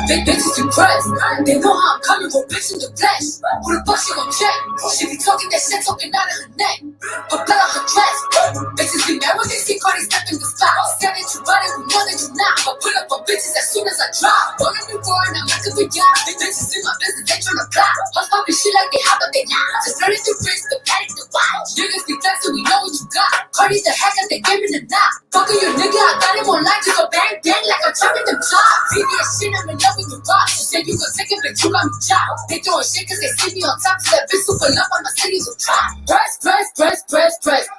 Big bitches depressed. They know how I'm coming for bitch in the flesh. Who the fuck she gon' check? She be talking that shit talking out of her neck. But blood on her dress. Bitches be mad when they see Cardi step in the spot. Said that you running, we know that you not. But pull up on bitches as soon as I drop. Rolling me roaring, I'm like a big yacht. Big bitches in my business, they tryna plot. Hush poppin' shit like they hot, but they not. Just learning to wrist, but panic the watch. Niggas be flexing, we know what you got. Cardi the hack that they gave me the knot. Fuckin' your nigga, I got him on line to go bang bang like I'm chopping them chops. VVS shit, I'm in love with the rock. She said you gon' take it, but you got me chopped. They throwin' shit cause they see me on top. So that bitch super love on my city, so try. Press.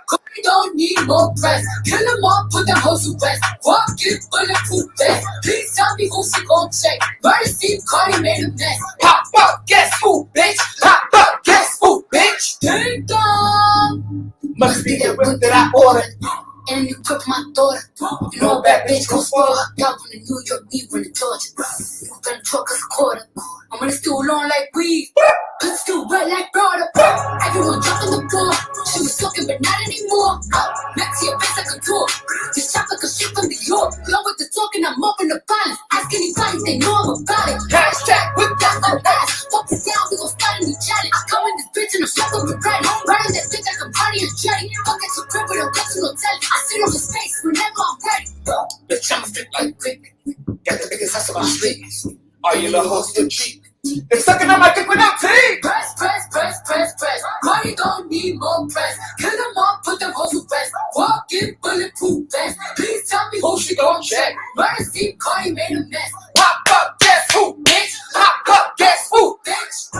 Cardi don't need more press. Kill them all, put them hoes to rest. Walk in bulletproof vest. Please tell me who she gon' check. Murder scene, Cardi made a mess. Pop up, guess who, bitch? Pop up, guess who, bitch? Ding dong. Must be that whip that I ordered. And you cook my daughter. You know a bad bitch gon' spoil her. Y'all from the New York, me from the Georgia. You gonna truck us a quarter. I'm gonna still long like weed. But still wet like water. Everyone dropping the floor. She was talking, but not anymore. Next to your face like a tour. Just chop like a shit from New York. Blow with the talking, I'm up in the violence. Ask anybody, they know I'm about it. Hashtag whip that my ass. Fuck it down, we gon' start a new challenge. I come in this bitch and I'm strapped up with ready. Riding that bitch like I'm Cardi and Jetty. Fuck at your crib, but don't get to no telly. I sit on his face whenever I'm ready. Bitch, I'ma flip like quick. Got the biggest ass on my sleep. Are you the host still cheap? They sucking on my dick without teeth. Press. Cardi don't need more press. Kill them all, put them hoes to rest. Walk in bulletproof vest. Please tell me who she gon' check. Murder scene, Cardi made a mess. Pop up, guess who, bitch? Pop up, guess who, bitch?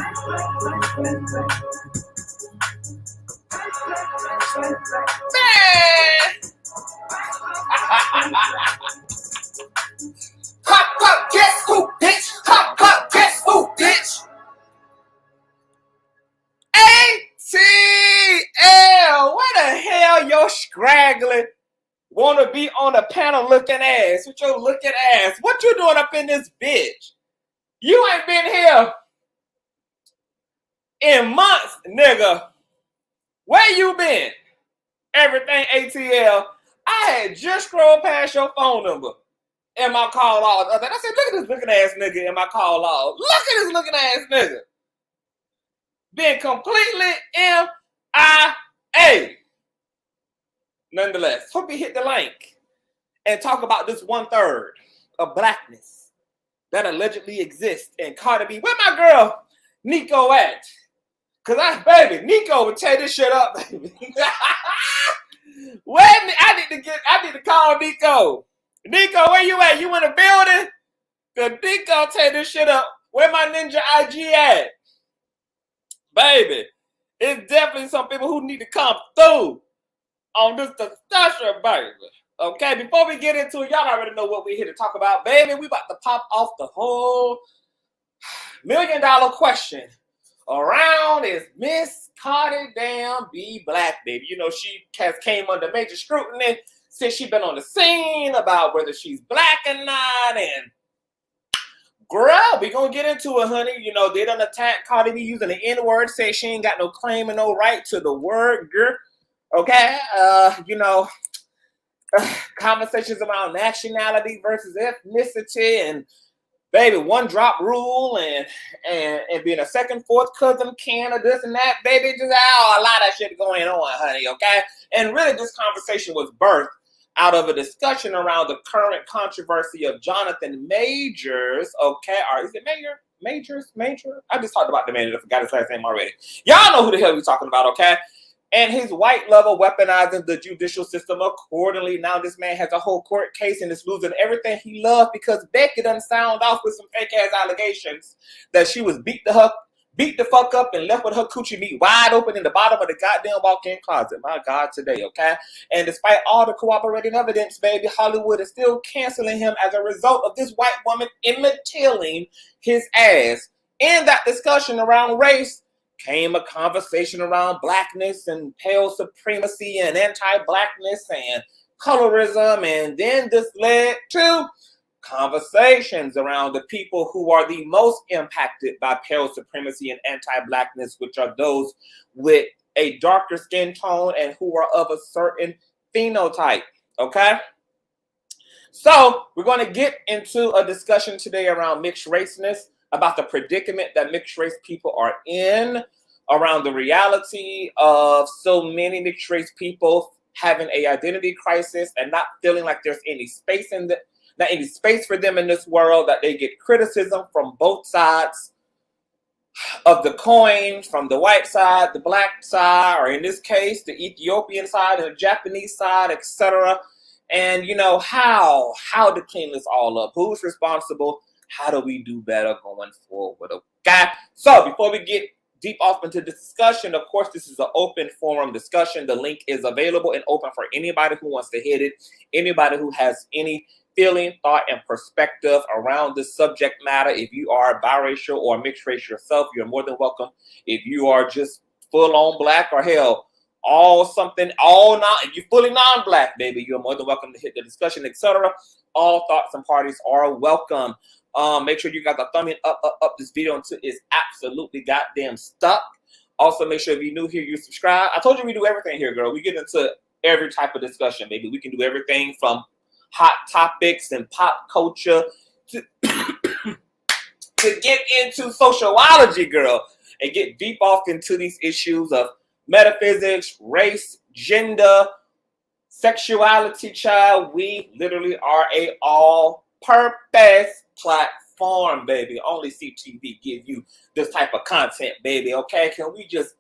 Pop up, guess who, bitch? Pop up, guess who, bitch? ATL, where the hell your scraggly wanna be on the panel looking ass with your looking ass? What you doing up in this bitch? You ain't been here in months, nigga. Where you been? Everything ATL. I had just scrolled past your phone number in my call log. I said, look at this looking ass nigga in my call log. Look at this looking ass nigga. Been completely MIA. Nonetheless, hope you hit the link and talk about this 1/3 of blackness that allegedly exists in Cardi B. Where my girl Nico at? Cause Nico would tear this shit up, baby. I need to call Nico. Nico, where you at? You in the building? Cause Nico tear this shit up. Where my ninja IG at? Baby, it's definitely some people who need to come through on this discussion, baby. Okay, before we get into it, y'all already know what we're here to talk about, baby. We about to pop off the whole $1 million question. Around is Miss Cardi damn B Black, baby. You know, she has came under major scrutiny since she been on the scene about whether she's black or not. And girl, we gonna get into it, honey. You know, they done attack Cardi B using the N-word, say she ain't got no claim and no right to the word, girl. Okay, conversations around nationality versus ethnicity and baby, one drop rule and being a second, fourth cousin can or this and that, baby, just a lot of shit going on, honey, okay? And really this conversation was birthed out of a discussion around the current controversy of Jonathan Majors, okay? Or is it Major? I just talked about the man, I forgot his last name already. Y'all know who the hell we're talking about, okay? And his white lover weaponizing the judicial system accordingly. Now this man has a whole court case and is losing everything he loved because Becky done sound off with some fake ass allegations that she was beat the fuck up and left with her coochie meat wide open in the bottom of the goddamn walk-in closet. My God, today, okay? And despite all the cooperating evidence, baby, Hollywood is still canceling him as a result of this white woman immortaling his ass. In that discussion around race came a conversation around blackness and pale supremacy and anti-blackness and colorism, and then this led to conversations around the people who are the most impacted by pale supremacy and anti-blackness, which are those with a darker skin tone and who are of a certain phenotype. Okay? So we're going to get into a discussion today around mixed raceness, about the predicament that mixed race people are in, around the reality of so many mixed race people having an identity crisis and not feeling like there's any space in the, not any space for them in this world, that they get criticism from both sides of the coin, from the white side, the black side, or in this case, the Ethiopian side and the Japanese side, etc. And, you know, how to clean this all up? Who's responsible? How do we do better going forward? Okay. So before we get deep off into the discussion, of course, this is an open forum discussion. The link is available and open for anybody who wants to hit it. Anybody who has any feeling, thought, and perspective around this subject matter. If you are biracial or mixed race yourself, you're more than welcome. If you are just full on black, or hell, if you're fully non-black, baby, you're more than welcome to hit the discussion, etc. All thoughts and parties are welcome. Make sure you got the thumbing up this video until it's absolutely goddamn stuck. Also, make sure if you're new here, you subscribe. I told you we do everything here, girl. We get into every type of discussion, baby. We can do everything from hot topics and pop culture to get into sociology, girl, and get deep off into these issues of metaphysics, race, gender, sexuality, child. We literally are a all-purpose platform, baby. Only CTV give you this type of content, baby, okay? Can we just,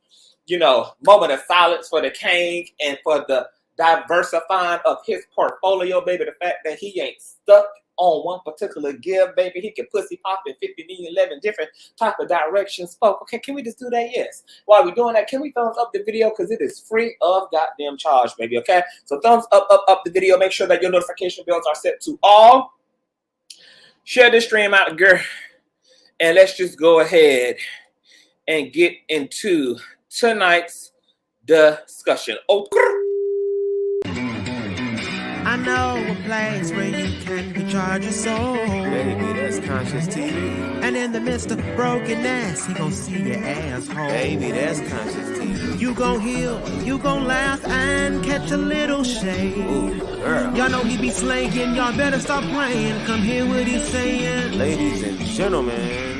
you know, moment of silence for the king and for the diversifying of his portfolio, baby? The fact that he ain't stuck on one particular give, baby. He can pussy pop in 50 million, 11 different type of directions. Spoke. Okay, can we just do that? Yes. While we're doing that, can we thumbs up the video? Because it is free of goddamn charge, baby. Okay? So thumbs up the video. Make sure that your notification bells are set to all. Share this stream out, girl. And let's just go ahead and get into tonight's discussion. I know a place where you can recharge your soul. Baby, that's Consciouztv. And in the midst of brokenness, he gon' see your asshole. Baby, that's Consciouztv. You gon' heal, you gon' laugh and catch a little shade. Ooh, girl. Y'all know he be slaying, y'all better stop playing. Come hear what he's saying. Ladies and gentlemen.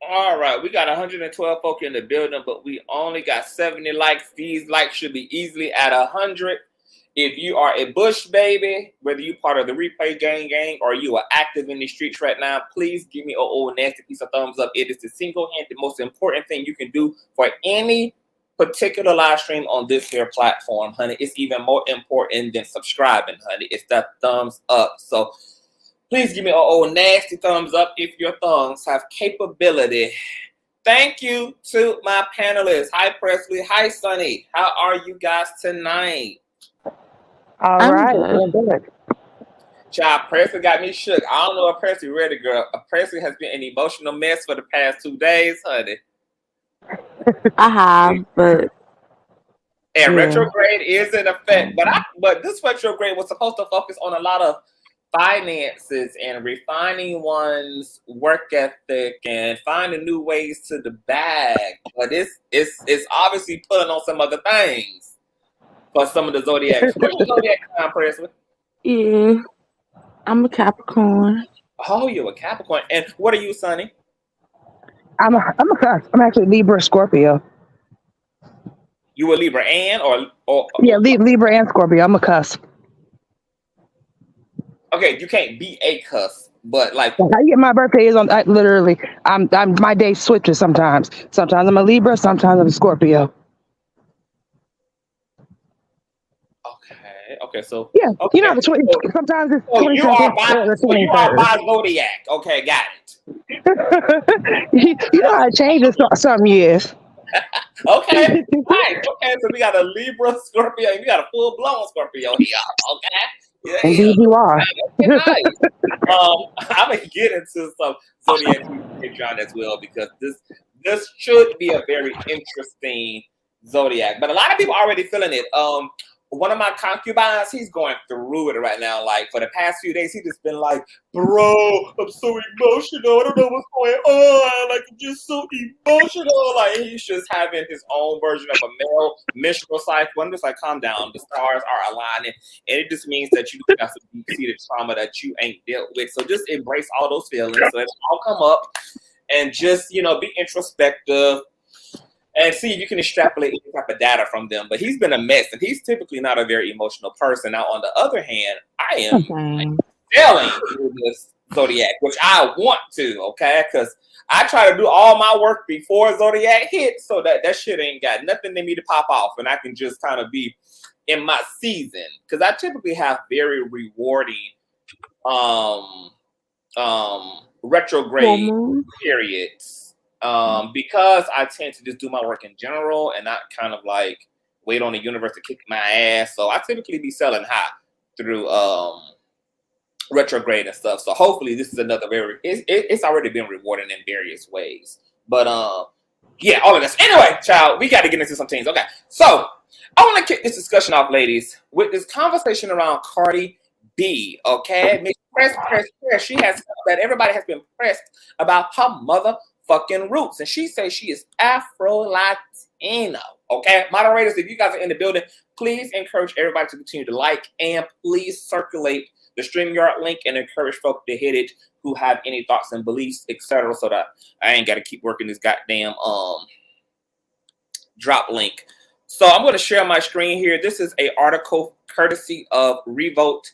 All right, we got 112 folk in the building, but we only got 70 likes. These likes should be easily at 100. If you are a Bush baby, whether you part of the replay gang or you are active in the streets right now, please give me an old nasty piece of thumbs up. It is the single-handed most important thing you can do for any particular live stream on this here platform, honey. It's even more important than subscribing, honey. It's that thumbs up. So please give me an old nasty thumbs up if your thumbs have capability. Thank you to my panelists. Hi, Presley. Hi, Sunny. How are you guys tonight? All right. Good. Child, Presley got me shook. I don't know if Presley ready, girl. Presley has been an emotional mess for the past 2 days, honey. I have, but and retrograde is in effect. But this retrograde was supposed to focus on a lot of finances and refining one's work ethic and finding new ways to the bag. But it's obviously pulling on some other things for some of the Zodiacs. What's your Zodiac sign, Presley? Yeah, I'm a Capricorn. Oh, you're a Capricorn. And what are you, Sonny? I'm actually Libra Scorpio. You a Libra and or yeah, Libra and Scorpio. I'm a cusp. Okay, you can't be a cusp, but like my birthday is on literally. I'm my day switches sometimes. Sometimes I'm a Libra, sometimes I'm a Scorpio. Okay, so yeah, okay. You know sometimes it's so you are by Zodiac. Okay, got it. you know how it changes some years. Okay, nice. Okay, so we got a Libra, Scorpio, and we got a full blown Scorpio here. Okay. Yeah, indeed you are. Okay, nice. I'm gonna get into some Zodiac Patreon as well because this should be a very interesting Zodiac. But a lot of people are already feeling it. One of my concubines, he's going through it right now. Like for the past few days, he just been like, bro, I'm so emotional. I don't know what's going on. Like I'm just so emotional. Like he's just having his own version of a male menstrual cycle. I'm just like, calm down. The stars are aligning, and it just means that you have some deep-seated trauma that you ain't dealt with. So just embrace all those feelings. So it's all come up, and just be introspective. And see if you can extrapolate any type of data from them. But he's been a mess, and he's typically not a very emotional person. Now, on the other hand, I am failing through this Zodiac, which I want to, okay? Because I try to do all my work before Zodiac hits, so that shit ain't got nothing in me to pop off, and I can just kind of be in my season. Because I typically have very rewarding retrograde periods. Because I tend to just do my work in general and not kind of like wait on the universe to kick my ass. So I typically be selling high through retrograde and stuff. So hopefully this is another it's already been rewarding in various ways. But yeah, all of this. Anyway, child, we got to get into some things. Okay, so I want to kick this discussion off, ladies, with this conversation around Cardi B. Okay, press. She has that everybody has been pressed about her motherfucking roots, and she says she is Afro-Latino. Okay, moderators, if you guys are in the building, please encourage everybody to continue to like and please circulate the StreamYard link and encourage folks to hit it who have any thoughts and beliefs, etc., so that I ain't got to keep working this goddamn drop link. So I'm going to share my screen here. This is an article courtesy of Revolt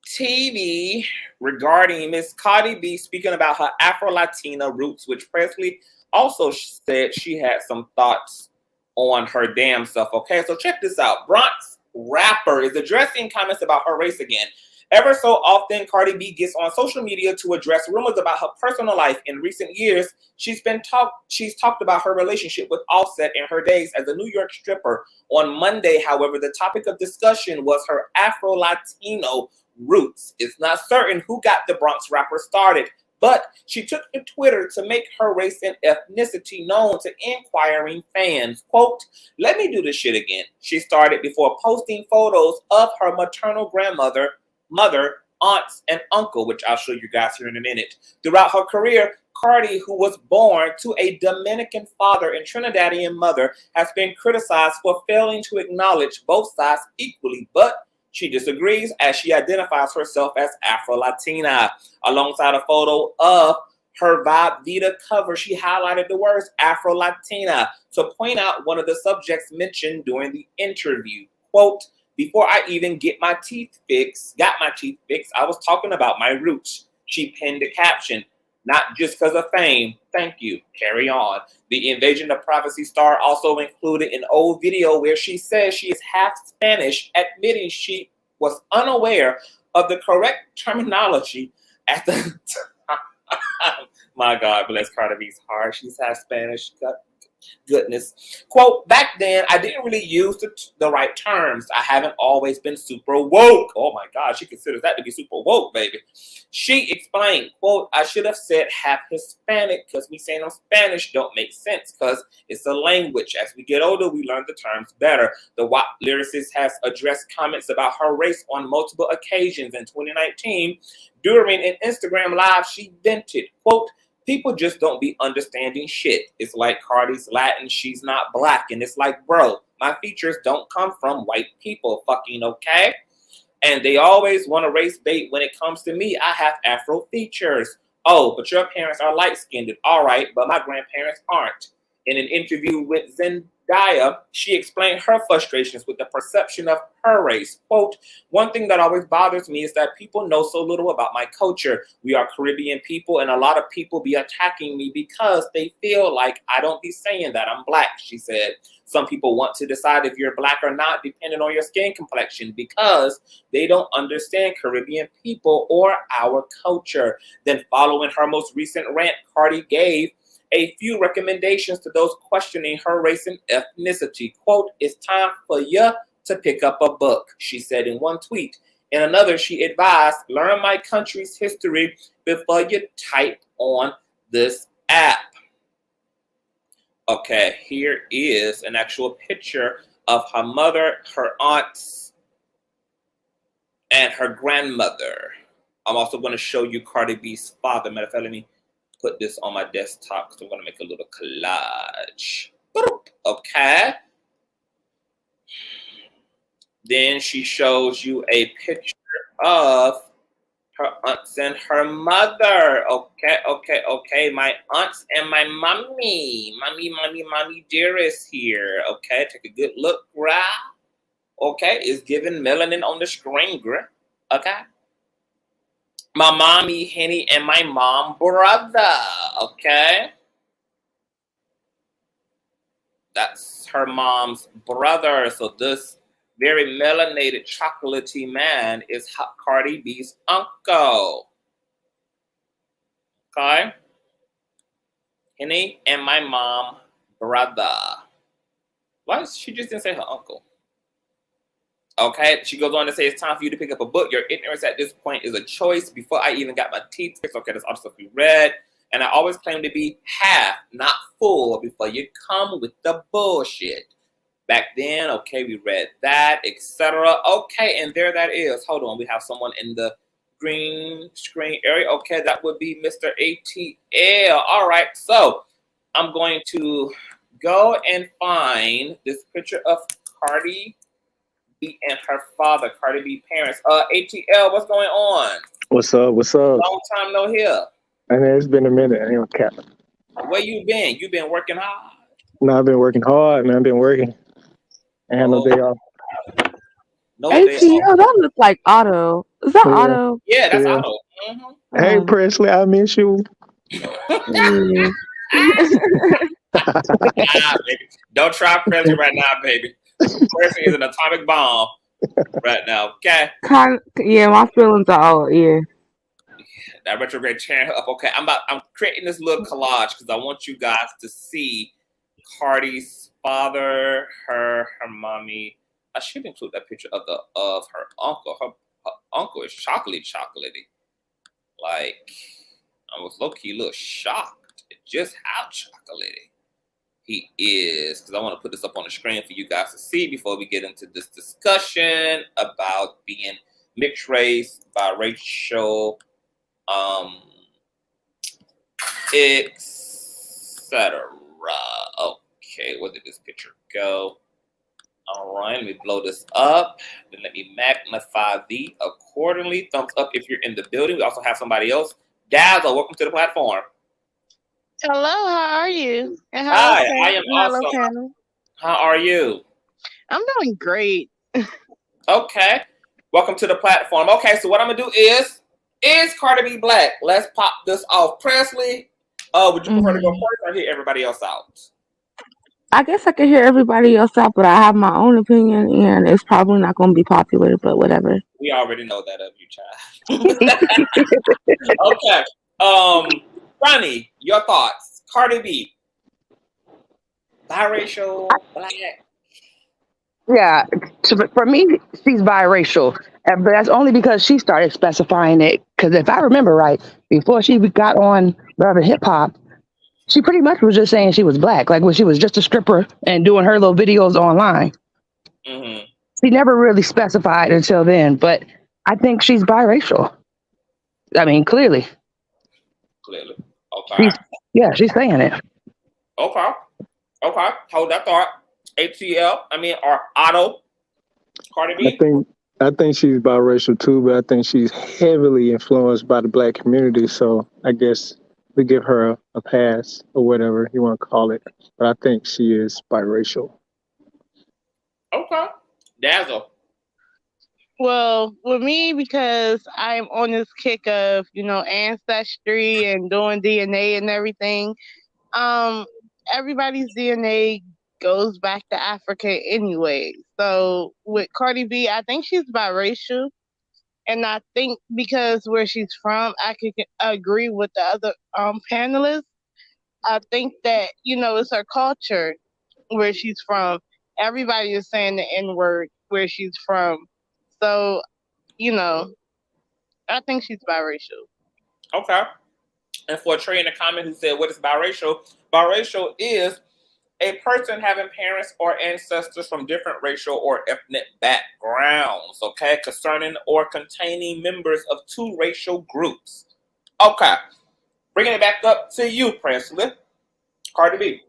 TV regarding Miss Cardi B speaking about her Afro-Latina roots, which Presley also said she had some thoughts on her damn self. Okay, so check this out. Bronx rapper is addressing comments about her race again. Ever so often, Cardi B gets on social media to address rumors about her personal life. In recent years, she's talked about her relationship with Offset in her days as a New York stripper. On Monday, however, the topic of discussion was her Afro-Latino roots. It's not certain who got the Bronx rapper started, but she took to Twitter to make her race and ethnicity known to inquiring fans. Quote, "Let me do this shit again," she started before posting photos of her maternal grandmother, mother, aunts, and uncle, which I'll show you guys here in a minute. Throughout her career, Cardi, who was born to a Dominican father and Trinidadian mother, has been criticized for failing to acknowledge both sides equally, but she disagrees as she identifies herself as Afro-Latina. Alongside a photo of her Vibe Vita cover, she highlighted the words Afro-Latina to point out one of the subjects mentioned during the interview. Quote, "Before I even got my teeth fixed, I was talking about my roots." She penned a caption, "Not just because of fame. Thank you. Carry on." The Invasion of Privacy star also included an old video where she says she is half Spanish, admitting she was unaware of the correct terminology at the time. My God, bless Cardi B's heart. She's half Spanish. Goodness. Quote, "Back then, I didn't really use the right terms. I haven't always been super woke." Oh my God, she considers that to be super woke, baby. She explained, quote, "I should have said half Hispanic because me saying I'm Spanish don't make sense because it's a language. As we get older, we learn the terms better." The WAP lyricist has addressed comments about her race on multiple occasions. In 2019, during an Instagram live, she vented, quote, "People just don't be understanding shit. It's like Cardi's Latin, she's not black. And it's like, bro, my features don't come from white people, fucking okay? And they always want to race bait when it comes to me. I have Afro features. Oh, but your parents are light-skinned. All right, but my grandparents aren't." In an interview with Zendaya, she explained her frustrations with the perception of her race. Quote, "One thing that always bothers me is that people know so little about my culture. We are Caribbean people, and a lot of people be attacking me because they feel like I don't be saying that I'm black," she said. "Some people want to decide if you're black or not depending on your skin complexion because they don't understand Caribbean people or our culture." Then following her most recent rant, Cardi gave a few recommendations to those questioning her race and ethnicity. Quote, "It's time for you to pick up a book," she said in one tweet. In another, she advised, "Learn my country's history before you type on this app." Okay, here is an actual picture of her mother, her aunts, and her grandmother. I'm also going to show you Cardi B's father. Matter of fact, let me put this on my desktop because I'm going to make a little collage. Okay. Then she shows you a picture of her aunts and her mother. Okay. My aunts and my mommy. Mommy dearest here. Okay, take a good look, right? Okay, it's giving melanin on the screen, girl. Okay. My mommy, Henny, and my mom brother. Okay. That's her mom's brother. So this very melanated, chocolatey man is Cardi B's uncle. Okay? Henny and my mom brother. Why? She just didn't say her uncle. Okay, she goes on to say, it's time for you to pick up a book. Your ignorance at this point is a choice. Before I even got my teeth fixed, okay, that's all stuff we read. And I always claim to be half, not full, before you come with the bullshit. Back then, okay, we read that, etc. Okay, and there that is. Hold on, we have someone in the green screen area. Okay, that would be Mr. ATL. All right, so I'm going to go and find this picture of Cardi B and her father, Cardi B parents. ATL, what's going on? What's up? What's up? Long time no hear. I mean, it's been a minute. I ain't gonna cap. Where you been? You been working hard? No, I've been working hard, man. I've been working. I had no day off. No day off. ATL, that looks like Otto. Is that Yeah. Otto? Yeah, that's Yeah. Otto. Hey, Presley, I miss you. Yeah. Baby. Don't try Presley right now, baby. Presley is an atomic bomb right now. Okay. Yeah, my feelings are all yeah. That retrograde tearing her up. Okay, I'm creating this little collage because I want you guys to see Cardi's father, her mommy. I should include that picture of her uncle. Her uncle is chocolatey. Like, I was low-key a little shocked at just how chocolatey he is, because I want to put this up on the screen for you guys to see before we get into this discussion about being mixed race, biracial, etc. Okay, where did this picture go? All right, let me blow this up. Then let me magnify thee accordingly. Thumbs up if you're in the building. We also have somebody else. Dazzle, welcome to the platform. Hello, how are you? And Hi, I am awesome. Panel. How are you? I'm doing great. Okay, welcome to the platform. Okay, so what I'm gonna do is Cardi B black? Let's pop this off. Presley, would you prefer to go first or hear everybody else out? I guess I can hear everybody else out, but I have my own opinion, and it's probably not going to be popular, but whatever. We already know that of you, child. Okay. Ronnie, your thoughts. Cardi B. Biracial, black. Yeah, for me, she's biracial, but that's only because she started specifying it. Because if I remember right, before she got on Love Hip Hop, she pretty much was just saying she was black, like when she was just a stripper and doing her little videos online. Mm-hmm. She never really specified until then, but I think she's biracial. I mean, clearly. Okay. She's saying it. Okay. Hold that thought. ATL, or Otto, Cardi B. I think she's biracial too, but I think she's heavily influenced by the black community. So I guess we give her a pass or whatever you want to call it. But I think she is biracial. Okay. Dazzle. Well, with me, because I'm on this kick of, ancestry and doing DNA and everything, everybody's DNA goes back to Africa anyway. So with Cardi B, I think she's biracial. And I think because where she's from, I could agree with the other panelists. I think that, it's her culture where she's from. Everybody is saying the N-word where she's from. So, I think she's biracial. Okay. And for Trey in the comment who said, what is biracial? Biracial is a person having parents or ancestors from different racial or ethnic backgrounds, okay, concerning or containing members of two racial groups. Okay, bringing it back up to you, Presley. Cardi B.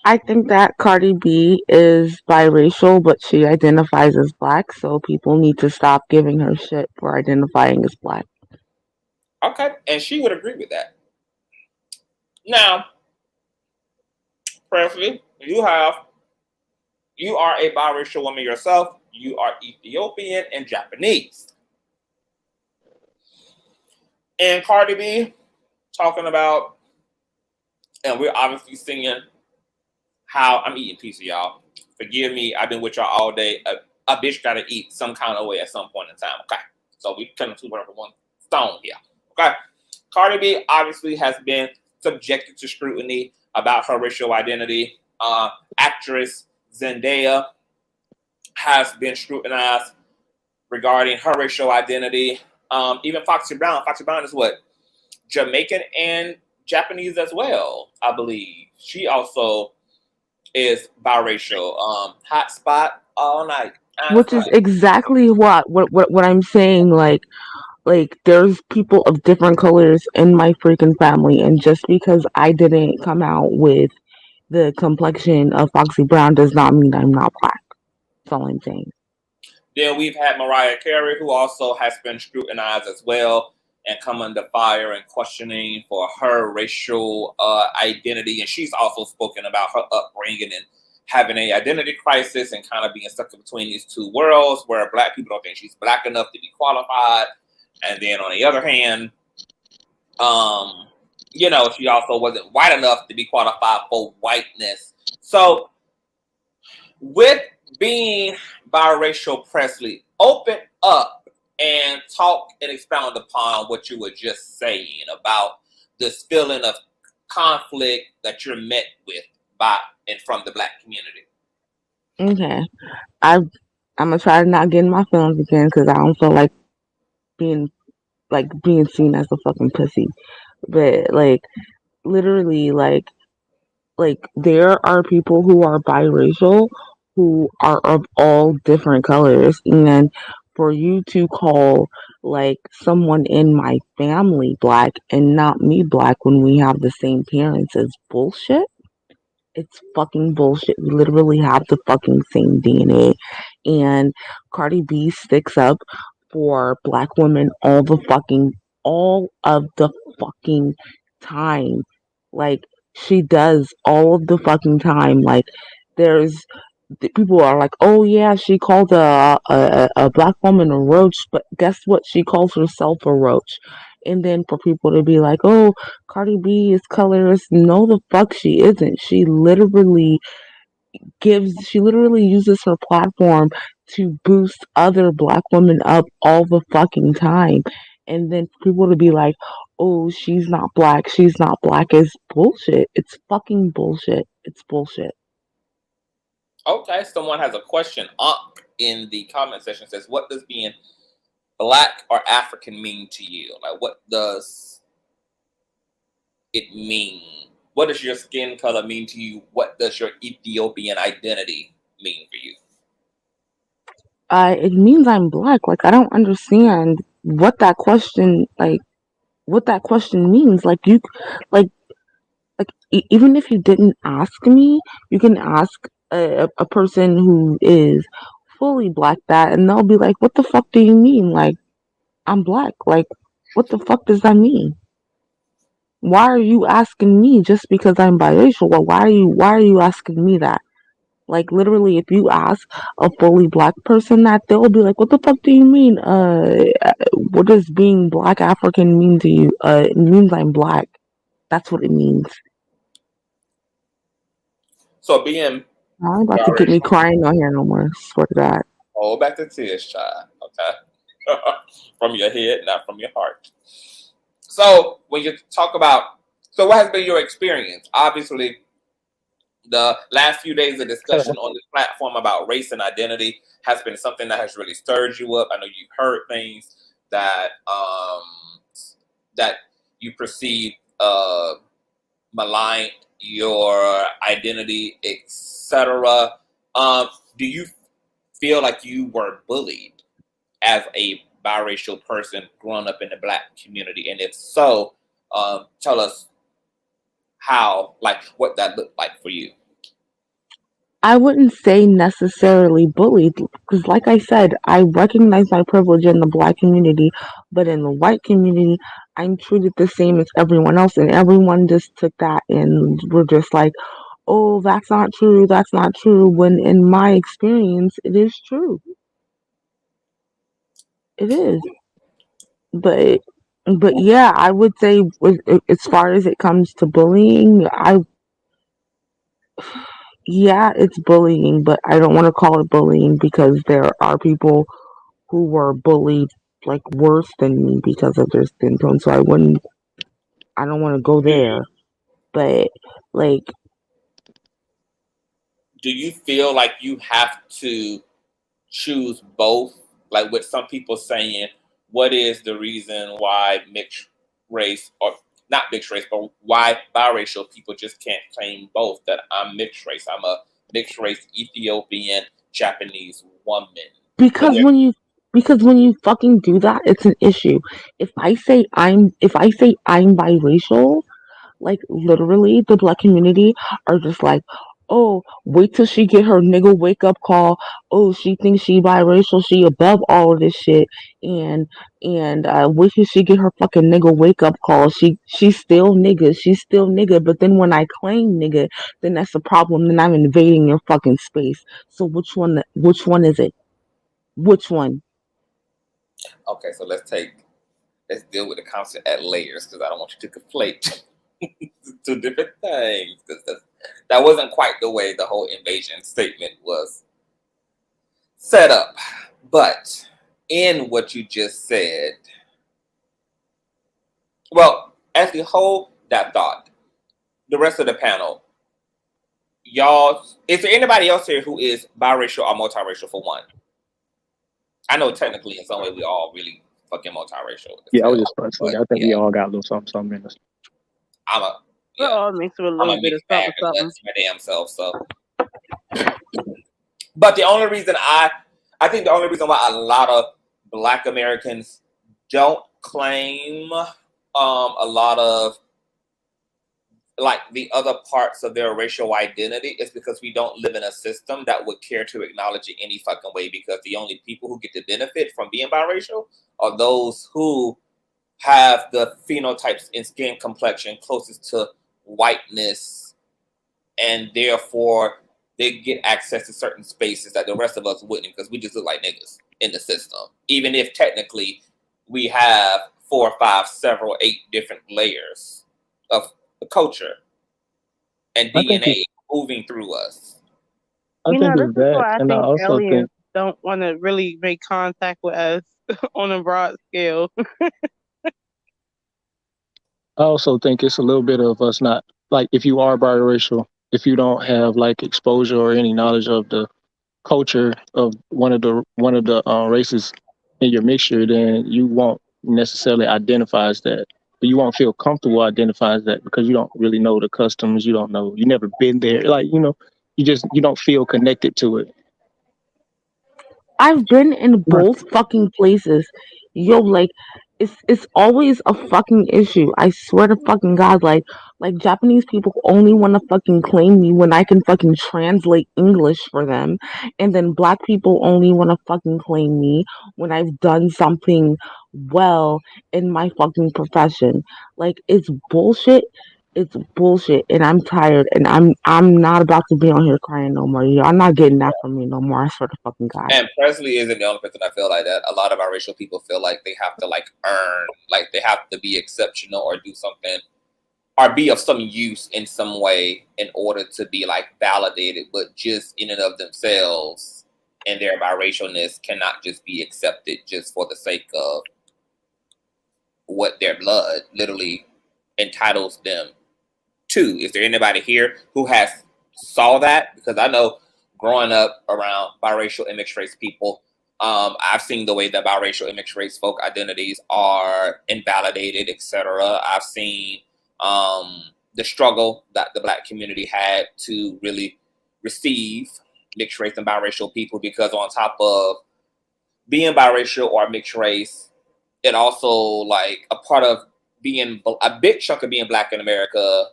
I think that Cardi B is biracial, but she identifies as black, so people need to stop giving her shit for identifying as black. Okay, and she would agree with that. Now, Presley, you are a biracial woman yourself. You are Ethiopian and Japanese. And Cardi B talking about, and we're obviously singing how I'm eating pizza, y'all. Forgive me, I've been with y'all all day. A bitch gotta eat some kind of way at some point in time. Okay, so we kind of two birds with one stone here. Okay, Cardi B obviously has been subjected to scrutiny about her racial identity. Actress Zendaya has been scrutinized regarding her racial identity. Even Foxy Brown. Foxy Brown is what? Jamaican and Japanese as well, I believe. She also is biracial. Hot spot all night. Which is exactly what I'm saying. Like there's people of different colors in my freaking family, and just because I didn't come out with the complexion of Foxy Brown does not mean I'm not black. That's all I'm saying. Then we've had Mariah Carey, who also has been scrutinized as well and come under fire and questioning for her racial identity. And she's also spoken about her upbringing and having an identity crisis and kind of being stuck in between these two worlds where black people don't think she's black enough to be qualified. And then on the other hand, she also wasn't white enough to be qualified for whiteness. So with being biracial, Presley, open up and talk and expound upon what you were just saying about this feeling of conflict that you're met with by and from the black community. Okay, I'm gonna try to not get in my feelings again because I don't feel like being seen as a fucking pussy. But literally, there are people who are biracial who are of all different colors, and for you to call someone in my family black and not me black when we have the same parents is bullshit. It's fucking bullshit. We literally have the fucking same DNA. And Cardi B sticks up for black women all of the fucking time. She does all of the fucking time. There's people are like, oh yeah, she called a black woman a roach, but guess what? She calls herself a roach. And then for people to be like, oh, Cardi B is colorist. No, the fuck she isn't. She literally uses her platform to boost other black women up all the fucking time. And then for people to be like, oh, she's not black is bullshit. It's fucking bullshit. It's bullshit. Okay, someone has a question up in the comment section. Says, what does being black or African mean to you? Like, what does it mean? What does your skin color mean to you? What does your Ethiopian identity mean for you? It means I'm black. I don't understand what that question means. Even if you didn't ask me, you can ask a person who is fully black that, and they'll be like, what the fuck do you mean? I'm black. What the fuck does that mean? Why are you asking me just because I'm biracial? Well, why are you asking me that? Literally, if you ask a fully black person that, they'll be like, what the fuck do you mean? What does being black African mean to you? It means I'm black. That's what it means. So being I'm about to get me crying on here no more. Swear to God. Hold back the tears, child. Okay. From your head, not from your heart. So when you talk about, so what has been your experience? Obviously, the last few days of discussion on this platform about race and identity has been something that has really stirred you up. I know you've heard things that that you perceive maligned your identity, etc. Do you feel like you were bullied as a biracial person growing up in the Black community? And if so, tell us how, like, what that looked like for you. I wouldn't say necessarily bullied because, like I said, I recognize my privilege in the Black community, but in the white community, I'm treated the same as everyone else, and everyone just took that and were just like, "Oh, that's not true. That's not true." When in my experience, it is true. It is, but yeah, I would say as far as it comes to bullying, yeah, it's bullying, but I don't want to call it bullying because there are people who were bullied like worse than me because of their skin tone. So I don't want to go there. But like, Do you feel like you have to choose both? Like with some people saying, what is the reason why mixed race, or not mixed race, but why biracial people just can't claim both? That I'm mixed race. I'm a mixed race Ethiopian Japanese woman. because when you fucking do that, it's an issue. If I say I'm biracial, like literally the Black community are just like, oh, wait till she get her nigga wake up call. Oh, she thinks she biracial, she above all of this shit, and wait till she get her fucking nigga wake up call. She's still nigga, she's still nigga. But then when I claim nigga, then that's the problem. Then I'm invading your fucking space. So which one? Which one is it? Which one? Okay, so let's deal with the concept at layers, because I don't want you to conflate two different things, because that wasn't quite the way the whole invasion statement was set up. But in what you just said, well, actually hold that thought. The rest of the panel, y'all, is there anybody else here who is biracial or multiracial for one? I know technically in some way we all really fucking multiracial. Yeah, I was just about to say, I think we yeah, all got a little something in us. I'm a We're yeah, all mixed with a I'm little a bit of mixed bag something, of something. nuts my damn self. So, but the only reason I think the only reason why a lot of Black Americans don't claim a lot of like the other parts of their racial identity is because we don't live in a system that would care to acknowledge it any fucking way, because the only people who get to benefit from being biracial are those who have the phenotypes and skin complexion closest to whiteness, and therefore they get access to certain spaces that the rest of us wouldn't, because we just look like niggas in the system, even if technically we have 4, 5, several, 8 different layers of the culture and DNA moving through us. You know, this It's is that, why I and I think also think aliens don't want to really make contact with us on a broad scale. it's a little bit of us not, like, if you are biracial, if you don't have like exposure or any knowledge of the culture of one of the races in your mixture, then you won't necessarily identify as that. But you won't feel comfortable identifying as that because you don't really know the customs. You don't know. You never been there. Like, you don't feel connected to it. I've been in both fucking places. Yo, like it's always a fucking issue. I swear to fucking God, like Japanese people only want to fucking claim me when I can fucking translate English for them, and then Black people only want to fucking claim me when I've done something well in my fucking profession. Like it's bullshit. It's bullshit, and I'm tired, and I'm not about to be on here crying no more. Y'all not getting that from me no more. I swear to fucking God. And Presley isn't the only person I feel like that. A lot of our racial people feel like they have to like earn, like they have to be exceptional or do something or be of some use in some way in order to be like validated, but just in and of themselves and their biracialness cannot just be accepted just for the sake of what their blood literally entitles them to. Is there anybody here who has saw that? Because I know growing up around biracial and mixed race people, I've seen the way that biracial and mixed race folk identities are invalidated, etc. I've seen the struggle that the Black community had to really receive mixed race and biracial people, because on top of being biracial or mixed race, it also like a part of being a big chunk of being Black in America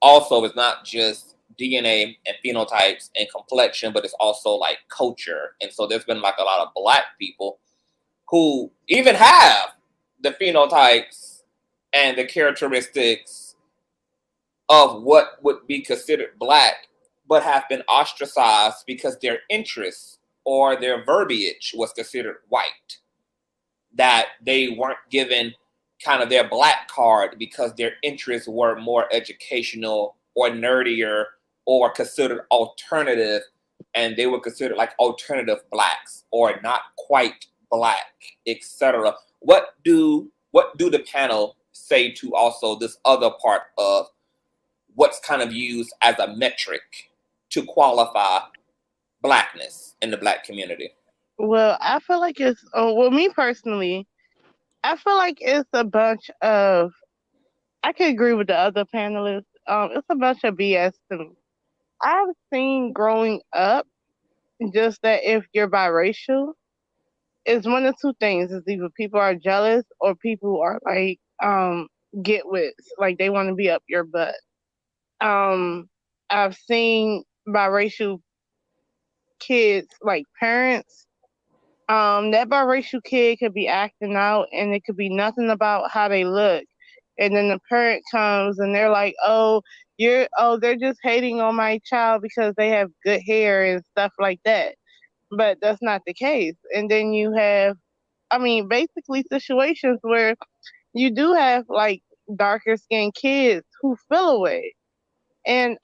also is not just DNA and phenotypes and complexion, but it's also like culture. And so there's been like a lot of Black people who even have the phenotypes and the characteristics of what would be considered Black, but have been ostracized because their interests or their verbiage was considered white, that they weren't given kind of their Black card because their interests were more educational or nerdier or considered alternative, and they were considered like alternative Blacks or not quite Black, etc. What do the panel say to also this other part of what's kind of used as a metric to qualify Blackness in the Black community? Well, I feel like it's, me personally, I feel like it's a bunch of, I can agree with the other panelists. It's a bunch of BS to me. I've seen growing up just that if you're biracial, it's one of two things. It's either people are jealous or people are like, get wits, like they want to be up your butt. I've seen biracial kids, like parents, that biracial kid could be acting out and it could be nothing about how they look. And then the parent comes and they're like, they're just hating on my child because they have good hair and stuff like that. But that's not the case. And then you have, basically situations where you do have like darker skinned kids who feel away. And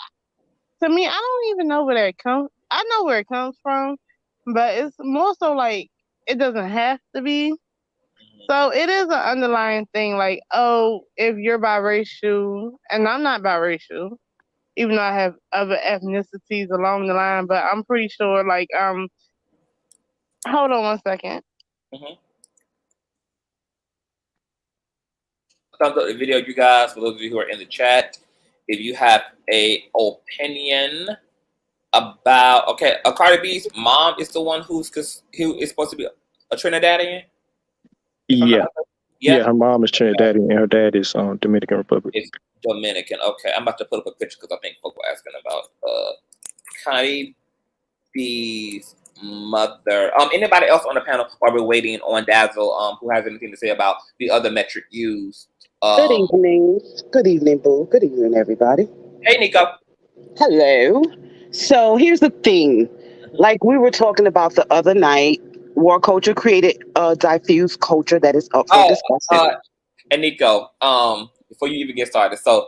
to me, I don't even know where that comes. I know where it comes from, but it's more so like it doesn't have to be. So it is an underlying thing, like, if you're biracial, and I'm not biracial, even though I have other ethnicities along the line, but I'm pretty sure, like, hold on one second. Mm-hmm. Thumbs up the video, you guys, for those of you who are in the chat. If you have a opinion about, Cardi B's mom is the one who is supposed to be a Trinidadian? Yeah, her mom is Trinidadian and her dad is Dominican Republic. It's Dominican. Okay, I'm about to put up a picture because I think folk were asking about Cardi B's mother. Anybody else on the panel while we're waiting on Dazzle who has anything to say about the other metric used? Good evening. Good evening, Boo. Good evening, everybody. Hey, Nico. Hello. So here's the thing. Like we were talking about the other night, war culture created a diffuse culture that is up for discussion. And Nico, before you even get started, so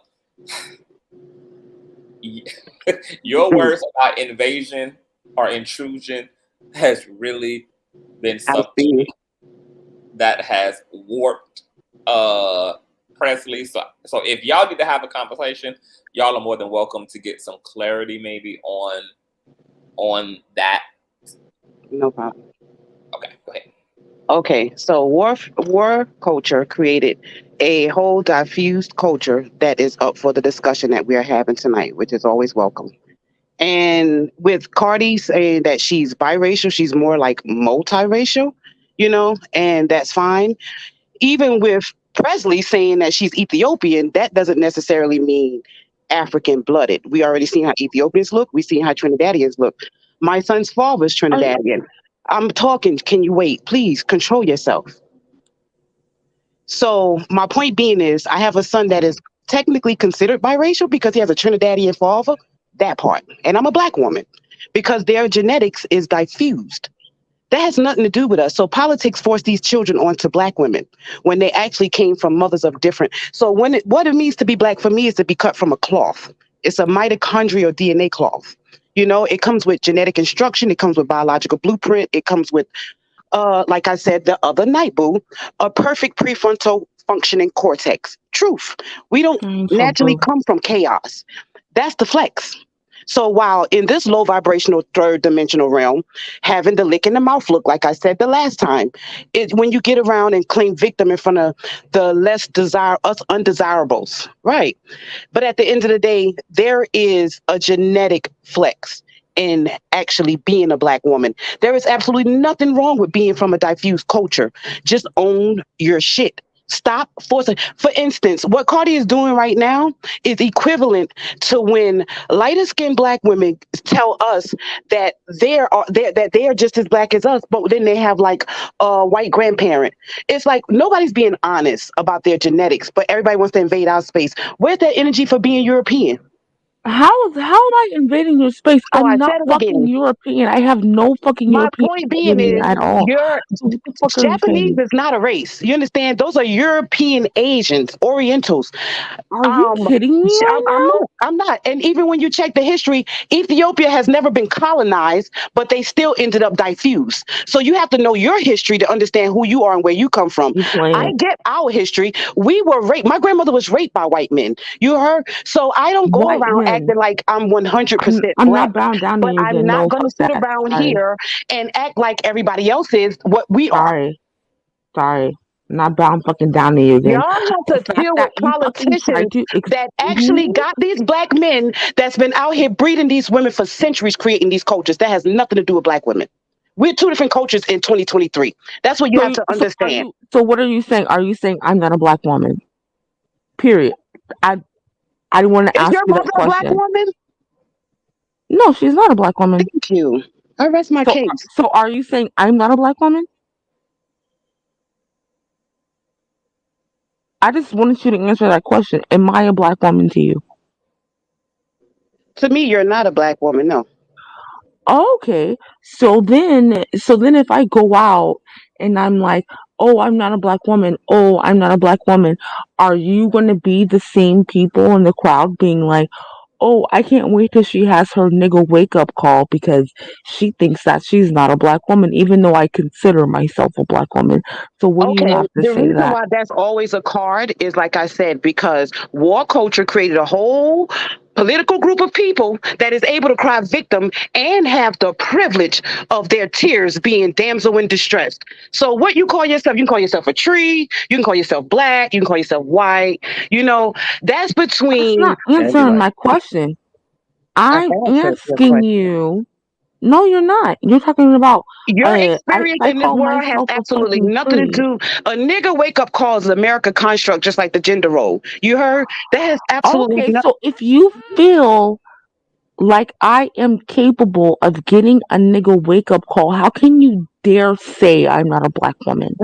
your words about invasion or intrusion has really been something that has warped Presley. So if y'all need to have a conversation, y'all are more than welcome to get some clarity maybe on that. No problem. Okay, go ahead. Okay, so war culture created a whole diffused culture that is up for the discussion that we are having tonight, which is always welcome. And with Cardi saying that she's biracial, she's more like multiracial, and that's fine. Even with Presley saying that she's Ethiopian, that doesn't necessarily mean African blooded. We already seen how Ethiopians look. We seen how Trinidadians look. My son's father's Trinidadian. I'm talking. Can you wait? Please control yourself. So my point being is I have a son that is technically considered biracial because he has a Trinidadian father, that part. And I'm a Black woman because their genetics is diffused. That has nothing to do with us. So politics forced these children onto Black women when they actually came from mothers of different. So what it means to be Black for me is to be cut from a cloth. It's a mitochondrial DNA cloth. It comes with genetic instruction. It comes with biological blueprint. It comes with, like I said the other night, Boo, a perfect prefrontal functioning cortex. Truth. We don't naturally come from chaos. That's the flex. So while in this low vibrational third dimensional realm, having the lick in the mouth look, like I said the last time, it when you get around and claim victim in front of the less us undesirables, right? But at the end of the day, there is a genetic flex in actually being a black woman. There is absolutely nothing wrong with being from a diffuse culture. Just own your shit. Stop forcing. For instance, what Cardi is doing right now is equivalent to when lighter skinned black women tell us that they are just as black as us, but then they have like a white grandparent. It's like nobody's being honest about their genetics, but everybody wants to invade our space. Where's that energy for being European? How am I invading your space? So I I'm not said it fucking again. European. I have no fucking My European point being in me is, at all. you're So what the fuck are you Japanese saying? is not a race. You understand? Those are European Asians, Orientals. Are you Um, kidding me right I'm now? not. I'm not. And even when you check the history, Ethiopia has never been colonized, but they still ended up diffused. So you have to know your history to understand who you are and where you come from. You I playing get our history. We were raped. My grandmother was raped by white men. You heard? So I don't go white around men? acting like I'm I'm 100% I'm black. not bowing down to But you I'm again. not No, going to fuck sit that. around Sorry, here and act like everybody else is what we are. sorry, sorry. I'm not bowing fucking down to you again. Y'all have The to fact deal with that you fucking politicians tried to that exclude actually me. got these black men that's been out here breeding these women for centuries, creating these cultures. That has nothing to do with black women. We're two different cultures in 2023. That's what you have to understand. So what are you saying? Are you saying I'm not a black woman? Period. I I want to Is ask your you that mother a black question. woman? No, she's not a black woman. Thank you. I rest my So case. so are you saying I'm not a black woman? I just wanted you to answer that question. Am I a black woman to you? To me, you're not a black woman. No. Okay. So then if I go out and I'm like, "Oh, I'm not a black woman. Oh, I'm not a black woman." Are you going to be the same people in the crowd being like, "Oh, I can't wait till she has her nigga wake up call because she thinks that she's not a black woman even though I consider myself a black woman." So what do you Okay, have to the say to reason that? why that's always a card is like I said, because war culture created a whole political group of people that is able to cry victim and have the privilege of their tears being damsel in distress. So what you call yourself, you can call yourself a tree, you can call yourself black, you can call yourself white, you know, that's That's between not answering my question. I've I'm answered your asking question. you. No, you're not. You're talking about Your if experience I in this call world has myself a absolutely fucking nothing to tree. do. A nigga wake up call is America construct, just like the gender role. You heard? That has absolutely Okay, no. so if you feel like I am capable of getting a nigga wake up call, how can you dare say I'm not a black woman?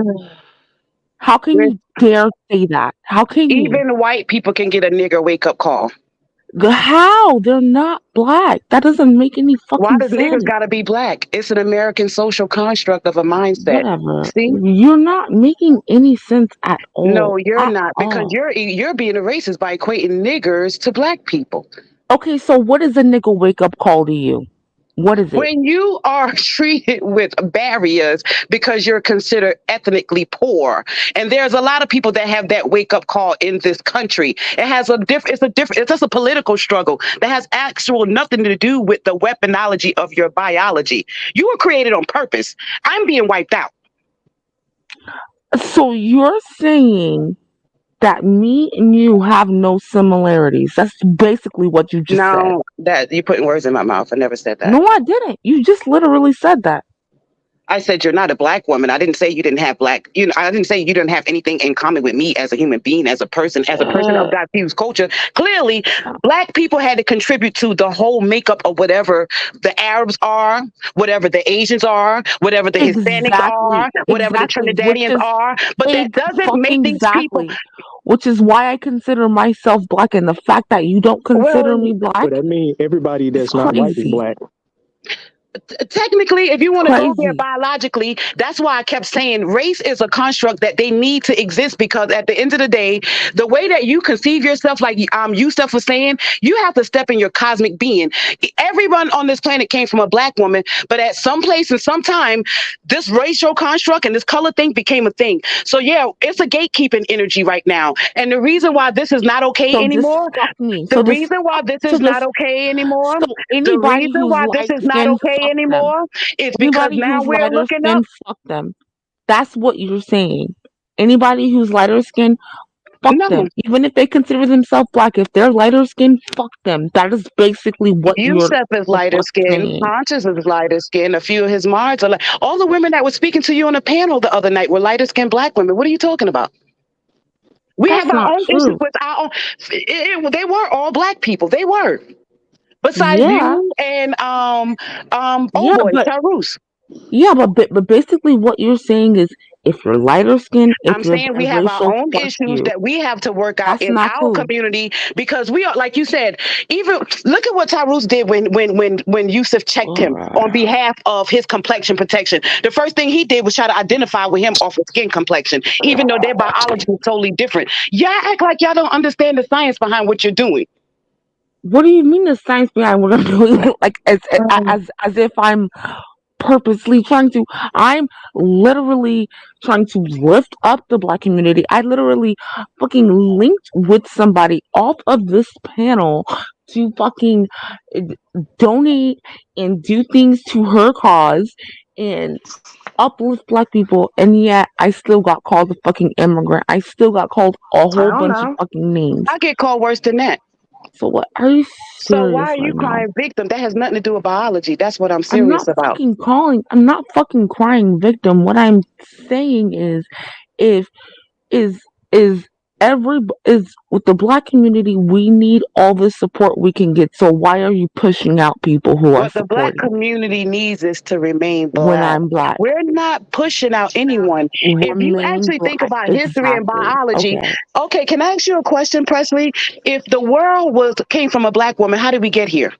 How can There's- you dare say that? How can you? Even white people can get a nigger wake up call. How? They're not black. That doesn't make any Why fucking does niggas sense. got to be black? It's an American social construct of a mindset. Whatever. See? You're not making any sense at all. No, you're At not, because all. you're being a racist by equating niggers to black people. Okay, so what is a nigga wake up call to you? What is it? When you are treated with barriers because you're considered ethnically poor, and there's a lot of people that have that wake up call in this country. It's just a political struggle that has actual nothing to do with the weaponology of your biology. You were created on purpose. I'm being wiped out. So you're saying that me and you have no similarities. That's basically what you just said. No, that you're putting words in my mouth. I never said that. No, I didn't. You just literally said that. I said you're not a black woman. I didn't say you didn't have black. I didn't say you didn't have anything in common with me as a human being, as a person of Uh, diffused culture. Clearly, black people had to contribute to the whole makeup of whatever the Arabs are, whatever the Asians are, whatever the Hispanics exactly. are, whatever the Exactly. Which Trinidadians is are. But that doesn't fucking make these people. exactly. Which is why I consider myself black, and the fact that you don't Well, consider me black So that means everybody is that's not white is crazy. black. technically, if you want to go there Crazy. biologically, that's why I kept saying race is a construct that they need to exist, because at the end of the day, the way that you conceive yourself, like Yusuf was saying, you have to step in your cosmic being. Everyone on this planet came from a black woman, but at some place and some time, this racial construct and this color thing became a thing. So yeah, it's a gatekeeping energy right now. And the reason why this is not okay So just anymore, fuck me. the So just reason why fuck. this So is not just okay anymore, so the anybody reason who's why this light is not skinned, okay fuck them. anymore is because Anybody now who's we're lighter looking up. skinned, fuck them. That's what you're saying. Anybody who's lighter skinned, fuck No, them. Even if they consider themselves black, if they're lighter skinned, fuck them. That is basically what you're Yusef is the lighter fuck skin. saying. Conscious is lighter skin. A few of his mods are like all the women that were speaking to you on the panel the other night were lighter skinned black women. What are you talking about? We have That's our not own issues true. with our own. They were all black people. They were. Besides Yeah, you and oh yeah, boy, but Tarus. yeah, but basically what you're saying is if you're lighter skinned, if I'm you're saying we have our biracial, own fuck issues you. that we have to work out That's in not our cool. community, because we are, like you said, even look at what Tyrus did when Yusuf checked him on Ugh. behalf of his complexion protection. The first thing he did was try to identify with him off of skin complexion, even though their biology is totally different. Y'all act like y'all don't understand the science behind what you're doing. What do you mean the science behind what I'm doing? Like as if I'm purposely trying to. I'm literally trying to lift up the black community. I literally fucking linked with somebody off of this panel to fucking uh, donate and do things to her cause and uplift black people, and yet I still got called a fucking immigrant. I still got called a I whole don't bunch of know. fucking names. I get called worse than that. So what? Are you So why serious are you right now? crying victim? That has nothing to do with biology. That's what I'm serious about. I'm not fucking crying victim. What I'm saying is if is is is with the black community, we need all the support we can get. So why are you pushing out people who are What the black supporting community needs is to remain when black. I'm black? We're not pushing out anyone. If you Remain actually think black. about history and Exactly. biology, Okay. okay, can I ask you a question, Presley? If the world was came from a black woman, how did we get here?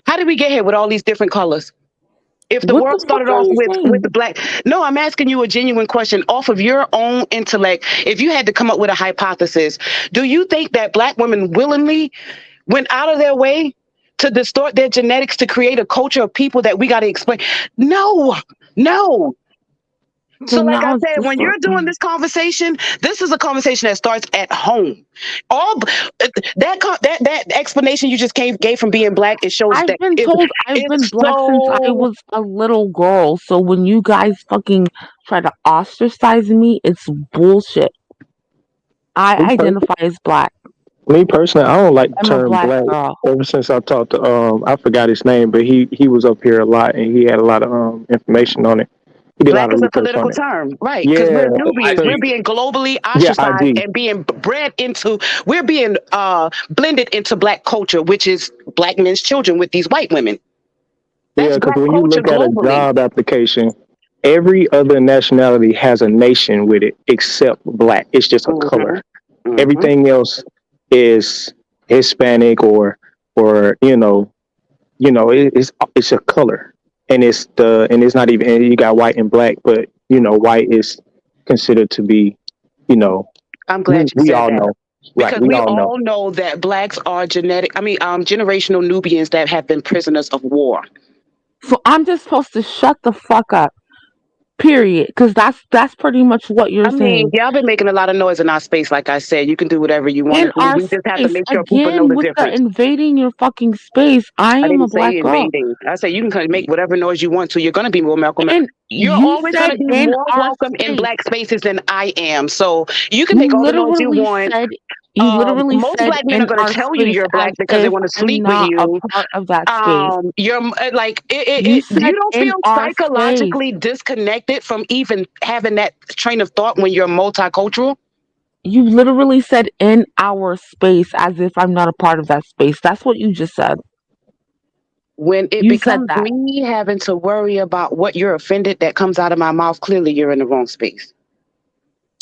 How did we get here with all these different colors? If the What world the fuck started are off you with the saying? black, no, I'm asking you a genuine question off of your own intellect. If you had to come up with a hypothesis, do you think that black women willingly went out of their way to distort their genetics to create a culture of people that we got to explain? No, no. So So, like I now it's said, just when you're doing this conversation, this is a conversation that starts at home. All that explanation you just gave from being black, it shows I've that been told I've been it's black since I so. was a little girl. So when you guys fucking try to ostracize me, it's bullshit. I Me, per- identify as black. Me personally, I don't like the I'm a term black black. girl. Ever since I talked to I forgot his name, but he was up here a lot and he had a lot of information on it. He did a lot Black of is a research on political it. term, right? Because Yeah, we're Nubians. We're 'cause- being globally yeah, ostracized ID. and being bred into, we're being blended into black culture, which is black men's children with these white women. Yeah, That's because black when you culture look at a globally. job application, every other nationality has a nation with it except black. It's just a color. Hmm. Hmm. Everything else is Hispanic or it's a color, and it's not even, and you got white and black, but white is considered to be, you know I'm we, glad you we said all that. know, right? Because We we all know. all know that blacks are generational Nubians that have been prisoners of war. So I'm just supposed to shut the fuck up. Period. Because that's pretty much what you're I mean, saying. y'all been making a lot of noise in our space. Like I said, you can do whatever you want to In do. our We just have to space, make sure people know again the with the difference. invading your fucking space, I I am a didn't say black girl. invading. I said you can make whatever noise you want to. You're going to be more welcome. And You're you always going said to be in more our welcome in space. black spaces than I am. So you can make You all the noise you literally want. said you literally Most said black men are in going to our tell you space you're as black because they if want to I'm sleep with not a you. part of that space. You're like You you said don't in feel our space. psychologically disconnected from even having that train of thought when you're multicultural. You literally said in our space as if I'm not a part of that space. That's what you just said. When it You said becomes that. me having to worry about what you're offended that comes out of my mouth, clearly you're in the wrong space.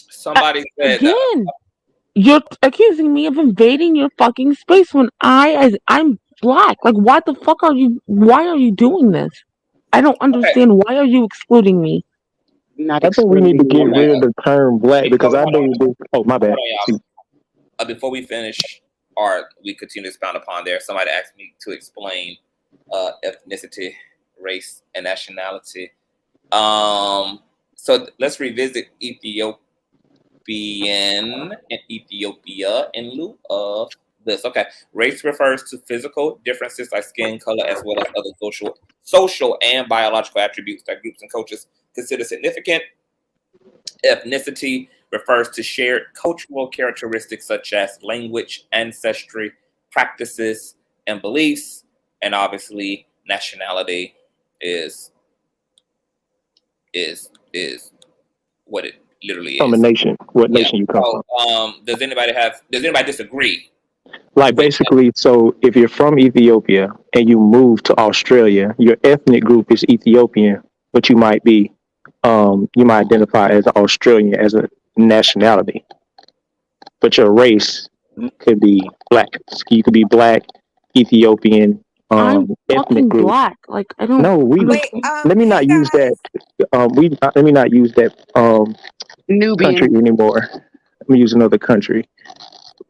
Somebody said Again, you're accusing me of invading your fucking space when I'm black. Like, why the fuck are you? Why are you doing this? I don't Okay. understand. Why are you excluding me? Not I think we need to excluding get you. rid of the term black because I Hold on, think this. Oh, my bad. hold on, y'all. Before we finish, or we continue to expound upon there, somebody asked me to explain ethnicity, race, and nationality. So let's revisit Ethiopian and Ethiopia in lieu of this. Okay, race refers to physical differences like skin color, as well as other social and biological attributes that groups and cultures consider significant. Ethnicity refers to shared cultural characteristics such as language, ancestry, practices, and beliefs. And obviously, nationality is what it literally From a is. nation. What Yeah. nation you come So, from? does anybody disagree? Like basically, so if you're from Ethiopia and you move to Australia, your ethnic group is Ethiopian, but you might identify as Australian as a nationality, but your race could be black. You could be black, Ethiopian, I'm ethnic fucking group. black. Like, I don't No, Wait, understand. let me hey not use that. guys. Let me not use that country Nubian. anymore. Let me use another country.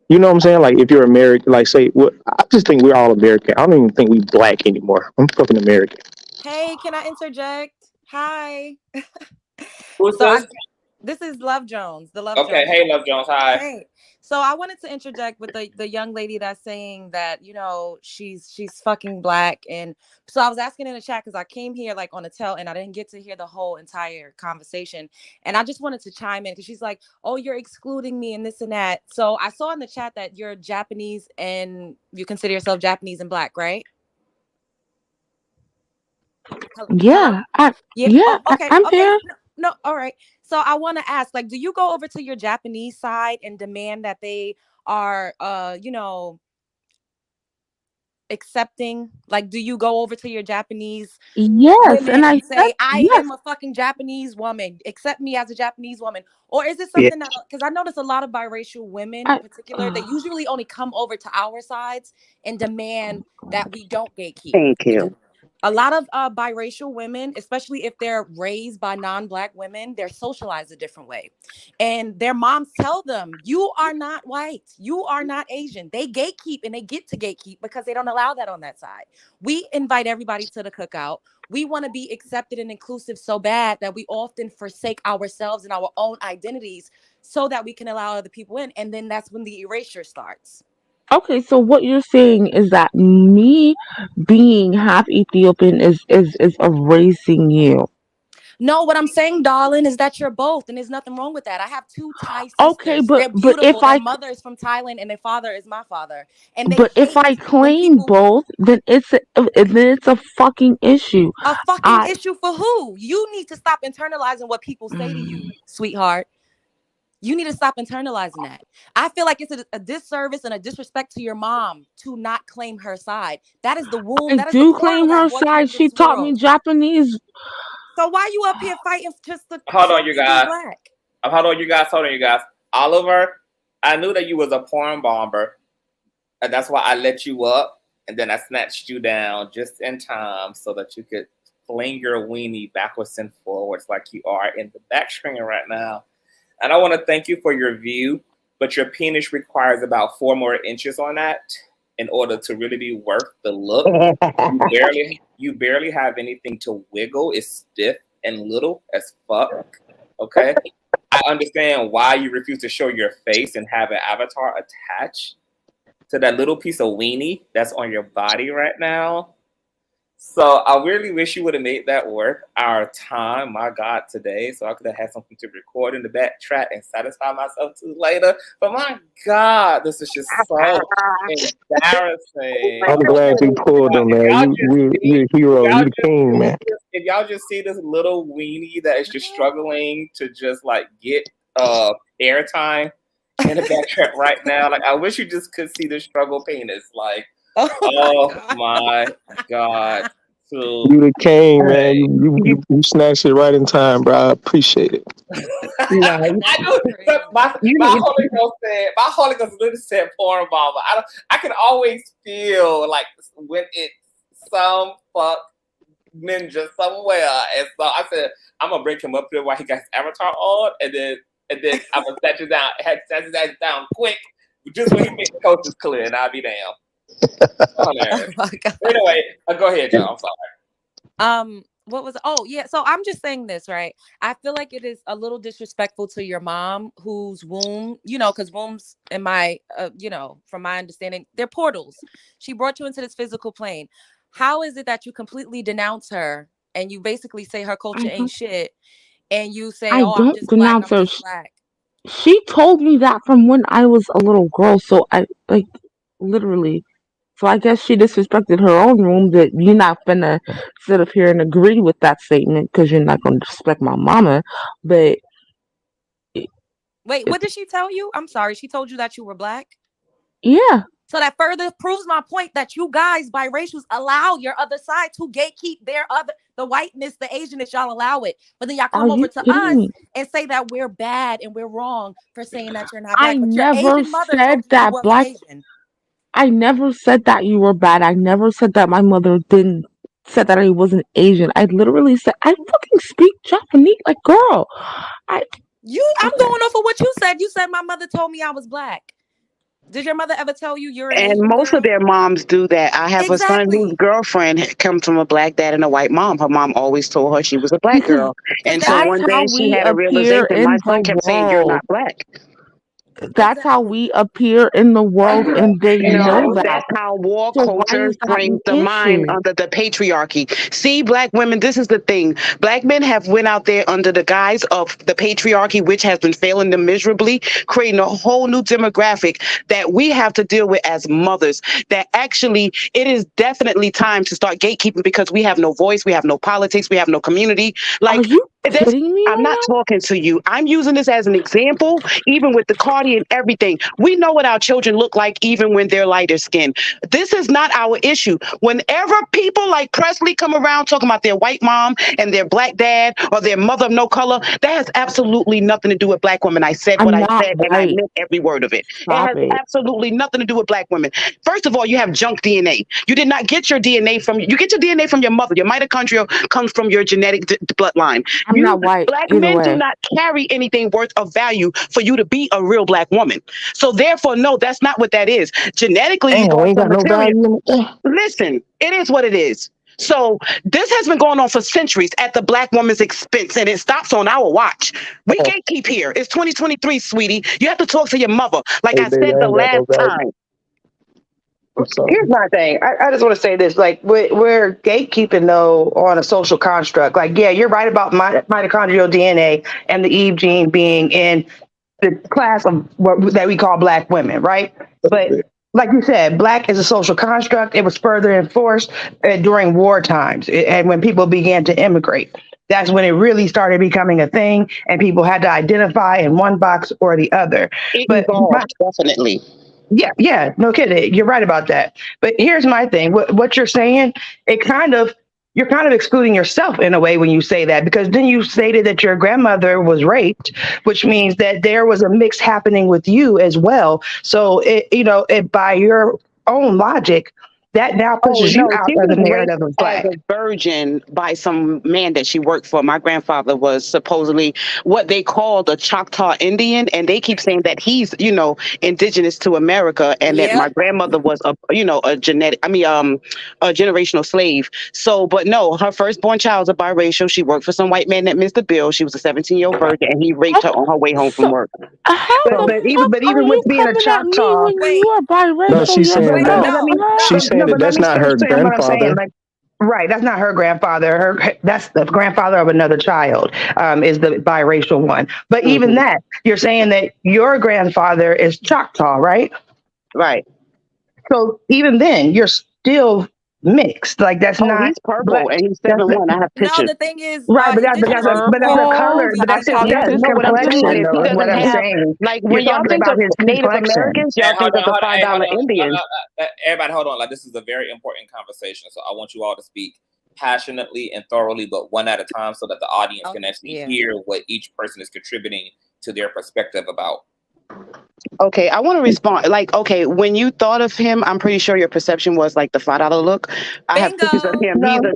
You know what I'm saying? Like if you're American, like say, what I just think we're all American. I don't even think we black anymore. I'm fucking American. Hey, can I interject? Hi. Who's So I this? this is Love Jones, the Love Okay. Jones. Hey, Love Jones. Hi. Hey. So I wanted to interject with the young lady that's saying that, she's fucking black. And so I was asking in the chat because I came here like on a tail and I didn't get to hear the whole entire conversation. And I just wanted to chime in because she's like, oh, you're excluding me and this and that. So I saw in the chat that you're Japanese and you consider yourself Japanese and black, right? Hello? Yeah, Yeah. Oh, okay. I'm Okay. here. No, no. All right. So I want to ask, like, do you go over to your Japanese side and demand that they are, accepting? Like, do you go over to your Japanese Yes, women and I and said say, I yes. am a fucking Japanese woman, accept me as a Japanese woman? Or is it Yeah. something that, because I notice a lot of biracial women in I, particular, they usually only come over to our sides and demand that we don't gatekeep. Thank you. A lot of biracial women, especially if they're raised by non-black women, they're socialized a different way, and their moms tell them, you are not white, you are not Asian. They gatekeep, and they get to gatekeep because they don't allow that on that side. We invite everybody to the cookout. We want to be accepted and inclusive so bad that we often forsake ourselves and our own identities so that we can allow other people in, and then that's when the erasure starts. okay, so what you're saying is that me being half Ethiopian is erasing you. No, what I'm saying, darling, is that you're both, and there's nothing wrong with that. I have two Thai Okay, sisters. They're but beautiful. Their mother is from Thailand, and their father is my father. And they if hate I when claim people both, then it's a fucking issue. a fucking I issue for who? You need to stop internalizing what people say to you, sweetheart. You need to stop internalizing that. I feel like it's a disservice and a disrespect to your mom to not claim her side. That is the womb. I That is the do portal claim that her brought you side. into She this taught me world. Japanese. So why you up here fighting just to Hold show on, you me you guys. black? Hold on, you guys. Hold on, you guys. Oliver, I knew that you was a porn bomber, and that's why I let you up, and then I snatched you down just in time so that you could fling your weenie backwards and forwards like you are in the back screen right now. And I want to thank you for your view, but your penis requires about 4 more inches on that in order to really be worth the look. You barely have anything to wiggle. It's stiff and little as fuck. Okay. I understand why you refuse to show your face and have an avatar attached to that little piece of weenie that's on your body right now. So I really wish you would have made that worth our time, my God, today. So I could have had something to record in the back track and satisfy myself to later. But my God, this is just so embarrassing. I'm glad you pulled them, man. You're a hero. You the king, man. If y'all just see this little weenie that is just struggling to just like get airtime in the back track right now, like I wish you just could see the struggle penis. Like, oh my God. So, You the king, man. You snatched it right in time, bro. I appreciate it. Right. I do. My Holy Ghost literally said porn mama. I can always feel like when it's some fuck ninja somewhere, and so I said I'm gonna bring him up here while he got his avatar on, and then I'm gonna set you down quick, just when he makes the coast is clear, and I'll be down. Oh my God. Anyway, go ahead, Joe. I'm sorry. What was so I'm just saying this, right? I feel like it is a little disrespectful to your mom, whose womb, because wombs in my from my understanding, they're portals. She brought you into this physical plane. How is it that you completely denounce her and you basically say her culture ain't shit, and you say, I I'm don't just denounce black, I'm her. just black? She told me that from when I was a little girl, so I literally. So I guess she disrespected her own room. That you're not gonna sit up here and agree with that statement because you're not gonna respect my mama. But Wait, what did she tell you? I'm sorry, she told you that you were black? yeah. So that further proves my point that you guys, biracials, allow your other side to gatekeep the whiteness, the Asianness, y'all allow it. But then y'all come over to us and say that we're bad and we're wrong for saying that you're not black. I But your never Asian mother said told you that wasn't black. Asian. I never said that you were bad. I never said that my mother didn't said that I wasn't Asian. I literally said I fucking speak Japanese, like girl. I'm going off of what you said. You said my mother told me I was black. Did your mother ever tell you you're an And Asian most girl? of their moms do that. I have a son whose girlfriend comes from a black dad and a white mom. Her mom always told her she was a black girl. And so That's one how day she we had a appear realization. My in the son kept saying, "You're world. not black." That's how we appear in the world, and they know No, that. that's how war So why culture is that frames an the mind issue? under the patriarchy. See, black women, this is the thing. Black men have went out there under the guise of the patriarchy, which has been failing them miserably, creating a whole new demographic that we have to deal with as mothers. That actually, it is definitely time to start gatekeeping because we have no voice, we have no politics, we have no community. Are Like, you kidding me I'm right not now? talking to you. I'm using this as an example, even with the Cardi and everything. We know what our children look like, even when they're lighter skinned. This is not our issue. Whenever people like Presley come around talking about their white mom and their black dad or their mother of no color, that has absolutely nothing to do with black women. I said what I'm I not said, and I white. meant every word of it. It Stop has it. absolutely nothing to do with black women. First of all, you have junk DNA. You did not get your DNA you get your DNA from your mother. Your mitochondria comes from your genetic bloodline. I'm not white Black either men do way. not carry anything worth of value for you to be a real black woman. So therefore, no, that's not what that is. Genetically, you Damn, we got ain't some got no material. value. Listen, it is what it is. So this has been going on for centuries at the black woman's expense, and it stops on our watch. We can't keep here. It's 2023, sweetie. You have to talk to your mother, like Hey, I baby, said I the ain't got last no value. time. I'm sorry. Here's my thing. I just want to say this. Like, we're gatekeeping, though, on a social construct. Like, yeah, you're right about mitochondrial DNA and the Eve gene being in the class of what that we call black women, right? But like you said, black is a social construct. It was further enforced during war times and when people began to immigrate. That's when it really started becoming a thing, and people had to identify in one box or the other. It But evolved, definitely. yeah, no kidding. You're right about that. But here's my thing. What you're saying, you're kind of excluding yourself in a way when you say that, because then you stated that your grandmother was raped, which means that there was a mix happening with you as well. So by your own logic, that now Oh pushes you no, out she of was the raped narrative of as black. a virgin by some man that she worked for. My grandfather was supposedly what they called a Choctaw Indian, and they keep saying that he's, indigenous to America, and that my Yep. grandmother was a generational slave. So, but no, her firstborn child's a biracial. She worked for some white man that missed the bill. She was a 17-year-old virgin, and he raped her on her way home from So work. how But the but even fuck but are even with you being a coming at me Choctaw, when you Wait, are No, biracial she's saying but yourself? that. but let me She's saying that but let that's me not finish her saying what I'm saying. grandfather. Like, right, that's not her grandfather. That's the grandfather of another child. Is the biracial one. But even Hmm. that, you're saying that your grandfather is Choctaw, right? Right. So even then, you're still mixed. Like that's Oh, not he's purple, black. and he's That's 7'1". I have no, pictures. the thing is, right, but indigenous but people that's a are Purple. color. But indigenous that's That's his how people. the yes, Yes, no, what I'm saying complexion is he though. Is what doesn't I'm have, saying. like, You're when y'all talking think about of his Native complexion. Americans, y'all think of the $5 Indians. Everybody, hold on. Like, this is a very important conversation, so I want you all to speak passionately and thoroughly, but one at a time, so that the audience can actually Yeah. hear what each person is contributing to their perspective about. Okay, I want to respond. Like, okay, when you thought of him, I'm pretty sure your perception was like the $5 look. I have pictures of Bingo. him.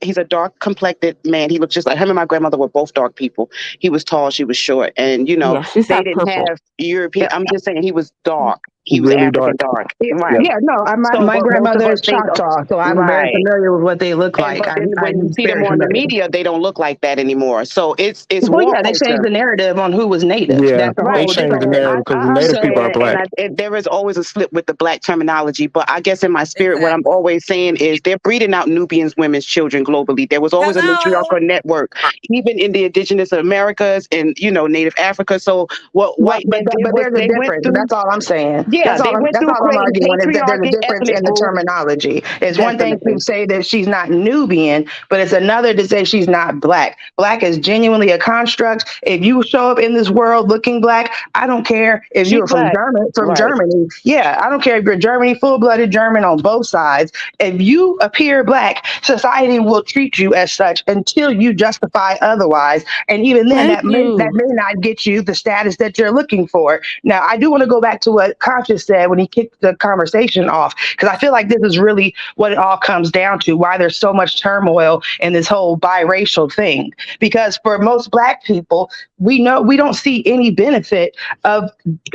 He's a dark complected man. He looked just like him and my grandmother were both dark people. He was tall, she was short, and Yeah, she they said didn't purple. have European. I'm just saying he was dark. He was Really African dark. dark, Yeah, right? yeah, no, So, my but most of grandmother us is think of Choctaw, so I'm very right. familiar with what they look And like. but then when you I'm see them very on the familiar. media, they don't look like that anymore. So it's Well, war yeah, they changed culture. the narrative on who was native. Yeah, That's a they whole Right. changed the different So thing. narrative because I Native people are understand, black. and there is always a slip with the black terminology. But I guess in my spirit, what I'm Exactly. always saying is they're breeding out Nubians women's children globally. There was always a Hello. matriarchal network, even in the indigenous Americas and Native Africa. So what Well, white men did but was there's a they went difference. through. That's all I'm saying. Yeah, they went That's through all I'm creating arguing is that there's a patriarchy, difference ethnic in the groups. terminology. It's one thing to Definitely. say that she's not Nubian, but it's another to say she's not black. Black is genuinely a construct. If you show up in this world looking black, I don't care if She's you're black. From Right. Germany. Yeah, I don't care if you're Germany, full-blooded German on both sides. If you appear black, society will treat you as such until you justify otherwise. And even then, Thank that you. may not get you the status that you're looking for. Now, I do want to go back to what Conscious said when he kicked the conversation off, because I feel like this is really what it all comes down to, why there's so much turmoil in this whole biracial thing. Because for most black people, we know we don't see any benefit of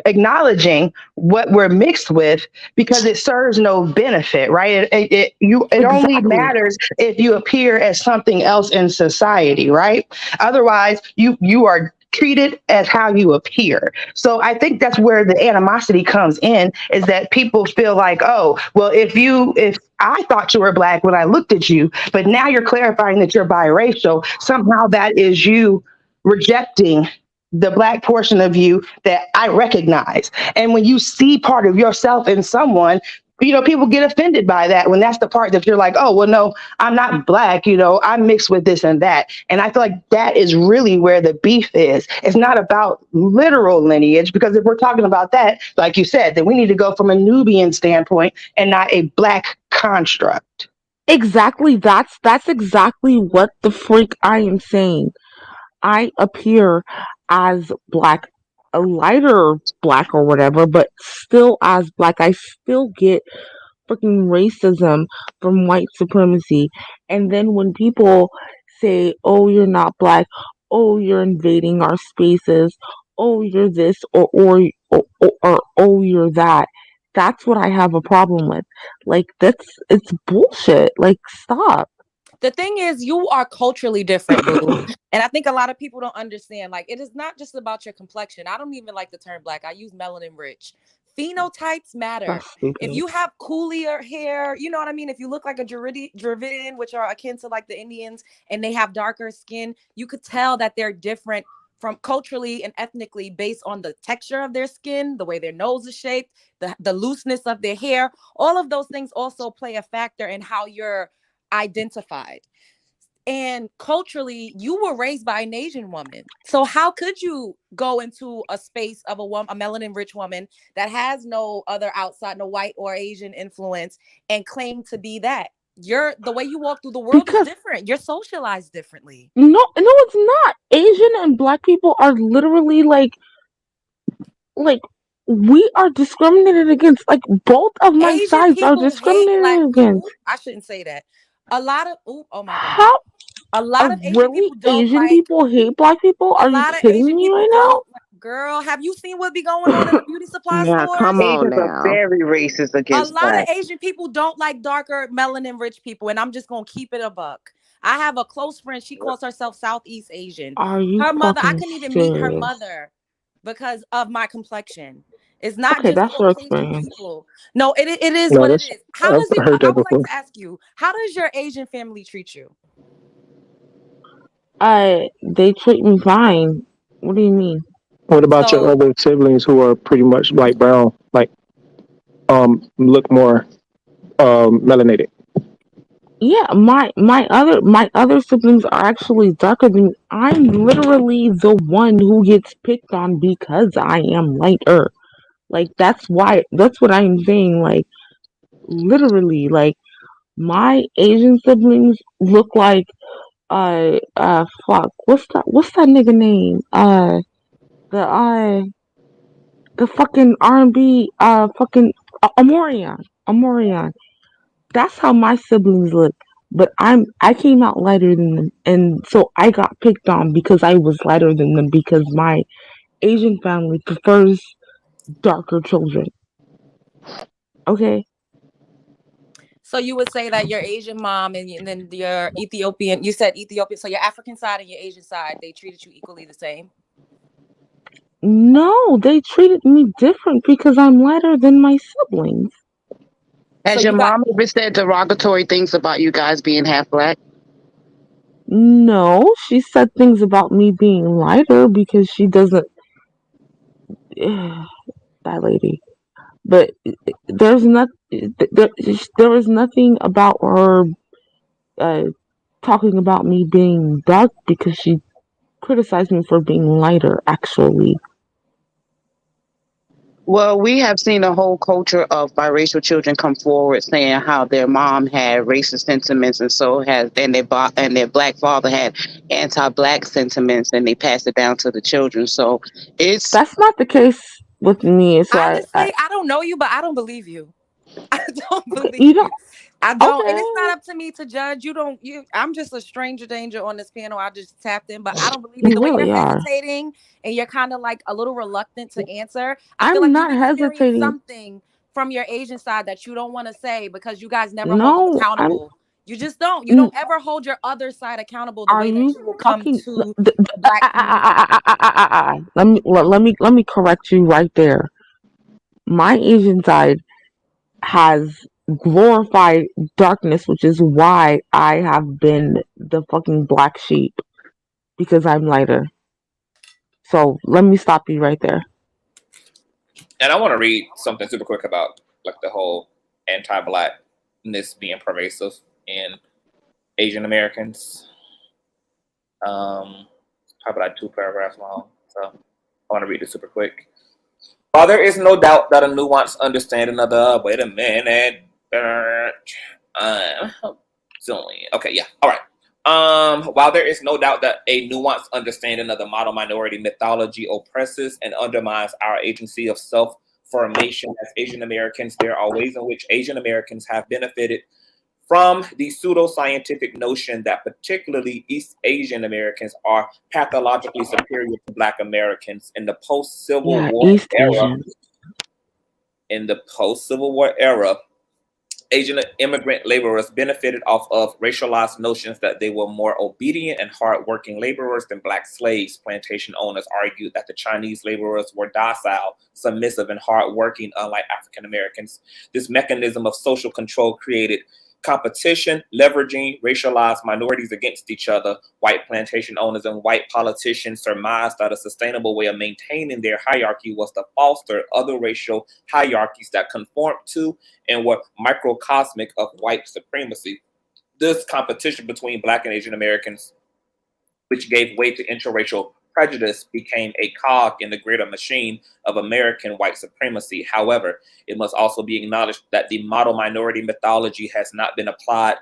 acknowledging what we're mixed with because it serves no benefit, right? It only Exactly. matters if you appear as something else in society, right? Otherwise, you are treated as how you appear. So I think that's where the animosity comes in, is that people feel like, oh, well, if I thought you were black when I looked at you, but now you're clarifying that you're biracial, somehow that is you rejecting the black portion of you that I recognize. And when you see part of yourself in someone, people get offended by that when that's the part that you're like, oh, well, no, I'm not black, I'm mixed with this and that. And I feel like that is really where the beef is. It's not about literal lineage, because if we're talking about that, like you said, then we need to go from a Nubian standpoint and not a black construct. Exactly. That's exactly what the freak I am saying. I appear as black, a lighter black or whatever, but still as black. I still get freaking racism from white supremacy. And then when people say, oh, you're not black, oh, you're invading our spaces, oh, you're this, or oh, you're that. That's what I have a problem with. Like, it's bullshit. Like, stop. The thing is, you are culturally different, boo. And I think a lot of people don't understand. Like, it is not just about your complexion. I don't even like the term black. I use melanin rich. Phenotypes matter. That's If stupid. you have cooler hair, you know what I mean? If you look like a Dravidian, which are akin to like the Indians, and they have darker skin, you could tell that they're different from culturally and ethnically based on the texture of their skin, the way their nose is shaped, the looseness of their hair. All of those things also play a factor in how you're identified. And culturally, you were raised by an Asian woman. So how could you go into a space of a melanin rich woman that has no other outside, no white or Asian influence, and claim to be that? The way you walk through the world is Because different. You're socialized differently. no, it's not. Asian and black people are literally like we are discriminated against. Like both of my Asian sides are people hate black discriminated people. against. I shouldn't say that. A lot of oh my goodness. How A lot of Asian really people don't Asian like people hate black people? a Are you lot of kidding Asian me people right now? don't. Girl, have you seen what be going on in the beauty supply Now, come stores? on Asians are now. very racist A against lot of black. Asian people don't like darker melanin rich people, and I'm just gonna keep it a buck. I have a close friend. She calls herself Southeast Asian. Are you Her mother, I fucking couldn't even meet her serious? mother because of my complexion. It's not Okay, just that's your Caucasian experience. people. No, it is No, what it that's is. How I've does it? heard I that would like before. to ask you, how does your Asian family treat you? They treat me fine. What do you mean? What about your So other siblings who are pretty much like brown, like look more melanated? Yeah, my other siblings are actually darker than me. I'm literally the one who gets picked on because I am lighter. Like that's why that's what I'm saying. Like literally, like My Asian siblings look like fuck, what's that nigga name? The the fucking R&B fucking Amorian. That's how my siblings look. But I came out lighter than them, and so I got picked on because I was lighter than them because my Asian family prefers darker children. Okay. So you would say that your Asian mom and then your Ethiopian, you said Ethiopian, so your African side and your Asian side, they treated you equally the same? No, they treated me different because I'm lighter than my siblings. So Has your you got, mom ever said derogatory things about you guys being half black? No, she said things about me being lighter because she doesn't. That lady. But there's not there, there was nothing about her uh, talking about me being dark because she criticized me for being lighter. Actually, Well, we have seen a whole culture of biracial children come forward saying how their mom had racist sentiments, and so has and their black father had anti-black sentiments, and they passed it down to the children. So it's that's not the case with me. So honestly, I don't know you, but I don't believe you. I don't believe you you. don't. I don't, and it's not Okay, up to me to judge. I'm just a stranger danger on this panel. I just tapped in, but I don't believe you. you The way you're really are. hesitating and you're kind of like a little reluctant to answer, I feel I'm like you've not experienced hesitating. something from your Asian side that you don't want to say because you guys never hold them No, I'm. accountable. You just don't. You don't ever hold your other side accountable the Are way that you you will come talking? to the black community. Let me correct you right there. My Asian side has glorified darkness, which is why I have been the fucking black sheep because I'm lighter. So let me stop you right there. And I want to read something super quick about like the whole anti-blackness being pervasive in Asian Americans. Probably like 2 paragraphs long. So I want to read it super quick. While there is no doubt that a nuanced understanding of the wait a minute. Okay, yeah. All right. While there is no doubt that a nuanced understanding of the model minority mythology oppresses and undermines our agency of self-formation as Asian Americans, there are ways in which Asian Americans have benefited from the pseudo-scientific notion that particularly East Asian Americans are pathologically superior to Black Americans in the post-Civil Yeah, War East era. Asian. In the post-Civil War era, Asian immigrant laborers benefited off of racialized notions that they were more obedient and hardworking laborers than Black slaves. Plantation owners argued that the Chinese laborers were docile, submissive, and hardworking, unlike African Americans. This mechanism of social control created competition, leveraging racialized minorities against each other. White plantation owners and white politicians surmised that a sustainable way of maintaining their hierarchy was to foster other racial hierarchies that conformed to and were microcosmic of white supremacy. This competition between Black and Asian Americans, which gave way to interracial prejudice, became a cog in the greater machine of American white supremacy. However, it must also be acknowledged that the model minority mythology has not been applied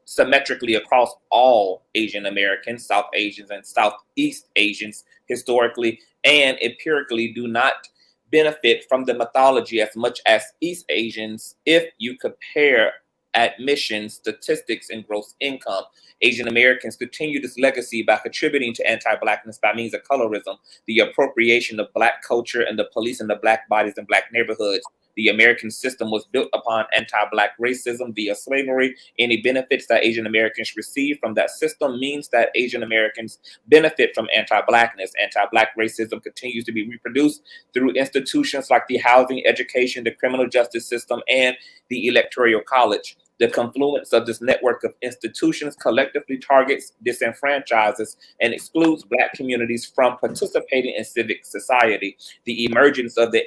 symmetrically across all Asian Americans. South Asians and Southeast Asians historically and empirically do not benefit from the mythology as much as East Asians if you compare admissions, statistics, and gross income. Asian Americans continue this legacy by contributing to anti-Blackness by means of colorism, the appropriation of Black culture, and the policing of Black bodies in Black neighborhoods. The American system was built upon anti-Black racism via slavery. Any benefits that Asian Americans receive from that system means that Asian Americans benefit from anti-Blackness. Anti-Black racism continues to be reproduced through institutions like the housing, education, the criminal justice system, and the electoral college. The confluence of this network of institutions collectively targets, disenfranchises, and excludes Black communities from participating in civic society. The emergence of the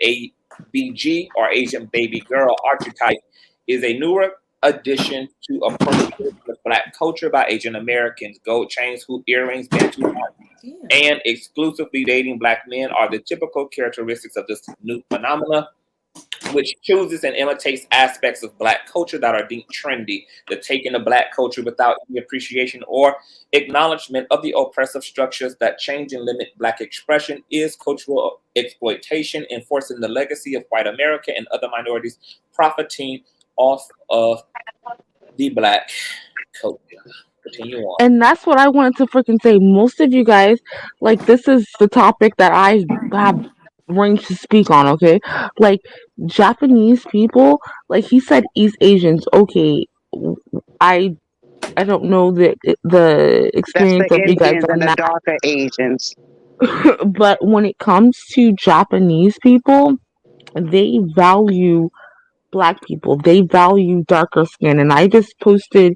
ABG, or Asian baby girl archetype, is a newer addition to appropriation of Black culture by Asian Americans. Gold chains, hoop earrings, bantu knots, and exclusively dating Black men are the typical characteristics of this new phenomena. which chooses and imitates aspects of Black culture that are deemed trendy. The taking of Black culture without any appreciation or acknowledgement of the oppressive structures that change and limit Black expression is cultural exploitation, enforcing the legacy of white America and other minorities profiting off of the Black culture. Continue on. And that's what I wanted to freaking say. Most of you guys, like, this is the topic that I have range to speak on, okay? Like, Japanese people, like he said, East Asians, okay, I I don't know the That's experience the of you guys Indians on and the that, darker Asians. but when it comes to Japanese people, they value Black people. They value darker skin, and I just posted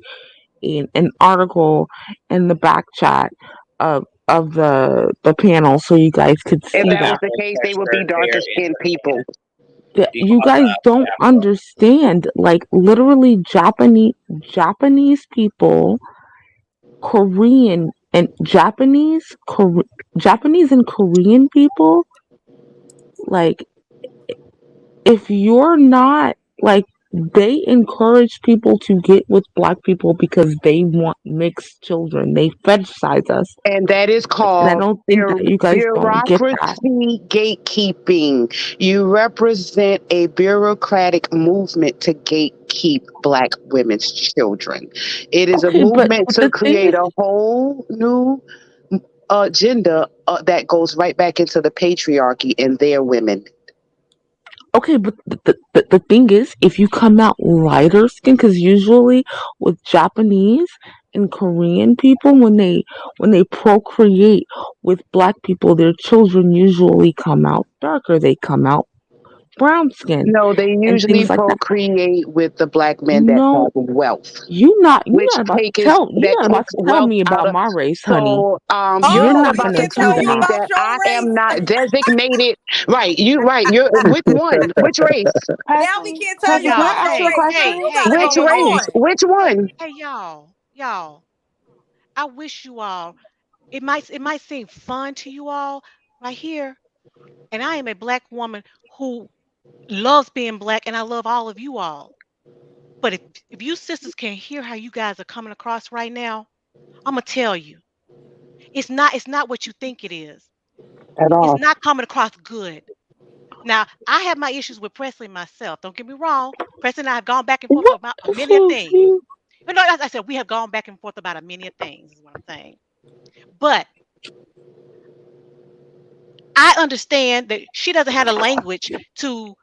an article in the back chat of the panel so you guys could If see that that. was the case, they would be darker skinned people. You guys don't understand. Like, literally, Japanese people, Korean and Japanese and Korean people, like, if you're not like, they encourage people to get with Black people because they want mixed children. They fetishize us, And that is and I called don't think that you guys don't get that. bureaucracy gatekeeping. You represent a bureaucratic movement to gatekeep Black women's children. It is a Okay, movement but to the thing create is, a whole new agenda that goes right back into the patriarchy and their women. okay, but the thing is, if you come out lighter skin, because usually with Japanese and Korean people, when they procreate with Black people, their children usually come out darker. They come out brown skin No, they and usually things like that. procreate with the Black men that No, have wealth, you're which not about to tell that takes wealth me out about of. my race, honey. So You're you're Oh, not not we about gonna to can't do tell tell you me that. about that your I am race. not designated. Right, you right. You're which one? Which race? Now we can't tell Pastor, you can I about Y'all, ask your you a hey, race. What hey, question? you hey, got hey, Which going hey, race? on? Which one? hey, y'all. I wish you all. It might seem fun to you all right here, and I am a Black woman who loves being Black, and I love all of you all. But if you sisters can hear how you guys are coming across right now, I'm gonna tell you, it's not what you think it is. At It's all. not coming across good. Now, I have my issues with Presley myself. Don't get me wrong. Presley and I have gone back and forth What about a many of the things. fuck? No, as I said, we have gone back and forth about a many of things, is what I'm saying. But I understand that she doesn't have a language to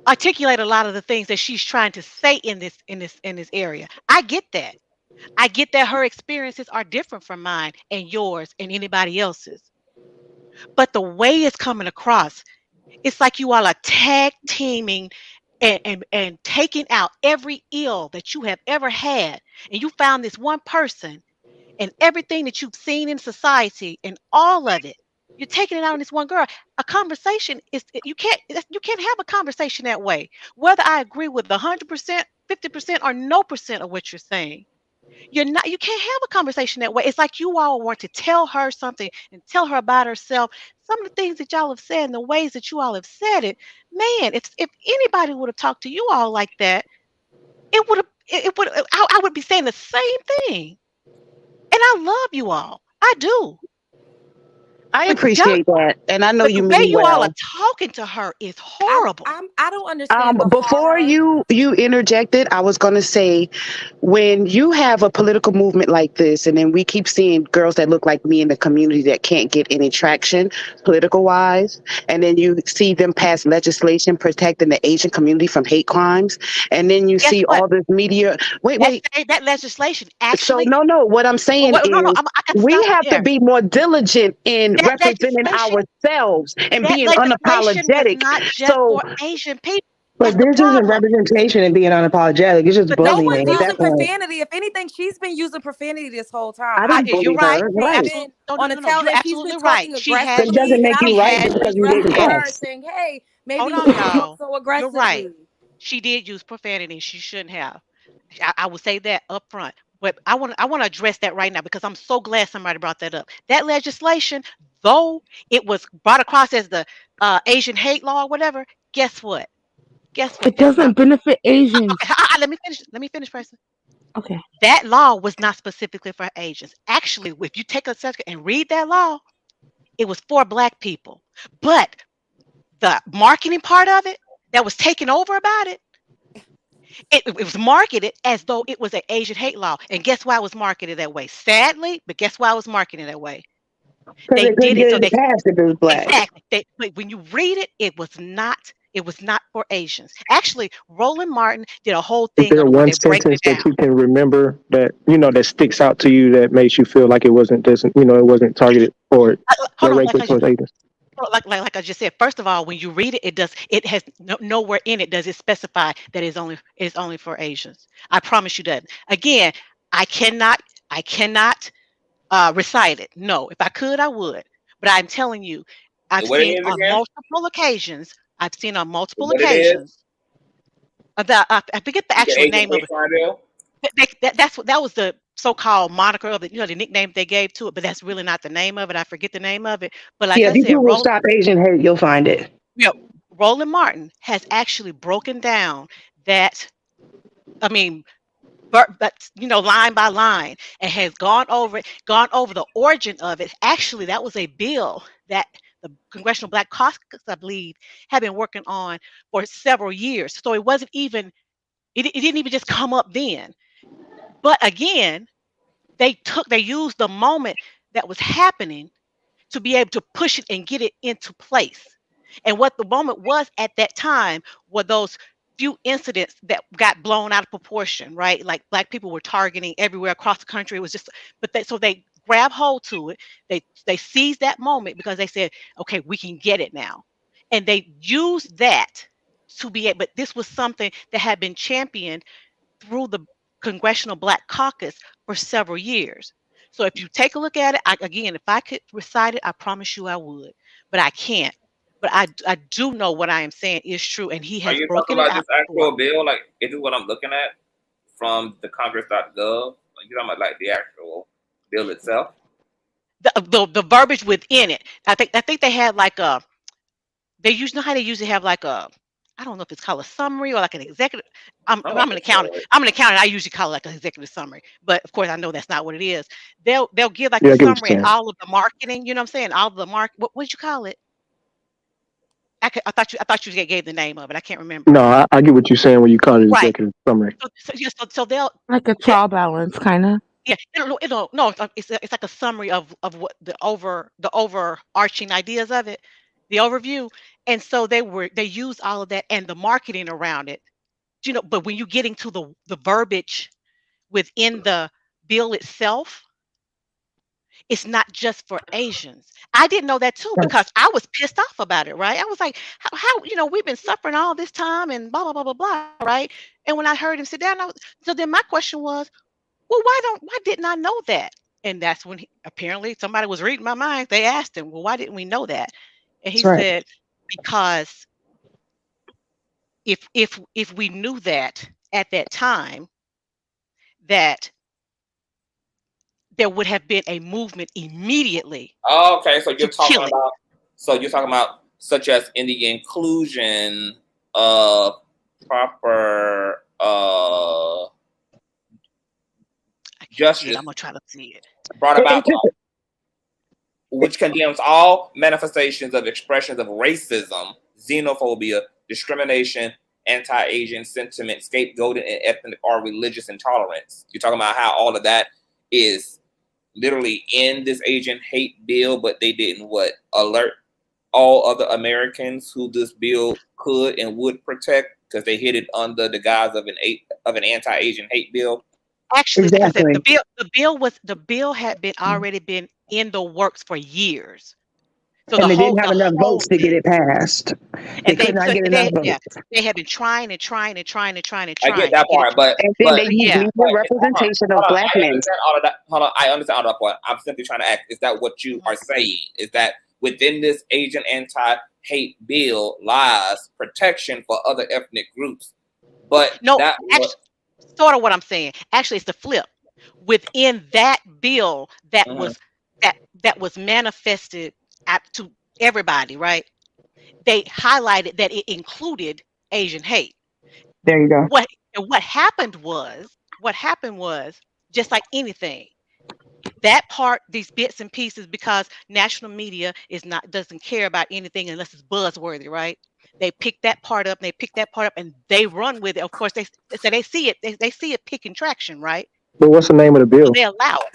articulate a lot of the things that she's trying to say in this area. I get that. I get that her experiences are different from mine and yours and anybody else's. But the way it's coming across, it's like you all are tag teaming and taking out every ill that you have ever had. And you found this one person and everything that you've seen in society and all of it. You're taking it out on this one girl. A conversation is you can't have a conversation that way. Whether I agree with 100%, 50%, or no percent of what you're saying, you can't have a conversation that way. It's like you all want to tell her something and tell her about herself. Some of the things that y'all have said and the ways that you all have said it, man, if anybody would have talked to you all like that, it would I would be saying the same thing. And I love you all. I do. I But just appreciate that, and I know but you the way mean you all are well. talking to her is horrible. I don't understand the Before horror. you interjected, I was gonna say, when you have a political movement like this, and then we keep seeing girls that look like me in the community that can't get any traction political wise, and then you see them pass legislation protecting the Asian community from hate crimes, and then you Guess see what? all this media. Wait, That wait. that legislation So actually. no, what I'm Well, saying wait, no, is I got to we stop you have to there. be more diligent in That representing legislation ourselves and That being legislation was unapologetic. not just So for Asian people. But That's the this isn't problem. representation and being unapologetic. It's just But No bullying one's at you, that using point. profanity. If anything, she's been using profanity this whole time. I I didn't can you're bully see right. her, she's right? been No, on a no, no. tail You're and she's been absolutely right. talking She But has it been. doesn't aggressively. And make I you She was right has just even because been. you She didn't addressing has. her, cuss. saying, "Hey, maybe Hold you on, shouldn't talk y'all. so You're right. aggressively." She did use profanity. She shouldn't have. I will say that up front. But I want to address that right now because I'm so glad somebody brought that up. That legislation, though it was brought across as the Asian hate law or whatever, guess what? Guess what? It That's not. doesn't benefit Asians. Okay, let me finish. Let me finish, person. Okay. That law was not specifically for Asians. Actually, if you take a second and read that law, it was for Black people. But the marketing part of it that was taken over about it, it was marketed as though it was an Asian hate law. And guess why it was marketed that way? Sadly, but guess why it was marketed that way? Because They they couldn't did it get so it they passed if it was black. exactly. But when you read it, it was not. It was not for Asians. Actually, Roland Martin did a whole Is thing there on it where one they break it sentence down. that you can remember that that sticks out to you that makes you feel like it wasn't just it wasn't targeted or Hold on, racist towards Asians? like I just said. First of all, when you read it, it has nowhere in it does it specify that it's only for Asians. I promise you that. Again, I cannot recite it. No, if I could, I would. But I'm telling you, I've What it seen is on again? multiple occasions. I've seen on multiple What it is? occasions. I forget the The actual Asian name of hate it. trial? That was the so-called moniker of the nickname they gave to it, but that's really not the name of it. I forget the name of it. But like Yeah, I if you said, Google "Stop Asian Hate," you'll find it. you know, Roland Martin has actually broken down that. I mean, but line by line, and has gone over the origin of it. Actually, that was a bill that the Congressional Black Caucus, I believe, had been working on for several years. So it wasn't even it didn't even just come up then. But again, they used the moment that was happening to be able to push it and get it into place. And what the moment was at that time were those few incidents that got blown out of proportion, right? Like Black people were targeting everywhere across the country. It was just, so they grab hold to it. They seized that moment because they said, okay, we can get it now. And they used that to be able, but this was something that had been championed through the Congressional Black Caucus for several years. So if you take a look at it, again, if I could recite it, I promise you I would, but I can't. But I do know what I am saying is true, and he Are has you talking broken it about out this before. actual bill? Like, is this what I'm looking at from the Congress.gov? You're talking about like the actual bill itself? The verbiage within it. I think they had like a know how they usually have like a, I don't know if it's called a summary or like an executive. I'm I'm about an to accountant. say it. I'm an accountant. I usually call it like an executive summary, but of course I know that's not what it is. They'll give like Yeah, the I get what summary you're and saying. all of the marketing. You know what I'm saying? All of the what would you call it? I thought you gave the name of it. I can't remember. No, I get what you're saying when you call it Right. executive summary. So Like a they, trial balance, kind of. yeah, it'll no, it's like a summary of what the overarching ideas of it, the overview. And so they use all of that and the marketing around it. But when you get into the verbiage within the bill itself, it's not just for Asians. I didn't know that too because I was pissed off about it, right? I was like, how we've been suffering all this time and blah blah blah blah blah, right? And when I heard him sit down, so then my question was, well, why didn't I know that? And that's when apparently somebody was reading my mind. They asked him, well, why didn't we know that? And he That's right. said, because if we knew that at that time, that there would have been a movement immediately Oh, okay, so to kill it. you're talking about such as in the inclusion of proper justice I'm gonna try to see it. brought about It's just, which condemns all manifestations of expressions of racism, xenophobia, discrimination, anti-Asian sentiment, scapegoating, and ethnic or religious intolerance. You're talking about how all of that is literally in this Asian hate bill, but they didn't alert all other Americans who this bill could and would protect because they hid it under the guise of an anti-Asian hate bill. Actually, like I said, exactly. the bill had been already been in the works for years. So And they didn't have the enough whole votes to get it passed. They and could not get enough yeah, votes. they have been trying and trying and trying and trying and I get trying to that get it part, but And then but they use yeah. media but representation hold of on, black I men. understand all of that. Hold on, I understand all that point. I'm simply trying to ask: is that what you are saying? Is that within this Asian anti-hate bill lies protection for other ethnic groups? But No, that actually, sort of what I'm saying. Actually, it's the flip. Within that bill Mhm. that was manifested to everybody, right? They highlighted that it included Asian hate. There you go. What happened was just like anything. That part, these bits and pieces, because national media doesn't care about anything unless it's buzzworthy, right? They pick that part up, and they pick that part up, and they run with it. Of course, they see it, they see it picking traction, right? But what's the name of the So bill? they allow it.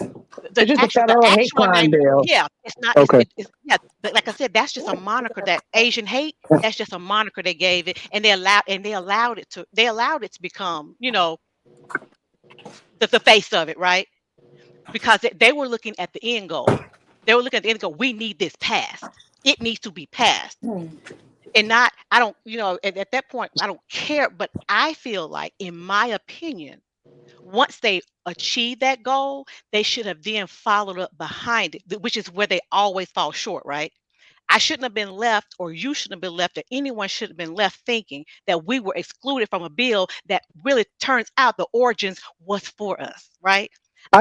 It's just a The federal hate actual crime name, bill. yeah, it's not. Okay. Yeah, but like I said, that's just a moniker. That Asian hate, that's just a moniker they gave it, and they allowed it to become, the face of it, right? Because they were looking at the end goal. They were looking at the end goal. We need this passed. It needs to be passed. And not, I don't, at that point, I don't care. But I feel like, in my opinion, once they achieve that goal, they should have then followed up behind it, which is where they always fall short, right? I shouldn't have been left, or you shouldn't have been left, or anyone should have been left thinking that we were excluded from a bill that really turns out the origins was for us, right?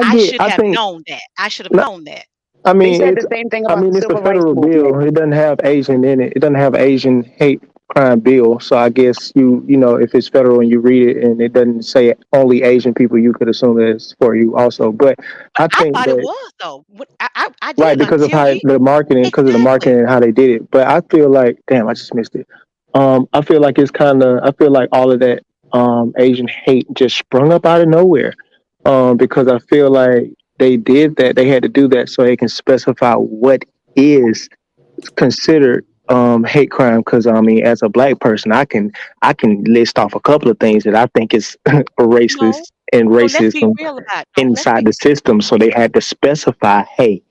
I should have think, known that. I should have known that. I They mean, said the same thing about the it's a civil rights federal bill. movement. It doesn't have Asian in it. It doesn't have Asian hate crime bill. So I guess if it's federal and you read it and it doesn't say only Asian people, you could assume that it's for you also. But But I I think thought it that was, though. I right did, because of until how he the marketing, because of the exactly. marketing and how they did it. But I feel like, damn, I just missed it. I feel like I feel like all of that Asian hate just sprung up out of nowhere. Because I feel like they did that. They had to do that so they can specify what is considered hate crime. Because I mean, as a black person, I can list off a couple of things that I think is No, racist and no. Let's be racism real about it. No, let's inside be. the system. So they had to specify, hey,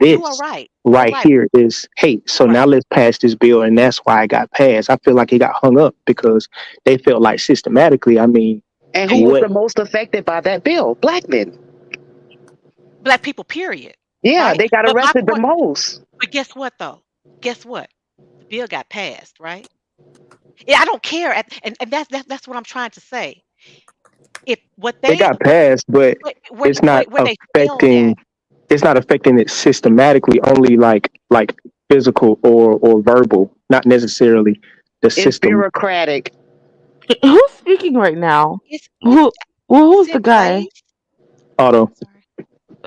You are this right. You are right right. here is hate. So now Right. let's pass this bill, and that's why it got passed. I feel like it got hung up because they felt like systematically. I mean, And who was what the most affected by that bill? Black men. Black people, period. Yeah, Right. they got But my arrested the point. most. But guess what, though? Guess what? The bill got passed, right? Yeah, I don't care. And that's what I'm trying to say. If what it they got passed, but where it's not where they failed at. affecting. It's not affecting it systematically. Only like physical or verbal, not necessarily the It's system. bureaucratic. Who's speaking right now? It's Who? Well, it's who's the in guy? place. Auto. Sorry.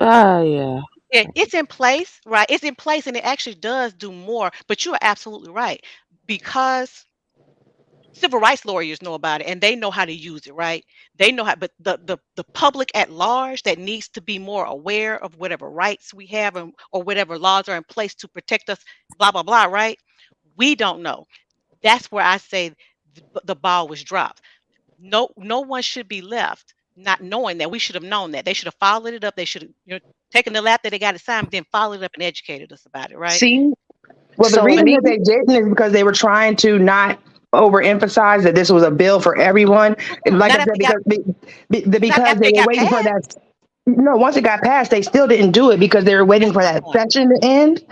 Yeah. Yeah, it's in place, right? It's in place, and it actually does do more. But you are absolutely right, because civil rights lawyers know about it, and they know how to use it, right? They know how, but the public at large that needs to be more aware of whatever rights we have, or whatever laws are in place to protect us, blah blah blah, right? We don't know. That's where I say the ball was dropped. No one should be left not knowing that. We should have known that. They should have followed it up. They should have, taken the lap that they got assigned, then followed it up and educated us about it, right? See? Well, the So reason that maybe they didn't is because they were trying to not overemphasize that this was a bill for everyone. And like I Not after said, they got not because after they they were got waiting for passed. that. No, once it got passed, they still didn't do it because they were waiting That's for my that point. session to end.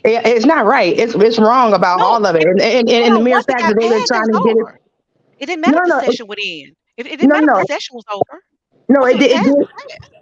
It's not right. It's wrong about No, all of it, and the no. mere Once it fact got that they were passed, it trying was to get it. over. It didn't matter No, if the no, session would end. It didn't no, matter if the no, session was over. no. Once it was It passed, did. it was passed.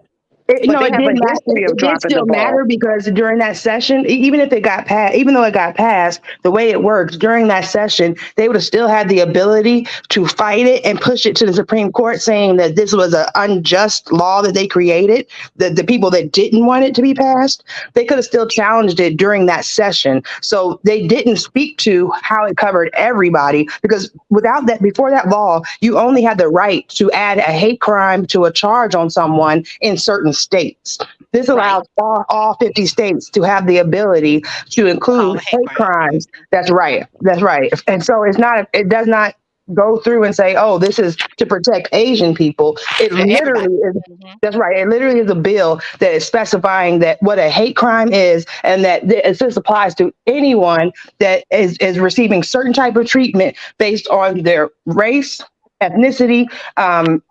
but No, they it have a did matter. history of It did dropping the still ball. matter because during that session, even if it got passed, even though it got passed, the way it works during that session, they would have still had the ability to fight it and push it to the Supreme Court, saying that this was an unjust law that they created. The people that didn't want it to be passed, they could have still challenged it during that session. So they didn't speak to how it covered everybody, because without that, before that law, you only had the right to add a hate crime to a charge on someone in certain states. This Right. allows all 50 states to have the ability to Call include a hate hate crime. crimes. That's right. That's right. And so it does not go through and say, oh, this is to protect Asian people. It For everybody. literally is. Hmm. That's right. It literally is a bill that is specifying that what a hate crime is, and that this applies to anyone that is receiving certain type of treatment based on their race, ethnicity, and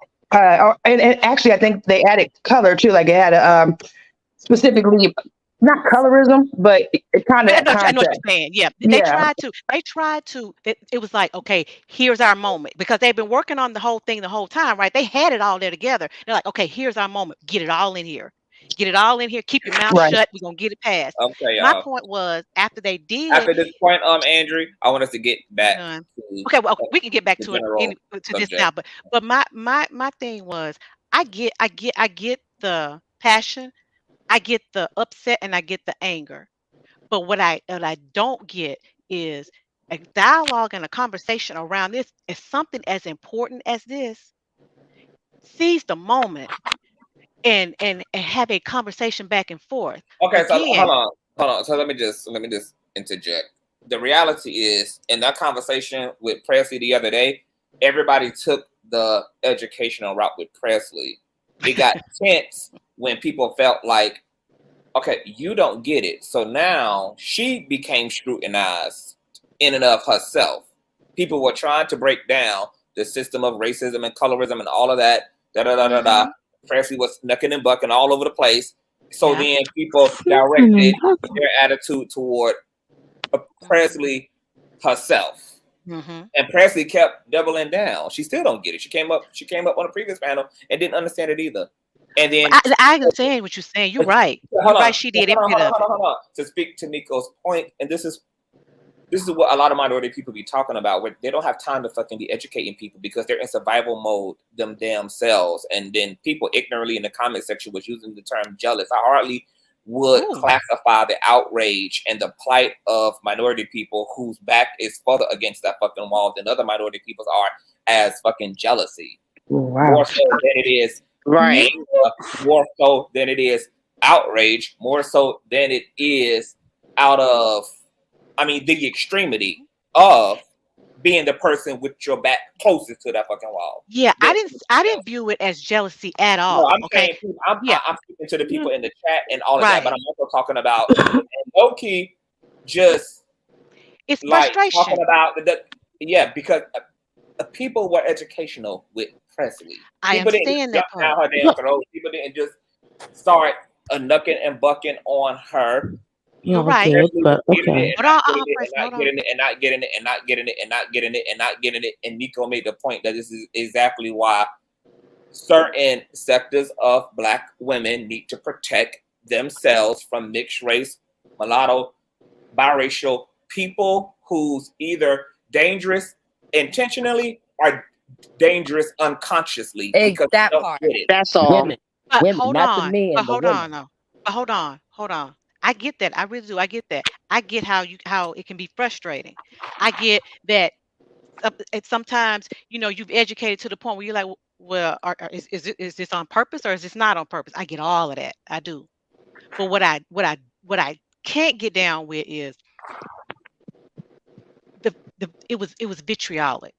actually, I think they added color too. Like it had a specifically not colorism, but it kind of But that I know what concept. you're saying. Yeah, Yeah. they tried to. It was like, okay, here's our moment, because they've been working on the whole thing the whole time, right? They had it all there together. They're like, okay, here's our moment. Get it all in here. get it all in here. Keep your mouth Right. shut. We're gonna get it passed. Okay, My y'all. point was after they did. After this point, Andrew, I want us to get back to Okay, well, we can get back the to it general to this subject. now. But my thing was, I get the passion, I get the upset, and I get the anger. But what I don't get is a dialogue and a conversation around this is something as important as this. Seize the moment and have a conversation back and forth. Okay, so Again, hold on. So let me just interject. The reality is, in that conversation with Presley the other day, everybody took the educational route with Presley. It got tense when people felt like, okay, you don't get it. So now she became scrutinized in and of herself. People were trying to break down the system of racism and colorism and all of that. Presley was knucking and bucking all over the place. So then people directed their attitude toward Presley herself. And Presley kept doubling down. She still don't get it. She came up on a previous panel and didn't understand it either. And then I understand what you're saying. You're right. She did every bit of it. To speak to Nico's point, and this is what a lot of minority people be talking about, where they don't have time to fucking be educating people because they're in survival mode themselves. And then people ignorantly in the comment section was using the term jealous. I hardly would classify the outrage and the plight of minority people whose back is further against that fucking wall than other minority people's are as fucking jealousy. Wow. More so than it is anger, more so than it is outrage, more so than it is out of, the extremity of being the person with your back closest to that fucking wall. Yeah, I didn't view it as jealousy at all. No, I'm okay, saying, I'm speaking to the people in the chat and all of that, but I'm also talking about low key, just it's like frustration. talking about because people were educational with Presley. I People understand that didn't jump down her damn throat. People didn't just start knucking and bucking on her. You're right. But okay. And not getting it. And Nico made the point that this is exactly why certain sectors of Black women need to protect themselves from mixed race, mulatto, biracial people who's either dangerous intentionally or dangerous unconsciously. Because that part. That's all. Women, Hold not on. the men. But the hold women. on, But hold on. I get that. I really do. I get that. I get how it can be frustrating. I get that. Sometimes you've educated to the point where you're like, well, is this on purpose or is this not on purpose? I get all of that. I do. But what I can't get down with is it was vitriolic.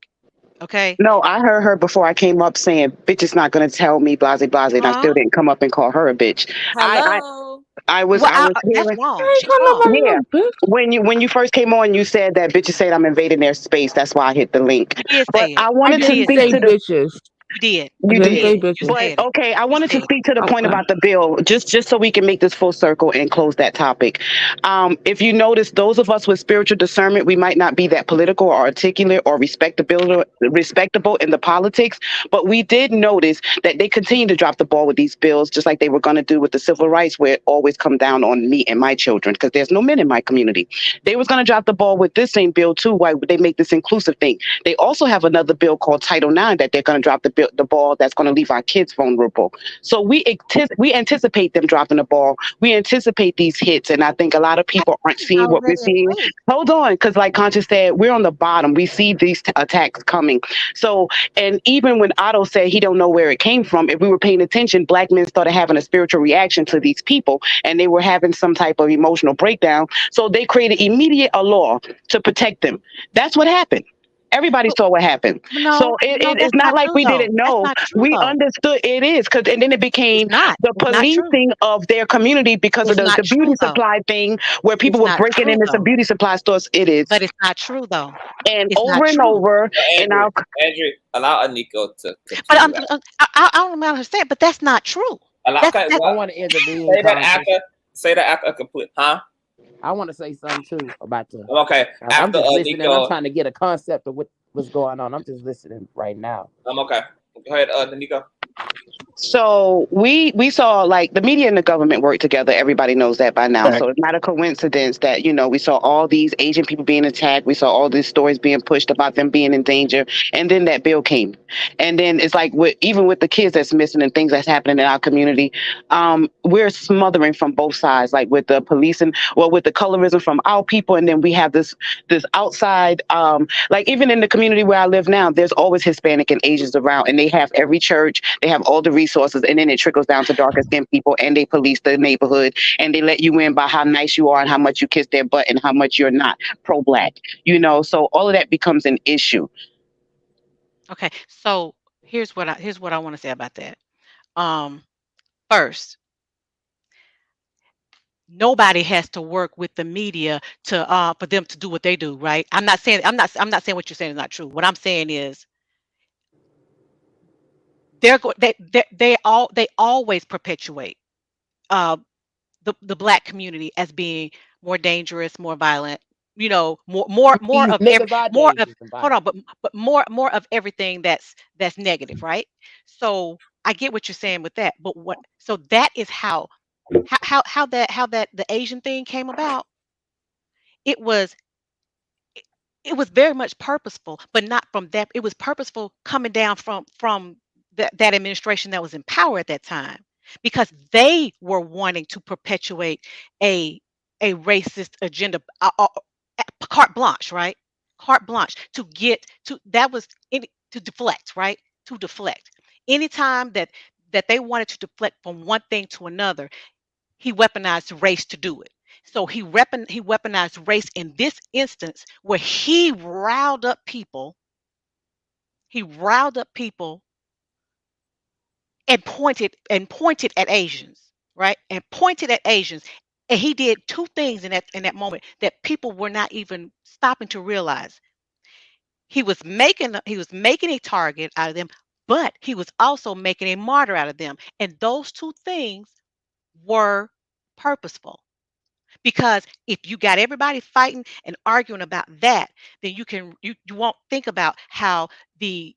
Okay. No, I heard her before I came up saying, "Bitch is not gonna tell me blase blase," and I still didn't come up and call her a bitch. Hello. I was That's hearing, wrong. She's wrong. yeah. When you first came on, you said that bitches said I'm invading their space. That's why I hit the link. You did But say it. I wanted to You speak did to the bitches. You did. You did. You But said it. okay, I wanted to said speak to the point about the bill, just so we can make this full circle and close that topic. If you notice, those of us with spiritual discernment, we might not be that political or articulate or respectable in the politics, but we did notice that they continue to drop the ball with these bills, just like they were going to do with the civil rights, where it always come down on me and my children, because there's no men in my community. They was going to drop the ball with this same bill too. Why would they make this inclusive thing? They also have another bill called Title IX that they're going to drop the ball that's going to leave our kids vulnerable. So we anticipate them dropping the ball. We anticipate these hits, and I think a lot of people aren't seeing what we're seeing. Hold on, because like Conscious said, we're on the bottom. We see these attacks coming. So, and even when Otto said he don't know where it came from, if we were paying attention, Black men started having a spiritual reaction to these people, and they were having some type of emotional breakdown. So they created immediate a law to protect them. That's what happened. Everybody saw what happened. So it's not like we didn't know. We understood it is, and then it became the policing of their community because of the beauty supply thing, where people were breaking into some beauty supply stores. It is, but it's not true though. And over and over. And Andrew, allow Nico to. But I don't know how to say it, but that's not true. I want to intervene. Say that after a complete, huh? I want to say something too about the. Okay. I'm just listening. Nico, I'm trying to get a concept of what's going on. I'm just listening right now. Okay. Go ahead, Nico. So we saw like the media and the government work together. Everybody knows that by now. Fact. So it's not a coincidence that we saw all these Asian people being attacked. We saw all these stories being pushed about them being in danger, and then that bill came, and then it's like even with the kids that's missing and things that's happening in our community, we're smothering from both sides, like with the police and with the colorism from our people, and then we have this outside, like even in the community where I live now, there's always Hispanic and Asians around, and they have every church, they have all the resources, and then it trickles down to darker skinned people, and they police the neighborhood, and they let you in by how nice you are and how much you kiss their butt and how much you're not pro-black. So all of that becomes an issue. Okay, so here's what I want to say about that. First, nobody has to work with the media to for them to do what they do, right? I'm not saying what you're saying is not true. What I'm saying is they always perpetuate uh the black community as being more dangerous, more violent, more of every Living by more of dangerous and hold on, violent. but more of everything that's negative, right? So I get what you're saying with that, but what so that is how that the Asian thing came about. It was it was very much purposeful, but not from that. It was purposeful coming down from that administration that was in power at that time, because they were wanting to perpetuate a a racist agenda, carte blanche, right? Carte blanche to get to that was to deflect, right? To deflect. Anytime that they wanted to deflect from one thing to another, he weaponized race to do it. So he weaponized race in this instance where he riled up people and pointed at Asians, right? And pointed at Asians. And he did two things in that moment that people were not even stopping to realize. He was making a target out of them, but he was also making a martyr out of them. And those two things were purposeful. Because if you got everybody fighting and arguing about that, then you won't think about how the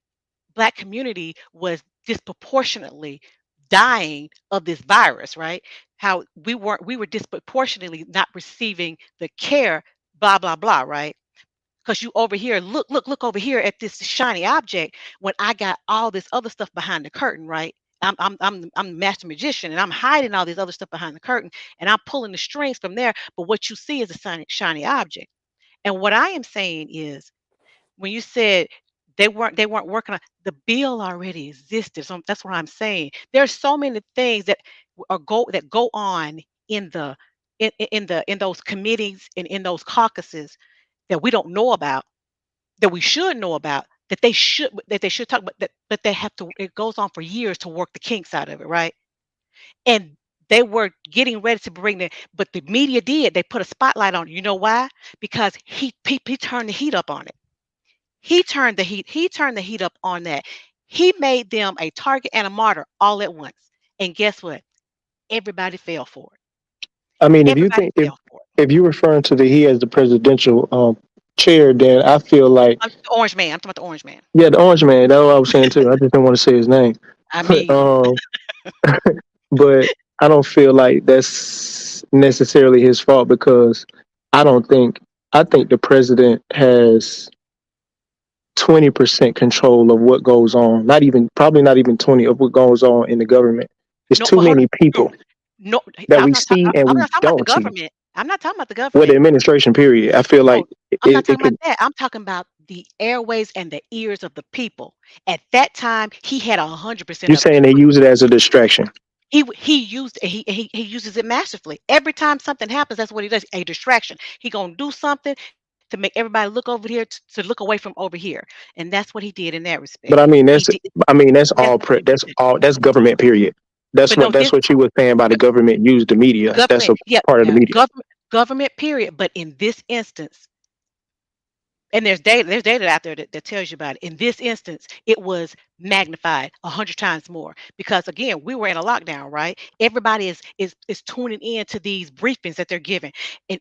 black community was disproportionately dying of this virus, right? How we were disproportionately not receiving the care, blah blah blah, right? Because you over here, look over here at this shiny object when I got all this other stuff behind the curtain, right? I'm the master magician and I'm hiding all this other stuff behind the curtain and I'm pulling the strings from there. But what you see is a shiny object. And what I am saying is, when you said they weren't working on the bill already existed. So that's what I'm saying. There's so many things that go on in the in those committees and in those caucuses that we don't know about, that we should know about, that they should talk about, but they have to, it goes on for years to work the kinks out of it, right? And they were getting ready to bring but the media they put a spotlight on it. You know why? Because he turned the heat up on it. He turned the heat up on that. He made them a target and a martyr all at once. And guess what? Everybody fell for it. I mean, if you Everybody think if fell for it. if you're referring to he as the presidential chair, then I feel like The orange man. I'm talking about the orange man. yeah, the orange man. That's what I was saying too. I just didn't want to say his name, I but mean, but I don't feel like that's necessarily his fault because I don't think I think the president has 20% control of what goes on. Not even probably not even 20 of what goes on in the government. There's no, too but hold many on. people No, that I'm we not. ta- see and I'm we not talking about the don't see. government. I'm not talking about the Well, the government. administration period. I feel No, like I'm not it talking about could. that. I'm talking about the airways and the ears of the people. At that time, he had 100% You're of it. saying they use it as a distraction. He uses it masterfully. Every time something happens, that's what he does. A distraction. He gonna do something to make everybody look over here, to look away from over here, and that's what he did in that But respect. He did. I mean that's That's all what he that's did. all that's government period. That's But no, what you were saying by the government use the media. That's government. a Yeah, part of the yeah. media. Government. Period. But in this instance, and there's data out there that tells you about it. In this instance, it was magnified 100 times more because again, we were in a lockdown, right? Everybody is tuning in to these briefings that they're giving. And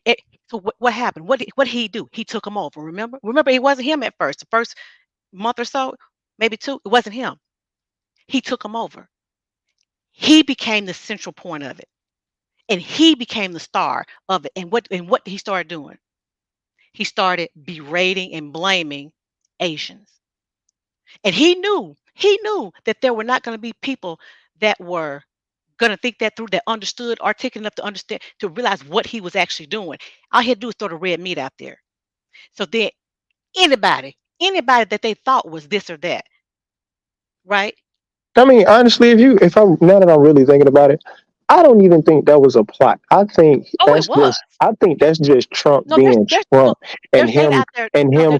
so what happened? What did he do? He took them over. Remember, it wasn't him at first. The first month or so, maybe two, it wasn't him. He took them over. He became the central point of it. And he became the star of it. And what he started doing? He started berating and blaming Asians. And he knew that there were not going to be people that were going to think that through, that understood, articulate enough to understand, to realize what he was actually doing. All he had to do was throw the red meat out there. So then anybody that they thought was this or that, right? I mean, honestly, if I'm now that I'm really thinking about it, I don't even think that was a plot. Oh, it was. I think that's just Trump No, being Trump and there's data him out there. and No, him there's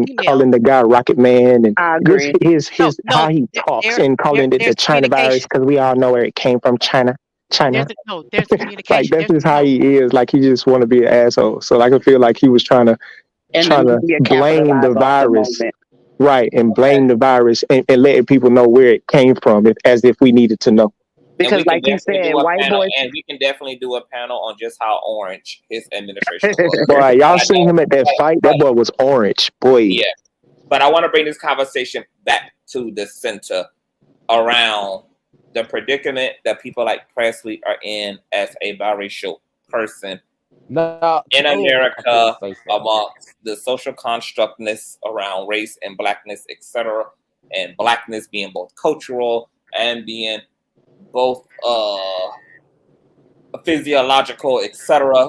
emails. calling the guy Rocket Man and I just agree. his No, how he talks there, and calling it the there's China virus communication. because we all know where it came from, China. There's Like communication. that's just how he is. Like he just want to be an asshole. So like I feel like he was trying to And then media blame the capitalize off the virus, moment. right, and blame the virus and letting people know where it came from, as if we needed to know. And we Because, can like you definitely said, do a white panel, boys. and we can definitely do a panel on just how orange his administration was. Boy, y'all I seen know, him at that fight? That boy was orange, boy. yeah. But I want to bring this conversation back to the center around the predicament that people like Presley are in as a biracial person No, in oh, America, say so. amongst the social constructness around race and blackness, etc., and blackness being both cultural and being both physiological, etc.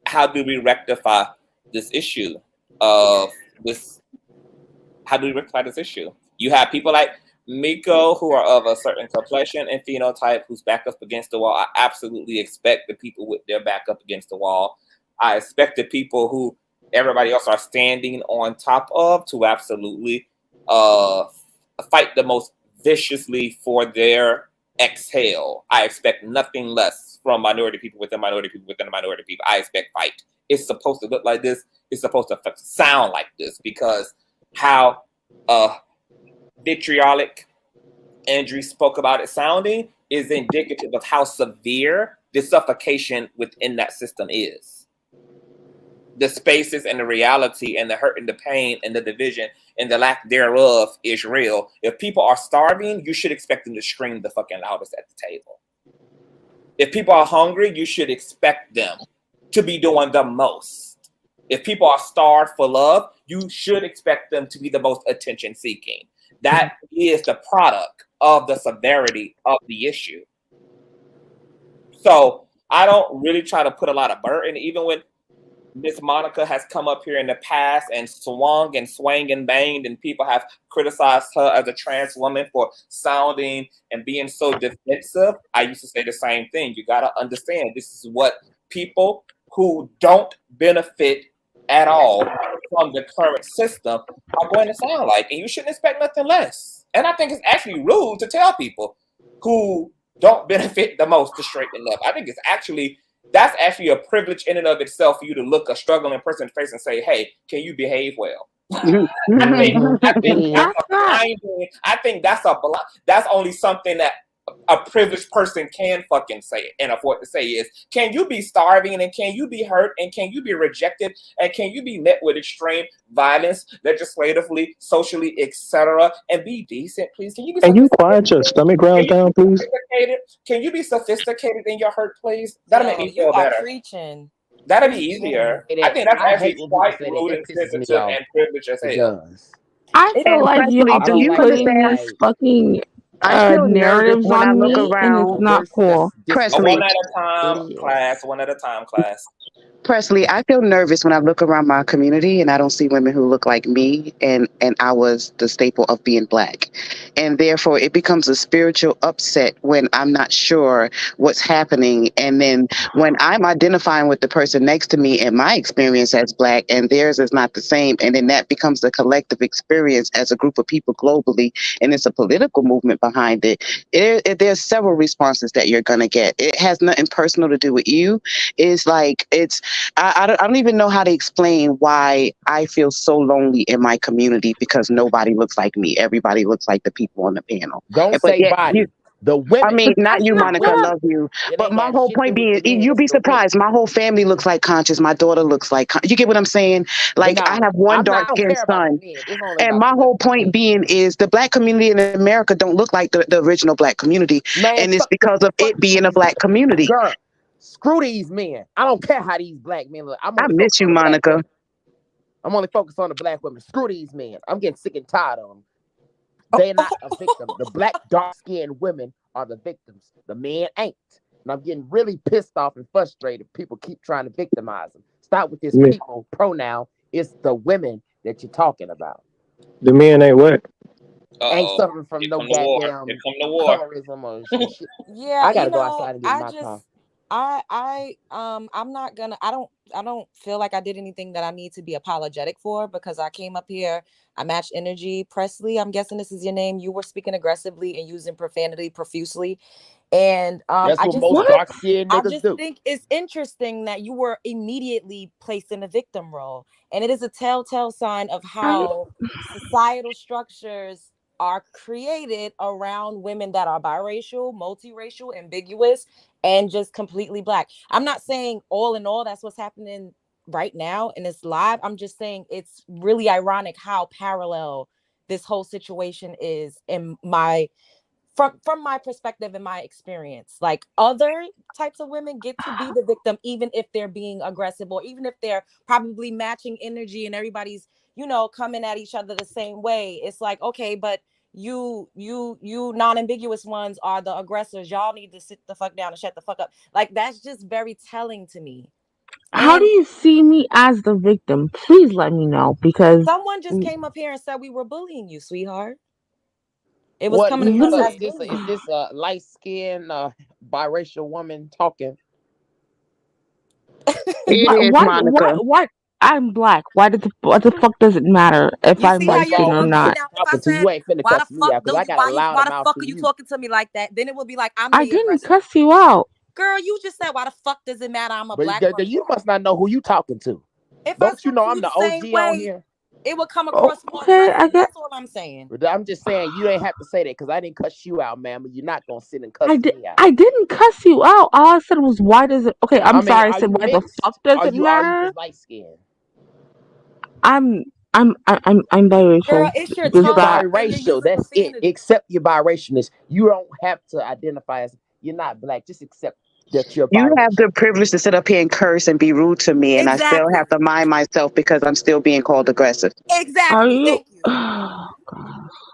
How do we rectify this issue of this? How do we rectify this issue? You have people like Miko who are of a certain complexion and phenotype who's back up against the wall. I absolutely expect the people with their back up against the wall. I expect the people who everybody else are standing on top of to absolutely fight the most viciously for their exhale. I expect nothing less from minority people within minority people within minority people. I expect fight. It's supposed to look like this. It's supposed to sound like this because how vitriolic Andrew spoke about it sounding is indicative of how severe the suffocation within that system is. The spaces and the reality and the hurt and the pain and the division and the lack thereof is real. If people are starving, you should expect them to scream the fucking loudest at the table. If people are hungry, you should expect them to be doing the most. If people are starved for love, you should expect them to be the most attention seeking. That is the product of the severity of the issue. So I don't really try to put a lot of burden, even when Miss Monica has come up here in the past and swung and swang and banged, and people have criticized her as a trans woman for sounding and being so defensive. I used to say the same thing. You got to understand, this is what people who don't benefit at all from the current system are going to sound like, and you shouldn't expect nothing less. And I think it's actually rude to tell people who don't benefit the most to straighten up. I think that's actually a privilege in and of itself for you to look a struggling person in the face and say, hey, can you behave well? I think that's only something that a privileged person can fucking say and afford to say is, can you be starving and can you be hurt and can you be rejected and can you be met with extreme violence, legislatively, socially, etc., and be decent, please? Can you be? And you quiet your stomach ground down, please. Can you be sophisticated in your hurt, please? That'll make me feel better. Preaching. That'll be easier. I think that's actually quite rude and sensitive and privileged as hell. I feel like y'all do you putting understand? these fucking I feel nervous narratives when I on look me, and around. it's not cool. Presley. One at a time, class. One at a time, class. Presley, I feel nervous when I look around my community and I don't see women who look like me, and I was the staple of being Black. And therefore, it becomes a spiritual upset when I'm not sure what's happening. And then when I'm identifying with the person next to me and my experience as Black and theirs is not the same, and then that becomes the collective experience as a group of people globally, and it's a political movement behind it, there's several responses that you're going to get. It has nothing personal to do with you. It's like, I don't even know how to explain why I feel so lonely in my community, because nobody looks like me. Everybody looks like the people on the panel. Don't say body. The women. I mean, not That's you, not Monica, fair. love you. It But ain't my got whole shit to point do with being, the men. you'll It's be the women. surprised. My whole family looks like Conscious. My daughter looks like You get what I'm saying? But Like, I no, have one I'm not. I don't dark-skinned care about the son. men. It's only And about my the women whole for point me. being is the black community in America don't look like the original black community. Man, And it's fuck the because of fuck it being a these black community. girl. Screw these men. I don't care how these black men look. I'm I only miss focused you, on the black Monica. women. I'm only focused on the black women. Screw these men. I'm getting sick and tired of them. They're not a victim. The black dark-skinned women are the victims. The men ain't. And I'm getting really pissed off and frustrated. People keep trying to victimize them. Stop with this Yeah. people pronoun. It's the women that you're talking about. The men ain't what? Ain't Uh-oh. suffering from Here no come the war. Here goddamn come the war. colorism or some shit. Yeah, I gotta go outside and get in my car. I'm not gonna, I don't feel like I did anything that I need to be apologetic for, because I came up here, I matched energy. Presley, I'm guessing this is your name. You were speaking aggressively and using profanity profusely. And That's I what just most dark skinned I niggas just do. think it's interesting that you were immediately placed in a victim role. And it is a telltale sign of how societal structures are created around women that are biracial, multiracial, ambiguous, and just completely black. I'm not saying all in all that's what's happening right now and it's live. I'm just saying it's really ironic how parallel this whole situation is in my from my perspective and my experience. Like, other types of women get to be the victim even if they're being aggressive, or even if they're probably matching energy and everybody's, coming at each other the same way. It's like, okay, but you non-ambiguous ones are the aggressors. Y'all need to sit the fuck down and shut the fuck up. Like, that's just very telling to me. How do And you see me as the victim? Please let me know, because someone just came up here and said we were bullying you, sweetheart. It was What coming is this? across you as Is bullying. this a light skinned biracial woman talking? It is, Monica. what? I'm black. What the fuck does it matter if You I'm see how light First you're skin off, or you doing me bitch not? now? If I talking to said, you ain't finna why the cuss me fuck out because do I you got a why you loud why the mouth fuck for are you you. talking to me like that? Then it would be like I'm I the didn't aggressor. cuss you out. Girl, you just said, why the fuck does it matter? I'm a But black you person. must not know who you talking to. If I Don't you spoke know to I'm you the the same OG on way, here? it would come Oh, across more okay, I aggressive. get. That's all I'm saying. But I'm just saying you ain't have to say that because I didn't cuss you out, ma'am. And you're not gonna sit and cuss me out. I didn't cuss you out. All I said was, why does it? Okay, I'm I mean, sorry. I are said, you why the fuck mixed? does Are it you matter? just light skinned? I'm I'm Girl, biracial. it's your Does You're that? tone and you're biracial. using That's it. profanity. Accept your biracialness. You don't have to identify as you're not black. Just accept that you're You have biracial. the privilege to sit up here and curse and be rude to me, and I still have Exactly. to mind myself because I'm still being called aggressive, Are Exactly. you? Thank you.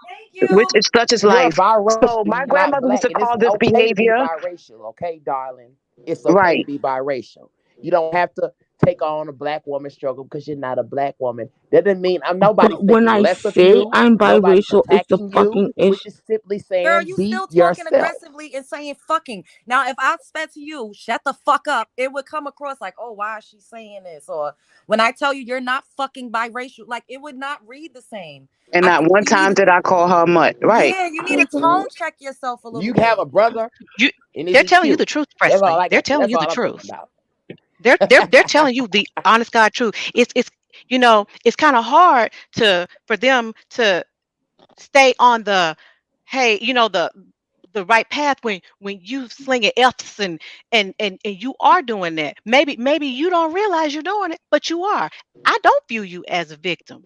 Thank which you. is such as You're life. biracial. So my You're not grandmother used black, to and it's call this okay to be behavior, biracial. Okay, darling, it's okay to right. be biracial. You don't have to take on a black woman struggle because you're not a black woman. That doesn't mean nobody's But when thinking I less of say you. I'm Nobody's biracial, it's the attacking you. fucking We're issue. just simply Girl, saying you be still talking yourself. aggressively and saying fucking. Now, if I said to you, shut the fuck up, it would come across like, oh, why is she saying this? Or when I tell you you're not fucking biracial, like, it would not read the same. And I not think one you need time to, did I call her a mutt. Right. yeah, you need to tone check yourself a You little have a bit. brother, You, and they're it's telling you you. the truth, That's all Presley. I They're got. telling That's you all the I'm thinking truth. about. They're telling you the honest God truth. It's it's kind of hard for them to stay on the hey, the right path when you slinging F's and you are doing that. Maybe you don't realize you're doing it, but you are. I don't view you as a victim.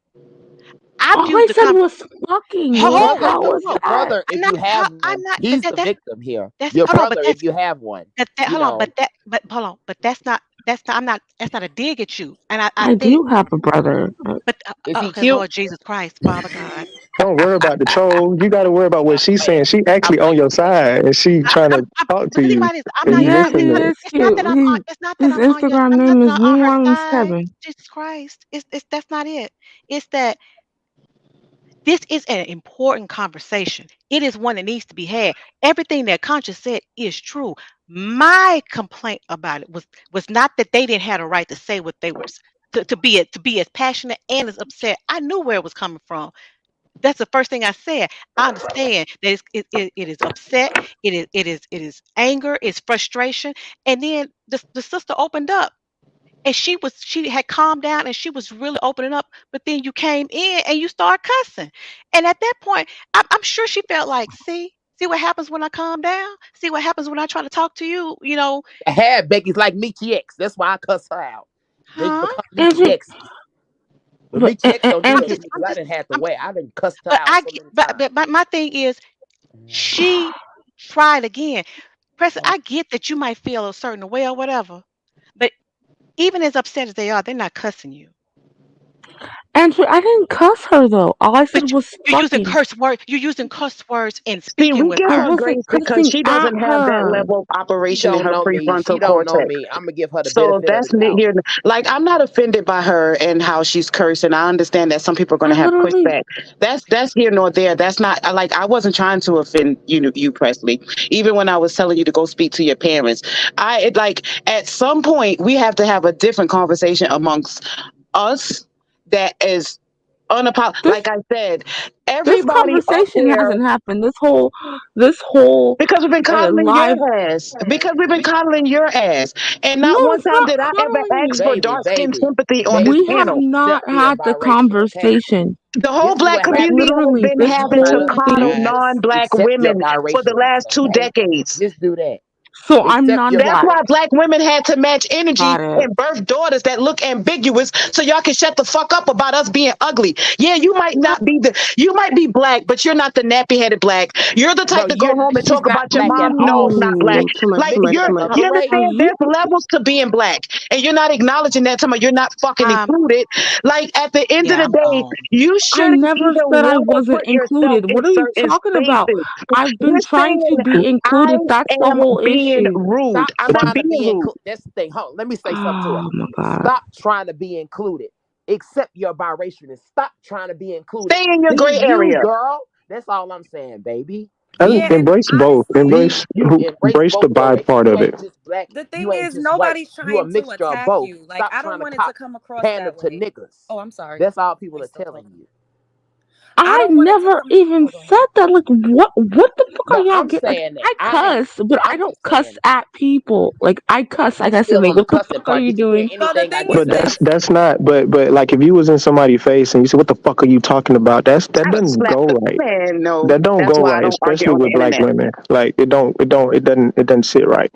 I All view I the said was fucking. Your What? hold brother, on, How hold was on. your that? brother, if I'm not you how have I'm one, not he's that the that's victim here. that's Your hold on, but brother, if you have one, you hold on, know. but hold on, but that's not I'm not that's not a dig at you. And I I think do have a brother. but Is he okay, cute? Lord Jesus Christ, Father God. Don't worry about the troll. You got to worry about what I'm she's saying. playing. She I'm actually on playing. your side, and she trying to talk But to the thing you, about it is, I'm and not you even Yes, missing he it. is cute. it's not that His I'm on your Instagram I'm not name that is I'm on her side. New17. Jesus Christ. It's that's not it. It's that this is an important conversation. It is one that needs to be had. Everything that Conscious said is true. My complaint about it was not that they didn't have a right to say what they were to be as passionate and as upset. I knew where it was coming from. That's the first thing I said. I understand that it is upset. It is anger. It's frustration. And then the sister opened up and she had calmed down and she was really opening up. But then you came in and you started cussing. And at that point, I'm sure she felt like, See what happens when I calm down? See what happens when I try to talk to you, you know? Becky's like Meaty X. That's why I cuss her out. They Huh? become Andrew, Meaty X. But but Meaty X don't do I'm that Andrew, to just, me I'm because I just, didn't have to I'm wait. I didn't cuss her but out I so get, many times. but my thing is, she tried again. Preston, I get that you might feel a certain way or whatever, but even as upset as they are, they're not cussing you. Andrew, I didn't cuss her though. All I said But was you're using fucking. curse words. You're using cuss words and See, speaking we with give I her her. wasn't grace because cussing she at doesn't have that her. level of She operation in don't her know me. She prefrontal don't know cortex. me. I'm gonna give her the So benefit of that's the doubt. neither. Like, I'm not offended by her and how she's cursing. I understand that some people are going I to have literally. pushback. That's here nor there. That's not like I wasn't trying to offend you, Presley. Even when I was telling you to go speak to your parents, like at some point we have to have a different conversation amongst us that is unapologetic. This Like I said, this everybody up conversation here. hasn't happened. This whole Because we've been coddling live. your ass. Because we've been coddling your ass. And No, not one it's time not did I ever coddling ask me. for Baby, dark skin baby, sympathy on this We baby, have panel. not accept being had the biracial, okay? conversation. The whole This is black what Like happens. community has literally, been this You having to whole coddle thing. guys non-black accept your women for the biracialness, last 2 okay? decades. Just do that. So I'm Accept your That's non-black. why black women had to match energy Got it. and birth daughters that look ambiguous so y'all can shut the fuck up about us being ugly. Yeah, you might be black, but you're not the nappy-headed black. You're the No, type to go home and she's talk not about your black at mom knows all. not black. Ooh, too much, Like too much, too Mixture much. of a you Are understand race. you? there's levels to being black and you're not acknowledging that time you're not fucking Um, included. Like at the end of yeah, the I'm day, gone. you I shouldn't never even said I want to wasn't put yourself included. in What are you certain talking about? spaces. I've been You're trying saying to be I included. That's the am whole being issue. rude. Stop I'm not trying to being be rude. included. That's the thing. Hold on, let me say something to her. Oh my god. Stop trying to be included. Accept your biracialness. Stop trying to be included. Stay in your Be gray you, area. girl. That's all I'm saying, baby. I Be think Yeah, you. and embrace both. honestly, Be Embrace you. Embrace embrace the both bi ways. part You of ain't it. just black. the You thing ain't is, just white. nobody's You a trying to mixture of attack both. you. Like, Stop I don't trying to want it to come across pander that to way. niggas. Oh, I'm sorry. That's all people We are still telling talking. you. I I don't want it to never come. even Oh, go said ahead. that. Like, what the fuck are No, y'all I'm get? Like, saying that. I cuss, but I I'm don't just cuss saying that. at people. Like, I cuss. Like We I said, still like, on the what the cussing fuck are part. you Did you hear doing? So the anything I thing just is But said? this. that's not. But like if you was in somebody's face and you said, "What the fuck are you talking about?" That I would doesn't slap go the right. man. No, That don't that's go why I right, don't argue especially on the with black internet. women. Like it doesn't sit right.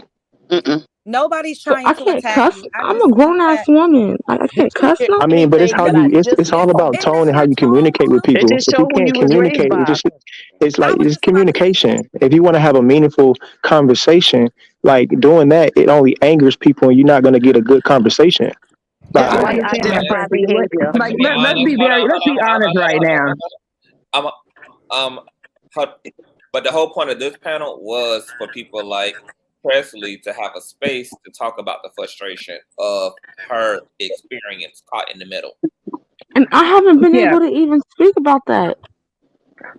Mm-mm. Nobody's So trying I to can't attack cuss. you. I I'm just a think grown ass that woman. Like, I Did can't you cuss hear no. I mean, but it's anything how that you. I It's just it's all said? about and tone it's and how your you tone communicate with too. It people. just If you show who can't you was raised communicate, by. I was it's just about to say. communication. If you want to have a meaningful conversation, like doing that, it only angers people, and you're not going to get a good conversation. This Like is I why you I just identify understand. behavior. But Like to be let's honest, be very let's be honest right now. I'm hold- but the whole point of this panel was for people like Presley to have a space to talk about the frustration of her experience caught in the middle. And I haven't been Yeah. able to even speak about that.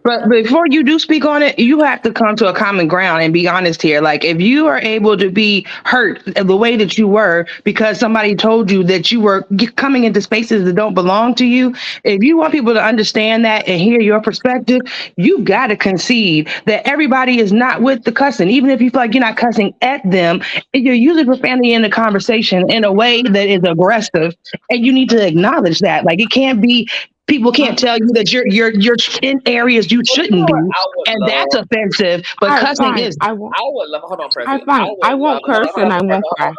But before you do speak on it, you have to come to a common ground and be honest here. Like, if you are able to be hurt the way that you were because somebody told you that you were coming into spaces that don't belong to you, if you want people to understand that and hear your perspective, you got to concede that everybody is not with the cussing. Even if you feel like you're not cussing at them, you're usually profanity in the conversation in a way that is aggressive, and you need to acknowledge that. Like, it can't be. People can't tell you that you're in areas you Well, you shouldn't know be, what I would and that's love? offensive. But All right, cussing fine. is. I won't. I would love. Hold on, I Presley. I fine. would I love. won't curse and I won't cry.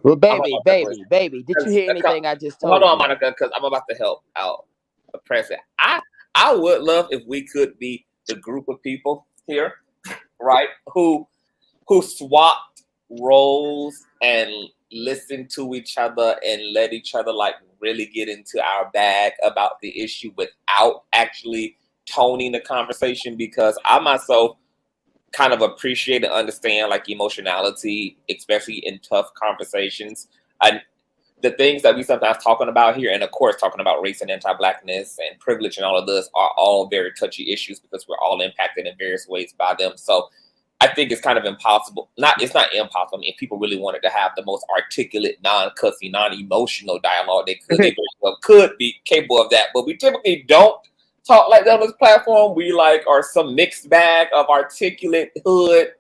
well, Hold baby, on, Presley. baby. Did you hear anything I just Hold told on, you? Monica, because I'm about to help out the Presley. I would love if we could be the group of people here, right? Who swapped roles and listen to each other and let each other like really get into our bag about the issue without actually toning the conversation, because I myself kind of appreciate and understand like emotionality, especially in tough conversations. And the things that we sometimes talking about here, and of course talking about race and anti-Blackness and privilege and all of this, are all very touchy issues because we're all impacted in various ways by them. So I think it's kind of impossible. It's not impossible. I mean, if people really wanted to have the most articulate, non-cussy, non-emotional dialogue, they very well could be capable of that. But we typically don't talk like that on this platform. We like are some mixed bag of articulate hood,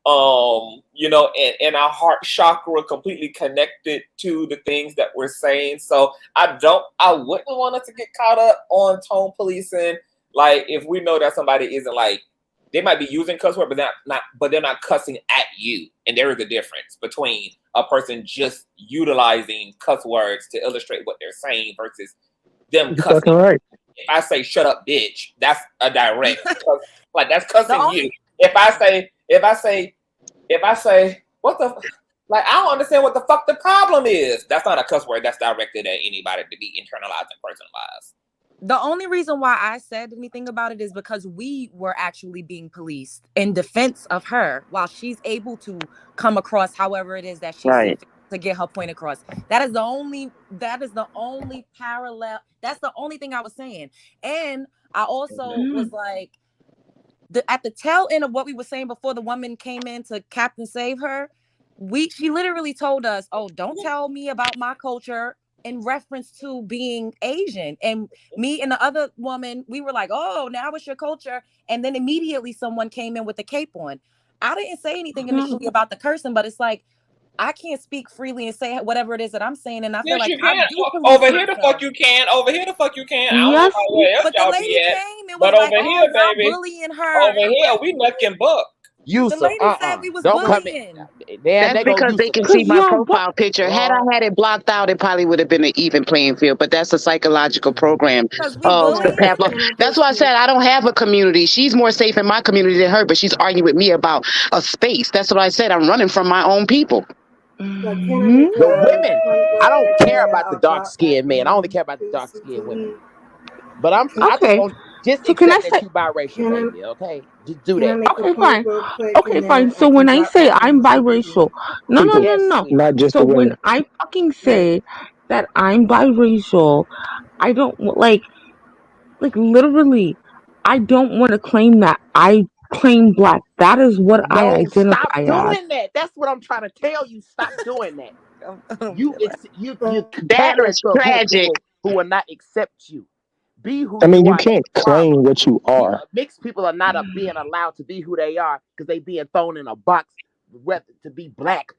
and our heart chakra completely connected to the things that we're saying. So I wouldn't want us to get caught up on tone policing. Like, if we know that somebody isn't like they might be using cuss word, but they're not cussing at you. And there is a difference between a person just utilizing cuss words to illustrate what they're saying versus them You're cussing. fucking right. If I say "shut up, bitch," that's a direct like that's cussing only- you. If I say what the like, I don't understand what the fuck the problem is. That's not a cuss word. That's directed at anybody to be internalized and personalized. The only reason why I said anything about it is because we were actually being policed in defense of her while she's able to come across however it is that she Right. sees to get her point across. That is the only parallel. That's the only thing I was saying. And I also was like, at the tail end of what we were saying before the woman came in to Captain Save Her, she literally told us, "Oh, don't tell me about my culture," in reference to being Asian. And me and the other woman, we were like, "Oh, now it's your culture." And then immediately someone came in with the cape on. I didn't say anything initially about the cursing, but it's like, I can't speak freely and say whatever it is that I'm saying. And I feel Yes, like you I can. do Over police here the myself. fuck you can. Over here the fuck you can. I don't know Yes, about where else But the y'all lady be at. came and was But like, over "Oh, here, y'all baby. bullying her." Over here, we mucking buck. The lady said we was Don't come bullying. in. There That's they go because they Yusuf. can see my you're profile picture. Had I had it blocked out, it probably would have been an even playing field. But that's a psychological program Because we of the bullying. That's why I said I don't have a community. She's more safe in my community than her, but she's arguing with me about a space. That's what I said. I'm running from my own people. The women, I don't care about the dark skinned man. I only care about the dark skinned women. But I just okay. want just So can I accept that say? you biracial, baby. Okay, just do Can I that. make Okay, a point fine. real quick? Okay, And fine. then So I can when I drop say back I'm down to the biracial, no, no, People, no, Yes, no. sweet. not just So the when women. I fucking say that I'm biracial, I don't like literally. I don't want to claim that I claim black. That is what I No, stop identify as. doing that. That's what I'm trying to tell you. Stop doing that. You So That pandering is to tragic. people who will not accept you. Be who I mean, you you are. That's can't the problem. claim what you are. Mixed people are not being allowed to be who they are because they being thrown in a box whether to be black.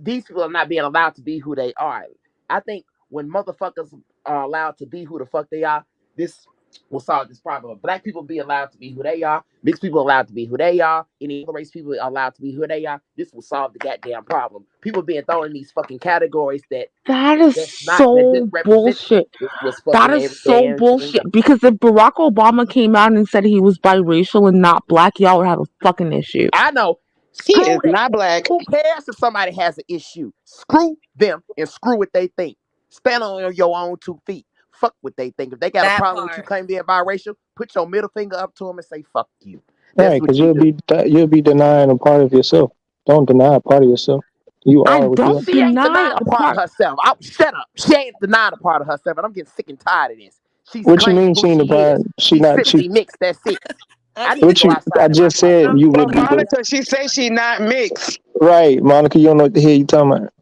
These people are not being allowed to be who they are. I think when motherfuckers are allowed to be who the fuck they are, this will solve this problem. If black people be allowed to be who they are, mixed people allowed to be who they are, any other race people are allowed to be who they are, this will solve the goddamn problem. People being thrown in these fucking categories That is that didn't so represent them. bullshit. This was That fucking is every so damn thing. bullshit. Because if Barack Obama came out and said he was biracial and not black, y'all would have a fucking issue. I know. He Screw is that. not black. Who cares if somebody has an issue? Screw them and screw what they think. Stand on your own 2 feet. Fuck what they think. If they got a That problem with you part. claiming being biracial, put your middle finger up to them and say "fuck you." That's Right, what because you do. you'll be denying a part of yourself. Don't deny a part of yourself. You I are what you are. don't She ain't deny denying a a part of part. herself. Shut up. She ain't denying a part of herself, and I'm getting sick and tired of this. She's What you claiming mean who she ain't the she is. bride? She She's not she. simply mixed. That's it. I need to What go you? I outside in my just said backyard. you But would be. Monica, she says she not mixed. Right, Monica. You don't know what the hell you talking about.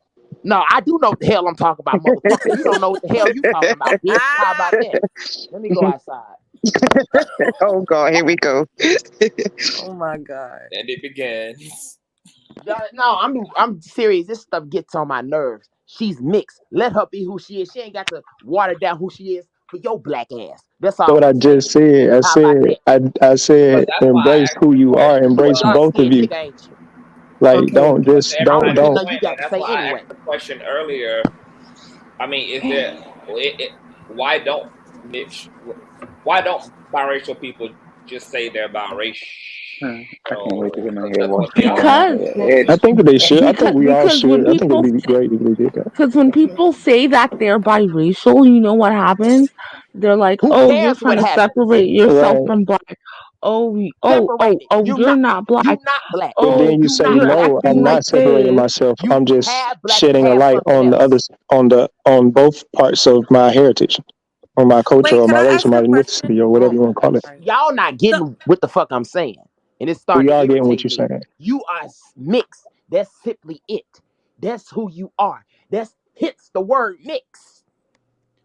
No, I do know what the hell I'm talking about, motherfucker. You don't know what the hell you talking about, bitch. How about that? Let me go outside. Oh God, here we go. Oh my God. And it begins. No, I'm serious. This stuff gets on my nerves. She's mixed. Let her be who she is. She ain't got to water down who she is for your black ass. That's So all what I I'm saying. just said, How about that? I But said, that's why I embrace asked who the you are, question. You a embrace dark both of skinned you. nigga, ain't you? Like, okay. don't But to just, I don't everybody's even know don't. you point, got and to that's say why I anyway. asked the question earlier. I mean, is there why don't Mitch? Why don't biracial people just say they're biracial? I can't wait to get my Because hair that's what washed they tomorrow. are. Because I think they should. I think we all because when should. I think it'd people be great if we did that. because when people say that they're biracial, you know what happens? They're like, Who "Oh, you're cares trying what to happens? separate yourself Right. from black. Oh, Separate it. you're not black. You not black. But Oh, then you You say, not you're black. no, acting I'm like not separating this." myself. You I'm just half black and shedding a half light something on the else. others, on both parts of my heritage, or my culture, Wait, or can my I race, or ask my a question? ethnicity, or whatever Bro, you want to call it. Sorry. y'all not So, getting what the fuck I'm saying. And it's We starting to are getting what irritate you're me. saying. You are mixed. That's simply it. That's who you are. That's hits the word mix.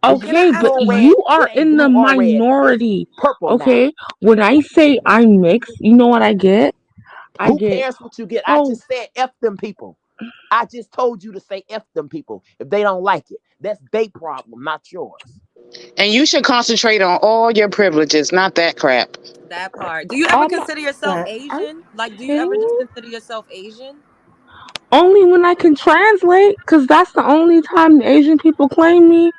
Is you can I Okay, see blue ask but a or question? red? you It are ain't in blue the or red. It's minority. purple now. Okay, when I say I'm mixed, you know what I get? I Who get, cares what you get? I oh, just said F them people. I just told you to say F them people if they don't like it. That's their problem, not yours. And you should concentrate on all your privileges, not that crap. That part. Do you ever consider yourself Are Asian? Like, do you kidding ever just me? consider yourself Asian? Only when I can translate, because that's the only time the Asian people claim me.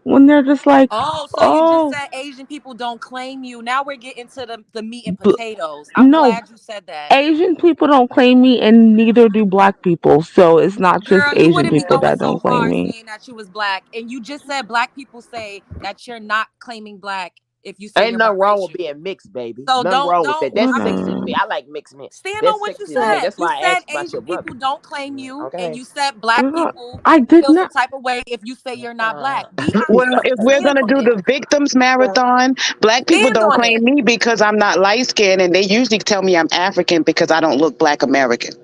When they're just like, Oh, so you just oh, said Asian people don't claim you. Now we're getting to the meat and b- potatoes. I'm no, glad you said that. Asian people don't claim me, and neither do black people. So it's not just Girl, you Asian wouldn't be people going that so don't claim far me. saying that you was black. And you just said black people say that you're not claiming black if you say Ain't you're nothing wrong with biracial. being mixed, baby. So Nothing wrong with that. That's I sexy mean, to me. I like mixed men. stand on That's what you sexy to me. said. That's You why I said asked about your Asian brother. people don't claim you, and Okay. you said black people I did feel some not. type of way if you say you're not black. Be Well, honest. if we're Stand gonna on do it. the victims marathon, black people Stand don't on claim it. me because I'm not light skinned, and they usually tell me I'm African because I don't look black American.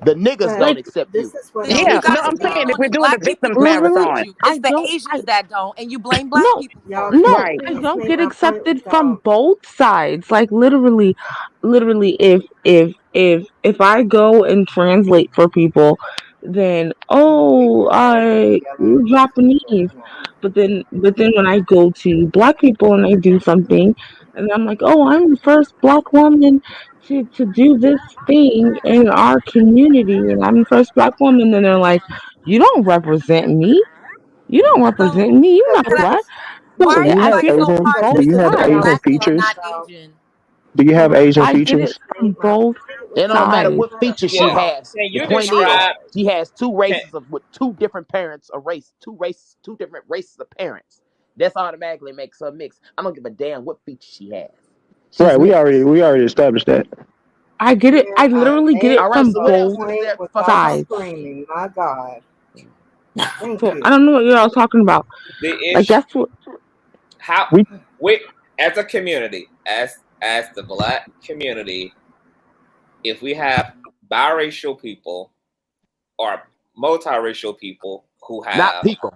The niggas don't Like, accept you. Then Yeah, you no, gotta I'm stand saying if on we're it. doing the Black people victims do literally, accept marathon, you. I It's the don't. Asians that don't, and you blame black No, people for it. no, right? I don't get accepted from both sides. Like literally, if I go and translate for people, then you're Japanese. But then when I go to black people and I do something, and I'm like, oh, I'm the first black woman to do this thing in our community, and I'm the first black woman, and they're like, you don't represent me. You don't So represent me. You're not can I black. ask, why So are Do you you I have get fighting it so Asian? hard from Do both just you to have say sides. Asian black people are features? not Asian? Do you have Asian I get it features? from both It don't matter sides. what feature she Yeah. has. Can The you point is, describe? she has two Can, races of with two different parents, two different races of parents. That's automatically makes her mixed. I don't give a damn what feature she has. She's Right. We mixed. already established that. I get it. I literally get it All right. from So what else both is there for her to talk sides. about? So I don't know what you're all talking about. the Like issue? that's what How We we as a community, as the black community, if we have biracial people or multiracial people who Not have people.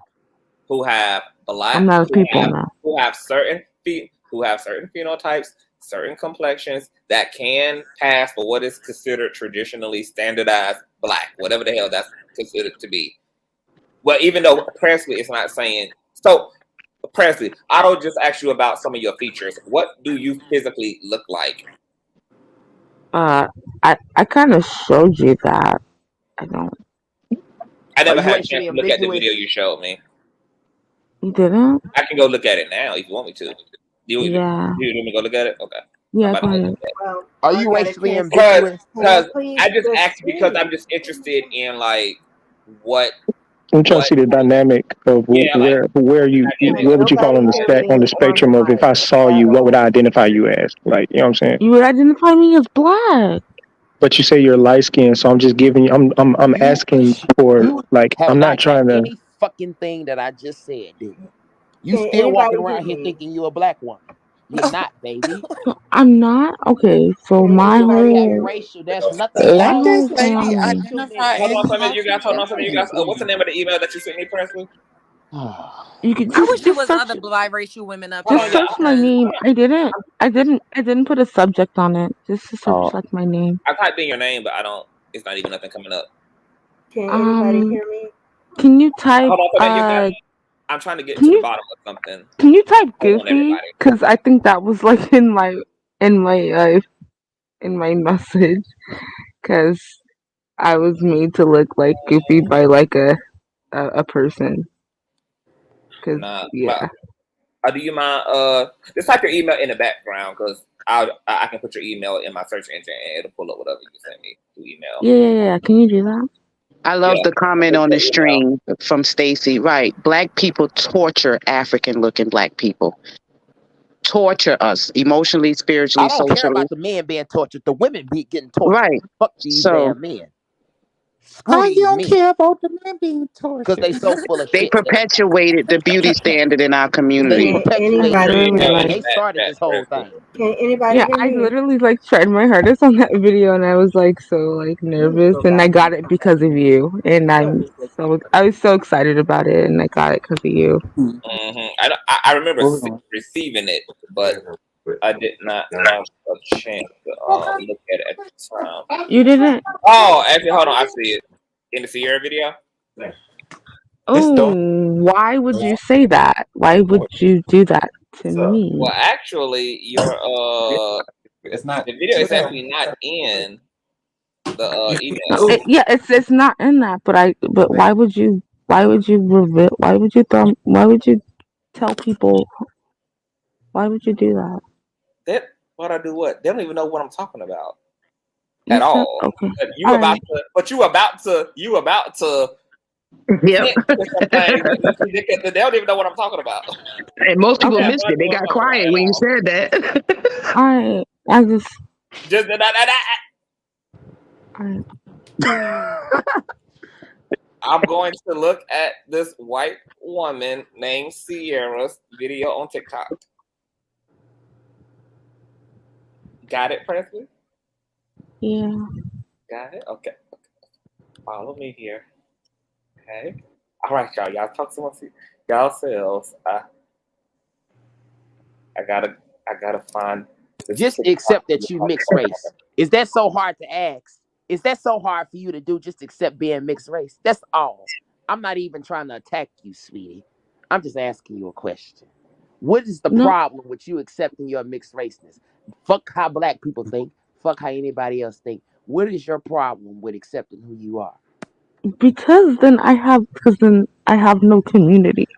I'm black not a people now. who have certain phenotypes, certain complexions that can pass for what is considered traditionally standardized black, whatever the hell that's considered to be. Well, even though Presley is not saying so. Presley, I don't just ask you about some of your features. What do you physically look like? Uh, I kind of showed you that. I don't. I Are never you had a chance racially to look at the ambiguous? video you showed me. You didn't? I can go look at it now if you want me to. Do you Yeah. want me to go look at it? Okay. I'm Yeah. about Go to go ahead. look at it. Are you racially Because ambiguous? I just asked because I'm just interested in like what I'm trying to see the dynamic of yeah, like dynamic. where would you fall on the spectrum of if I saw you, what would I identify you as? Like, you know what I'm saying? You would identify me as black. But you say you're light skinned, so I'm just giving you. I'm You asking for you like have I'm not not got trying to. any fucking thing that I just said, do you? You still walking around here thinking you a black woman. You're not, baby. I'm not. Okay. So my That whole racial, there's nothing my Let wrong this whole with that. lady That's family. what you identify Hold mentioned. on, as some of how you she guys. Hold on, some of you guys. feels. What's the name of the email that you sent me, Presley? You can I wish it just was search other biracial women up Hold just on, here y'all. search my because name. I didn't put a subject on it. Just to search like my name. I typed in your name, but I don't. It's not even nothing coming up. Um, can you type Hold on, some of you guys. I'm trying to get can to the you bottom of something. can you type Hold on, goofy? everybody. Because I think that was like in my message. Because I was made to look like goofy by like a person. Because Nah, but yeah. do you mind? Just type your email in the background because I can put your email in my search engine and it'll pull up whatever you send me through email. Yeah. Can you do that? I love Yeah. the comment on the stream from Stacy. Right, black people torture African-looking black people. Torture us emotionally, spiritually, I don't care socially. about the men being tortured. The women be getting tortured. Right. Fuck these So damn men. How Screw you these don't men. care about the men being Because tortured? they so full of they shit. perpetuated the beauty standard in our They community. perpetuate Literally, everything. like They started this whole thing. yeah, I literally like tried my hardest on that video, and I was like so like nervous, and I got it because of you, and I was so excited about it, and I got it because of you. Mm-hmm. I remember receiving it, but I did not have a chance to look at it at the time. You didn't? Oh, actually, hold on. I see it in the Sierra video. Oh, why would you say that? Why would you do that to me? Well, actually, your it's not. the video is actually not in the email. Yeah, it's not in that. But why would you reveal? Why would you tell people? Why would you do that? That what I do? What they don't even know what I'm talking about You at said all. okay. But you about to. Yep. hint to something that they don't even know what I'm talking about. And most people Okay. missed it. They got quiet when you said that. I just I'm going to look at this white woman named Sierra's video on TikTok. Got it, Presley? Yeah. Got it? Okay. Follow me here. Okay. All right, y'all. Y'all talk to y'all selves. I gotta find this. Just accept that you mixed race. Is that so hard to ask? Is that so hard for you to do? Just accept being mixed race. That's all. I'm not even trying to attack you, sweetie. I'm just asking you a question. What is the problem with you accepting your mixed raceness? Fuck how black people think. Fuck how anybody else think. What is your problem with accepting who you are? Because then I have no community.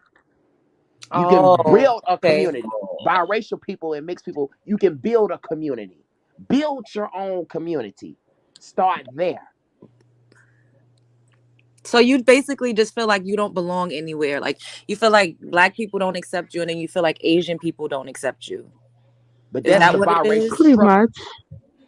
You can build a community. Biracial people and mixed people, you can build a community. Build your own community. Start there. So you basically just feel like you don't belong anywhere. Like you feel like black people don't accept you, and then you feel like Asian people don't accept you. But that's the biracial struggle.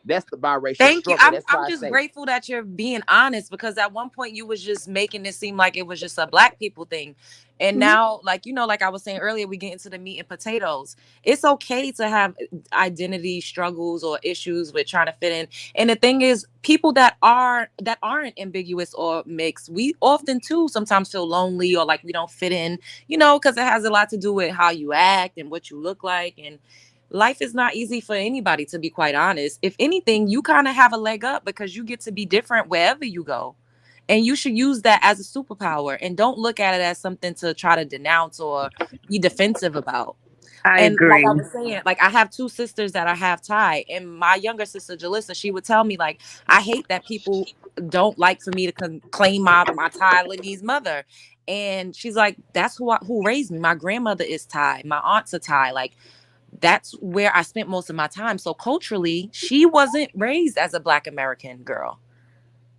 That's the biracial Thank struggle. you. I'm just grateful that you're being honest, because at one point you was just making it seem like it was just a black people thing. And now, like, you know, like I was saying earlier, we get into the meat and potatoes. It's okay to have identity struggles or issues with trying to fit in. And the thing is, people that aren't ambiguous or mixed, we often too sometimes feel lonely or like we don't fit in, you know, because it has a lot to do with how you act and what you look like. And life is not easy for anybody, to be quite honest. If anything, you kind of have a leg up because you get to be different wherever you go. And you should use that as a superpower, and don't look at it as something to try to denounce or be defensive about. I and agree. Like I was saying, like I have two sisters that are half Thai, and my younger sister Jalissa, she would tell me like, I hate that people don't like for me to claim my Thailandese mother. And she's like, that's who raised me. My grandmother is Thai, my aunts are Thai. Like, that's where I spent most of my time. So culturally, she wasn't raised as a Black American girl.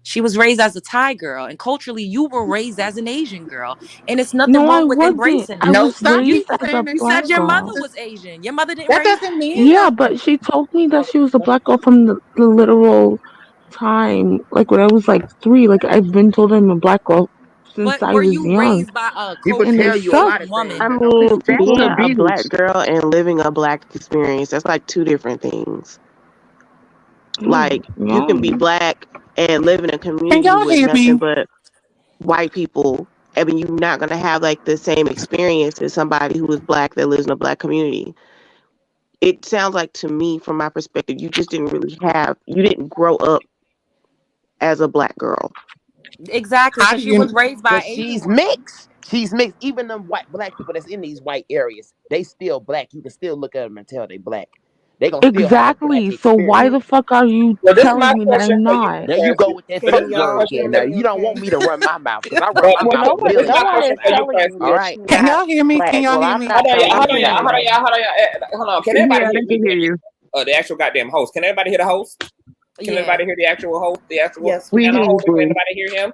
She was raised as a Thai girl, and culturally, you were raised as an Asian girl, and it's nothing No, I wrong with wasn't. embracing I it. was raised as a You black said your mother girl. was Asian. Your mother didn't That raise doesn't mean Yeah, nothing. but she told me that she was a black girl from the literal time, like when I was like 3. Like I've been told I'm a black girl since But I were was you young. raised by a People And tell it you a lot of woman? things I that don't mean, make you being feel a black girl and living a black experience, that's like two different things. Like, you can be black and live in a Can community y'all with hear nothing me? but white people. I mean, you're not going to have like the same experience as somebody who is black that lives in a black community. It sounds like to me, from my perspective, you just you didn't grow up as a black girl. Exactly, How because do she you? was raised by but an Asian she's woman. mixed. She's mixed. Even them black people that's in these white areas, they still black. You can still look at them and tell they black. They gonna still have a black Exactly. So why experience. the fuck are you Well, this is my telling me that question I'm for you, not? There you go with that So this is Can my footwork y'all question in for hear there. you. You me don't want okay? me to run my mouth because I run Well, my Well, mouth so a this is no my million. one question is for you, telling you All Presley. that right. you're Can not y'all hear me? Can black. y'all Well, hear I'm me? not telling Hold you on, y'all. that. Hold on. Can Yeah, everybody I hear can me? hear you. The actual goddamn host. Can everybody hear the host? Can Yeah. everybody hear the actual host? The actual Yes, We piano hear you, holder? Can boo. anybody hear him?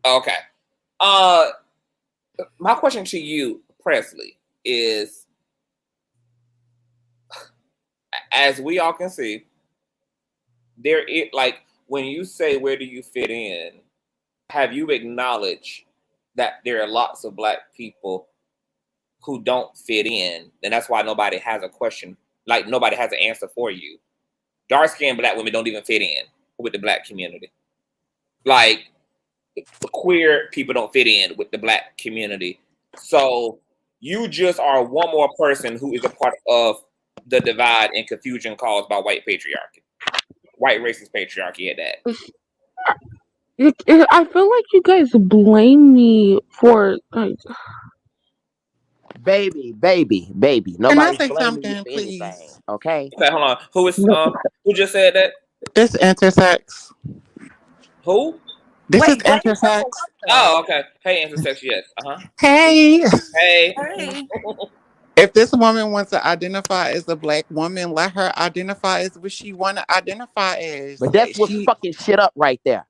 Okay. My question to you, Presley, is, as we all can see, there is, like, when you say where do you fit in, have you acknowledged that there are lots of black people who don't fit in, and that's why nobody has a question, like nobody has an answer for you. Dark-skinned black women don't even fit in with the black community. Like, the queer people don't fit in with the black community. So you just are one more person who is a part of the divide and confusion caused by white patriarchy. White racist patriarchy at that. I feel like you guys blame me for like. Baby. Can I Nobody's say blaming you something, for anything. please? Okay. Okay, hold on. No, Who just said that? This intersex. Who? This is Wait, what is intersex. Oh, okay. Hey, intersex, yes. Hey, Hey. Hey. if this woman wants to identify as a black woman, let her identify as what she want to identify as. But that's what's She, fucking shit up right there.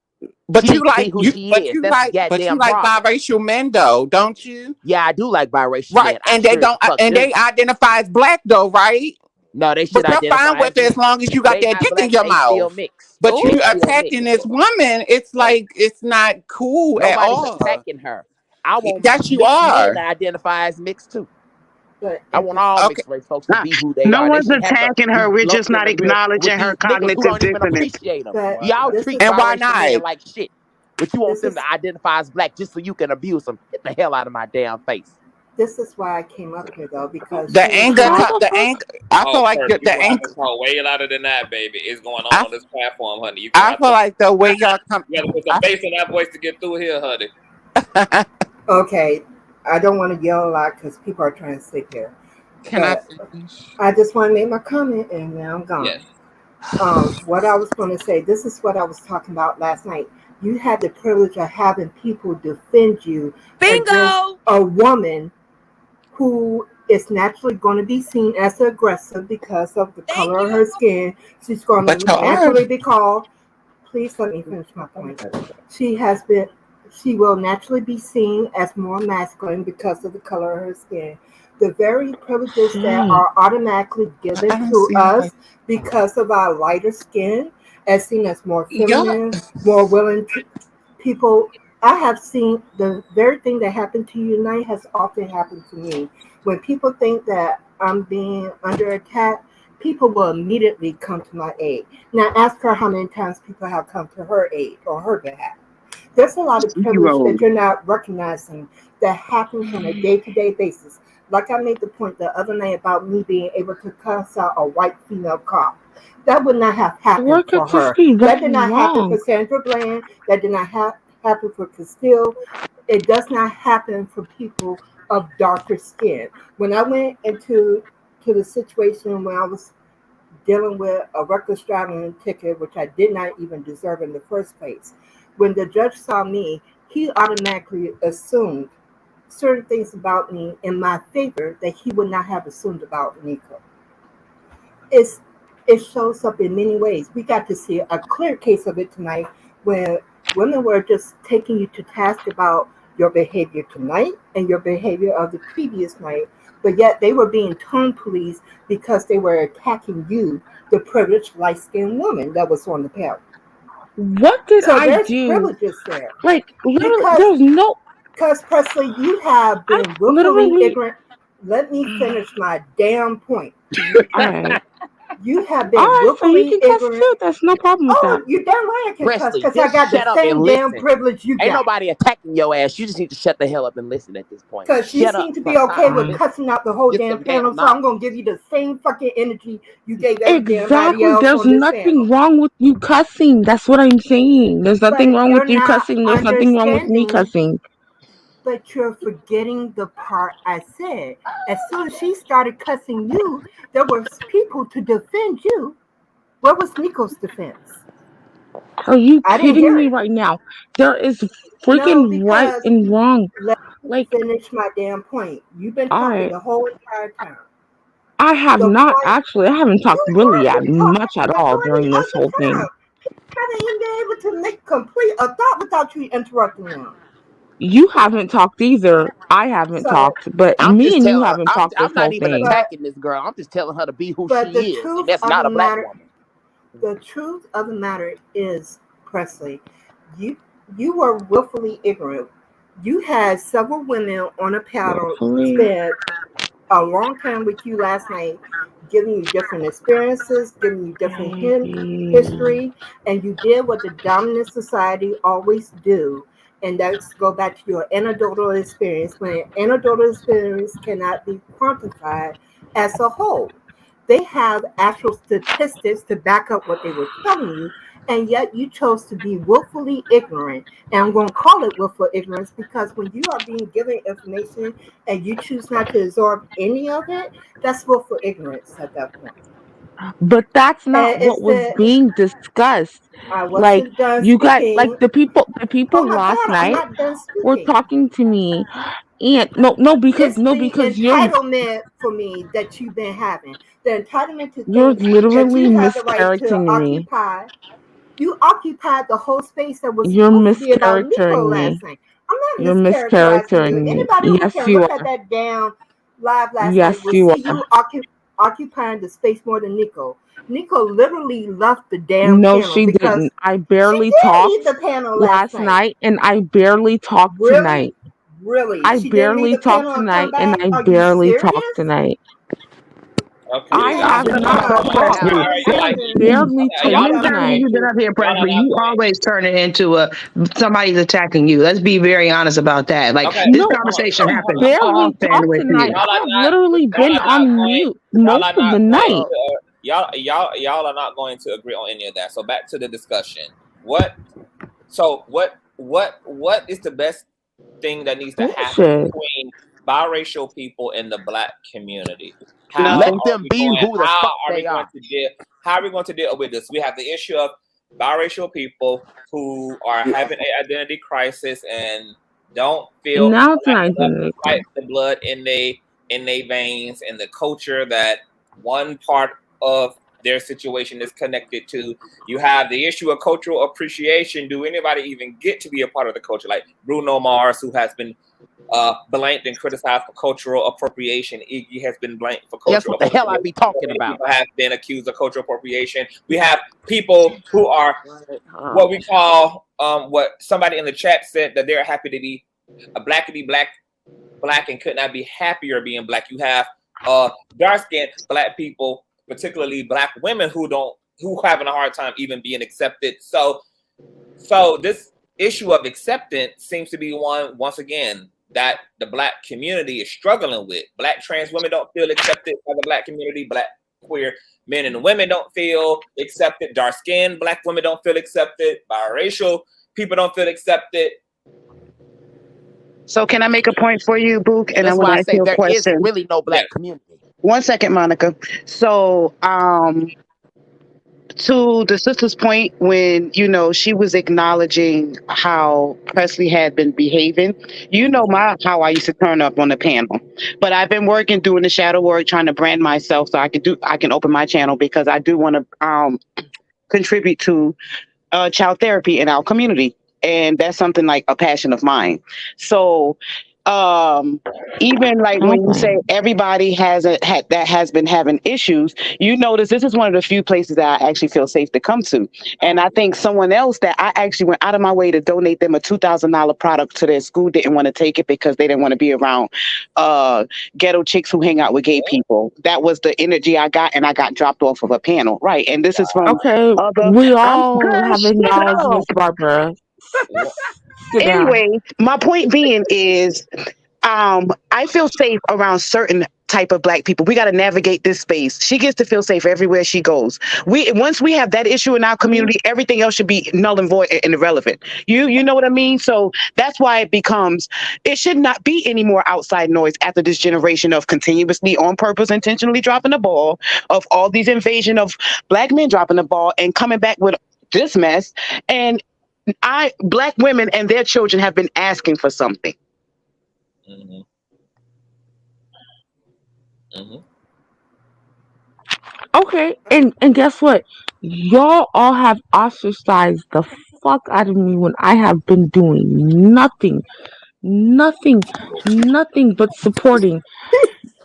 but She you needs to be like who you, she but is. you That's the like, but you goddamn like problem. biracial men though, don't you? Yeah, I do like biracial Right, men. I and they sure as don't, fuck and do. they identify as black though, right? No, they should But you're fine identify with as it as mixed. long as you got They that not dick in black, your they still mouth. mixed. But They you still attacking mixed. this woman, it's like it's not cool at Nobody's all. attacking her. I want Yes, you mixed men are. to identify as mixed too. But I want all Okay. mixed race folks to Nah, be who they no are. They one's should have to attacking be her. We're just lumped in not the middle with acknowledging her these niggas who cognitive don't even dissonance. appreciate them. but Y'all this treat is And why biracial men not? like shit, but you want this them is to identify as black just so you can abuse them. Get the hell out of my damn face. this is why I came up here though, because The she was anger, not. how the the fuck? anger. I feel Oh, like Kurt, the you're gonna have anger. to talk way louder than that, baby. It's going I, on this platform, honey. You're gonna I have feel to like the way y'all come. you gotta put some bass in that voice to get through here, honey. Okay, I don't want to yell a lot because people are trying to sleep here. Can I But finish? I just want to make my comment and now I'm gone. Yes. What I was going to say, this is what I was talking about last night. You had the privilege of having people defend you against Bingo. a woman who is naturally going to be seen as aggressive because of the Thank color of you. her skin. She's going But to y'all are. naturally be called. Please let me finish my point. She has been. She will naturally be seen as more masculine because of the color of her skin. The very privileges that Shit. are automatically given I don't to see it us like because of our lighter skin, as seen as more y'all. feminine, more willing to people. I have seen the very thing that happened to you tonight has often happened to me. When people think that I'm being under attack, people will immediately come to my aid. Now ask her how many times people have come to her aid or her behalf. There's a lot of privilege Zero. that you're not recognizing that happens on a day-to-day basis. Like I made the point the other night about me being able to cuss out a white female cop. That would not have happened What for could just her. be right That did and not happen for wrong? Sandra Bland. That did not happen for Castile. It does not happen for people of darker skin. When I went into the situation when I was dealing with a reckless driving ticket, which I did not even deserve in the first place. When the judge saw me, he automatically assumed certain things about me in my favor that he would not have assumed about Nico. It's, it shows up in many ways. We got to see a clear case of it tonight where women were just taking you to task about your behavior tonight and your behavior of the previous night, but yet they were being tone police because they were attacking you, the privileged light skinned woman that was on the panel. What did So I there's do? privileges there. Like literally, Because there's no. Presley, you have I been willfully literally. ignorant. Let me finish my damn point. All right. You have All been right. So you willfully can cuss ignorant. too. That's no problem with that. Oh, you damn right I can cuss Presley, because I just got the shut up and same damn listen. privilege you Ain't got. nobody attacking your ass. You just need to shut the hell up and listen at this point. Because you Shut up seem to be okay sometimes. with Listen. cussing out the whole Get damn some damn panel, so I'm knowledge. going to give you the same fucking energy you gave everybody Exactly. else There's on this panel. nothing wrong with you cussing. That's what I'm saying. There's nothing But wrong with you're you not cussing. There's nothing wrong with me understanding, cussing. but you're forgetting the part I said. As soon as she started cussing you, there was people to defend you. Where was Nico's defense? Are you I didn't kidding hear me it. right now? There is No, freaking right because and wrong. let Like, me finish my damn point. You've been talking I the whole entire time. I have The not point actually. I haven't talked you really have at been talking much at all plenty during of this the whole thing. time. Haven't even been able to make complete a thought without you interrupting them. You haven't talked either. I haven't So, talked, but I'm me just and you telling her. haven't talked I'm this not whole even thing. but attacking this girl. I'm just telling her to be who but she is, and that's of not the a black matter, woman. the truth of the matter is, Presley, you you were willfully ignorant. You had several women on a panel Hopefully, spend a long time with you last night, giving you different experiences, giving you different baby. history, and you did what the dominant society always do, and that's go back to your anecdotal experience. When anecdotal experience cannot be quantified as a whole, they have actual statistics to back up what they were telling you, and yet you chose to be willfully ignorant. And I'm going to call it willful ignorance because when you are being given information and you choose not to absorb any of it, that's willful ignorance at that point. But that's not And what it's was the being discussed. I Like wasn't done you got like speaking. the Oh people my last God, I'm night not done were speaking. talking to me, and It's no the because entitlement for me that you've been having. The entitlement to you're think that literally you have the right to mischaractering me. occupy. You occupied the whole space that was You're supposed to be about Nico mischaractering last me. night. I'm not You're mischaracterizing you. mischaractering me. Anybody who Yes, can you look at are. that down live last Yes, night will you see are. you occupying the space more than Nico. Nico literally left the damn No, panel she because didn't. I she barely did leave talked the panel last last night. night, and I barely talked Really? tonight. Really? I She didn't leave barely the talked panel and come tonight, and back? I Are you barely talked serious? tonight. Okay, I Man, so have shut not your mouth. Press talked. me. all Stop right, I have talking. barely okay, y'all talked are not Anytime tonight. you going get to, up here, y'all are Presby, not you going. always turn it into a somebody's attacking you. Let's be very honest about that. Like Okay, this No, hold on, conversation I have happens barely often talked with tonight. you. y'all I are have not, literally y'all been are not on going, mute y'all most are of the not going night. to, y'all are not going to agree on any of that. So back to the discussion. What is the best thing that needs to happen Bullshit. between biracial people in the Black community? How Nothing. Let are them we be going? who the How fuck are we they going are. to deal? How are we going to deal with this? We have the issue of biracial people who are having an identity crisis and don't feel Now it's black an enough to identity fight crisis. the blood in their veins, and the culture that one part of their situation is connected to. You have the issue of cultural appreciation. Do anybody even get to be a part of the culture? Like Bruno Mars, who has been blanked and criticized for cultural appropriation. Iggy has been blanked for That's cultural what the hell I appropriation. be talking Many about. people have been accused of cultural appropriation. We have people who are Huh. what we call what somebody in the chat said, that they're happy to be black, to be black and could not be happier being black. You have dark-skinned Black people, particularly Black women, who having a hard time even being accepted. So this issue of acceptance seems to be one, once again, that the Black community is struggling with. Black trans women don't feel accepted by the Black community. Black queer men and women don't feel accepted. Dark-skinned Black women don't feel accepted. Biracial people don't feel accepted. So can I make a point for you, Book? And And I that's want why to I ask say you a there is question. really no Yeah. Black community. 1 second, Monica. So, to the sister's point, when she was acknowledging how Presley had been behaving, how I used to turn up on the panel. But I've been working, doing the shadow work, trying to brand myself so I can open my channel, because I do want to contribute to child therapy in our community, and that's something like a passion of mine. So even like when you Okay. say everybody has been having issues, you notice this is one of the few places that I actually feel safe to come to. And I think someone else that I actually went out of my way to donate them a $2,000 product to their school didn't want to take it because they didn't want to be around ghetto chicks who hang out with gay people. That was the energy I got, and I got dropped off of a panel, right? And this is from Okay. other. We I'm all good. have Shut acknowledged up. Miss Barbara. Sit down. Anyway, my point being is, I feel safe around certain type of Black people. We got to navigate this space. She gets to feel safe everywhere she goes. Once we have that issue in our community, everything else should be null and void and irrelevant. You know what I mean? So that's why it should not be any more outside noise after this generation of continuously on purpose, intentionally dropping the ball, of all these invasion of Black men dropping the ball and coming back with this mess. And Black women and their children have been asking for something. Mm-hmm. Mm-hmm. Okay, and guess what? Y'all all have ostracized the fuck out of me when I have been doing nothing, nothing, nothing but supporting.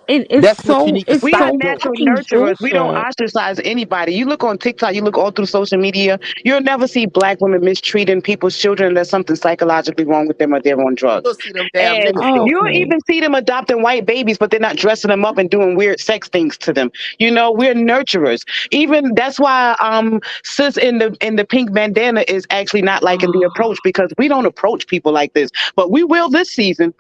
And That's what you need to We are stop so doing. natural fucking nurturers. We don't bullshit. ostracize anybody. You look on TikTok, you look all through social media, you'll never see Black women mistreating people's children unless something psychologically wrong with them or they're on You'll drugs. see them damn And niggas doing you'll it. Okay. even see them adopting white babies, but they're not dressing them up and doing weird sex things to them. We're nurturers. Even that's why sis in the pink bandana is actually not liking the approach, because we don't approach people like this. But we will this season.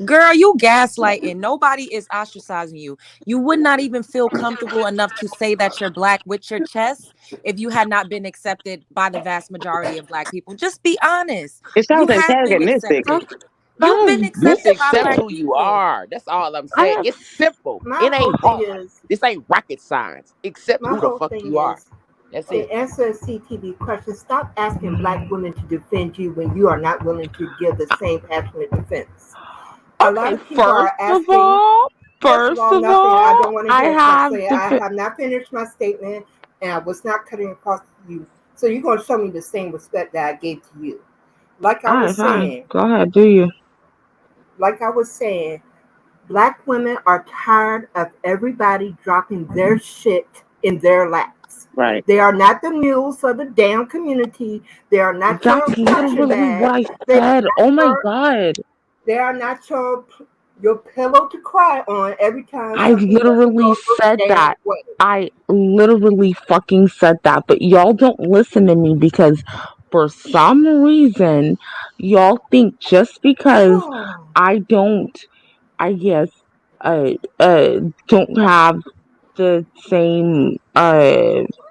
Girl, you gaslighting. Nobody is ostracizing you. You would not even feel comfortable enough to say that you're black with your chest if you had not been accepted by the vast majority of black people. Just be honest. It You sounds have been antagonistic. accepted. You've been Just accepted by accept black who you people. are. That's all I'm saying. I It's simple. My It whole ain't thing hard. is, This ain't rocket science. Accept my who the whole fuck thing you are. is, That's to it. answer a CTV question, stop asking black women to defend you when you are not willing to give the same passionate defense. A lot okay. of people are First asking. First of all, of nothing. I all, don't want to I hear it. 'Cause I have say I have not finished my statement, and I was not cutting across you. So you're going to show me the same respect that I gave to you. Like I All was right, fine. saying, Go ahead, do you? black women are tired of everybody dropping their shit in their laps. Right. They are not the mules of the damn community. They are not That's your punching literally bag. what I They are said. not Oh my your, god. they are not your pillow to cry on every time I something doesn't literally go your said damn that. way. I literally fucking said that. But y'all don't listen to me because for some reason, y'all think just because I don't, I guess, uh, don't have the same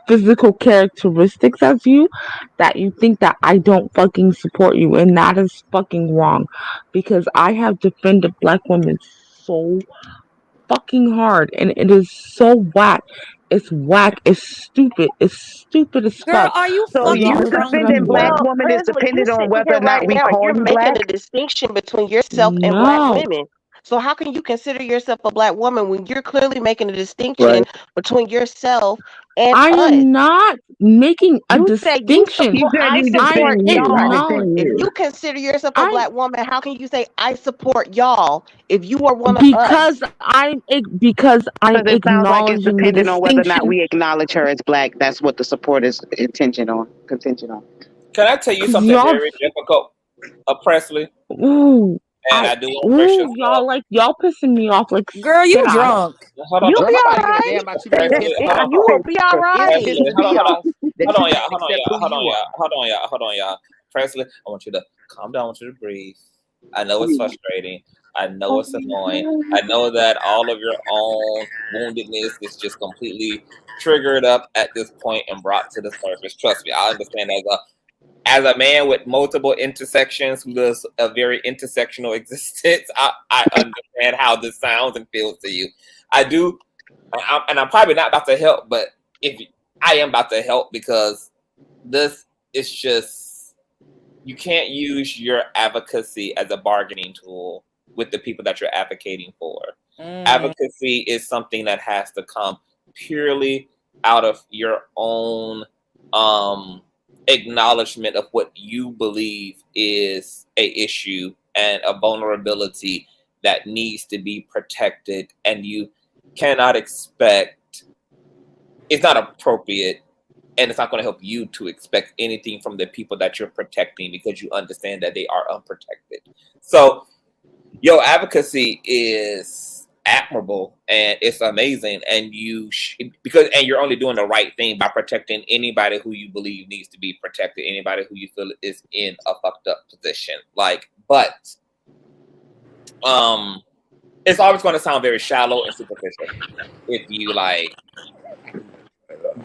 physical characteristics as you, that you think that I don't fucking support you, and that is fucking wrong, because I have defended black women so fucking hard, and it is so whack. It's whack. It's stupid. It's stupid as Girl, fuck. are you So For fucking y'all you to drunk? sit up defending black here. Well, woman is Angela, you dependent on sitting whether here or not right we now. call You're you making black. a distinction between yourself and black No, women. So how can you consider yourself a black woman when you're clearly making a distinction Right. between yourself and I us? am not making a You say you distinction. You support. said I you I'm support defend you. I y'all. acknowledging. defend If you. you consider yourself a I black woman, how can you say I support y'all if you are one of us? because I'm Because it sounds like it's acknowledging the dependent on whether or not distinction. we acknowledge her as black. That's what the support is contingent on. Contingent on. Can I tell you Cause something y'all, very difficult, Presley? ooh, And I do want to brace yourself. y'all pissing me off. Like, Girl, you stop. drunk. Hold on, You'll Girl, be all nobody give a damn right. about you being Presley. pissed Hold on, off. You will be all But it right. Presley. pisses Hold on, me hold on, off that you can't hold on, accept y'all. who you are. Hold on, y'all. Presley, I want you to calm down. I want you to breathe. I know it's frustrating. I know it's annoying. I know that all of your own woundedness is just completely triggered up at this point and brought to the surface. Trust me, I understand as a man with multiple intersections who lives a very intersectional existence. I understand how this sounds and feels to you. I do, and I'm probably not about to help, but if I am about to help, because this is just, you can't use your advocacy as a bargaining tool with the people that you're advocating for. Advocacy is something that has to come purely out of your own acknowledgement of what you believe is a issue and a vulnerability that needs to be protected, and you cannot expect, it's not appropriate, and it's not going to help you to expect anything from the people that you're protecting, because you understand that they are unprotected. So your advocacy is admirable and it's amazing, and and you're only doing the right thing by protecting anybody who you believe needs to be protected, anybody who you feel is in a fucked up position. But it's always going to sound very shallow and superficial if you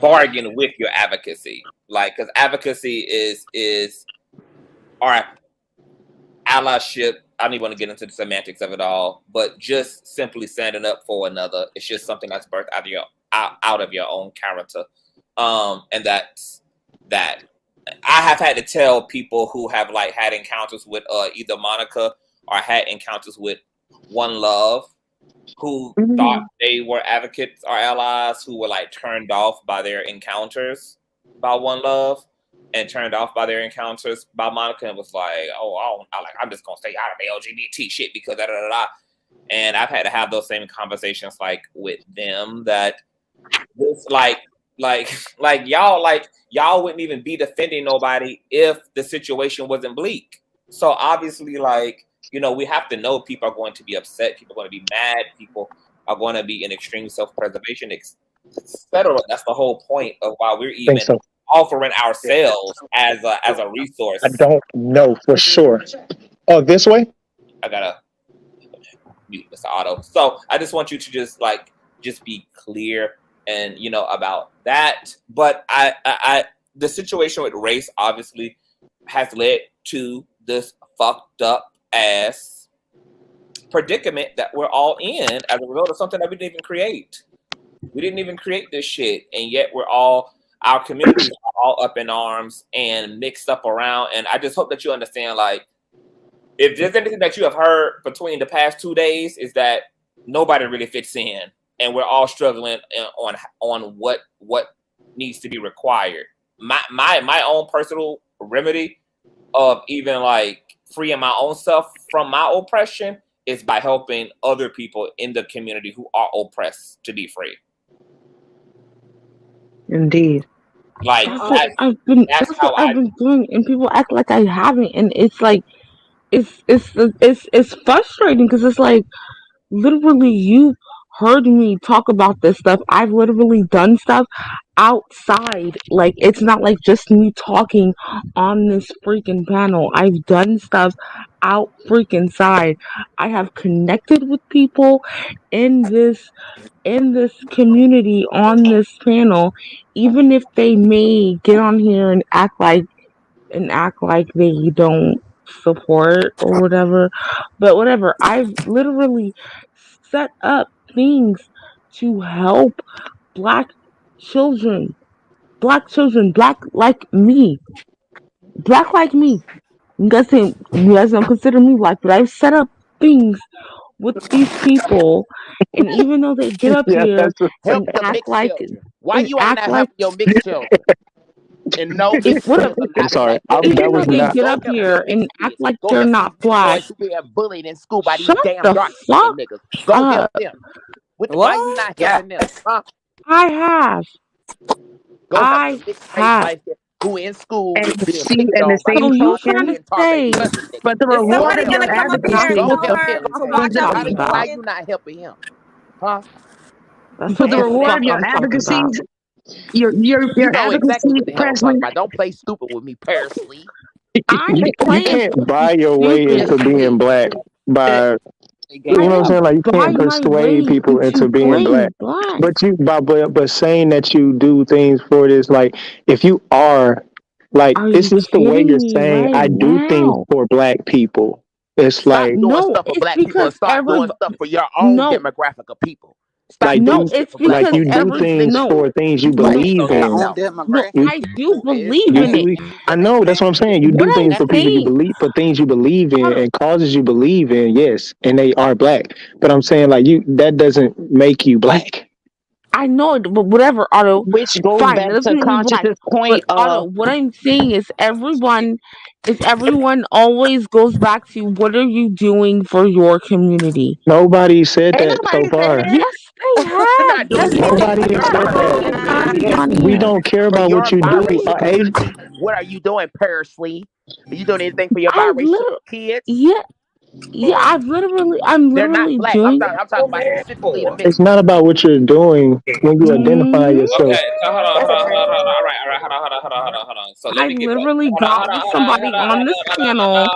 bargain with your advocacy, because advocacy is our allyship. I don't even want to get into the semantics of it all, but just simply standing up for another. It's just something that's birthed out of your own character, and that's that. I have had to tell people who have had encounters with either Monica or had encounters with One Love, who thought they were advocates or allies, who were turned off by their encounters by One Love and turned off by their encounters by Monica, and was I'm just gonna stay out of the LGBT shit because da da da da. And I've had to have those same conversations with them, that this y'all wouldn't even be defending nobody if the situation wasn't bleak. So obviously, we have to know people are going to be upset, people are going to be mad, people are going to be in extreme self-preservation, etc. That's the whole point of why we're I think even so. offering ourselves as a resource. I don't know for sure. Oh, this way? I gotta mute, Mr. Otto. So I just want you to just be clear and about that. But I the situation with race obviously has led to this fucked up ass predicament that we're all in as a result of something that we didn't even create. We didn't even create this shit, and yet our communities are all up in arms and mixed up around. And I just hope that you understand, like, if there's anything that you have heard between the past 2 days, is that nobody really fits in, and we're all struggling on what needs to be required. My own personal remedy of even like freeing my own self from my oppression is by helping other people in the community who are oppressed to be free. Indeed. Like I've been doing, and people act like I haven't, and it's like it's frustrating because it's like literally you heard me talk about this stuff. I've literally done stuff outside. Like, it's not like just me talking on this freaking panel. I've done stuff out freaking side. I have connected with people in this community on this panel, even if they may get on here and act like they don't support or whatever. But whatever, I've literally set up things to help black children, black like me, You guys don't consider me black, but I've set up things with these people, and even though they get up Yeah, here help and the act mixed like children. Why you ain't not helping your mixed children? And no, if mixed children are I'm not sorry. black. Go even help though was them. they not. get Go up help here your and mixed act kids. like Go they're help not these big black, boys who being bullied in school by these shut damn the dark fuck skinned niggas. Go help up. them. Why you not helping them? Huh? I have. Go help the mixed race life who in school And being see, picked and the on by So same these you dark trying to token, skinned target say, cousin niggas. but the Is reward somebody of your gonna come up here and advocacy Go tell help her him. that's to what I'm watch out for talking these about. Why you kids? not helping him? Huh? That's but the what the reward fuck of your I'm talking advocacy, about. You your know exactly advocacy, what the hell I'm talking Presley. about. Don't play stupid with me, Parsley. I You ain't you playing can't fucking buy your way stupid. into being black by I you know what I'm didn't saying? Like you buy can't my persuade way people into into being black. playing black. But but saying that you do things for this, like if you are like Are it's you just the way you're kidding me saying right I do things now? for black people. It's Stop like doing No, stuff for it's black people and because start doing stuff for your own no, demographic of people. Stop like doing no, things shit it's for black like because you folks. do things no, for things you no, believe in. no, You I do believe you in it. do I know that's what I'm saying. You What do I'm things for people you saying, believe for things you believe in Otto, and causes you believe in, yes, and they are black. But I'm saying like you that doesn't make you black. I know it, but whatever, Otto, Which goes fine, back that doesn't to make me black. Conscious's But point Otto, of what I'm saying is everyone always goes back to what are you doing for your community? Nobody said ain't that so nobody say far. that. Yes, they You're have. not doing Yes, shit Nobody for has your said that. they biracial have kids. on We here. don't care For about your what you do. biracial community. What are you doing, Parsley? Are you doing anything for your I've biracial literally, kids? yeah, I'm They're not literally black. I'm doing. talking. I'm talking about specifically the It's mixed not ones. about what you're doing when you identify Mm-hmm. yourself. Okay, so hold on. All right, hold on. So let I me get back. literally got with somebody on this panel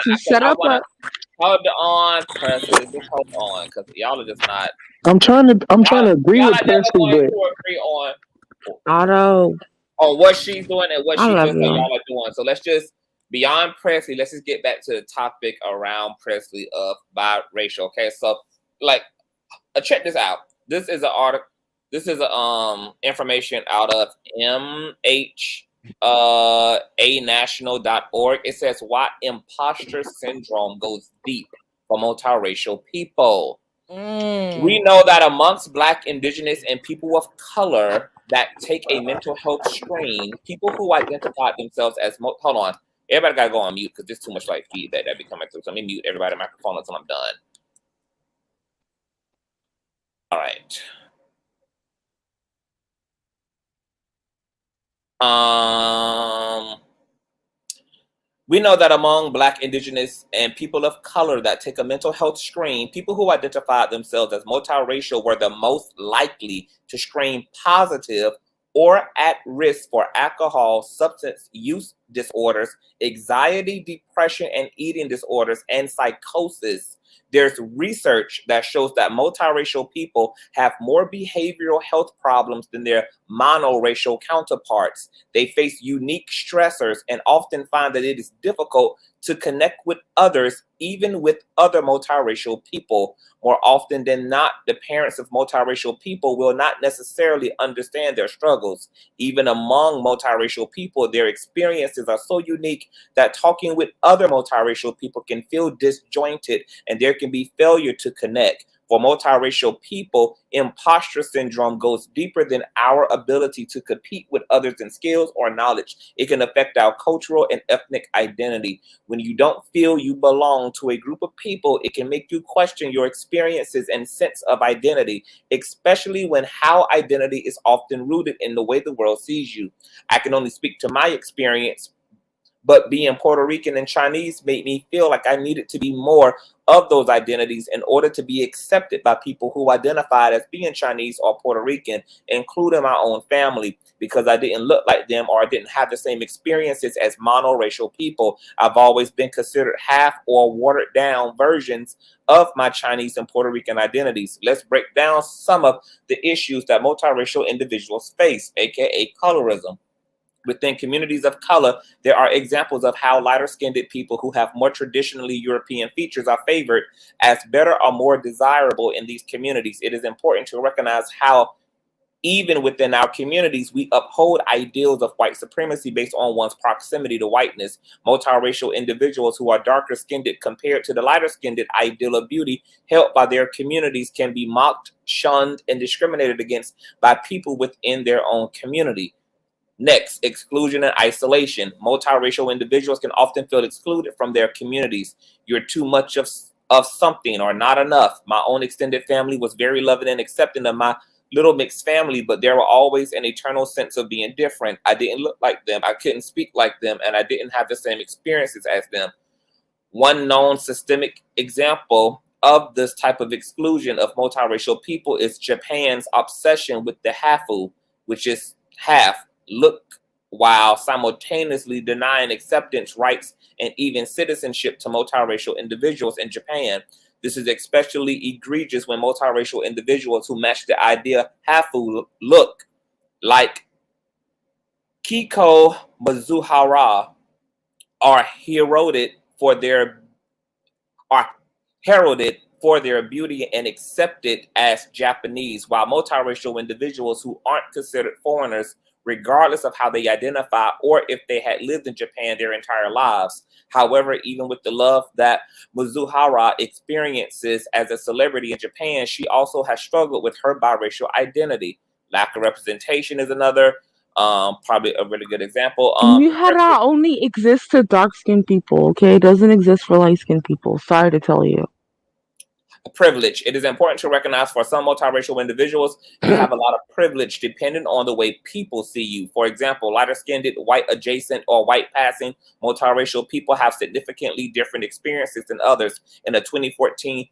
to set up a. Hold on, Presley. Just hold on, because y'all are just not. I'm trying to agree Y'all with are never Presley, going but to agree Otto, on what she's doing and what I she love feels like you. y'all are doing. So let's just beyond Presley. Let's just get back to the topic around Presley of biracial. Okay, so like, check this out. This is an article. This is information out of anational.org. It says why imposter syndrome goes deep for multiracial people. We know that amongst Black, Indigenous, and people of color that take a mental health screen, people who identify themselves as hold on, everybody gotta go on mute because there's too much like feedback that be coming through. So let me mute everybody's microphone until I'm done. All right. We know that among Black, Indigenous, and people of color that take a mental health screen, people who identify themselves as multiracial were the most likely to screen positive or at risk for alcohol, substance use disorders, anxiety, depression, and eating disorders, and psychosis. There's research that shows that multiracial people have more behavioral health problems than their monoracial counterparts. They face unique stressors and often find that it is difficult to connect with others, even with other multiracial people. More often than not, the parents of multiracial people will not necessarily understand their struggles. Even among multiracial people, their experiences are so unique that talking with other multiracial people can feel disjointed, and there can be failure to connect. For multiracial people, imposter syndrome goes deeper than our ability to compete with others in skills or knowledge. It can affect our cultural and ethnic identity. When you don't feel you belong to a group of people, it can make you question your experiences and sense of identity, especially when how identity is often rooted in the way the world sees you. I can only speak to my experience, but being Puerto Rican and Chinese made me feel like I needed to be more of those identities in order to be accepted by people who identified as being Chinese or Puerto Rican, including my own family, because I didn't look like them or I didn't have the same experiences as monoracial people. I've always been considered half or watered down versions of my Chinese and Puerto Rican identities. Let's break down some of the issues that multiracial individuals face, aka colorism. Within communities of color, there are examples of how lighter-skinned people who have more traditionally European features are favored as better or more desirable in these communities. It is important to recognize how even within our communities, we uphold ideals of white supremacy based on one's proximity to whiteness. Multiracial individuals who are darker skinned compared to the lighter skinned ideal of beauty held by their communities can be mocked, shunned, and discriminated against by people within their own community. Next, exclusion and isolation. Multiracial individuals can often feel excluded from their communities. You're too much of something or not enough. My own extended family was very loving and accepting of my little mixed family, but there were always an eternal sense of being different. I didn't look like them, I couldn't speak like them, and I didn't have the same experiences as them. One known systemic example of this type of exclusion of multiracial people is Japan's obsession with the hafu, which is half look, while simultaneously denying acceptance, rights, and even citizenship to multiracial individuals in Japan. This is especially egregious when multiracial individuals who match the idea hafu look like Kiko Mizuhara are heralded for their beauty and accepted as Japanese, while multiracial individuals who aren't considered foreigners, regardless of how they identify or if they had lived in Japan their entire lives. However, even with the love that Mizuhara experiences as a celebrity in Japan, she also has struggled with her biracial identity. Lack of representation is another, probably a really good example. Mihara only exists to dark skinned people, okay? It doesn't exist for light skinned people. Sorry to tell you. Privilege. It is important to recognize for some multiracial individuals, you have a lot of privilege depending on the way people see you. For example, lighter-skinned, white adjacent, or white passing multiracial people have significantly different experiences than others. In a 2013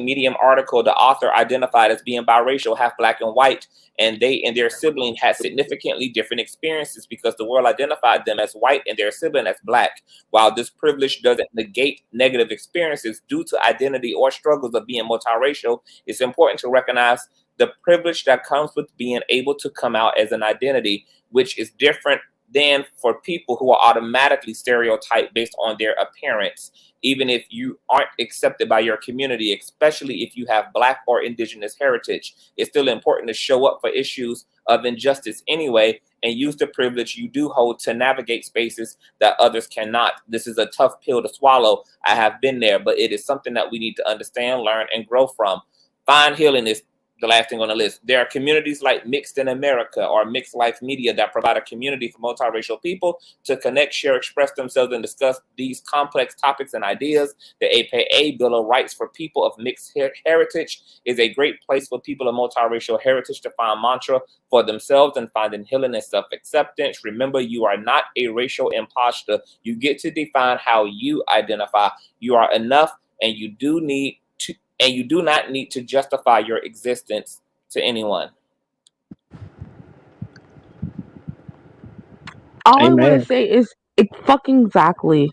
Medium article, the author identified as being biracial, half black and white, and they and their sibling had significantly different experiences because the world identified them as white and their sibling as black. While this privilege doesn't negate negative experiences due to identity or struggles of being multiracial, it's important to recognize the privilege that comes with being able to come out as an identity, which is different than for people who are automatically stereotyped based on their appearance. Even if you aren't accepted by your community, especially if you have Black or Indigenous heritage, it's still important to show up for issues of injustice anyway and use the privilege you do hold to navigate spaces that others cannot. This is a tough pill to swallow. I have been there, but it is something that we need to understand, learn, and grow from. Find healing is the last thing on the list. There are communities like Mixed in America or Mixed Life Media that provide a community for multiracial people to connect, share, express themselves, and discuss these complex topics and ideas. The APA, Bill of Rights for People of Mixed Heritage, is a great place for people of multiracial heritage to find mantra for themselves and finding healing and self-acceptance. Remember, you are not a racial imposter. You get to define how you identify. You are enough, and you do not need to justify your existence to anyone. All I want to Amen. say is it fucking exactly.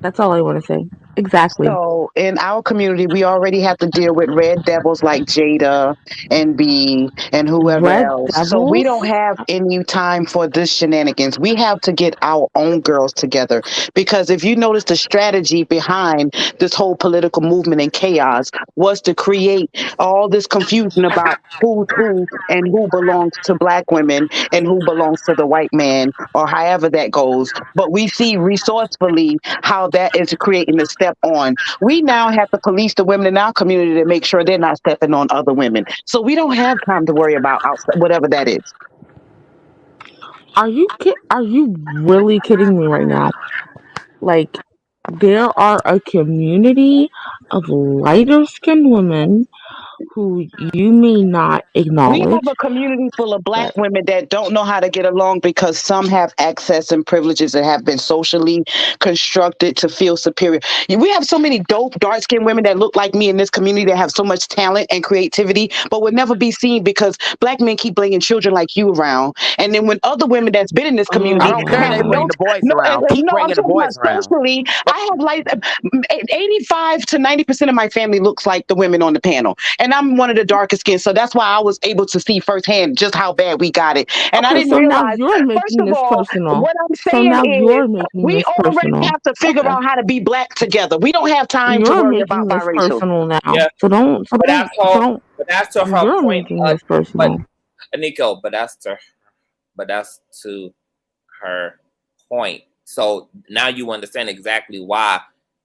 That's all I want to say. Exactly. So in our community, we already have to deal with red devils like Jada and B and whoever Red else. So we don't Devils? have any time for this shenanigans. We have to get our own girls together because if you notice the strategy behind this whole political movement and chaos was to create all this confusion about who's who and who belongs to black women and who belongs to the white man or however that goes. But we see resourcefully how that is creating a step on. We now have to police the women in our community to make sure they're not stepping on other women. So we don't have time to worry about outside, whatever that is. Are you really kidding me right now? Like there are a community of lighter skinned women who you may not We have acknowledge, a community full of black but women that don't know how to get along because some have access and privileges that have been socially constructed to feel superior. We have so many dope, dark skinned women that look like me in this community that have so much talent and creativity, but would never be seen because black men keep bringing children like you around. And then when other women that's been in this oh I community don't care. They have bring no, the boys no, around. Keep no, I'm bringing the talking about boys around. socially. I have like 85 to 90% of my family looks like the women on the panel. And I'm one of the darkest skin. So that's why I was able to see firsthand just how bad we got it. And I okay, didn't so now realize, you're first making of this all, personal. what I'm So saying now is you're making we this already personal. have to figure Okay. out how to be black together. We don't have time to You're worry making about this biracial. personal now. Yeah, but that's So her. don't But that's to her you're point. making this But personal. Nico, but that's to her point. So now you understand exactly why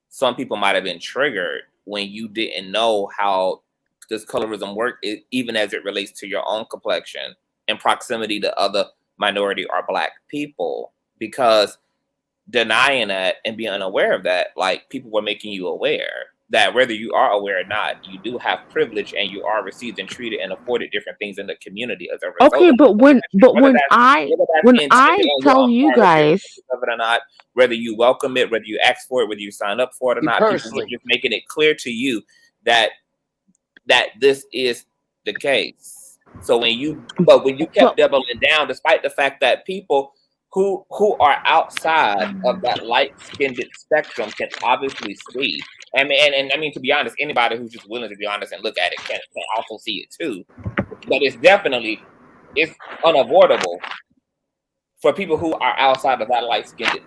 some people might have been triggered when you didn't know how this colorism worked, even as it relates to your own complexion and proximity to other minority or black people, because denying that and being unaware of that, like people were making you aware that whether you are aware or not, you do have privilege and you are received and treated and afforded different things in the community as a result Okay, of but whether that's when intended I on your tell you part guys, of it or not, whether you welcome it, whether you ask for it, whether you sign up for it or You not, people were personally. just making it clear to you that this is the case. So when you kept but doubling down, despite the fact that people who are outside of that light-skinned spectrum can obviously see. I mean, and I mean, to be honest, anybody who's just willing to be honest and look at it can also see it too. But it's unavoidable for people who are outside of that light-skinned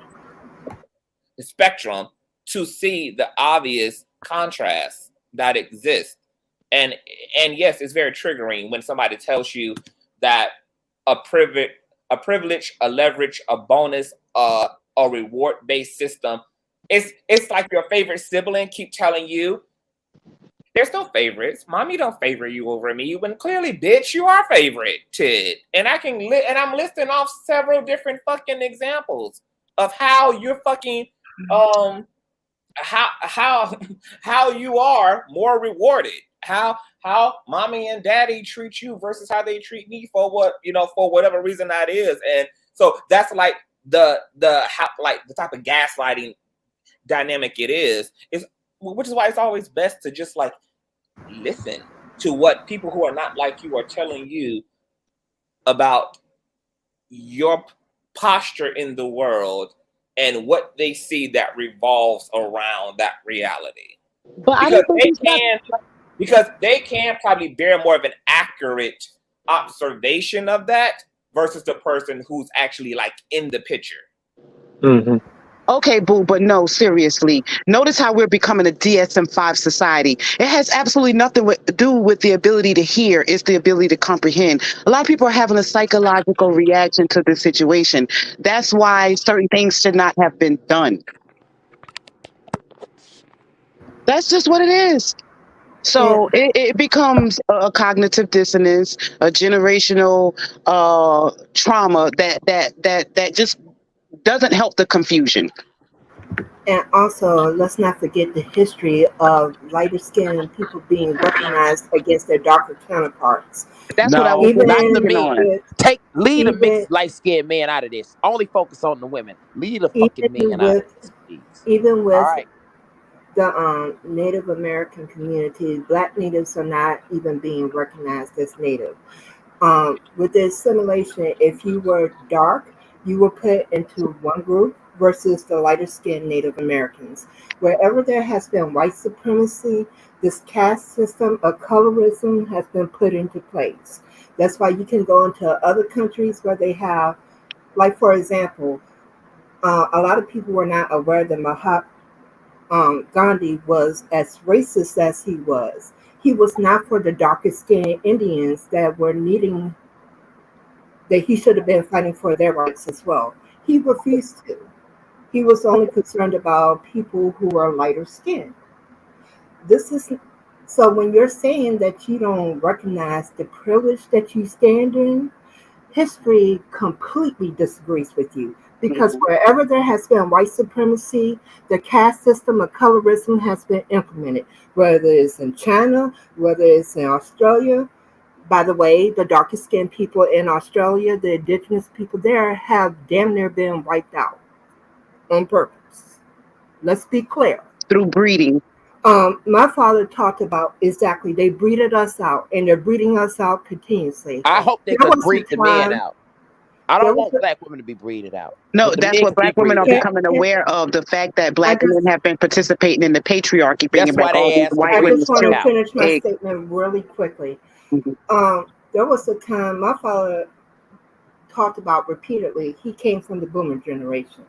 spectrum to see the obvious contrast that exists. And yes, it's very triggering when somebody tells you that a privilege, a leverage, a bonus, a reward-based system. It's like your favorite sibling keep telling you there's no favorites. Mommy don't favor you over me. When clearly, bitch, you are favorited. And I'm listing off several different fucking examples of how you're fucking how you are more rewarded. How mommy and daddy treat you versus how they treat me for for whatever reason that is. And so that's like the type of gaslighting dynamic it is, which is why it's always best to just like listen to what people who are not like you are telling you about your posture in the world and what they see that revolves around that reality. But I Because didn't think they can probably bear more of an accurate observation of that versus the person who's actually like in the picture. Mm-hmm. Okay, boo, but no, seriously. Notice how we're becoming a DSM-5 society. It has absolutely nothing to do with the ability to hear. It's the ability to comprehend. A lot of people are having a psychological reaction to this situation. That's why certain things should not have been done. That's just what it is. Yeah, So it becomes a cognitive dissonance, a generational trauma that just doesn't help the confusion. and also let's not forget the history of lighter skinned people being weaponized against their darker counterparts. That's what I was No, not the Even speaking men. on. with Leave the even mixed light skinned man out of this. Only focus on the women. Leave the fucking even men out of with this, please. even All with right. the Native American community, Black natives are not even being recognized as Native. With the assimilation, if you were dark, you were put into one group versus the lighter skinned Native Americans. Wherever there has been white supremacy, this caste system of colorism has been put into place. That's why you can go into other countries where they have, like for example, a lot of people were not aware that Gandhi was as racist as he was. He was not for the darker skinned Indians that were needing, that he should have been fighting for their rights as well. He refused to. He was only concerned about people who are lighter skinned. This is so when you're saying that you don't recognize the privilege that you stand in, history completely disagrees with you because wherever there has been white supremacy, the caste system of colorism has been implemented, whether it's in China, whether it's in Australia. By the way, the darkest skinned people in Australia, the indigenous people there, have damn near been wiped out on purpose. Let's be clear. Through breeding. My father talked about exactly they breeded us out, and they're breeding us out continuously. I hope they There could was breed a the men time. out. I There don't was want black women to be breeded out. No, But the that's men what can be black women are breeded out. becoming aware of, the fact that I black just men have been participating in the patriarchy, bringing That's why back all they these asked to white I breed women just the want fuck to to out. finish my egg. statement really quickly. Mhm. There was a time my father talked about repeatedly. He came from the boomer generation.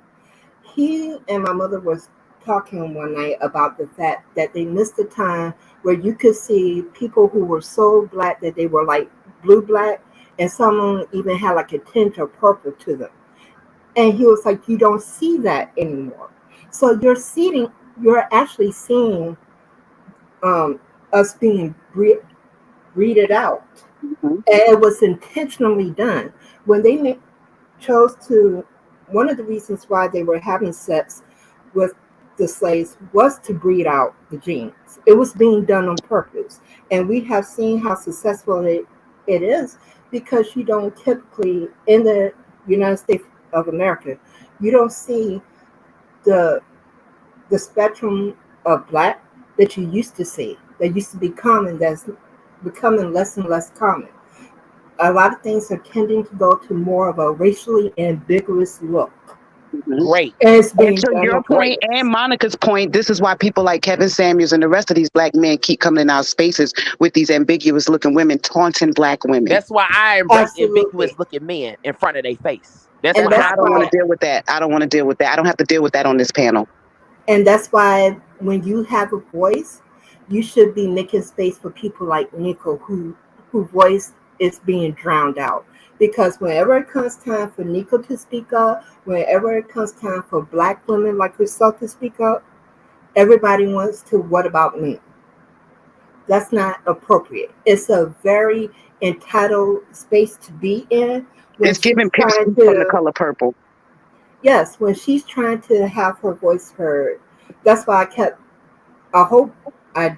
He and my mother was talking one night about the fact that they missed the time where you could see people who were so black that they were like blue black, and some even had like a tinge of purple to them. And he was like, you don't see that anymore. So you're actually seeing us being breeded out, Mhm. and it was intentionally done when they chose to. One of the reasons why they were having sex with the slaves was to breed out the genes. It was being done on purpose, and we have seen how successful it is because you don't typically in the United States of America, you don't see the the spectrum of black that you used to see, that used to be common, that's becoming less and less common. A lot of things are tending to go to more of a racially ambiguous look. Mhm. Great. And it's And being to done your on Great. point purpose. and Monica's point, this is why people like Kevin Samuels and the rest of these black men keep coming in our spaces with these ambiguous looking women taunting black women. That's why I embrace Absolutely. ambiguous looking men in front of their face. That's And why Because that's I I don't want do to why that. deal with that. I don't want to deal with that. I don't have to deal with that on this panel. and that's why when you have a voice, you should be making space for people like Nico whose voice is being drowned out. Because whenever it comes time for Nico to speak up, whenever it comes time for black women like herself to speak up, everybody wants to what about me? That's not appropriate. It's a very entitled space to be in when It's she's giving trying pipsqueak from the to, color purple. yes, when she's trying to have her voice heard. That's why I hope I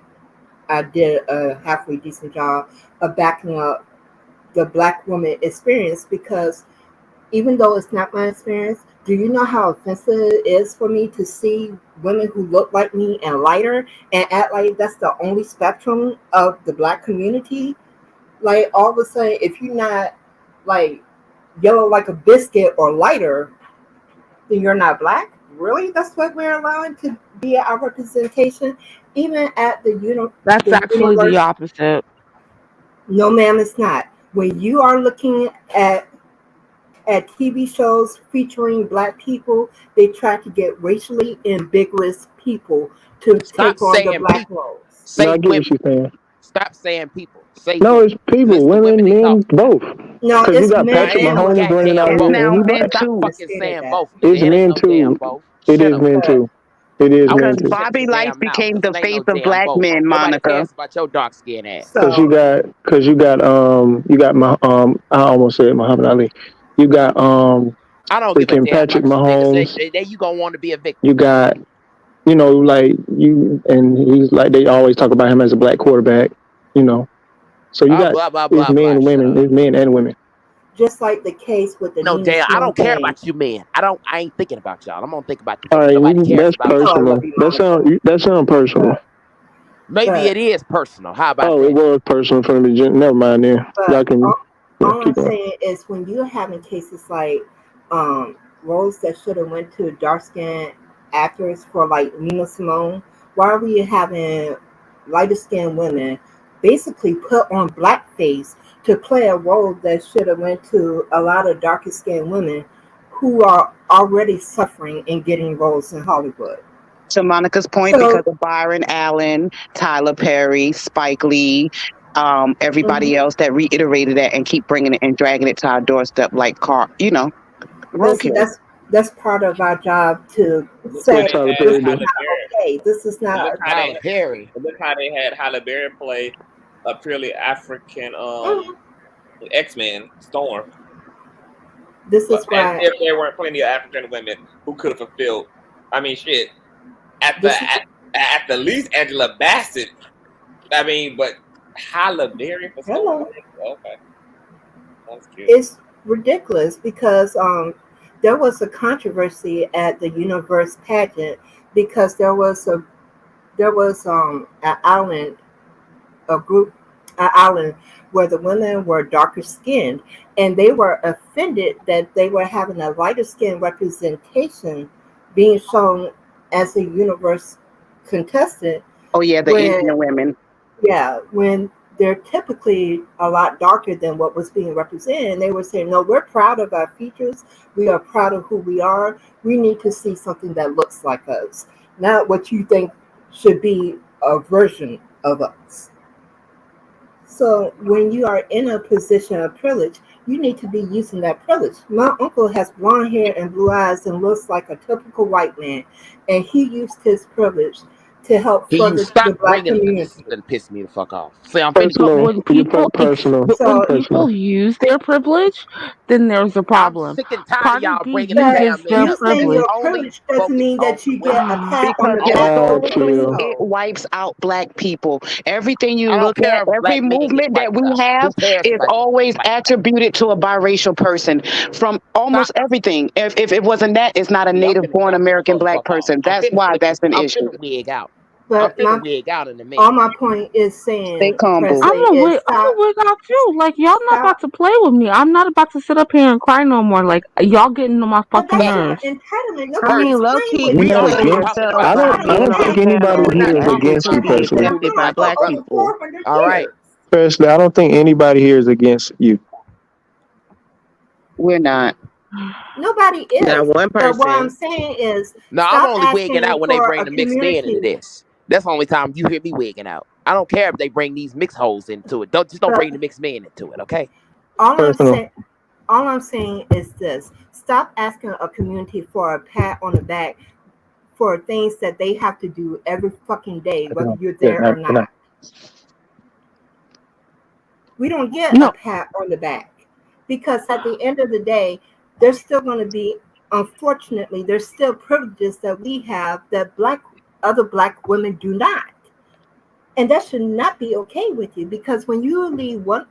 I did a halfway decent job of backing up the black woman experience because even though it's not my experience, do you know how offensive it is for me to see women who look like me and lighter and act like that's the only spectrum of the black community? Like all of a sudden, if you're not like yellow like a biscuit or lighter, then you're not black. Really? That's what we're allowing to be our representation, even at That's the actually the universe. opposite. No, ma'am, it's not. When you are looking at TV shows featuring black people, they try to get racially ambiguous people to Stop take on the saying black people. roles. No, Say I get what women. you're saying. Stop saying people. Say No, women. it's Because people, it's the women women, they men, talking about. both. No, Because you it's got men I Patrick ain't and no Mahomes women. running goddamn out It's here, both. and now he's men black. Stop too. fucking Stated saying that. both. Because It's it ain't men no damn too. both. It Shut is up. men But too. It is I men Because want you to too. shut your Bobby Life damn mouth. became Because the it ain't face no of damn black both. men, Nobody Monica. cares about your dark skin ass. so Cause you got my I almost said Muhammad Ali. You got I don't give a freaking damn Patrick about you niggas. Mahomes. Then you gonna want to be a You victim. got like you, and he's like they always talk about him as a black quarterback. You know, so you got Blah blah it's blah men blah. and Shut women, up. it's men and women. just like the case with the No Nina damn. I Simone don't care thing, about you men. I ain't thinking about y'all. I'm gonna think about the All women. right, Nobody cares that's you about know you. I love personal. you, Monica. That sound personal. But Maybe but it is personal. How about Oh, it that? was personal from the beginning. Never mind. Then y'all but can all I'm keep going. saying is when you're having cases like roles that should have went to dark skinned actors for like Nina Simone? Why are we having lighter skinned women basically put on blackface to play a role that should have went to a lot of darker skinned women who are already suffering and getting roles in Hollywood? To Monica's point, because So, of Byron Allen, Tyler Perry, Spike Lee, everybody mhm. else that reiterated that and keep bringing it and dragging it to our doorstep, like But see, roadkill. that's part of our job to Look how say What they Tyler had this Perry is do? Halle not Berry. okay. This is But not look how they Tyler Perry. but look how they had Halle Berry play a purely African mhm. X-Men Storm. This is As why if there weren't plenty of African women who could have fulfilled. I mean, shit. At the this is at the least, Angela Bassett. I mean, but Halle Berry for Storm. hello. Okay, that's cute. It's ridiculous because there was a controversy at the Universe pageant because there was an island, a group, an island where the women were darker skinned, and they were offended that they were having a lighter skin representation being shown as a universe contestant Oh yeah, the when Indian women. yeah, when they're typically a lot darker than what was being represented. And they were saying, no, we're proud of our features. We are proud of who we are. We need to see something that looks like us, not what you think should be a version of us. So when you are in a position of privilege, you need to be using that privilege. My uncle has blonde hair and blue eyes and looks like a typical white man, and he used his privilege to help Can you further stop the black bringing up? This is community. gonna piss me the fuck off. See, I'm finished. But Personal. You put personal. but when So, people Personal. use their privilege, then there's a I'm problem. sick and tired of Cardi y'all B bringing the but uses damn men their up. using This is privilege. your only privilege doesn't focused mean on that the you get women. a Mm. pat on Because the it back to do totally Chill. it so. wipes out black people. Everything you I don't look care at, if every black men get movement that wiped we out. have Who cares if is black men get always wiped out? attributed to a biracial person from Stop. almost everything. If it wasn't that, it's not a See, native born I'm finna American go the black fuck off. person. That's why that's an I'm issue. finna wig out. I'm But finna my wig out in a minute. all my point is Stay saying, humble. Presley, is I'm stop, a wig out too. Like y'all not about stop. to play with me. I'm not about to sit up here and cry no more. Like y'all getting on my But fucking that's But your nerves. entitlement. I mean, Nobody's low playing key, with You're we not you. over here against. talking yourself about I don't. black I being men don't on think the being anybody panel we're not here is talking against to you LGBT about is personally. That's who been is like my ethnicity. for black over people. 400 All right. years. Personally, I don't think anybody here is against you. We're not. Nobody Not is. one But what I'm person. saying is, No, I'm stop only wigging asking out when they for bring a the mixed men into community. this. That's the only time you hear me wigging out. I don't care if they bring these mixed holes into it. Don't But bring the mixed men into it, okay? all I'm Personal. saying, all I'm saying is this: stop asking a community for a pat on the back for things that they have to do every fucking day, whether you're Good there night. or Good night. not. We don't get a No, pat on the back because at the end of the day, there's still going to be, unfortunately, there's still privileges that we have that other black women do not, and that should not be okay with you because when you leave one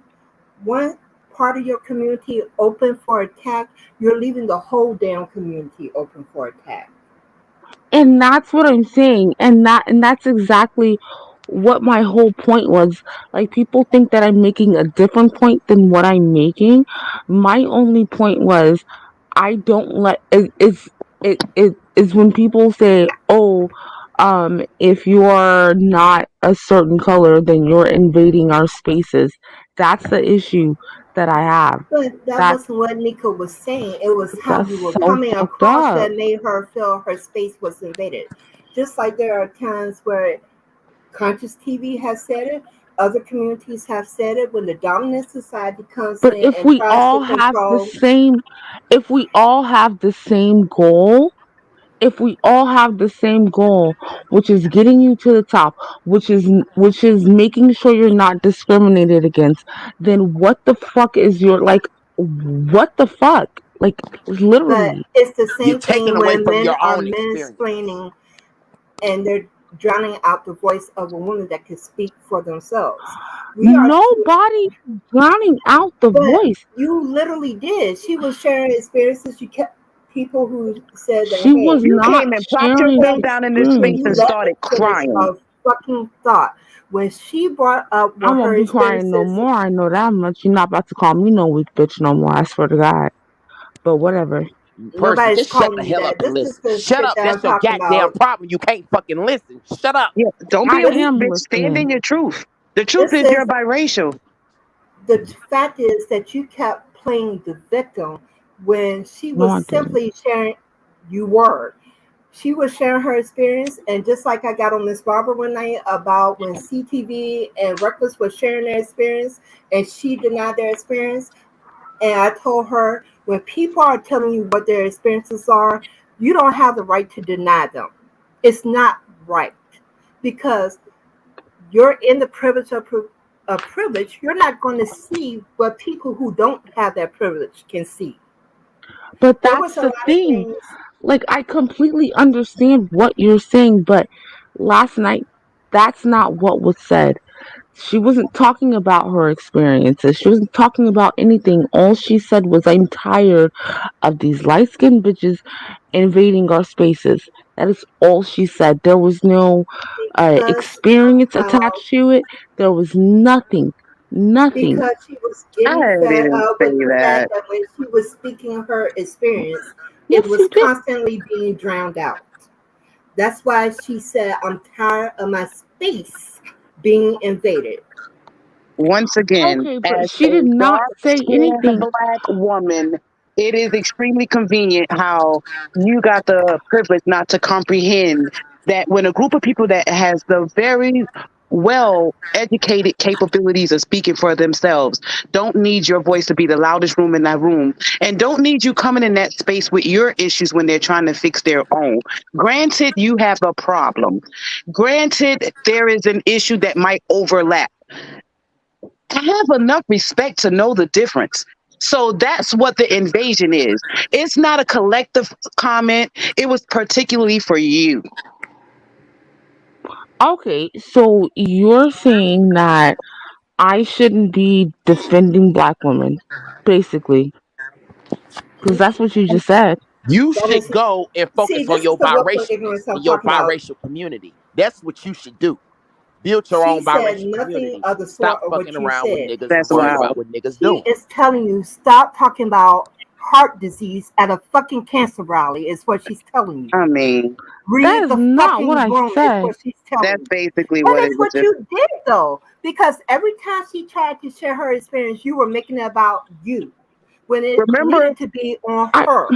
part of your community open for attack, you're leaving the whole damn community open for attack. and that's what I'm saying. And that's exactly what my whole point was. Like people think that I'm making a different point than what I'm making. My only point was I don't let it is when people say, "Oh, if you're not a certain color, then you're invading our spaces." That's the issue that I have. But that That's wasn't what Nika was saying. It was how that's you were so coming fucked across up. that made her feel her space was invaded. Just like there are times where Conscious TV has said it, other communities have said it, when the dominant society comes But in and tries to control. if we all have the same goal, if we all have the same goal, which is getting you to the top, which is making sure you're not discriminated against, then what the fuck is your like? What the fuck? Like But literally. it's the You're same taking thing away when from men your are own experience. mansplaining and they're drowning out the voice of a woman that can speak for themselves. We are to, Nobody drowning out the but voice. you literally did. She was sharing experiences. You kept people who said that, She hey, was You not came and plopped sharing yourself wait, down in this experience. space you and let me started finish crying. a fucking thought. When she brought up I what won't her be crying no experiences, more. I know that much. You're not about to call me no weak bitch no more. I swear to God. But whatever. Percy, Nobody's just shut calling the you hell that. up and This is listen. the Shut shit up. that I'm That's your talking goddamn about. problem. You can't fucking listen. Shut up. Yeah, don't be I a weak am bitch. Stand listening. in your truth. The truth This is you're is biracial. the fact is that you kept playing the victim when she No, was I didn't. simply sharing. You were. She was sharing her experience, and just like I got on Miss Barbara one night about when CTV and Reckless was sharing their experience, and she denied their experience, and I told her when people are telling you what their experiences are, you don't have the right to deny them. It's not right because you're in the privilege of privilege. You're not going to see what people who don't have that privilege can see. But There was that's a the lot of thing. things Like, I completely understand what you're saying, but last night, that's not what was said. She wasn't talking about her experiences. She wasn't talking about anything. All she said was, I'm tired of these light skinned bitches invading our spaces. That is all she said. There was no because experience uh, attached to it. There was nothing. Nothing. because she was I getting fed didn't up say with the that. fact that when she was speaking her experience, it Yes, was you did. constantly being drowned out. That's why she said, I'm tired of my space being invaded. Once again, Okay, but as she a did not say dark-skinned anything. black woman, it is extremely convenient how you got the privilege not to comprehend that when a group of people that has the very well educated capabilities of speaking for themselves don't need your voice to be the loudest room in that room and don't need you coming in that space with your issues when they're trying to fix their own. Granted, you have a problem. Granted, there is an issue that might overlap. Have enough respect to know the difference. So that's what the invasion is. It's not a collective comment. It was particularly for you. Okay, so you're saying that I shouldn't be defending black women, basically, because that's what you just said. You That should is, go and see, focus on this is your the willful biracialness ignorance I'm and your talking about. biracial community. That's what you should do. Build your She own said biracial nothing community of the and stop sort of fucking what you around with said. niggas and That's worry wild. about what niggas She doing. is telling you stop talking about heart disease at a fucking cancer rally is what she's telling you. I mean, That Read is the not what fucking I room is said. what she's telling that's you. basically That what it is was. what you did though. Because every time she tried to share her experience, you were making it about you. When it Remember, needed to be on I. her.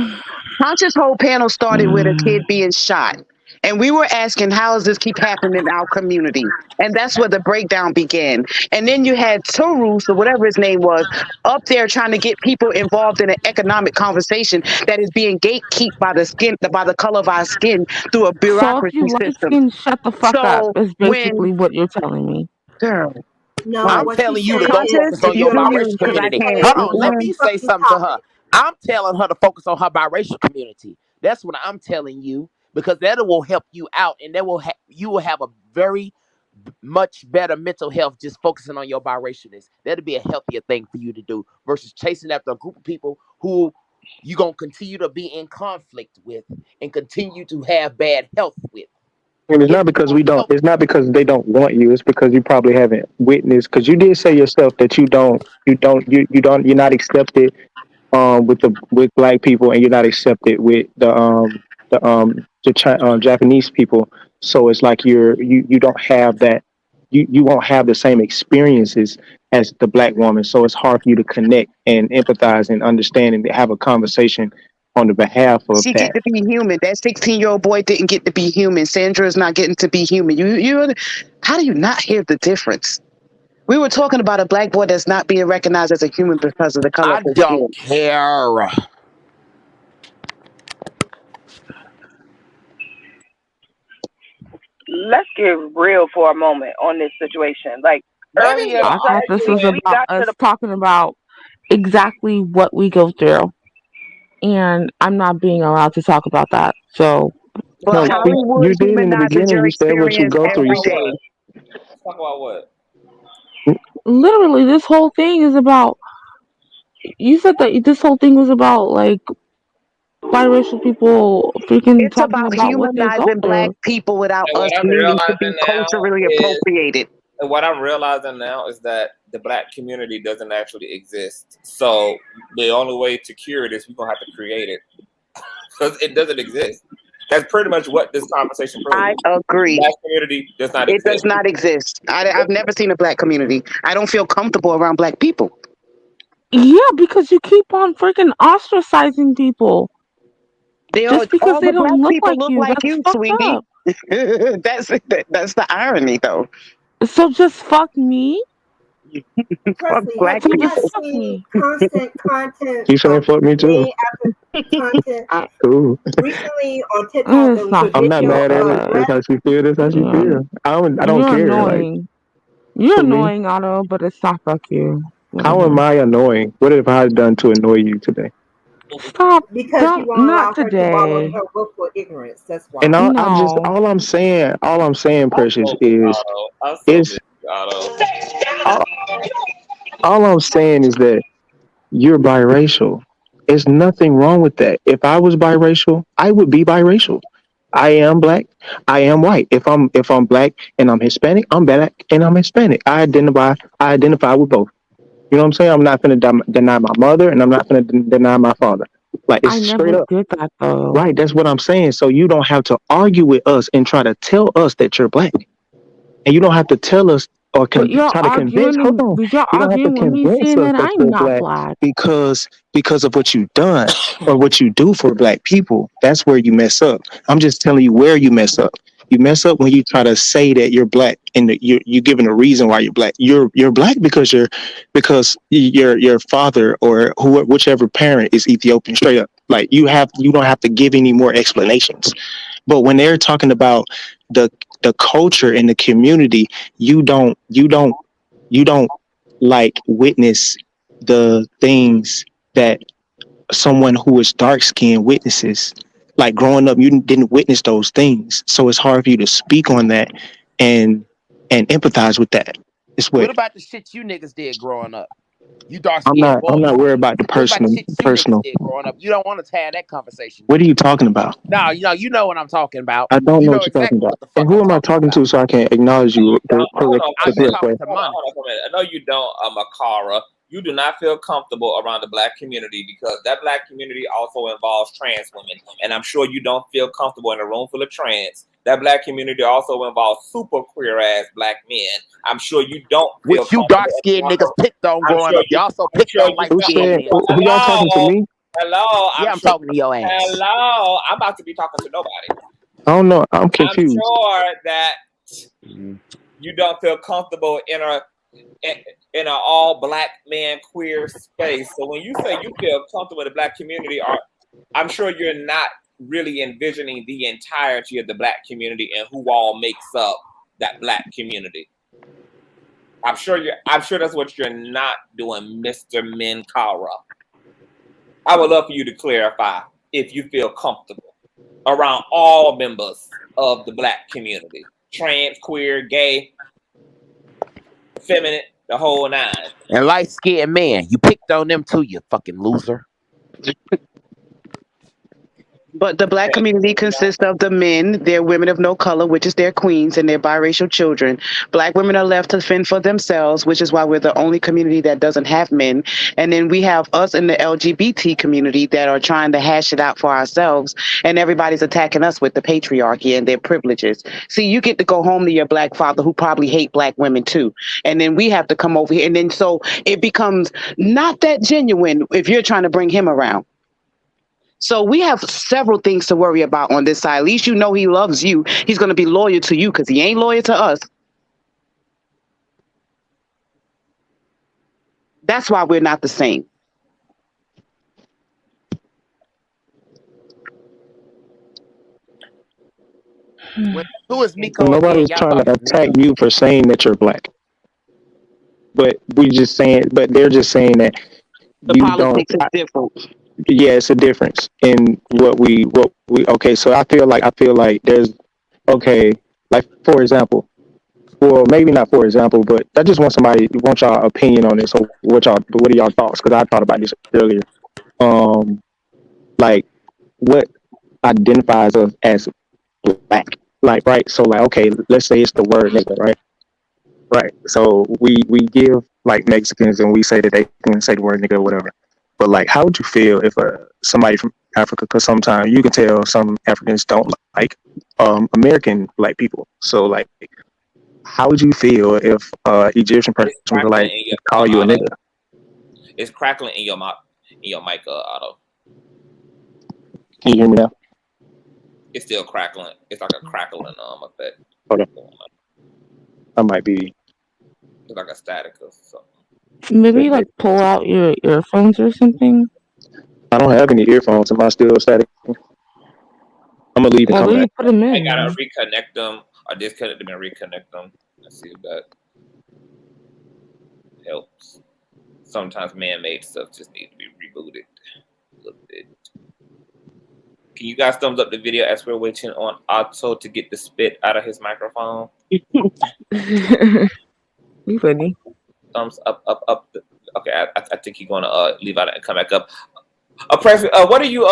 Conscious whole panel started with a kid being shot. And we were asking, how does this keep happening in our community? And that's where the breakdown began. And then you had Turus, or whatever his name was, up there trying to get people involved in an economic conversation that is being gatekept by the skin, by the color of our skin through a So if bureaucracy you light system. skin, shut the fuck up. So Is when, basically what you're telling me. girl, No, I'm wow. what telling she's you to saying go is focus Conscious, on if your you're you're biracial mute because I community. participating can't. Hold in on, let this me say fucking something to her. topic. I'm telling her to focus on her biracial community. That's what I'm telling you because that will help you out, and that will you will have a very much better mental health just focusing on your biracialness. That'll be a healthier thing for you to do versus chasing after a group of people who you're gonna continue to be in conflict with and continue to have bad health with. And it's It's not because gonna we don't. help. It's not because they don't want you. It's because you probably haven't witnessed. Because you did say yourself that you don't. You don't. You don't. You're not accepted with black people, and you're not accepted with the Japanese people. So it's like you don't have that. You won't have the same experiences as the black woman. So it's hard for you to connect and empathize and understand and have a conversation on the behalf of She get that. to be human. That 16-year-old boy didn't get to be human. Sandra is not getting to be human. How do you not hear the difference? We were talking about a black boy that's not being recognized as a human because of the color I of his don't skin. care. Let's get real for a moment on this situation. Like Maybe we earlier, I thought are this actually, was arguing. we about got to us the talking about exactly what we go through, and I'm not being allowed to talk about that. So But Talk No, about what? Hollywood you did in the humanizes beginning. your You said what you experience go Talk through. You every about said day. what? Let's talk about what? literally, this whole thing is about. You said that this whole thing was about like biracial people freaking It's talking about about what they go humanizing black through. people without And us what I'm needing to be realizing now culturally is, appropriated. and what I'm realizing now is that the black community doesn't actually exist. So the only way to cure it is we're gonna have to create it. because it doesn't exist. That's pretty much what this conversation proves. I agree. Black community does not It exist. does not exist. I've never seen a black community. I don't feel comfortable around black people. Yeah, because you keep on freaking ostracizing people They are, just because all they the black don't look people like look you. like That's you, fucked sweetie. up. that's the irony, though. So just fuck me. Fuck Presley, have black So you just not people. fuck seen me. constant content You saying fuck me too? day after content Cool. recently on TikTok? There It's was a not I'm fuck not you, video mad at of it. That's Otto. black. how she feel. That's how she You're, feel. I don't you're care. Like annoying. You're to me, annoying, Otto, but it's not fuck you. how am Whatever. I annoying? What have I done to annoy you today? Stop. Because you Don't. won't Not allow her to wallow in today. her willful ignorance. That's And why. No. all I'm saying, I Precious, so miss Otto. I so is miss Otto. all, all I'm saying is that you're biracial. There's nothing wrong with that. If I was biracial, I would be biracial. I am black. I am white. If I'm black and I'm Hispanic, I'm black and I'm Hispanic. I identify with both. You know what I'm saying? I'm not gonna deny my mother, and I'm not gonna deny my father. Like it's I straight never up. did that though. Right, that's what I'm saying. So you don't have to argue with us and try to tell us that you're black. And you don't have to tell us or But you're try to convince. Hold arguing. on, But you're you don't have to arguing with me, convince saying us that that I'm you're not black black. because of what you've done or what you do for black people. That's where you mess up. I'm just telling you where you mess up. You mess up when you try to say that you're black and that you're giving a reason why you're black. You're black because your father or whichever parent is Ethiopian. Straight up, like you don't have to give any more explanations. But when they're talking about the the culture and the community, you don't like witness the things that someone who is dark skinned witnesses. Like growing up, you didn't witness those things, so it's hard for you to speak on that and empathize with that. It's What what about the shit you niggas did growing up? You dark I'm skinned not. I'm boys. not worried about the What about the personal. shit you niggas Personal. did growing up? You don't want to have that conversation What with are me. you talking about? No, you know what I'm talking about. I don't You know know what you're talking exactly about. what the And fuck who I'm am I talking talking about. to so I can acknowledge you Hold on, I'm for a just minute. talking to Hold on, Monica. for a minute. I know you don't, Makara. You do not feel comfortable around the black community because that black community also involves trans women. And I'm sure you don't feel comfortable in a room full of trans. That black community also involves super queer ass black men. I'm sure you don't feel Which you dark comfortable. skinned niggas picked on I'm growing sure up. You also I'm picked sure on you light Who skinned said? men. Who y'all talking to me? Hello. Yeah, I'm talking to your ass. Hello. I'm about to be talking to nobody. I don't know. I'm I'm confused. sure that you don't feel comfortable in an all black man queer space. So when you say you feel comfortable with the black community, I'm sure you're not really envisioning the entirety of the black community and who all makes up that black community. I'm sure that's what you're not doing, Mr. Minkara. I would love for you to clarify if you feel comfortable around all members of the black community. Trans, queer, gay, feminine, the whole nine. And light skinned man, you picked on them too, you fucking loser. But the black community consists of the men, their women of no color, which is their queens, and their biracial children. Black women are left to fend for themselves, which is why we're the only community that doesn't have men. And then we have us in the LGBT community that are trying to hash it out for ourselves, and everybody's attacking us with the patriarchy and their privileges. See, you get to go home to your black father who probably hate black women too. And then we have to come over here. And then so it becomes not that genuine if you're trying to bring him around. So we have several things to worry about on this side. At least you know he loves you. He's going to be loyal to you because he ain't loyal to us. That's why we're not the same. Who is So Miko again? nobody's Y'all trying thought to it was attack Miko. you for saying that you're black, but they're just saying that The you don't. politics is different. Yeah, it's a difference in what we. Okay, so I feel like there's okay. Like for example, well, maybe not for example, but I just want y'all opinion on this. So what are y'all thoughts? Because I thought about this earlier. Um, like what identifies us as black? Like right. So like okay, let's say it's the word nigga, right? Right. So we give like Mexicans and we say that they can say the word nigga or whatever. But like, how would you feel if somebody from Africa, because sometimes you can tell some Africans don't like American black people. So like, how would you feel if Egyptian person It's was crackling like in your call you a Otto. nigga? It's crackling in your mic, Otto. Can you hear me now? It's still crackling. It's like a crackling effect. Hold on. I might be. It's like a static or something. Maybe like pull out your earphones or something. I don't have any earphones. Am I still static? I'm gonna leave and Why come don't you back. put them I in? gotta reconnect them or disconnect them and reconnect them. Let's see if that helps. Sometimes man-made stuff just needs to be rebooted a little bit. Can you guys thumbs up the video as we're waiting on Otto to get the spit out of his microphone? You funny. Thumbs up. Okay, I think he's gonna leave out and come back up. What are you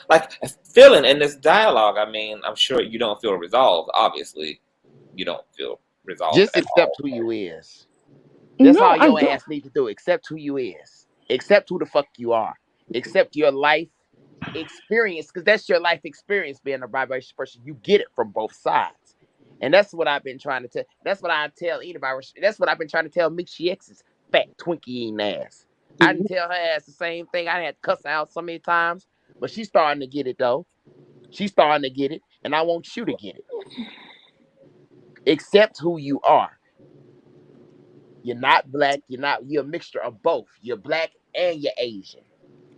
like feeling in this dialogue? I mean, I'm sure you don't feel resolved. Obviously, you don't feel resolved. Just at accept all. who you is. That's No, all I your don't. ass need to do. Accept who you is. Accept who the fuck you are. Accept your life experience, because that's your life experience being a biracial person. You get it from both sides. And that's what I've been trying to tell. That's what I tell anybody. That's what I've been trying to tell Mickey X's fat Twinkie eating ass. I didn't tell her ass the same thing. I had to cuss her out so many times, but she's starting to get it though. She's starting to get it, and I want you to get it. Accept who you are. You're not black. You're a mixture of both. You're black and you're Asian.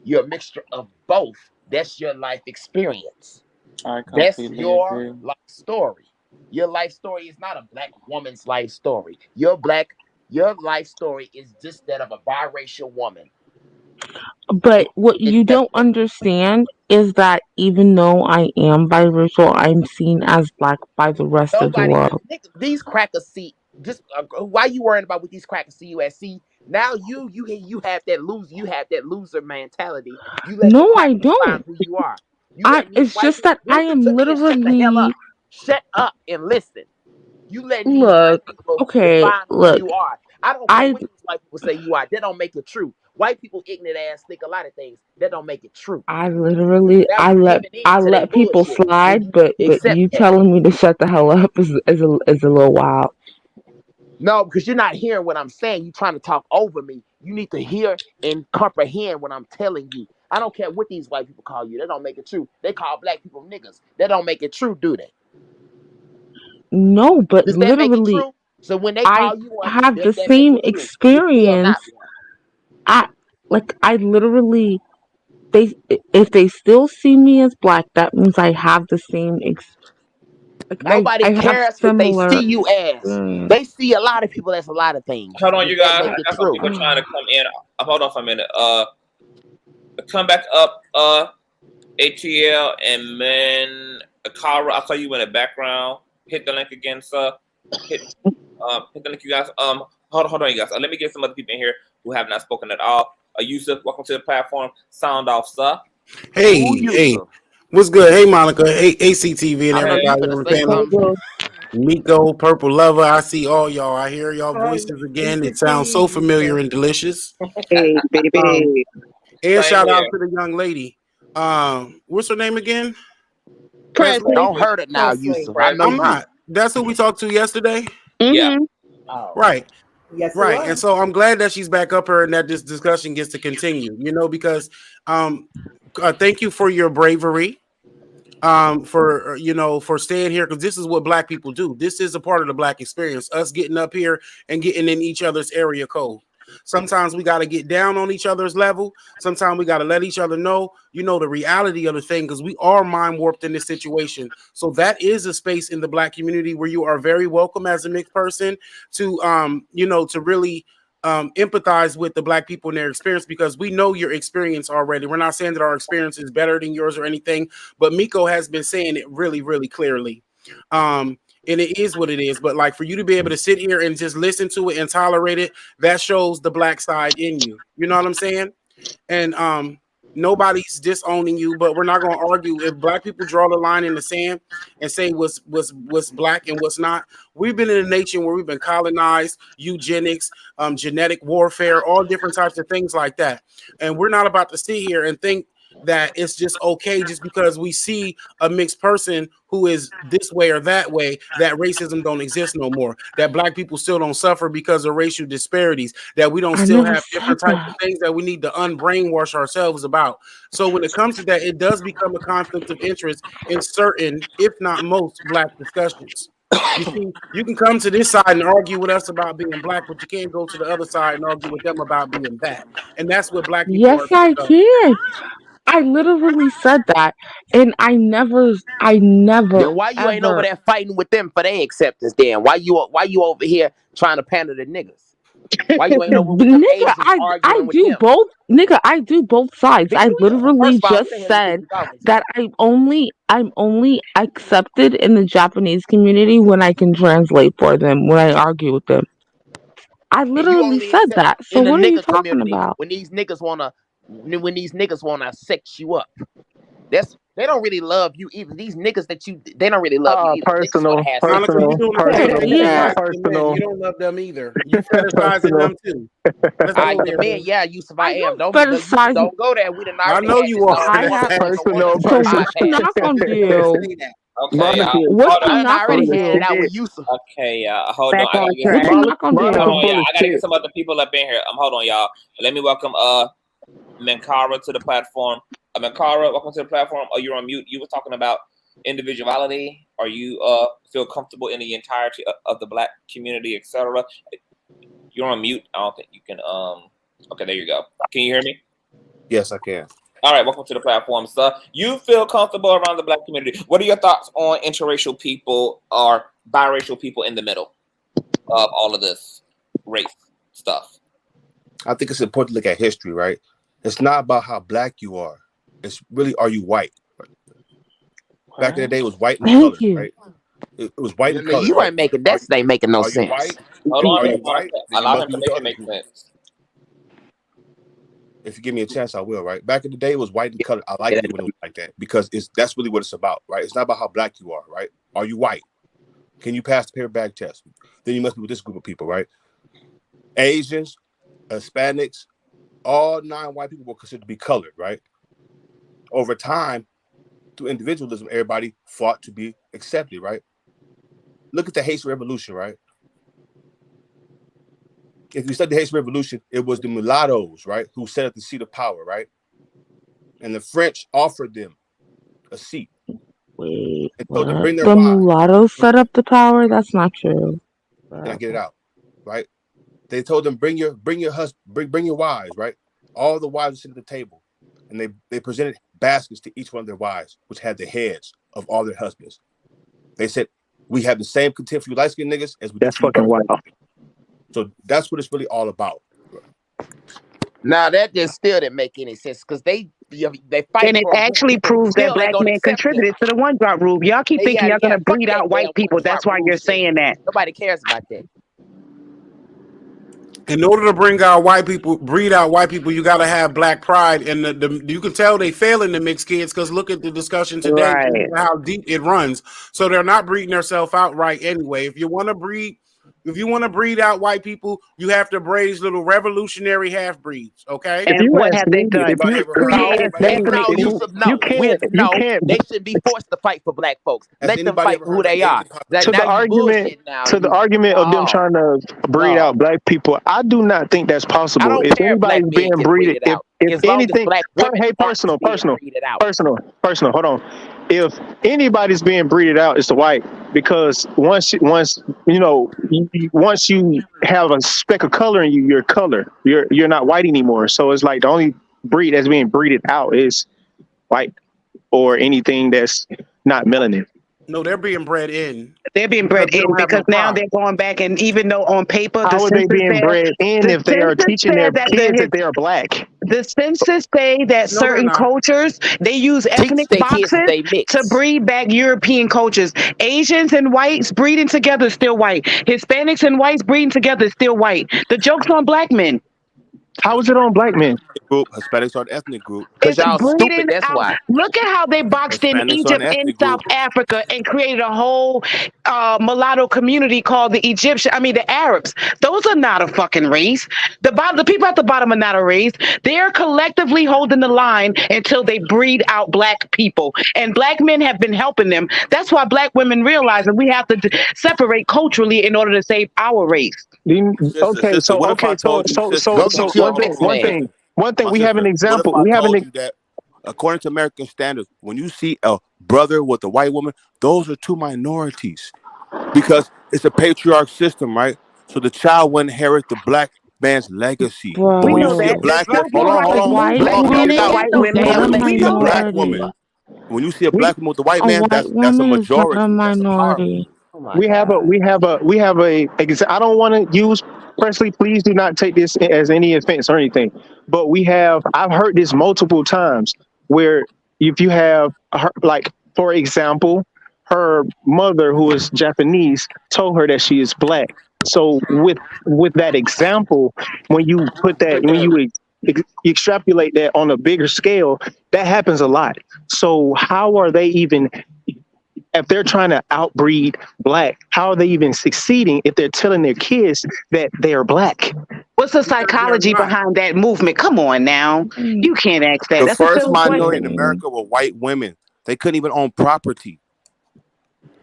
You're a mixture of both. That's your life experience. I That's completely your agree. life story. Your life story is not a black woman's life story. Your life story is just that of a biracial woman. But what you don't understand is that even though I am biracial, I'm seen as black by the rest of the Nobody, world. these crackers see just why you worrying about what these crackers see you as? See, now you have that loser mentality. You let the No, I crackers define don't. who you are. You letting these It's white just people that I listen am to me and shut the hell literally up. Shut up and listen. You letting these white look. people Okay, define who look. you are. I don't care I what these white people say you are. That don't make it true. White people ignorant ass think a lot of things. That don't make it true. literally Now I you let giving in to their people bullshit when slide, you but accept you that. telling me to shut the hell up is a little wild. No, because you're not hearing what I'm saying. You're trying to talk over me. You need to hear and comprehend what I'm telling you. I don't care what these white people call you. That don't make it true. They call black people niggas. That don't make it true, do they? No, but Does that make it literally true? So when they I call you one, have does the that make same it true? It's still experience. not one. I literally if they still see me as black, that means I have the same Nobody I have cares what they similar see you as. experience. They see a lot of people as a lot of things. Hold on, Does you that guys. make I it got some true? people trying to come in. Hold on for a minute. Come back up. ATL and men. Akara. I saw you in the background. Hit the link again, sir. Hit the link, you guys. Hold on, you guys. Let me get some other people in here who have not spoken at all. Yusuf, welcome to the platform. Sound off, sir. Hey, what's good? Hey, Monica. Hey, ACTV and I know you everybody finna on the say panel. something. Miko, Purple Lover. I see all y'all. I hear y'all Hi, voices again. It sounds so familiar ACT. and delicious. Hey, bitty Um, bitty. and Same shout out here. to the young lady. What's her name again? Presley. Don't hurt it now, Presley. Yusuf. I know I'm Presley. you. not. That's who we talked to yesterday. Yeah. Mm-hmm. Oh. Right. Yes, it Right. And was. so I'm glad that she's back up here and that this discussion gets to continue, because thank you for your bravery. For staying here, because this is what black people do. This is a part of the black experience, us getting up here and getting in each other's area code. Sometimes we got to get down on each other's level. Sometimes we got to let each other know, the reality of the thing, because we are mind warped in this situation. So that is a space in the black community where you are very welcome as a mixed person to to really empathize with the black people and their experience, because we know your experience already. We're not saying that our experience is better than yours or anything, but Miko has been saying it really, really clearly. And it is what it is. But like, for you to be able to sit here and just listen to it and tolerate it, that shows the black side in you. You know what I'm saying? And nobody's disowning you, but we're not going to argue. If black people draw the line in the sand and say what's black and what's not, we've been in a nation where we've been colonized, eugenics, genetic warfare, all different types of things like that. And we're not about to sit here and think that it's just okay just because we see a mixed person who is this way or that way, that racism don't exist no more, that black people still don't suffer because of racial disparities, that we don't I still never have said different types of that. things that we need to unbrainwash ourselves about. So when it comes to that, it does become a conflict of interest in certain, if not most, black discussions. You see, you can come to this side and argue with us about being black, but you can't go to the other side and argue with them about being that. And that's what black people Yes, are I sick of. can. I literally said that, and I never, Then why you ain't over ever. there fighting with them for their acceptance? Then why you over here trying to pander to niggas? Why you ain't over with them Nigga, Asians I arguing with do them? both. Nigga, I do both sides. Bitch, I do you? literally First of all, who just the hell you think said you talking to? that I'm only accepted in the Japanese community when I can translate for them, when I argue with them. I And you literally only said accept that. So in the what are you nigga talking community about? when these niggas wanna sex you up. They don't really love you either. These niggas they don't really love you either. They just want to have sex Monica, with you you. doing the same thing with the Yeah. light-skinned men. You don't love them either. You fetishizing personal. them too. Let's go The there, men, man. yeah, Yusuf, I I am. don't Yusuf, fetishize. don't go there. We done I already know had you this are. I one have. on Personal, So one what's he personal. podcast. not gonna You didn't do? say that. Okay, Monica, What's hold he on. I done not full gonna already of had it do? out with shit. Yusuf. Okay, hold on. Back I on gotta get What's some he track. other. not gonna Monica Hold do? on, full yeah. of I gotta get shit. some other people up in here. Hold on, y'all. Let me welcome Menkara to the platform. Menkara, welcome to the platform. Oh, you're on mute. You were talking about individuality. Are you feel comfortable in the entirety of the black community, etc.? You're on mute. I don't think you can. Okay, there you go. Can you hear me? Yes, I can. All right, welcome to the platform, sir. You feel comfortable around the black community. What are your thoughts on interracial people or biracial people in the middle of all of this race stuff? I think it's important to look at history, right? It's not about how black you are. It's really, are you white? Back in the day, it was white and Thank colored, you. right? It was white and colored, You right? ain't making that ain't making no Are you sense. white? Hold on, Are you hold on. white? Then you Allow must him be to with the make it other make group. sense. If you give me a chance, I will, right? Back in the day, it was white and colored. I like it when it was like that because that's really what it's about, right? It's not about how black you are, right? Are you white? Can you pass the paper bag test? Then you must be with this group of people, right? Asians, Hispanics, all non-white people were considered to be colored, right? Over time, through individualism, everybody fought to be accepted, right? Look at the Haitian Revolution, right? If you study the Haitian Revolution, it was the mulattoes, right, who set up the seat of power, right? And the French offered them a seat Wait, and told them what? bring their The wives. mulattoes set up the power? That's not true. Can I get it out? Right? They told them bring your husband, bring your wives, right? All the wives sit at the table, and they presented baskets to each one of their wives, which had the heads of all their husbands. They said, we have the same contempt for you light-skinned niggas as we do That's for you fucking dark. wild. So that's what it's really all about. Now that just still didn't make any sense because they fight And it for a group of actually people who proves that still ain't black gonna men accept them. contributed to the one drop rule. Y'all keep thinking y'all gonna Fuck breed that out damn white people. one That's drop why rule you're shit. saying that. Nobody cares about that. In order to bring out white people, breed out white people, you got to have black pride, and you can tell they failing the mixed kids because look at the discussion today, Right. how deep it runs. So they're not breeding themselves out right anyway. If you want to breed out white people, you have to raise little revolutionary half breeds. Okay. If And you what ask have they me, done? if you Create no, an ethnic No, if group. Yusuf, you no. you No, can't. they shouldn't be forced to fight for black folks. Has Let them anybody fight ever for who heard of they are. Asian population? Now you bullshit now. To the argument of them trying to breed No. out black people, I do not think that's I possible. don't If care if black anybody's men being get breeded, breeded out. if As long as anything, black women hey, aren't being breeded out. personal. Hold on. If anybody's being breeded out, it's the white, because once you know, once you have a speck of color in you, you're color. You're not white anymore. So it's like the only breed that's being breeded out is white or anything that's not melanin. No, they're being bred in. They're being Because bred we in don't have because no now pride. they're going back, and even though on paper How are they being bred in if they are teaching their kids that they are black? the census say that No, they're certain not. cultures they use ethnic their kids that boxes they mix. to breed back European cultures. Asians and whites breeding together is still white. Hispanics and whites breeding together is still white. The joke's on black men. How is it on black men? Group. Hispanics are an ethnic group. Cause It's y'all breeding stupid. That's out. why. Look at how they boxed in Hispanics are an Egypt and ethnic South group. Africa and created a whole mulatto community called the the Arabs. Those are not a fucking race. The people at the bottom are not a race. They're collectively holding the line until they breed out black people. And black men have been helping them. That's why black women realize that we have to separate culturally in order to save our race. Sister, what if I told you, sister? Go Hold get on, you a hold on, mixed hold on, man. sister. One thing My we have an sister, what if example. I We have told you that according to American standards, when you see a brother with a white woman, those are two minorities because it's a patriarch system, right? So the child will inherit the black man's legacy. But We when you know see a that. black Black woman, hold on, hold women, on, white hold black on, let me men get it and woman out. white is women not When a have you the see a same. black minority. woman, when you see a We, black woman with a white A man, white that's a woman is not a majority. That's a power. minority. Oh my we have a God. I don't want to use Presley. Please do not take this as any offense or anything. But I've heard this multiple times where if you have her, like for example, her mother who is Japanese told her that she is black. So with that example, when you put that when you extrapolate that on a bigger scale, that happens a lot. So how are they even if they're trying to outbreed black, how are they even succeeding if they're telling their kids that they are black? what's the Because they're psychology not. behind that movement? Come on now. You can't ask that. The That's a first silly minority in question. America were white women. They couldn't even own property.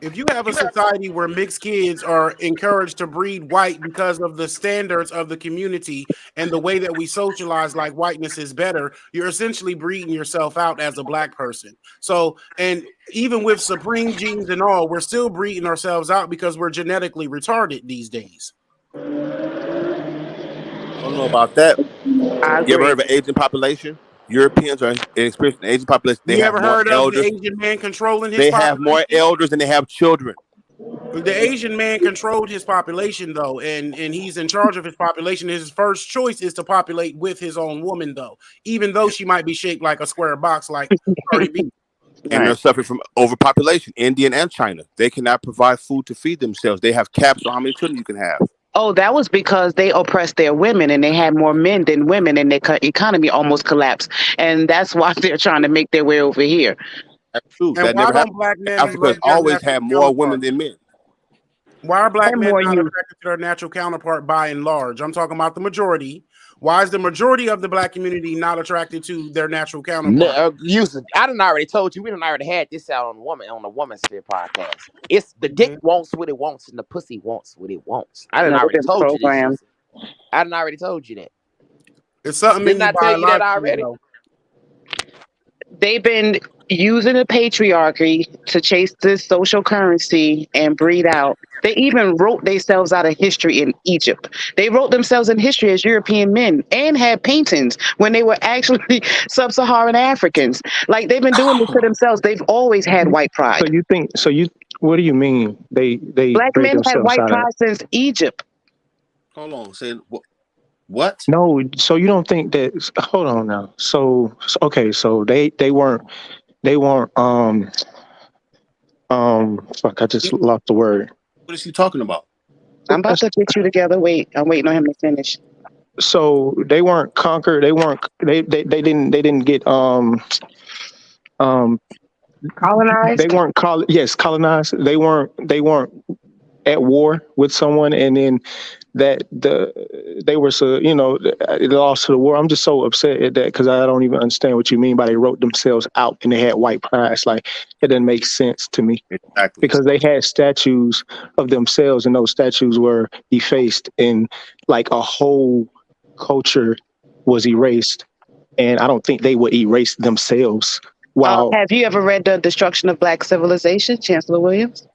If you have a society where mixed kids are encouraged to breed white because of the standards of the community and the way that we socialize, like whiteness is better, you're essentially breeding yourself out as a black person. So, and even with supreme genes and all, we're still breeding ourselves out because we're genetically retarded these days. I don't know about that. I You ever agree. heard of an aging population? Europeans are experiencing an aging population. They You have ever more heard of the elders. Asian man controlling his They have more population? elders than they have children. The Asian man controlled his population, though, and he's in charge of his population. His first choice is to populate with his own woman, though, even though she might be shaped like a square box, like Cardi B. And they're suffering from overpopulation. India and China, they cannot provide food to feed themselves. They have caps on how many children you can have. Oh, that was because they oppressed their women and they had more men than women and their economy almost collapsed. And that's why they're trying to make their way over here. That's true. And That why never don't happened. black men Africa has love their always natural had more women counterpart? than men. Why are black And men more not youth. attracted to their natural counterpart by and large? I'm talking about the majority. Why is the majority of the black community not attracted to their natural counterpart? I done already told you. We done already had this out on the Woman Sphere podcast. It's the dick wants what it wants and the pussy wants what it wants. I done No, already they've been told you this. programmed. I done already told you that. It's something in Didn't you I tell you that biologically, already? though. They've been using the patriarchy to chase this social currency and breed out. They even wrote themselves out of history in Egypt. They wrote themselves in history as European men and had paintings when they were actually sub-Saharan Africans. Like they've been doing this to themselves. They've always had white pride. What do you mean they Black breed men had themselves white out of? pride since Egypt. Hold on, say what? No, so you don't think that? Hold on now. Okay, so they weren't fuck. I just lost the word. What is he talking about? I'm about to get you together. Wait, I'm waiting on him to finish. So they weren't conquered. They weren't. They didn't get colonized. They weren't colonized. They weren't at war with someone, and then they were lost to the war. I'm just so upset at that because I don't even understand what you mean by they wrote themselves out and they had white pride. It's like it doesn't make sense to me. Exactly. Because they had statues of themselves and those statues were defaced and like a whole culture was erased, and I don't think they would erase themselves. Have you ever read The Destruction of Black Civilization, Chancellor Williams?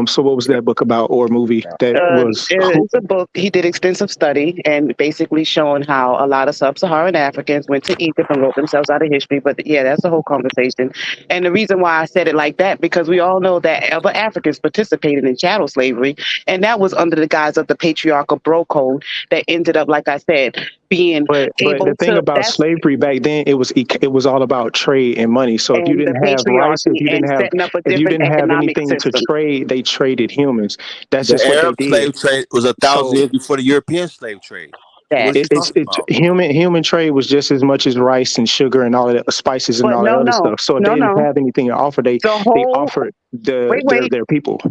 So what was that book about or movie that was? It's a book. He did extensive study and basically showing how a lot of sub-Saharan Africans went to Egypt and wrote themselves out of history. But yeah, that's a whole conversation. And the reason why I said it like that, because we all know that other Africans participated in chattel slavery, and that was under the guise of the patriarchal bro code that ended up, like I said, being But the thing about slavery back then, it was all about trade and money. So if you didn't have rights, if you didn't have anything to trade, they traded humans. That's The just what Arab they slave did. trade was 1,000 years before the European slave trade. that. It's human trade was just as much as rice and sugar and all of that, spices and But all that other stuff. So if they didn't have anything to offer, they offered their people.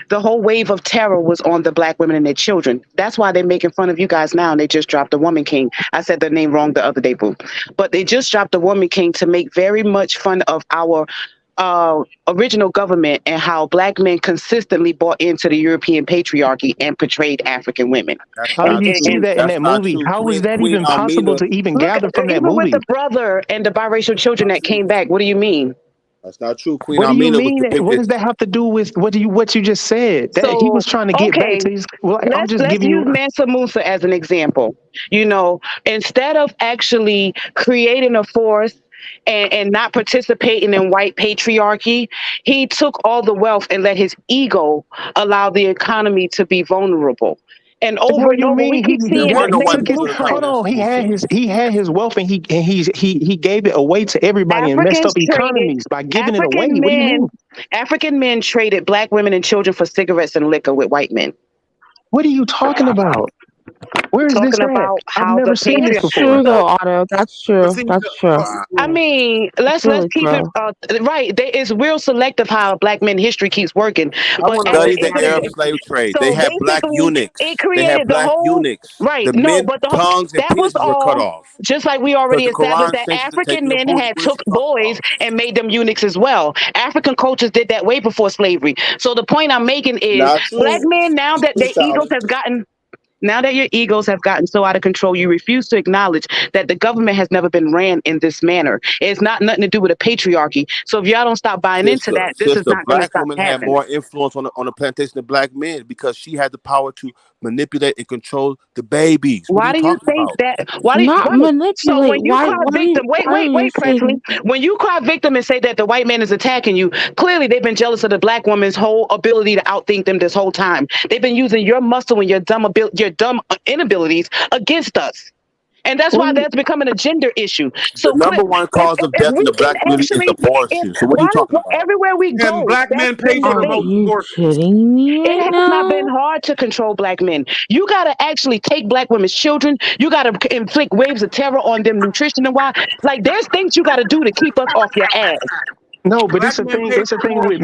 The whole wave of terror was on the Black women and their children. That's why they're making fun of you guys now, and they just dropped the Woman King. I said the name wrong the other day, boo. But they just dropped the Woman King to make very much fun of our original government and how Black men consistently bought into the European patriarchy and portrayed African women. How did you see that in that movie? How was that even possible to even gather from that movie? Even with the brother and the biracial children that came back, what do you mean? That's not true. Queen What do you Amina mean? What does that have to do with what you just said? That he was trying to get back to his. Well, I'm just giving you. Let's use Mansa Musa as an example. You know, instead of actually creating a force and not participating in white patriarchy, he took all the wealth and let his ego allow the economy to be vulnerable. And over and over, we keep seeing Hold on, he had his wealth and he gave it away to everybody and messed up economies by giving it away. What do you mean? African men traded Black women and children for cigarettes and liquor with white men. What are you talking about? Where is this at? I've never seen this before. That's true, though, Otto. That's true. That's true. I mean, let's keep it right. There is real selective how Black men history keeps working. I studied the Arab slave trade. They had Black eunuchs. They had Black eunuchs. Right. The men tongues and penises were cut off. Just like we already established that African men had took boys and made them eunuchs as well. African cultures did that way before slavery. So the point I'm making is Black men, now that their egos have gotten Now that your egos have gotten so out of control, you refuse to acknowledge that the government has never been ran in this manner. It's not nothing to do with a patriarchy. So if y'all don't stop buying into that, this is not going to stop happening. Black woman had more influence on the plantation than Black men because she had the power to manipulate and control the babies. Why do you think that? Why do you manipulate? So when you cry victim, wait, Presley. When you cry victim and say that the white man is attacking you, clearly they've been jealous of the Black woman's whole ability to outthink them this whole time. They've been using your muscle and your dumb inabilities against us. And that's why that's becoming a gender issue. So the number one cause of death in the Black community is abortion. So what are you talking about? Everywhere we go, and Black men pay for the most abortion. It has not been hard to control Black men. You got to actually take Black women's children. You got to inflict waves of terror on them, nutrition and why. Like there's things you got to do to keep us off your ass. No, but it's a thing. It's a thing with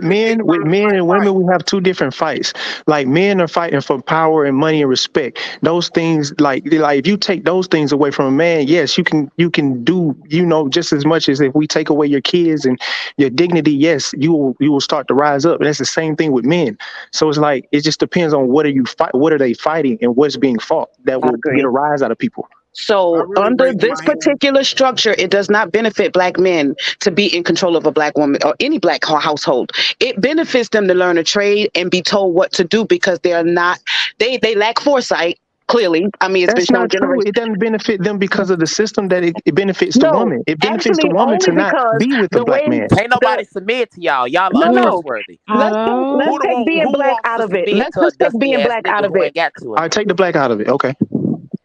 men and women. We have two different fights. Like men are fighting for power and money and respect. Those things, like if you take those things away from a man, yes, you can do just as much as if we take away your kids and your dignity. Yes, you will start to rise up. And that's the same thing with men. So it's like it just depends on what are they fighting and what's being fought that will get a rise out of people. So under this particular structure, it does not benefit Black men to be in control of a Black woman or any Black household. It benefits them to learn a trade and be told what to do because they lack foresight. Clearly, I mean, that's not true. It doesn't benefit them because of the system that it benefits the woman. It benefits the woman to not be with the Black man. Ain't nobody submit to y'all. Y'all are untrustworthy. Let's take being Black out of it. Let's just take being Black out of it. All right, take the Black out of it. Okay.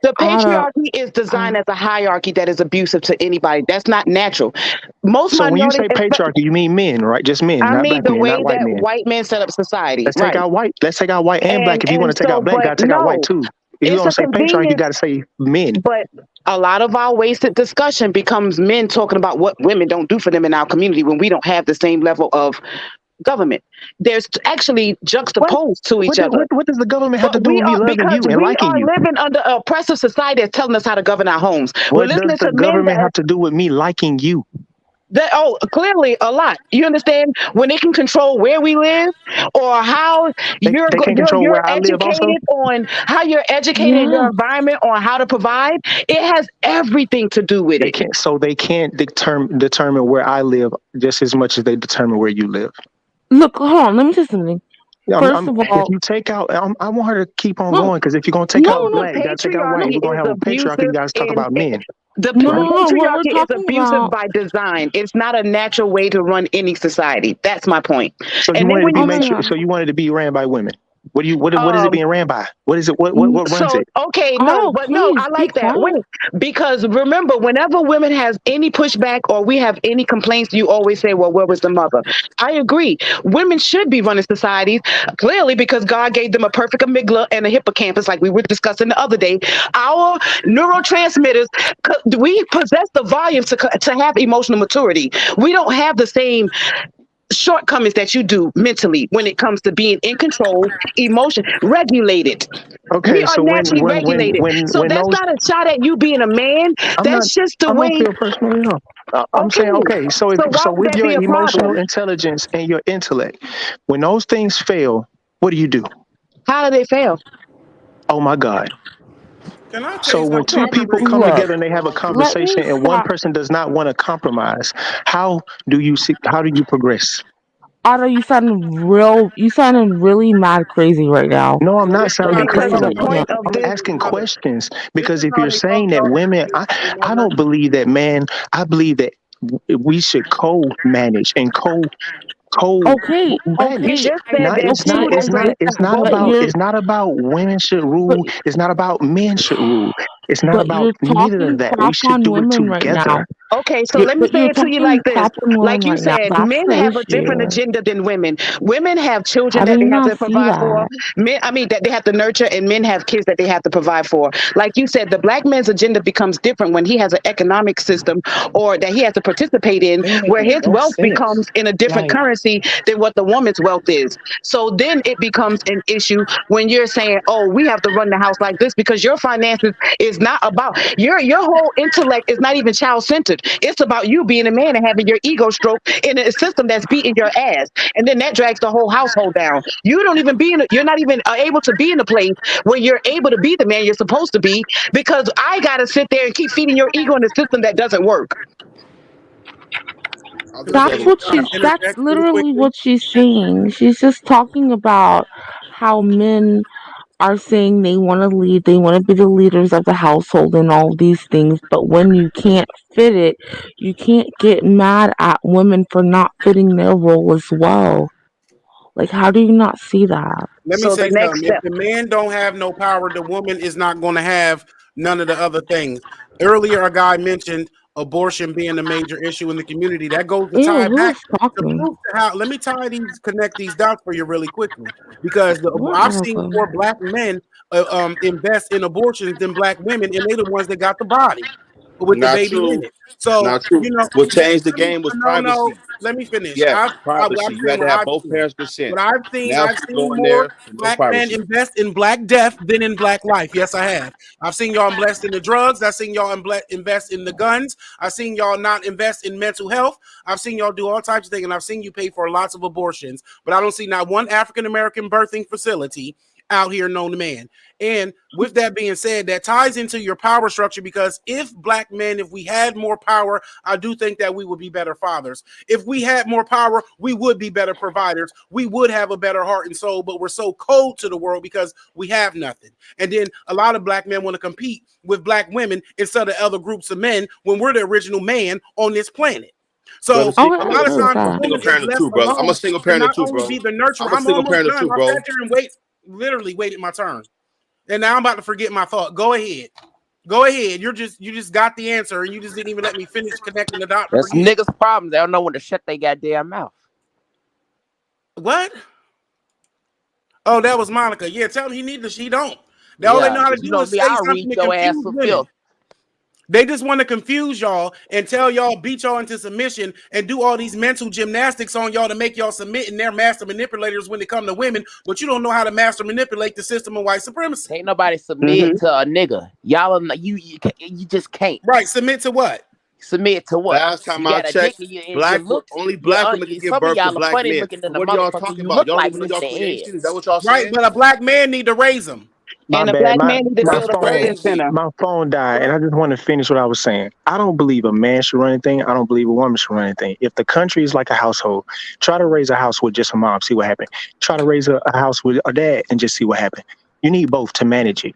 The patriarchy is designed as a hierarchy that is abusive to anybody. That's not natural. So when you say patriarchy, you mean men, right? Just men, I not mean Black the men, way not white that men. white men set up society. Let's take out white. Let's take out white and Black. If you want to take out Black, you got to take out white too. If you don't say patriarchy, you got to say men. But a lot of our wasted discussion becomes men talking about what women don't do for them in our community when we don't have the same level of government. There's actually juxtaposed to each other. What does the government have to do with me loving you and liking you? We are living under an oppressive society that's telling us how to govern our homes. What does the government have to do with me liking you? Clearly a lot. You understand? When they can control where we live or how you're educated on how you're educated in your environment on how to provide, it has everything to do with it. They can't determine where I live just as much as they determine where you live. Look, hold on. Let me say something. First of all, if you take out, I want her to keep on going because if you're going to take out Black, you got to take out white. We're going to have a patriarchy. You guys talk about men. The patriarchy is abusive by design. It's not a natural way to run any society. That's my point. So you wanted to be ran by women. What do you what is it being ran by? What is it? What runs So it? okay, no, Oh, but no, please I be like that. quiet. Wait, because remember, whenever women has any pushback or we have any complaints, you always say, "Well, where was the mother?" I agree. Women should be running societies clearly because God gave them a perfect amygdala and a hippocampus, like we were discussing the other day. Our neurotransmitters, we possess the volume to have emotional maturity. We don't have the same shortcomings that you do mentally when it comes to being in control, emotion regulated. We Okay, are so naturally regulated. So when that's those not a shot at you being a man. I'm not That's just the I don't way. feel personally no. I'm Okay. saying okay. So if So why so would with that your be a emotional problem? intelligence and your intellect, when those things fail, what do you do? How do they fail? Oh my God. Can I tell So you when something? two people come Look, together and they have a let conversation me and one stop. person does not want to compromise, how do you progress? Otto, you sounding really mad crazy right now. No, I'm So not this is Like sounding how Because they the crazy. straight, talk. no. point of I'm this. asking questions This because is if how you're they talk saying that y'all women, into one I don't nation. believe that man, I believe that we should co-manage and Okay, You co-manage. okay, just said that okay, too. I get that, It's not about women should but rule. It's not about men should rule. It's not but about you're neither talking of that. We crap should on do it women right together. now. Okay, so let me But say you're it to you talking like this. crap on women Like you right now. said, That's men the have a different issue. agenda than women. Women have children How do that you they have not to see provide for. that? Men, I mean, that they have to nurture, and men have kids that they have to provide for. Like you said, the black man's agenda becomes different when he has an economic system or that he has to participate in, They ain't where making his no wealth sense. becomes in a different Like, currency than what the woman's wealth is. So then it becomes an issue when you're saying, "Oh, we have to run the house like this," because your finances is not about your whole intellect is not even child centered. It's about you being a man and having your ego stroke in a system that's beating your ass, and then that drags the whole household down. You don't even you're not even able to be in a place where you're able to be the man you're supposed to be because I gotta sit there and keep feeding your ego in a system that doesn't work. I'll just say this. Can I That's interject really literally quickly? what she's saying. She's just talking about how men are saying they want to lead, they want to be the leaders of the household and all these things, but when you can't fit it, you can't get mad at women for not fitting their role as well. Like, how do you not see that? Let me So the say next something. If step. the man don't have no power, the woman is not going to have none of the other things. Earlier, a guy mentioned abortion being a major issue in the community. That goes to Ew, tie who back is to talking? proof to how. Let me connect these dots for you really quickly, because I've seen Whatever. more black men invest in abortions than black women, and they're the ones that got the body with the Not baby in true. it. So Not true. you know, What changed the game was no. privacy. Let me finish. Yes, What I'm privacy. You saying, had to what have I've both seen. parents' consent. What Now I've she can seen go in more there with no black men privacy. invest in black death than in black life. Yes, I have. I've seen y'all invest in the drugs. I've seen y'all invest in the guns. I've seen y'all not invest in mental health. I've seen y'all do all types of things, and I've seen you pay for lots of abortions. But I don't see not one African American birthing facility out here known to man. And with that being said, that ties into your power structure, because if black men, if we had more power, I do think that we would be better fathers. If we had more power, we would be better providers. We would have a better heart and soul, but we're so cold to the world because we have nothing. And then a lot of black men want to compete with black women instead of other groups of men when we're the original man on this planet. Brother So Okay, a I lot of agree Secrets. with times I'm the a that. single woman is parent of left two, brother. I'm a alone single to parent of not two, only bro. be the nurturer. I'm a I'm single almost parent of done. two, I sat bro. there and literally waited my turn. And now I'm about to forget my thought. Go ahead. Go ahead. You just got the answer and you just didn't even let me finish connecting the dot to That's forget. niggas' problem. They don't know when to shut their goddamn mouth. What? Oh, that was Monica. Yeah, tell him he need to. She don't. All they Yeah, know how to because you do know is me, say I'll read something to your ass confuse for women. filth. They just want to confuse y'all and tell y'all, beat y'all into submission and do all these mental gymnastics on y'all to make y'all submit, and they're master manipulators when it come to women, but you don't know how to master manipulate the system of white supremacy. Ain't nobody submit to a nigga. Y'all are you just can't. Right, submit to what? Submit to what? Last You time I got a dick checked, and you look. only black women can give Some of birth to y'all are black funny men. looking So than the what are y'all motherfucker. talking You about? look Y'all don't like even know y'all Mr. creation? Is that Eds. what y'all Right, saying? but a black man need to raise them. my And a bad. black man need to My That's build a phone birthing crazy. center. my phone died, and I just want to finish what I was saying. I don't believe a man should run anything. I don't believe a woman should run anything. If the country is like a household, try to raise a house with just a mom, see what happens. Try to raise a house with a dad and just see what happens. You need both to manage it.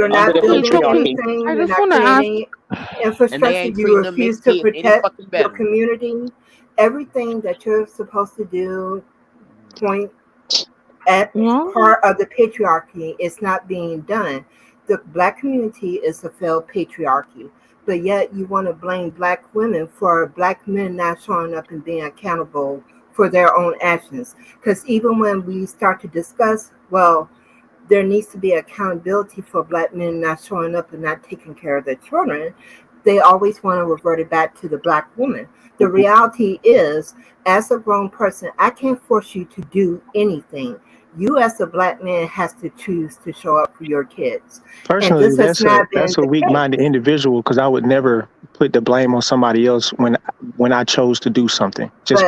You're under not the building patriarchy. anything. I You're just not want to ask. creating And they infrastructure. ain't You treating them refuse mixed to kids any protect fucking your better. community. Everything that you're supposed to do point as Yeah. part of the patriarchy, it's not being done. The black community is a failed patriarchy, but yet you want to blame black women for black men not showing up and being accountable for their own actions. Because even when we start to discuss, well, there needs to be accountability for black men not showing up and not taking care of their children, they always want to revert it back to the black woman. The reality is, as a grown person, I can't force you to do anything. You, as a black man, has to choose to show up for your kids, and Personally, this has not been that's a the case. weak-minded individual because I would never put the blame on somebody else when I chose to do something. Just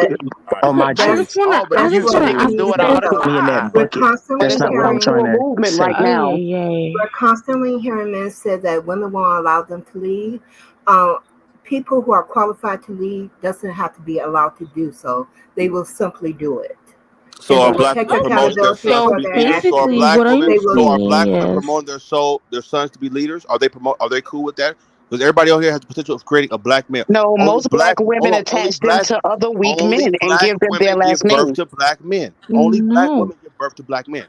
But on my I that's just choice. wanna But I that's you just what wanna say we we ask need do you it to all Don't this. the put know. me in that time. We're bucket. But constantly That's it's a not what I'm hearing cultural trying to movement say. right Ay, now. ay, ay. we're constantly hearing men say that women won't allow them to lead. Um, People who are qualified to lead doesn't have to be allowed to do so. They will simply do it, So and are they will black take women promoting their accountability sons to So for be their leaders? So are actions. basically, black what I'm women? They will So are do saying black women is, promoting their sons to be leaders? Are they promote? Are they cool with that? Because everybody on here has the potential of creating a black man. No, Only most black. black women Hold on. Only attach them black. to other weak Only men and black give them their women last give birth name. to black men. Only black no, women give birth to black men.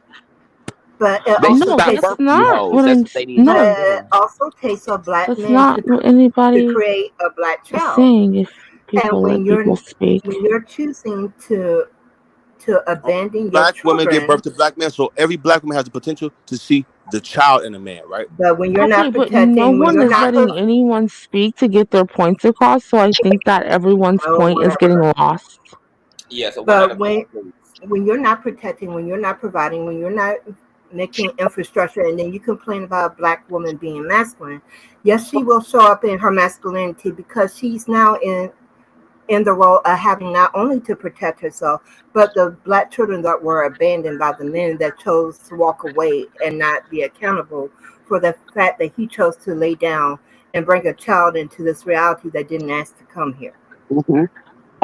but it They should also no, stop takes that's birthing you not hoes. what That's I'm. what they need to but stop No, it doing. also takes a black that's man not what anybody create a black is child. saying. If And people let people speak. when you're choosing to Only abandon your black women give birth children, to black men. So every black woman has the potential to see the child in a man, right? but when you're Okay, not but no protecting, when one you're is not letting anyone speak to get their points across. So I think that everyone's well, point is getting whatever. lost. Yeah, so one at a But time, please. when you're not protecting, when you're not providing, when you're not making infrastructure, and then you complain about a black woman being masculine, yes, she will show up in her masculinity because she's now in the role of having not only to protect herself, but the black children that were abandoned by the men that chose to walk away and not be accountable for the fact that he chose to lay down and bring a child into this reality that didn't ask to come here. Mhm.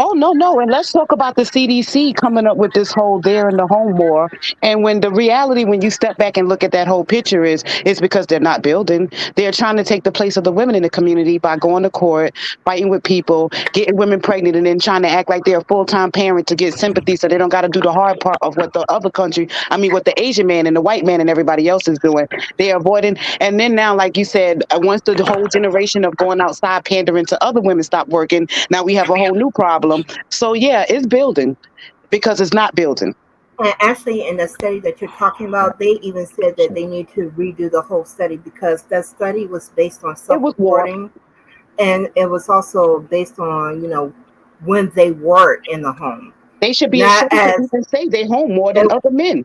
Oh, no, no. And let's talk about the CDC coming up with this whole there in the home war. And when the reality, when you step back and look at that whole picture, is it's because they're not building. They're trying to take the place of the women in the community by going to court, fighting with people, getting women pregnant, and then trying to act like they're a full-time parent to get sympathy so they don't got to do the hard part of what the other country, I mean, what the Asian man and the white man and everybody else is doing. They're avoiding. And then now, like you said, once the whole generation of going outside pandering to other women stop working, now we have a whole new problem. So yeah, it's building because it's not building. And actually, in the study that you're talking about, they even said that they need to redo the whole study because that study was based on It was warped. self-reporting, and it was also based on when they were in the home, They should be not ashamed to as even say they home more than it, other men.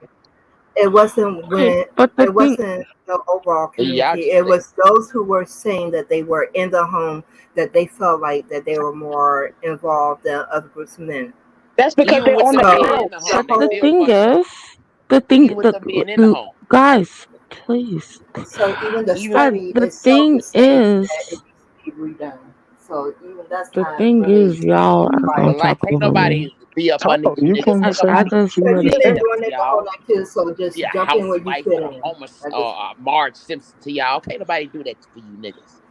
it wasn't Okay, when but the it thing, wasn't the overall Y'all community. just It say, was those who were saying that they were in the home that they felt like that they were more involved than other groups of men. That's because even they're with on them the being So in the outs. the home, they the still whole thing fucked up. is, the thing, Even with them being in the home, guys, please. So even the even God, study the itself thing is saying is, that it needs to be redone. So even that's the not thing really is, y'all are gonna but like, talk can't over nobody me. be up under Oh, you you niggas. can Can't I say nobody just, you because let be it you've saying been say. nothing doing to it the whole y'all. night too. So Be just a jump in where you housewife fit or a in homeless at this point. Marge Simpson to y'all. Can't nobody do that for you niggas.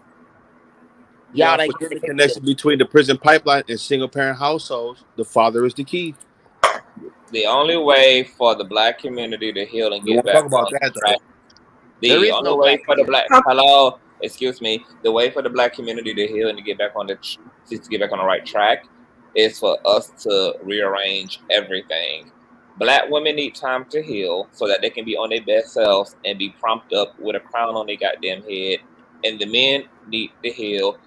Y'all Y'all ain't forget gonna the make it. connection between the prison pipeline and single parent households. The father is the key. The only way for the black community to heal and We don't get want to back talk about on that track, though. There the is only no way black for the community. black hello, excuse me, the way for the black community to heal and to get back on to get back on the right track is for us to rearrange everything. Black women need time to heal so that they can be on their best selves and be prompted up with a crown on their goddamn head. And the men need to heal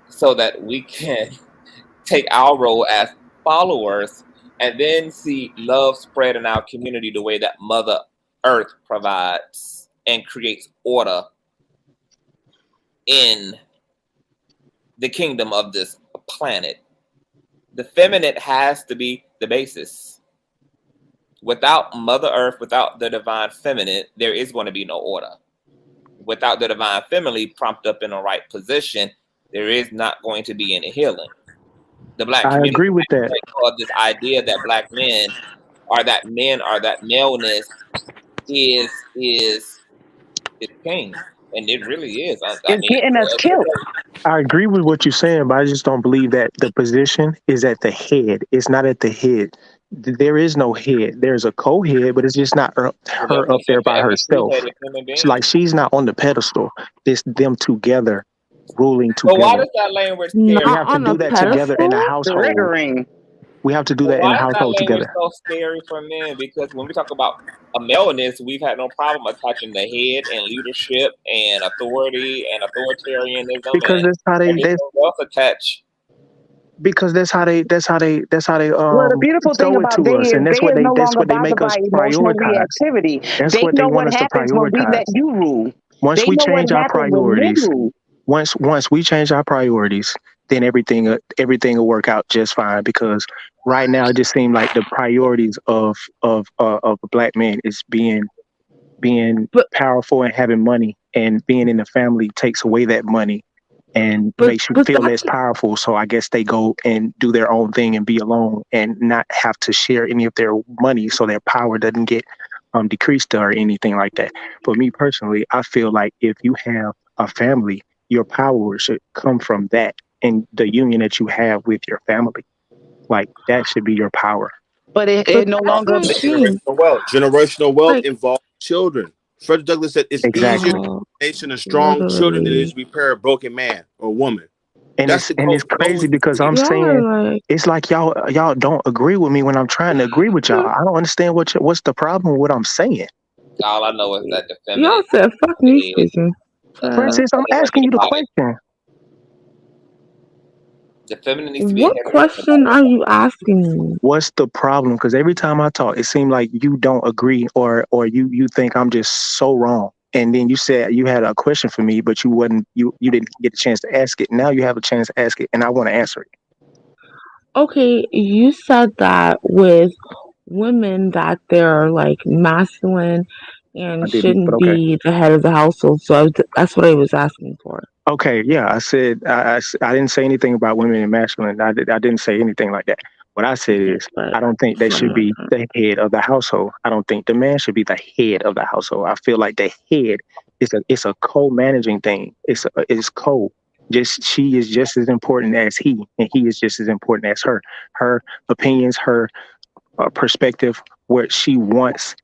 so that we can take our role as followers and then see love spread in our community the way that Mother Earth provides and creates order in the kingdom of this planet. The feminine has to be the basis. Without Mother Earth, without the divine feminine, there is going to be no order. Without the divine feminine propped up in the right position, there is not going to be any healing. The black I community agree with that. of this idea that black men are that maleness is king, and it really is. I It's mean, getting us killed. I agree with what you're saying, but I just don't believe that the position is at the head. It's not at the head. There is no head. There's a co-head, but it's just not her There's no up there such by thing as a herself. three-headed human being. Like she's not on the pedestal. It's them together, ruling But why together. does that language We scary? Not have to on a do that together in a pedestal. household. We have to do But that in a why is that household language together. so scary for men? Because when we talk about a maleness, we've had no problem attaching the head and leadership and authority and authoritarianism Because and that's how they everything else attached. because that's how they Well, the beautiful thing show it about to us, and they is no that's longer what they bothered make by us emotional prioritize. reactivity. That's They what they know want what us to happens when we prioritize. let you rule. Once They we know what change our happens when men priorities, rule. once we change our priorities, then everything will work out just fine. Because right now it just seems like the priorities of a black man is being powerful and having money, and being in the family takes away that money and makes you feel less powerful. So I guess they go and do their own thing and be alone and not have to share any of their money, so their power doesn't get decreased or anything like that. For me personally, I feel like if you have a family, your power should come from that and the union that you have with your family. Like that should be your power. But it no longer. Generational wealth involves children. Frederick Douglass said it's easier to Exactly. build a nation of strong children than it is to repair a broken man or woman. And That's it's crazy because I'm saying it's like y'all don't agree with me when I'm trying to agree with y'all. I don't understand what's the problem with what I'm saying. All I know is that the Y'all feminine said fuck me speaking. Princess, I'm asking you the question. the feminine needs to be What question are you asking me? What's the problem? Because every time I talk, it seems like you don't agree, or you think I'm just so wrong. And then you said you had a question for me, but you didn't get a chance to ask it. Now you have a chance to ask it, and I want to answer it. Okay, you said that with women that they're like masculine and I didn't, but shouldn't okay. be the head of the household. So that's what I was asking for. Okay, yeah, I said I didn't say anything about women and masculine. I didn't say anything like that. What I said is I don't think they should be the head of the household. I don't think the man should be the head of the household. I feel like the head it's a co-managing thing. It's co. Just she is just as important as he, and he is just as important as her. Her opinions, her perspective, what she wants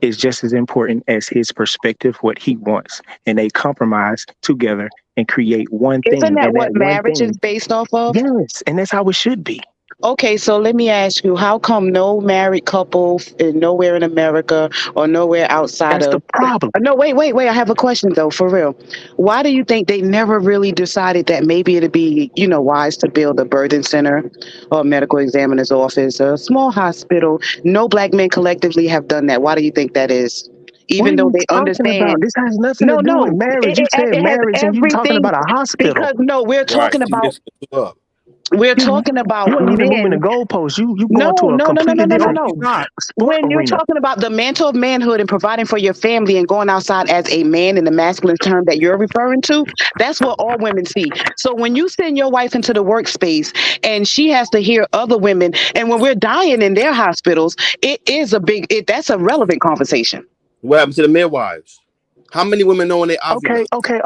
is just as important as his perspective, what he wants. And they compromise together and create one thing. Isn't that And what that one marriage thing, is based off of? yes, and that's how it should be. Okay, so let me ask you, how come no married couple nowhere in America or nowhere outside That's the of... problem. No, wait. I have a question though, for real. Why do you think they never really decided that maybe it'd be, wise to build a birthing center or a medical examiner's office, a small hospital? No black men collectively have done that. Why do you think that is? What are Even though you they talking about? understand... This has nothing to do with marriage. You said It has marriage and you talking everything, about a hospital. because no, we're talking about... We're talking about You ain't even moving the men. goalposts. You No. going to a completely different sport When you're arena. talking about the mantle of manhood and providing for your family and going outside as a man in the masculine term that you're referring to, that's what all women see. So when you send your wife into the workspace and she has to hear other women, and when we're dying in their hospitals, that's a relevant conversation. What happened to the midwives? How many women know when they ovulate? Okay.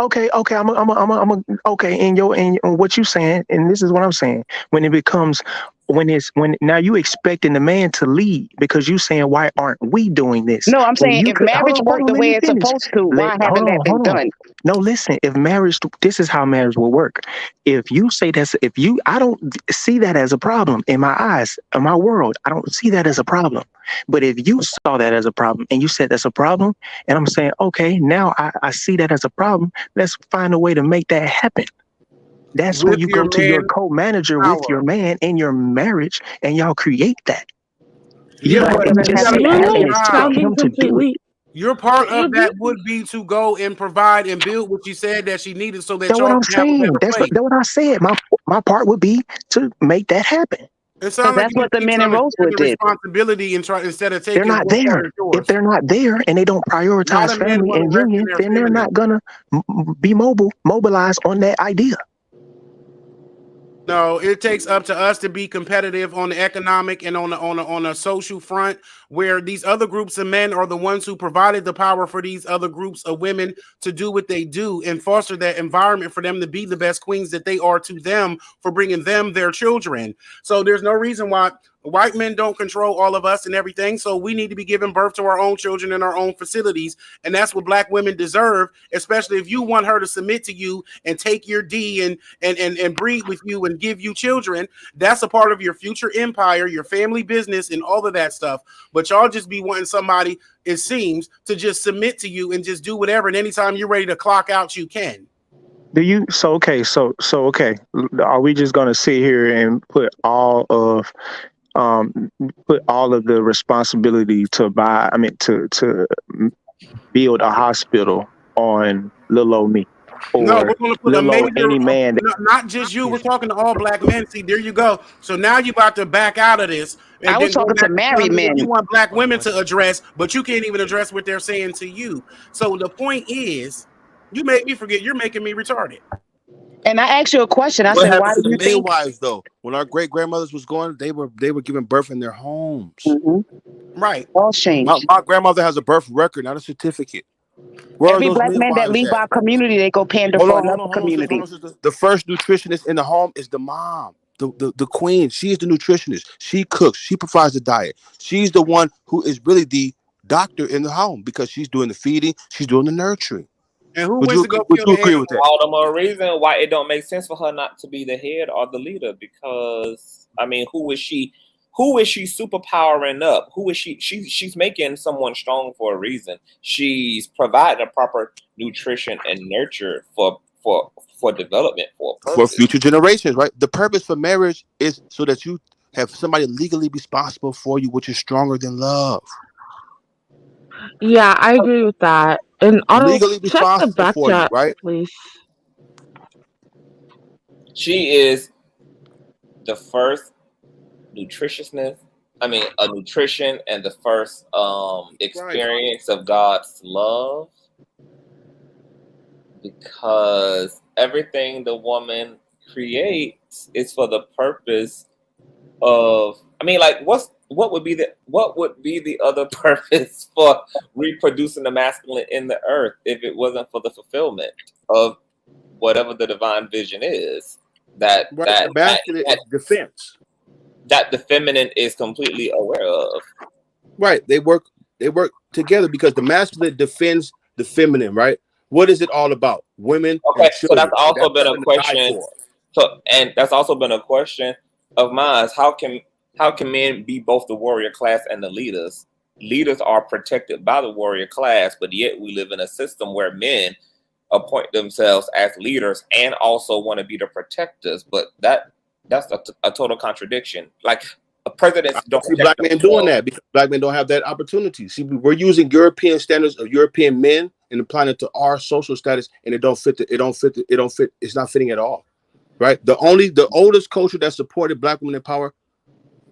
Okay. In what you saying, and this is what I'm saying. When now you expecting the man to lead because you saying, why aren't we doing this? No, I'm When saying you if could hold marriage worked on, the let way me it's finish. supposed to, why haven't that been Hold on. done? No, listen. If marriage, this is how marriage will work. If you say I don't see that as a problem in my eyes, in my world. I don't see that as a problem. But if you saw that as a problem and you said that's a problem, and I'm saying, okay, now I see that as a problem. Let's find a way to make that happen. That's when you go to your co-manager with your man in your marriage and y'all create that. You don't just sit back and expect him to do it. Your part of that would be to go and provide and build what you said that she needed so that That's y'all what I'm can have a saying. better That's place. what I said. My part would be to make that happen. It sounds like that's what the men in Rosewood did. Responsibility and try instead of They're taking not one part there. of yours. If they're not there and they don't prioritize family and union, then they're not gonna be mobilized on that idea. No, it takes up to us to be competitive on the economic and on a social front, where these other groups of men are the ones who provided the power for these other groups of women to do what they do and foster that environment for them to be the best queens that they are to them for bringing them their children. So there's no reason why White men don't control all of us and everything, so we need to be giving birth to our own children in our own facilities, and that's what Black women deserve. Especially if you want her to submit to you and take your D and breed with you and give you children, that's a part of your future empire, your family business, and all of that stuff. But y'all just be wanting somebody, it seems, to just submit to you and just do whatever, and anytime you're ready to clock out, you can. Do you so okay? So okay. Are we just gonna sit here and put all of the responsibility to build a hospital on little old me, No, or we're going to put a little old major, any man that not just you. We're talking to all Black men. See, there you go. So now you about to back out of this and I was then go talking to back to tell married me what you men. want Black women to address, but you can't even address what they're saying to you. So the point is, you made me forget. You're making me retarded. And I asked you a question. I What said, why happened to do the you think? midwives though? When our great grandmothers was going, they were giving birth in their homes. Right. All changed. My grandmother has a birth record, not a certificate. Where Every are those Black man that midwives leave our at? community, they go pander Hold for on, another community. sister. The first nutritionist in the home is the mom, the queen. She is the nutritionist. She cooks. She provides the diet. She's the one who is really the doctor in the home because she's doing the feeding. She's doing the nurturing. And who Would wins you to go would kill you the agree head? with that? All the more reason why it don't make sense for her not to be the head or the leader, because I mean, who is she superpowering up? Who is she? She's making someone strong for a reason. She's providing a proper nutrition and nurture for development, for a For purpose. future generations, right? The purpose for marriage is so that you have somebody legally responsible for you, which is stronger than love. Yeah, I agree with that. And Otto, Legally check the responsible back for you, chat, right? please. She is the first a nutrition and the first experience of God's love, because everything the woman creates is for the purpose of, I mean, like what would be the other purpose for reproducing the masculine in the earth if it wasn't for the fulfillment of whatever the divine vision is that Right. The masculine is defense. That the feminine is completely aware of. Right. They work together because the masculine defends the feminine, right? What is it all about? Women Okay, and so children. that's also been a something to die question. for. And that's also been a question of mine. How can men be both the warrior class and the leaders? Leaders are protected by the warrior class, but yet we live in a system where men appoint themselves as leaders and also want to be the protectors. But that's a total contradiction. Like presidents don't see protect Black men themselves. doing that because Black men don't have that opportunity. See, we're using European standards of European men and applying it to our social status, and it don't fit. It's not fitting at all, right? The oldest culture that supported Black women in power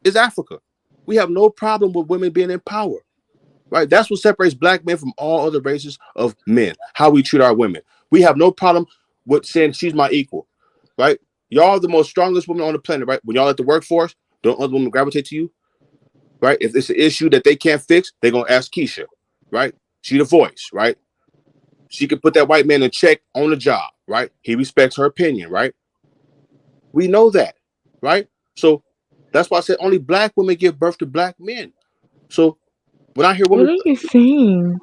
is Africa. We have no problem with women being in power, right? That's what separates Black men from all other races of men. How we treat our women. We have no problem with saying she's my equal, right? Y'all are the most strongest women on the planet, right? When y'all at the workforce, don't other women gravitate to you? Right? If it's an issue that they can't fix, they're gonna ask Keisha, right? She the voice, right? She can put that white man in check on the job, right? He respects her opinion, right? We know that, right? So that's why I said only Black women give birth to Black men. So when I hear What women, are you saying?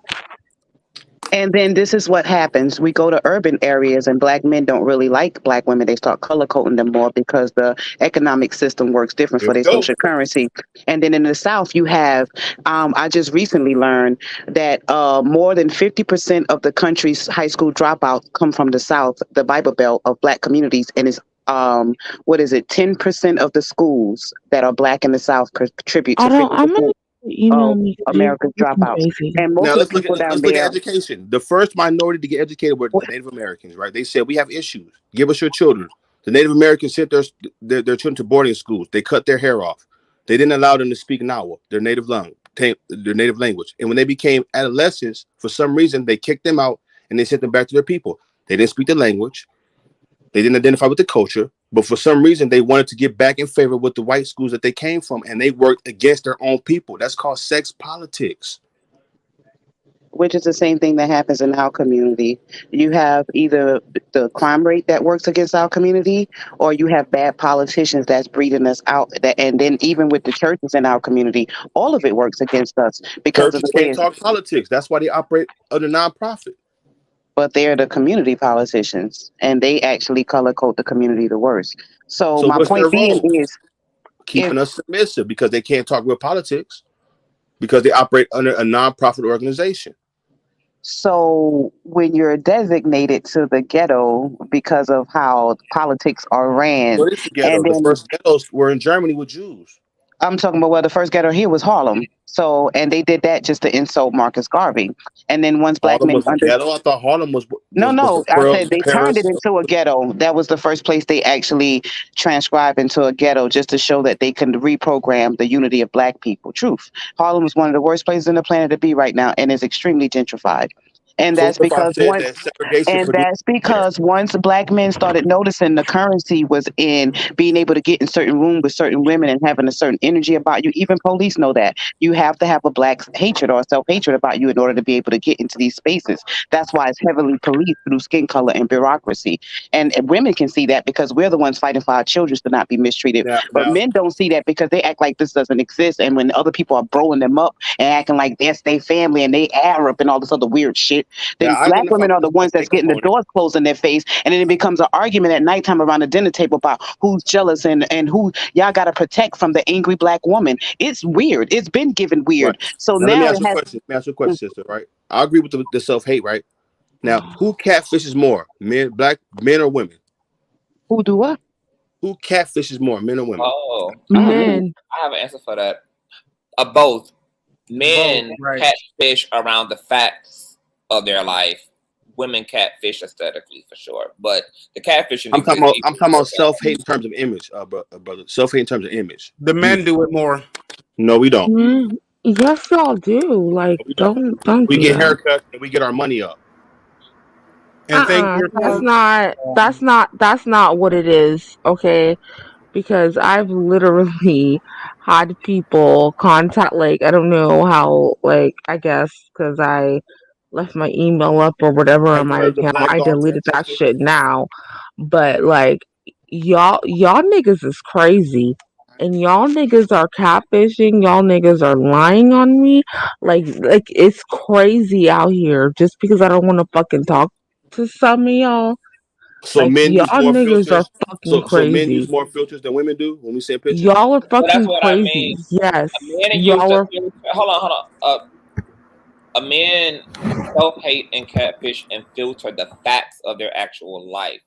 And then this is what happens. We go to urban areas and Black men don't really like Black women. They start color coding them more because the economic system works different here for we their go. social currency. And then in the South, you have, I just recently learned that more than 50% of the country's high school dropouts come from the South, the Bible Belt of Black communities. And it's, 10% of the schools that are Black in the South contribute to Otto, I'm 50% gonna email of me because you're America's talking dropouts. crazy. And most Now of the let's people down look at there. education. The first minority to get educated were the Native Americans, right? They said we have issues. Give us your children. The Native Americans sent their children to boarding schools. They cut their hair off. They didn't allow them to speak Nawa, their native language. And when they became adolescents, for some reason they kicked them out and they sent them back to their people. They didn't speak the language. They didn't identify with the culture, but for some reason they wanted to get back in favor with the white schools that they came from, and they worked against their own people. That's called sex politics. which is the same thing that happens in our community. You have either the crime rate that works against our community, or you have bad politicians that's breeding us out. And then even with the churches in our community, all of it works against us because of Churches the way can't it's, talk politics. That's why they operate under nonprofit. but they're the community politicians, and they actually color code the community the worst. So So my what's their point being role? is, if Keeping us submissive because they can't talk real politics because they operate under a nonprofit organization. so when you're designated to the ghetto because of how politics are ran, What is the and ghetto? The then first ghettos were in Germany with Jews. I'm talking about, well, the first ghetto here was Harlem. So, and they did that just to insult Marcus Garvey. And then once black Harlem men was a ghetto. I thought Harlem was no, the no, I pearl, said the they turned it Paris. into a ghetto. That was the first place they actually transcribed into a ghetto just to show that they can reprogram the unity of black people. Truth. Harlem is one of the worst places on the planet to be right now and is extremely gentrified. And So that's what if I because said one that segregation and produced that's there? because once black men started noticing the currency was in being able to get in certain rooms with certain women and having a certain energy about you. Even police know that. You have to have a black hatred or self-hatred about you in order to be able to get into these spaces. That's why it's heavily policed through skin color and bureaucracy. And women can see that because we're the ones fighting for our children to not be mistreated. But Now, men don't see that because they act like this doesn't exist. And when other people are blowing them up and acting like that's their family and they Arab and all this other weird shit, then I black identify women with are the the ones that's self-hate getting the component. doors closed in their face. And then it becomes an argument at nighttime around the dinner table about who's jealous and who y'all got to protect from the angry black woman. It's weird. It's been given Right. weird. So Now let me now it ask you a has, question. Let me ask you a question, sister. Right. I agree with the self-hate. Right. Now, who catfishes more, men, black men or women? who do what? Who catfishes more, men or women? Oh, Men. I have an answer for that. Both. Men Both, right. catfish around the facts of their life. Women catfish aesthetically for sure, but the catfishing I'm talking exists. about. I'm talking about self-hate in terms of image, brother. Self-hate in terms of image. The men do it more. No, we don't. Yes, y'all do. Like, We don't. don't We do get that. haircuts and we get our money up. And thank you. That's not what it is, okay? Because I've literally had people contact, like, I don't know how, like, I guess because I left my email up or whatever Have on you my heard of the account. black I dogs deleted that ancestors? shit now. But like y'all niggas is crazy. And y'all niggas are catfishing, y'all niggas are lying on me. Like it's crazy out here just because I don't want to fucking talk to some of y'all. So Like men y'all use more niggas are filters. fucking So men use crazy. more filters than women do when we send pictures. Y'all are So that's fucking what I crazy. mean. Yes. A man use Y'all the are filter. Hold on. A man self-hate and catfish and filter the facts of their actual life.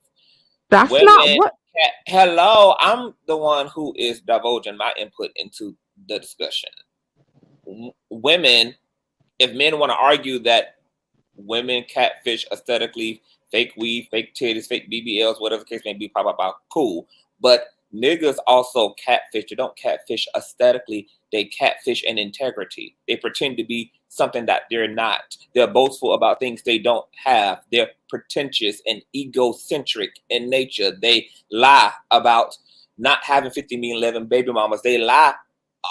that's not Women, what hello, I'm the one who is divulging my input into the discussion. Women, if men want to argue that women catfish aesthetically, fake weave, fake titties, fake BBLs, whatever the case may be, cool. But niggas also catfish. They don't catfish aesthetically. They catfish in integrity. They pretend to be something that they're not. They're boastful about things they don't have. They're pretentious and egocentric in nature. They lie about not having 50 million 11 baby mamas. They lie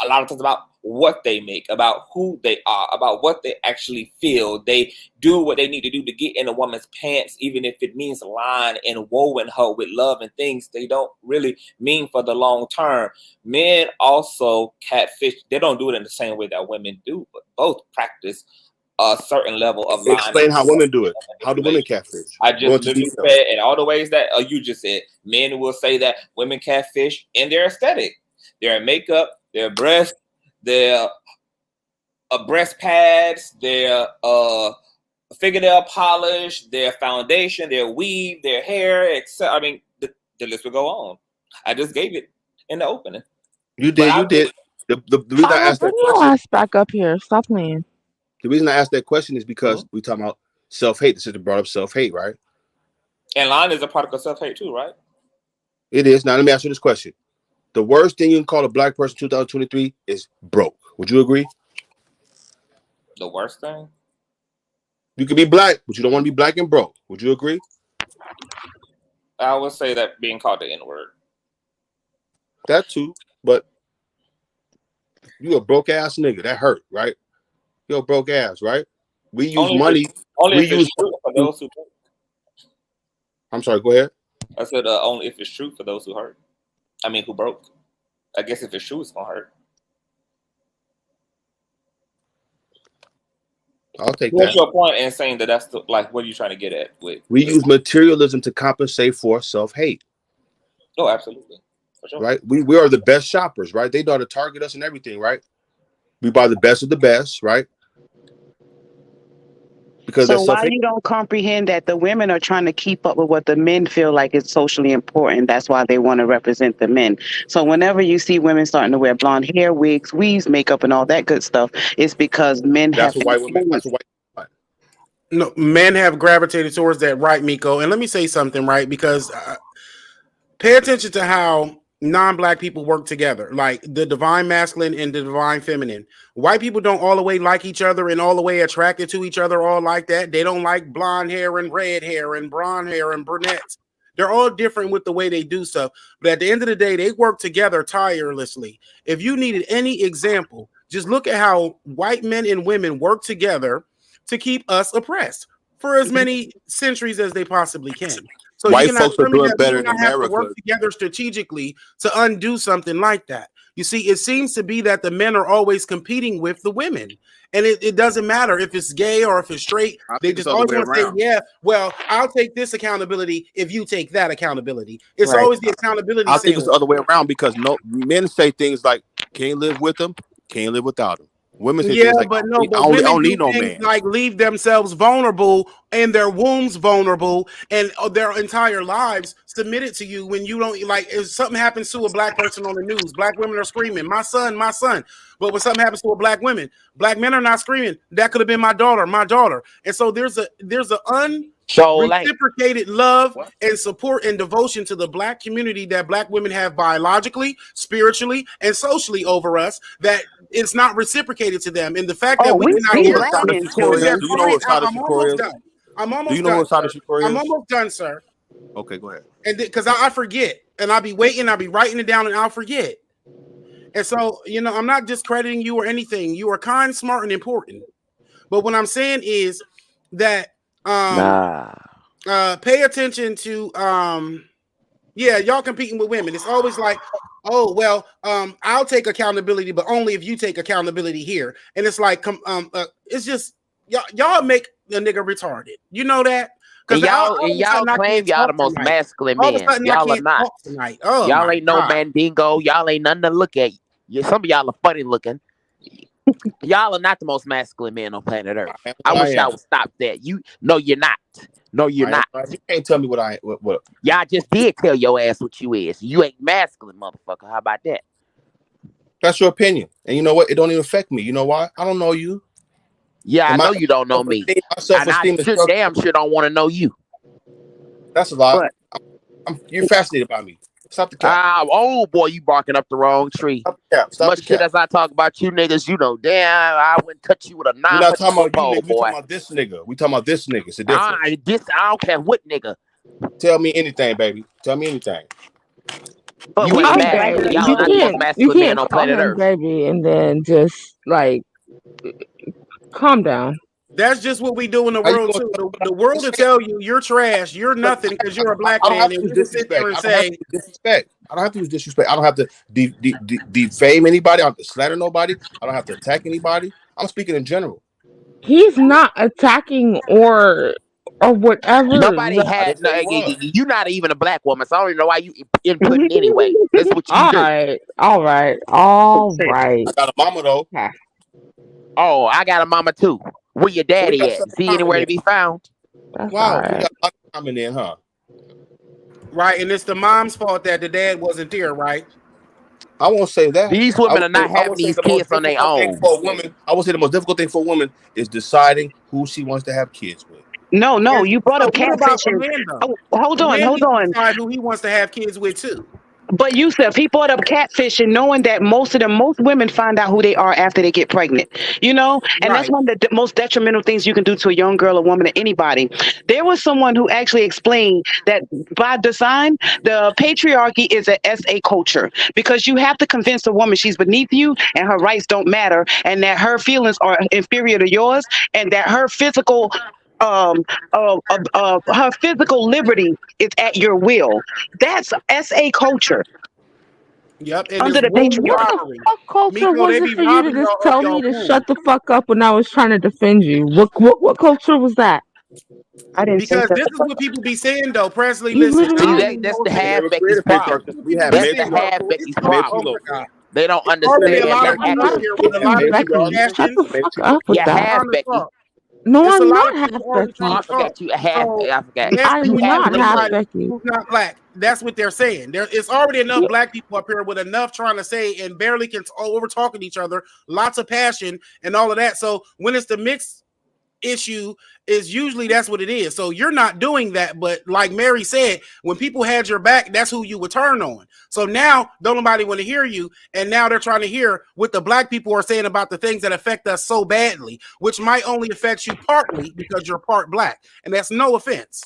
a lot of times about what they make, about who they are, about what they actually feel. They do what they need to do to get in a woman's pants, even if it means lying and wooing her with love and things they don't really mean for the long term. Men also catfish. They don't do it in the same way that women do, but both practice a certain level of lying. Explain how women do it. How do women catfish? I Go just into literally detail. said in all the ways that you just said. Men will say that women catfish in their aesthetic, their makeup, their breasts, their breast pads, their fingernail polish, their foundation, their weave, their hair, etc. I mean, the list will go on. I just gave it in the opening. You But did. You did. The reason I asked bring that your question. ass back up here. Stop playing. The reason I asked that question is because we talking about self-hate. The sister brought up self-hate, right? And lying is a product of self-hate too, right? It is. Now let me ask you this question. The worst thing you can call a black person 2023 is broke. Would you agree? The worst thing? You can be black, but you don't want to be black and broke. Would you agree? I would say that being called the N-word. That too, but you a broke ass nigga. That hurt, right? You're a broke ass, right? We use money. Only We if it's use. true for those who. I'm sorry. Go ahead. I said only if it's true for those who hurt. I mean, who broke. I guess if it's true, it's gonna hurt. I'll take What's that. your point in saying that that's like what are you trying to get at with? We use materialism to compensate for self-hate. Oh, absolutely. For sure. Right? We are the best shoppers, right? They know to target us and everything, right? We buy the best of the best, right? Because so why you don't comprehend that the women are trying to keep up with what the men feel like is socially important. That's why they want to represent the men. So whenever you see women starting to wear blonde hair, wigs, weaves, makeup, and all that good stuff, it's because men that's have. what white women. That's what white. No, men have gravitated towards that, right, Miko? And let me say something, right? Because pay attention to how non-black people work together, like the divine masculine and the divine feminine. White people don't all the way like each other and all the way attracted to each other all like that. They don't like blonde hair and red hair and brown hair and brunettes. They're all different with the way they do stuff. But at the end of the day, they work together tirelessly. If you needed any example, just look at how white men and women work together to keep us oppressed for as many centuries as they possibly can. So white folks are doing better in have America. to work together strategically to undo something like that. You see, it seems to be that the men are always competing with the women. And it doesn't matter if it's gay or if it's straight. They just always want to say, yeah, well, I'll take this accountability if you take that accountability. It's always the accountability. I think it's the other way around because men say things like, can't live with them, can't live without them. Women say things like, but I don't need no man. Like leave themselves vulnerable and their wombs vulnerable and their entire lives submitted to you when you don't like. If something happens to a black person on the news, black women are screaming, my son, my son. But when something happens to a black woman, black men are not screaming. That could have been my daughter, my daughter. And so there's a reciprocated love and support and devotion to the black community that black women have biologically, spiritually, and socially over us that it's not reciprocated to them. And the fact that we cannot hear I'm almost done, sir. Okay, go ahead. And because I forget, and I'll be waiting, I'll be writing it down, and I'll forget. And so, I'm not discrediting you or anything. You are kind, smart, and important. But what I'm saying is that pay attention to y'all competing with women. It's always like, oh well, I'll take accountability, but only if you take accountability here. And it's like, it's just y'all make a nigga retarded. You know that? And y'all claim y'all the most masculine men. Y'all are not. Oh, y'all ain't no mandingo. Y'all ain't nothing to look at. Some of y'all are funny looking. Y'all are not the most masculine men on planet Earth. I wish y'all would stop that. No, you're not. No, you're not. You can't tell me what. Y'all just did tell your ass what you is. You ain't masculine, motherfucker. How about that? That's your opinion. And you know what? It don't even affect me. You know why? I don't know you. Yeah, I know you don't know me. And I damn sure don't want to know you. That's a lot. You're fascinated by me. Stop the cap. Oh boy, you barking up the wrong tree. Stop Much shit as I talk about you niggas, damn, I wouldn't touch you with a 9. We're not talking about you niggas. We talking about this nigga. We talking about this nigga. It's a difference. I don't care what nigga. Tell me anything, baby. Tell me anything. But you ain't y'all not the most masculine man on planet Earth, baby, and then just like calm down. That's just what we do in the world too. The world will tell you you're trash, you're nothing because you're a black man. And we sit there and say disrespect. I don't have to use disrespect. I don't have to defame anybody. I don't have to slander nobody. I don't have to attack anybody. I'm speaking in general. He's not attacking or whatever. Nobody had. You're not even a black woman, so I don't even know why you inputting anyway. That's what you do. All right. I got a mama though. Oh, I got a mama too. Where your daddy at? Is he anywhere to be found? Wow, we got a lot of common in, huh? Right, and it's the mom's fault that the dad wasn't there, right? I won't say that. These women are not having these kids on their own. For a woman, I would say the most difficult thing for a woman is deciding who she wants to have kids with. No, you brought up catfishing. Hold on. Decide who he wants to have kids with too. But you said people end up catfishing, knowing that most women find out who they are after they get pregnant. You know, and that's Right. one of the most detrimental things you can do to a young girl, a woman, or anybody. There was someone who actually explained that by design, the patriarchy is a SA culture because you have to convince a woman she's beneath you and her rights don't matter, and that her feelings are inferior to yours, and that her physical her physical liberty is at your will. That's SA culture Yep, and under it's the woman Well, what the patriarchy. robbery. fuck culture Miko, was they it be for you to robbing just y'all of tell me y'all to food. shut the fuck up when I was trying to defend you? What culture was that? I didn't say Because shut this the is fuck what up. people be saying though. Presley, You listen, literally I See, don't just even that's know the if They this half never Becky's created problem. patriarchy. what We people had be That's male the saying. half patriarchy It's Becky's and all male problem. oh patriarchy. my god. They don't It's already a understand lot that of people up actually. here with a And lot of male different patriarchy shut passions. the and male fuck patriarchy. up with Yeah, People that. half trying to Becky. talk. No, It's a I'm lot of not people half already Oh, trying Becky. I to talk. forgot you. Half. So I forgot basically, you I'm when you half not get half Becky. somebody Becky. who's not black, that's what they're saying. There, it's already enough black people up here with enough trying to say and barely can over talking each other. Lots of passion and all of that. So when it's the mixed issue, is usually that's what it is. So you're not doing that, but like Mary said, when people had your back, that's who you would turn on. So now don't nobody want to hear you, and now they're trying to hear what the black people are saying about the things that affect us so badly, which might only affect you partly because you're part black, and that's no offense.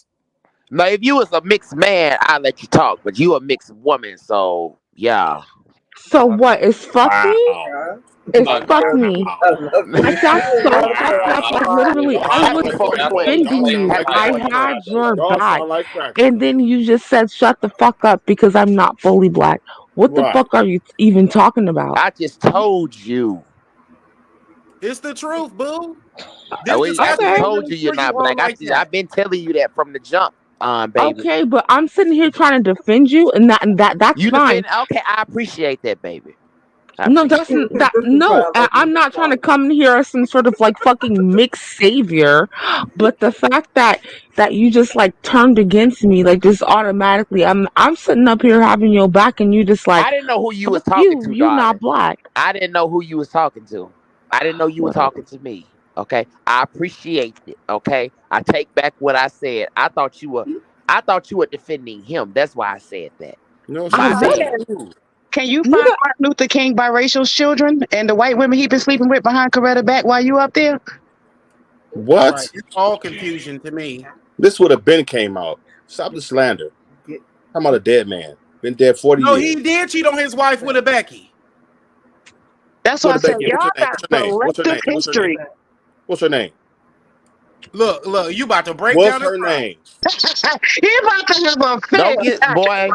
Now, if you was a mixed man, I'd let you talk, but you a mixed woman, so yeah. So what? Is fuck me? Wow. It's fuck me. Wow. Like that's so fucked up. Like literally, Y'all I sound was Happy like crackers. 420. defending Y'all sound you. like Happy I crackers. 420. had your Y'all back, sound like crackers. and then you just said shut the fuck up because I'm not fully black. What the Right. fuck are you even talking about? I just told you. It's the truth, boo. I, This I just Okay. discussion ain't told really you you're for you not all black. like that. I've been telling you that from the jump, baby. Okay, but I'm sitting here trying to defend you, and that's You fine. defend. Okay, I appreciate that, baby. I No, appreciate. that's that. No, I'm not trying to come in here as some sort of like fucking mixed savior, but the fact that you just like turned against me like just automatically, I'm sitting up here having your back, and you just like I didn't know who you was fuck talking you. to, You not darling. black. I didn't know who you was talking to. I didn't know you were Whatever. talking to me. Okay, I appreciate it. Okay, I take back what I said. I thought you were defending him. That's why I said that. No, But she I I said was. said that. you. Can you find Nigga, Martin Luther King biracial children and the white women he been sleeping with behind Coretta back while you up there? Right. What? It's all confusion to me. This would have been came out. Stop the slander. Get, Talking about a dead man. Been dead 40 No, he years. did cheat on his wife with a Becky. That's why What I a said Becky. y'all What's her name? got What's her name? What's her selective name? What's her name? history. What's her name? Look, you about to break What's down the her crowd. name? He about to have a Don't fit. get boy.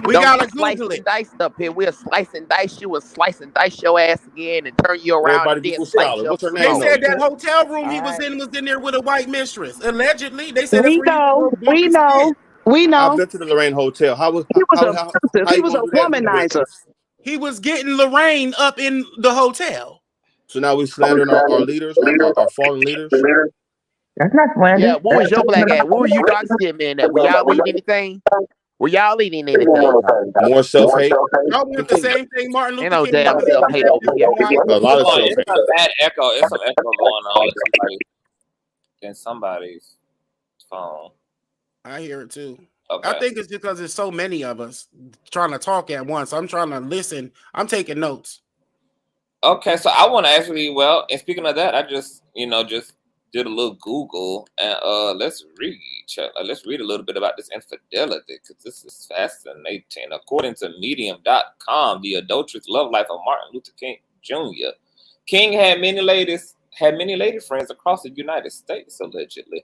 We Don't gotta get sliced Google it. and diced up here. We'll slice and dice you and slice and dice your ass again and turn you around Everybody and then Google slice Scholar. you up What's her some They name more. though? said that hotel room he all right. was in there with a white mistress. Allegedly. They said it's We where you know, go to bump we and spit. know, we I've know. been to the Lorraine Hotel. He was abusive. How He you was a gonna do that if we womanizer. witness? He was getting Lorraine up in the hotel. So now we slandering our leaders, our fallen leaders. That's not Yeah, slander. where was your black at? Where were you dark skinned man at? Were y'all eating anything? Were y'all eating anything? More self-hate. Y'all want the same thing Martin Ain't Luther no King damn wanted. self hate over here. A lot of It's self-hate. a bad echo. It's some echo going on in somebody's phone. I hear it too. Okay. I think it's because there's so many of us trying to talk at once. I'm trying to listen. I'm taking notes. Okay, so I want to actually, well, and speaking of that, I just did a little Google and let's read a little bit about this infidelity because this is fascinating. According to Medium.com, the adulterous love life of Martin Luther King Jr. King had many lady friends across the United States, allegedly.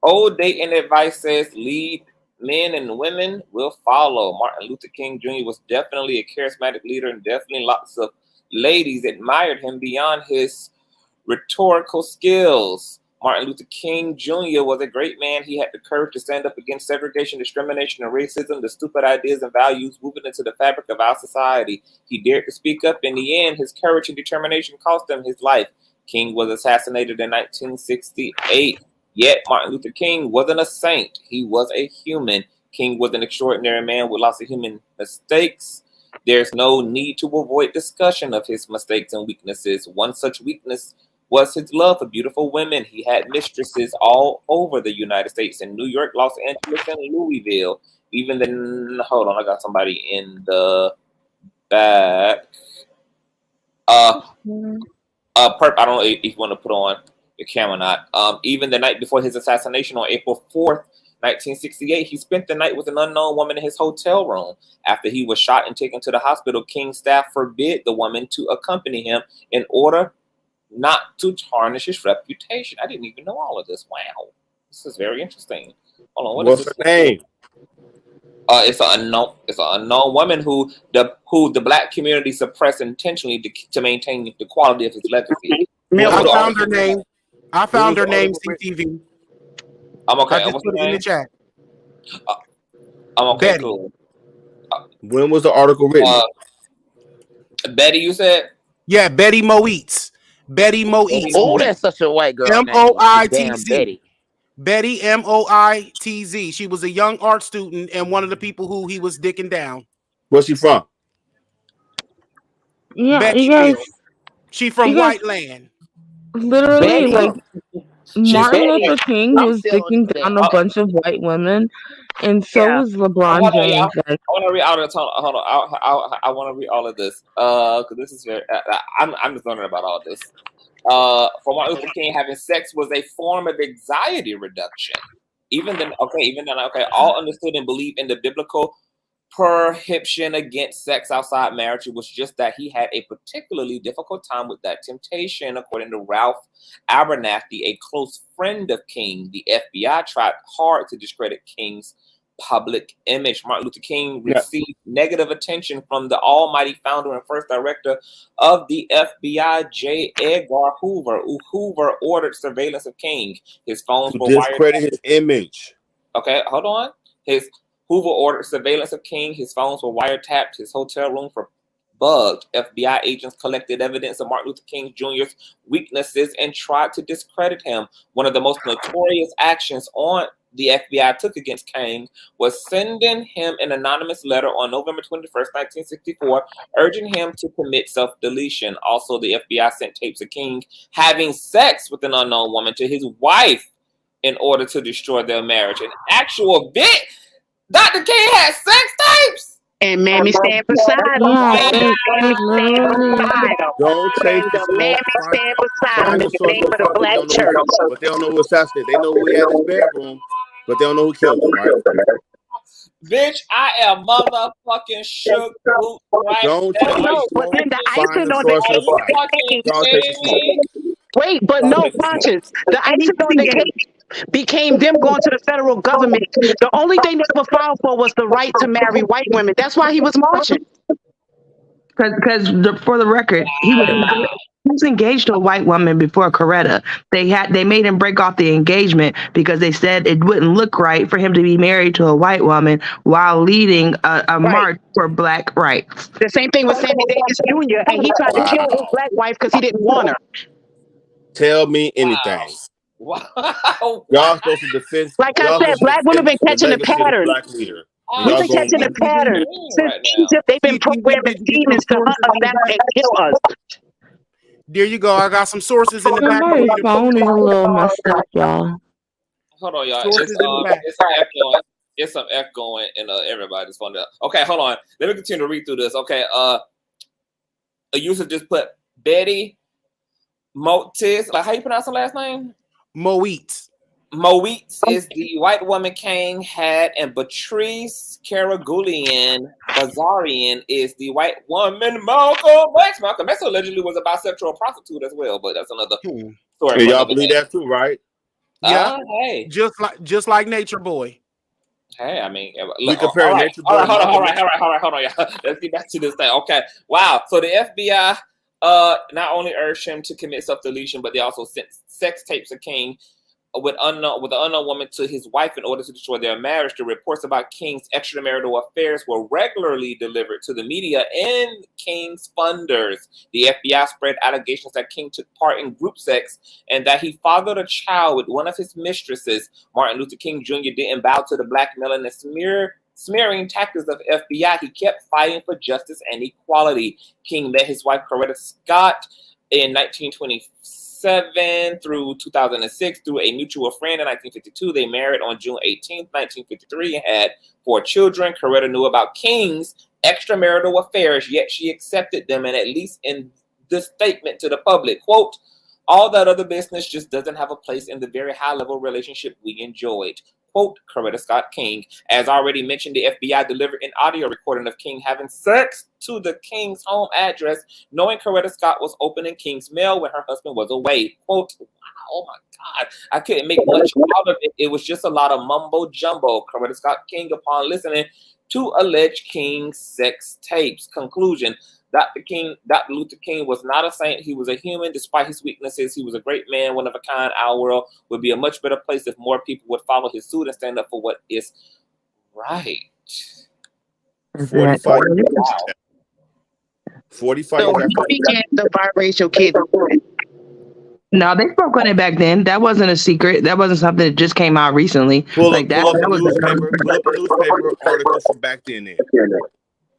Old dating advice says lead men and women will follow. Martin Luther King Jr. was definitely a charismatic leader, and definitely lots of ladies admired him beyond his rhetorical skills. Martin Luther King Jr. was a great man. He had the courage to stand up against segregation, discrimination, and racism, the stupid ideas and values woven into the fabric of our society. He dared to speak up. In the end, his courage and determination cost him his life. King was assassinated in 1968. Yet Martin Luther King wasn't a saint. He was a human. King was an extraordinary man with lots of human mistakes. There's no need to avoid discussion of his mistakes and weaknesses. One such weakness was his love for beautiful women. He had mistresses all over the United States, in New York, Los Angeles, and Louisville. Even then, hold on, I got somebody in the back. I don't know if you want to put on the camera or not. Even the night before his assassination on April 4th, 1968, he spent the night with an unknown woman in his hotel room. After he was shot and taken to the hospital, King's staff forbid the woman to accompany him in order not to tarnish his reputation. I didn't even know all of this. Wow. This is very interesting. Hold on, What's her name? It's an unknown woman who the black community suppressed intentionally to maintain the quality of his legacy. I found her name. I found her name, CTV. I'm okay. I just put it in the chat. I'm okay, Betty. cool. When was the article written? Betty, you said? Yeah, Betty Moitz. Betty Moitz. Oh, that's such a white girl. Moitz. Betty. Betty Moitz. She was a young art student and one of the people who he was dicking down. Where's she from? Yeah, Betty you guys. She from White Land. Literally, like Martin Luther King I'm was still dicking there. down a bunch of white women, and so was LeBron James. I want to read all of hold on. I want to read all of this because this is very. I'm just learning about all this. For Martin Luther King, having sex was a form of anxiety reduction. Even then, all understood and believed in the biblical prohibition against sex outside marriage. It was just that he had a particularly difficult time with that temptation. According to Ralph Abernathy, a close friend of King, the FBI tried hard to discredit King's public image. Martin Luther King received negative attention from the almighty founder and first director of the FBI, J. Edgar Hoover. Hoover ordered surveillance of King. His phones were discredit his image. Okay, hold on. Hoover ordered surveillance of King. His phones were wiretapped. His hotel room for bugged. FBI agents collected evidence of Martin Luther King Jr.'s weaknesses and tried to discredit him. One of the most notorious actions the FBI took against King was sending him an anonymous letter on November 21st, 1964, urging him to commit self-deletion. Also, the FBI sent tapes of King having sex with an unknown woman to his wife in order to destroy their marriage. An actual bit. Dr. King had sex tapes. And Mammy stand beside him. Don't chase the smoke. Stand beside him Find in the the source name of of the black church. but they don't know who assassinated. They know who he had in his bedroom, but they don't know who killed him, right? Bitch, I am motherfucking shook. Right? Don't chase the smoke. Find the source of the fire. Don't chase the smoke. Wait, but no, conscious. The icing on the cake became them going to the federal government. The only thing they ever filed for was the right to marry white women. That's why he was marching. Because for the record, he was engaged to a white woman before Coretta. They made him break off the engagement because they said it wouldn't look right for him to be married to a white woman while leading a march for black rights. The same thing with Sammy Davis Jr. and he tried to kill his black wife because he didn't want her. Tell me anything. Wow. Y'all supposed to defend. Like I said, black women been catching the pattern. We've been catching the pattern. Since Egypt, they've been programming demons to hunt us down and kill us. There you go. I got some sources in the back. My phone is a little messed up, y'all. Hold on, y'all. Sources in the back. It's some echoing in everybody's phone. Okay, hold on. Let me continue to read through this. Okay, a user just put Betty Moitz. Like, how you pronounce her last name? Moitz. Moitz is the white woman King had, and Patrice Karagulian Bazarian is the white woman Malcolm X. Malcolm X allegedly was a bisexual prostitute as well, but that's another story. Hey, y'all believe that too, right? Yeah. Hey. Just like Nature Boy. Hey, I mean, we compare Nature Boy. Hold on, y'all. Let's get back to this thing. Okay, wow. So the FBI not only urged him to commit self-deletion, but they also sent sex tapes of King with an unknown woman to his wife in order to destroy their marriage. The reports about King's extramarital affairs were regularly delivered to the media and King's funders. The FBI spread allegations that King took part in group sex and that he fathered a child with one of his mistresses. Martin Luther King Jr. didn't bow to the blackmailing and smearing tactics of FBI. He kept fighting for justice and equality. King met his wife Coretta Scott in 1926 1957 through 2006 through a mutual friend in 1952. They married on June 18th, 1953 and had 4 children. Coretta knew about King's extramarital affairs, yet she accepted them, and at least in this statement to the public, quote, all that other business just doesn't have a place in the very high-level relationship we enjoyed. Quote, Coretta Scott King. As already mentioned, the FBI delivered an audio recording of King having sex to the King's home address, knowing Coretta Scott was opening King's mail when her husband was away. Quote, wow, oh my God, I couldn't make much out of it. It was just a lot of mumbo jumbo. Coretta Scott King, upon listening to alleged King's sex tapes. Conclusion. Dr. Luther King was not a saint. He was a human. Despite his weaknesses, he was a great man, one of a kind. Our world would be a much better place if more people would follow his suit and stand up for what is right. 45 years. Wow. 45 So years after. we get the biracial kids. No, they spoke on it back then. That wasn't a secret. That wasn't something that just came out recently. Pull Like up that a was newspaper article from back then.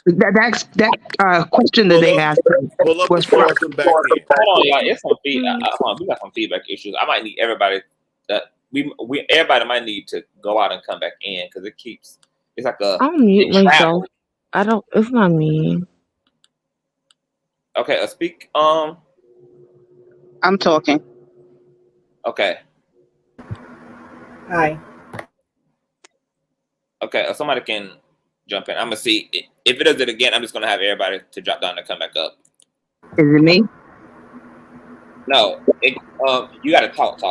that question that they asked Pull up was the source from back then. Hold on, y'all. It's some feedback. We got some feedback issues. I might need everybody that everybody might need to go out and come back in because it's like a. I'll mute it myself. travels. It's not me. Okay, speak. I'm talking. Okay. Hi. Okay, somebody can jump in. I'm gonna see if it does it again. I'm just gonna have everybody to drop down and come back up. Is it me? No, you gotta talk.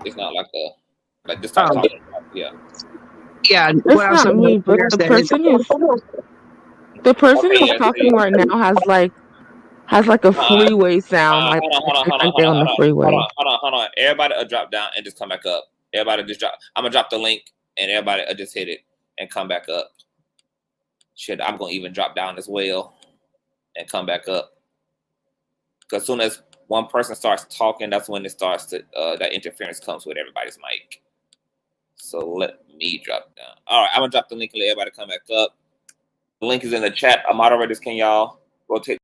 It's not like this talk. Yeah. Yeah, It's not me, but the person who's talking right now has like a freeway sound. Like they're on the freeway. Hold on. Everybody drop down and just come back up. Everybody just drop. I'm gonna drop the link and everybody just hit it and come back up. Shit, I'm gonna even drop down as well and come back up. Because as soon as one person starts talking, that's when it starts to that interference comes with everybody's mic. So let me drop down. All right, I'm gonna drop the link and let everybody come back up. The link is in the chat. Moderators, can y'all rotate?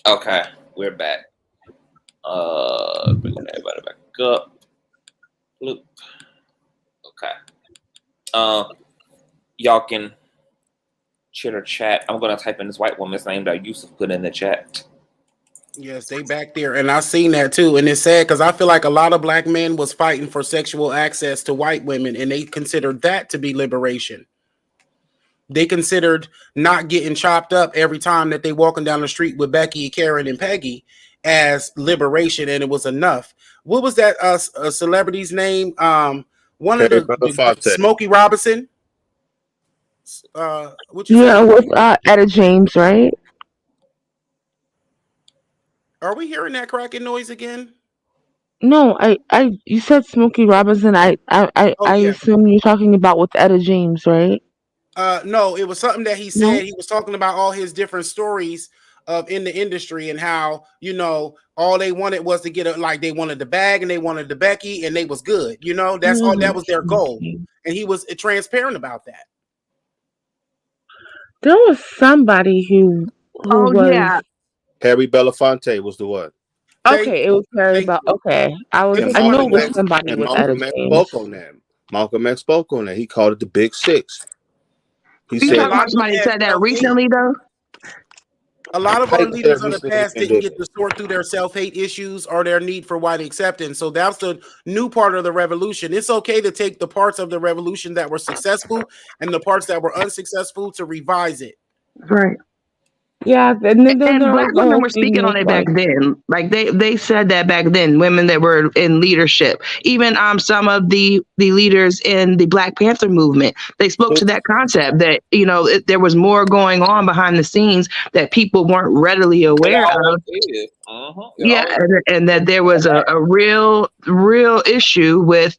Okay, we're back. Bring everybody back up. Loop. Okay. Y'all can chitter chat. I'm gonna type in this white woman's name that Yusuf put in the chat. Yes, they back there, and I seen that too, and it's sad because I feel like a lot of black men was fighting for sexual access to white women, and they considered that to be liberation. They considered not getting chopped up every time that they walking down the street with Becky, Karen, and Peggy as liberation, and it was enough. What was that celebrity's name? One of the Smokey Robinson. What you say? With Etta James, right? Are we hearing that cracking noise again? No, you said Smokey Robinson. I assume you're talking about with Etta James, right? No, it was something that he said. No. He was talking about all his different stories of in the industry and how, all they wanted was to get they wanted the bag and they wanted the Becky and they was good. That's all, that was their goal. And he was transparent about that. There was somebody who was. Yeah. Harry Belafonte was the one. Okay, it was Harry okay. I know it was somebody with Etta James. Malcolm X spoke on that. He called it the Big Six. He said somebody said that recently, though. A lot of our leaders of the past didn't get to sort through their self-hate issues or their need for white acceptance. So that's the new part of the revolution. It's okay to take the parts of the revolution that were successful and the parts that were unsuccessful to revise it. Right. Yeah, and black women were speaking on it back then. Like they said that back then, women that were in leadership, even some of the leaders in the Black Panther movement, they spoke to that concept that there was more going on behind the scenes that people weren't readily aware of. Yeah, and that there was a real issue with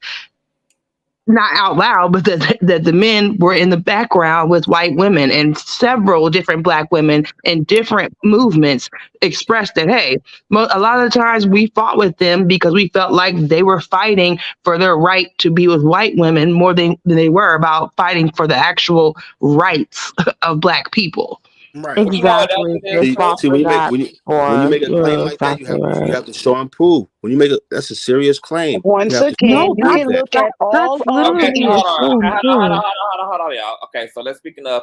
not out loud, but that the men were in the background with white women, and several different black women in different movements expressed that, hey, a lot of the times we fought with them because we felt like they were fighting for their right to be with white women more than they were about fighting for the actual rights of black people. Right. Well, you know what else Exactly. it is They too? fought See, for when that you for make a claim you're like that, exactly you right. have to show and prove. When you make that's a serious claim. You Once have to again, show and No, you prove that's can that. look at that's all of Okay, literally so the. hold it's on. so Okay, true. hold on, y'all. Okay, so let's speaking of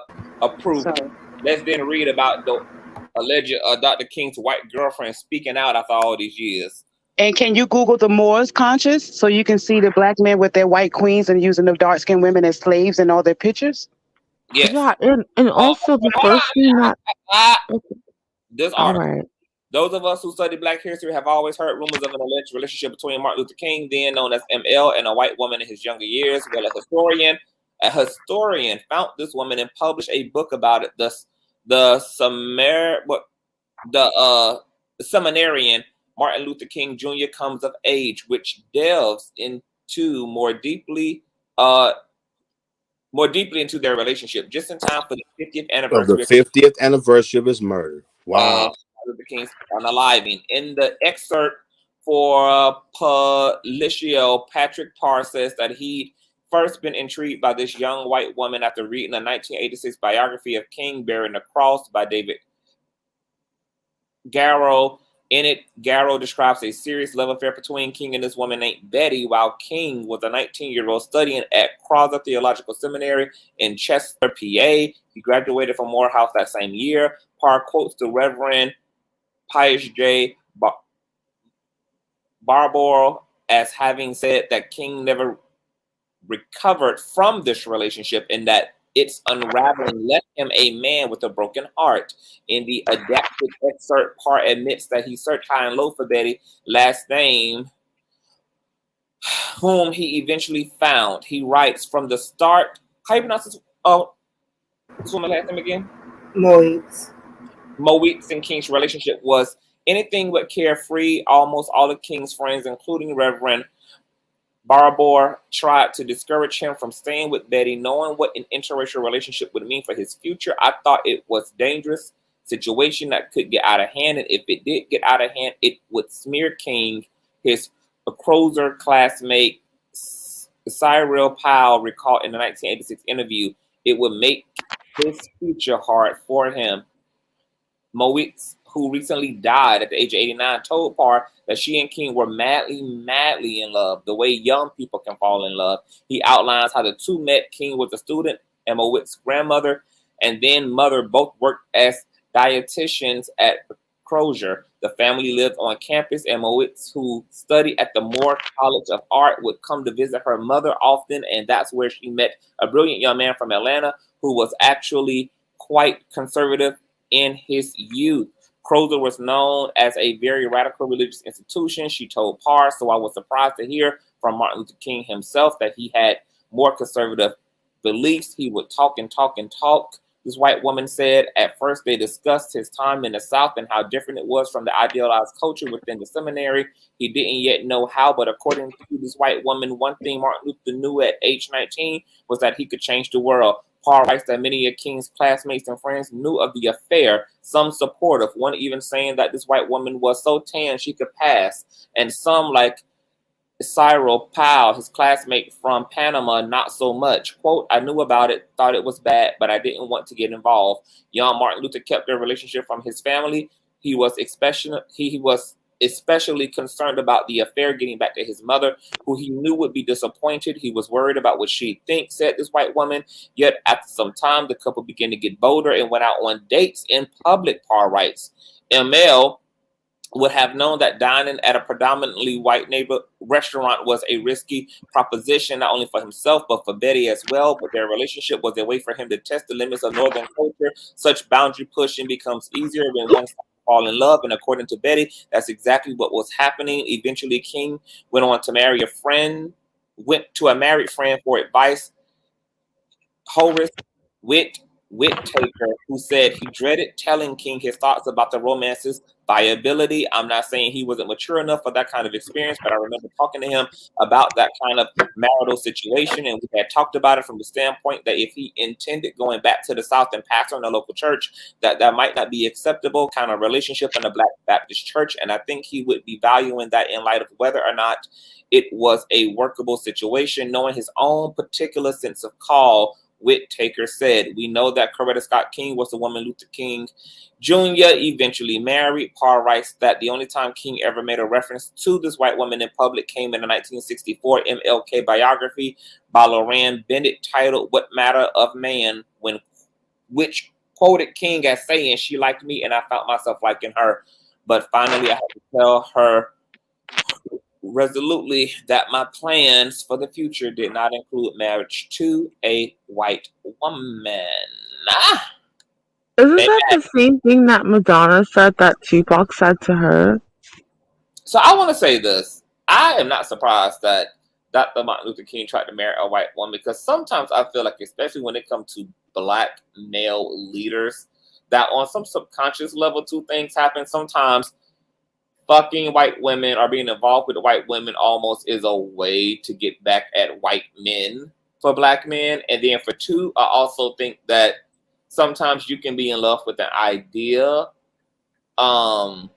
proof. Sorry. Let's then read about the alleged Dr. King's white girlfriend speaking out after all these years. And can you Google the Moors conscious so you can see the black men with their white queens and using the dark skinned women as slaves in all their pictures? Yes. Yeah, and also the Hold first thing that on. This all article. right. Those of us who study Black history have always heard rumors of an alleged relationship between Martin Luther King, then known as ML, and a white woman in his younger years. Well, a historian found this woman and published a book about it. The seminarian Martin Luther King Jr. Comes of Age, which delves into more deeply into their relationship, just in time for the 50th Of the anniversary 50th anniversary of his murder. Wow. Luther King's unaliving. In the excerpt for Biracial, Patrick Parr says that he'd first been intrigued by this young white woman after reading a 1986 biography of King bearing the cross by David Garrow. In it, Garrow describes a serious love affair between King and this woman named Betty, while King was a 19-year-old studying at Crowther Theological Seminary in Chester, PA. He graduated from Morehouse that same year. Parr quotes the Reverend Pius J. Barbaro as having said that King never recovered from this relationship and that its unraveling left him a man with a broken heart. In the adapted excerpt, Parr admits that he searched high and low for Betty, last name, whom he eventually found. He writes, from the start, how you pronounce this? Oh, this woman's last name again? Moits. Moits and King's relationship was anything but carefree. Almost all of King's friends, including Reverend Barbour, tried to discourage him from staying with Betty, knowing what an interracial relationship would mean for his future. I thought it was a dangerous situation that could get out of hand, and if it did get out of hand, it would smear King. His Crozer classmate Cyril Powell recalled in the 1986 interview, it would make his future hard for him. Moitz, who recently died at the age of 89, told Parr that she and King were madly in love, the way young people can fall in love. He outlines how the two met. King was a student, and Moitz's grandmother and then mother both worked as dietitians at Crozer. The family lived on campus, and Moitz, who studied at the Moore College of Art, would come to visit her mother often, and that's where she met a brilliant young man from Atlanta who was actually quite conservative in his youth. Crozer was known as a very radical religious institution, she told Parr, so I was surprised to hear from Martin Luther King himself that he had more conservative beliefs. He would talk and talk and talk. This white woman said at first they discussed his time in the South and how different it was from the idealized culture within the seminary. He didn't yet know how, but according to this white woman, one thing Martin Luther knew at age 19 was that he could change the world. Parr writes that many of King's classmates and friends knew of the affair, some supportive, one even saying that this white woman was so tan she could pass, and some, like Cyril Powell, his classmate from Panama, not so much. Quote, I knew about it, thought it was bad, but I didn't want to get involved. Young Martin Luther kept their relationship from his family. He was especially concerned about the affair getting back to his mother, who he knew would be disappointed. He was worried about what she'd think, said this white woman. Yet after some time, the couple began to get bolder and went out on dates in public, Parr writes. ML would have known that dining at a predominantly white neighbor restaurant was a risky proposition, not only for himself, but for Betty as well. But their relationship was a way for him to test the limits of Northern culture. Such boundary pushing becomes easier when one fall in love. And according to Betty, that's exactly what was happening. Eventually, King went to a married friend for advice. Horace Witt Whittaker, who said he dreaded telling King his thoughts about the romance's viability. I'm not saying he wasn't mature enough for that kind of experience, but I remember talking to him about that kind of marital situation, and we had talked about it from the standpoint that if he intended going back to the South and pastoring a local church, that might not be acceptable kind of relationship in a Black Baptist church, and I think he would be valuing that in light of whether or not it was a workable situation, knowing his own particular sense of call. Whittaker said, "We know that Coretta Scott King was the woman Luther King Jr. eventually married." Paul writes that the only time King ever made a reference to this white woman in public came in the 1964 MLK biography by Lorraine Bennett titled "What Matter of Man," which quoted King as saying, "She liked me and I found myself liking her. But finally I had to tell her resolutely that my plans for the future did not include marriage to a white woman." Isn't that the same thing that Madonna said that Tupac said to her? So I want to say this. I am not surprised that Dr. Martin Luther King tried to marry a white woman, because sometimes I feel like, especially when it comes to Black male leaders, that on some subconscious level, two things happen. Sometimes fucking white women or being involved with white women almost is a way to get back at white men for Black men. And then for two, I also think that sometimes you can be in love with an idea, and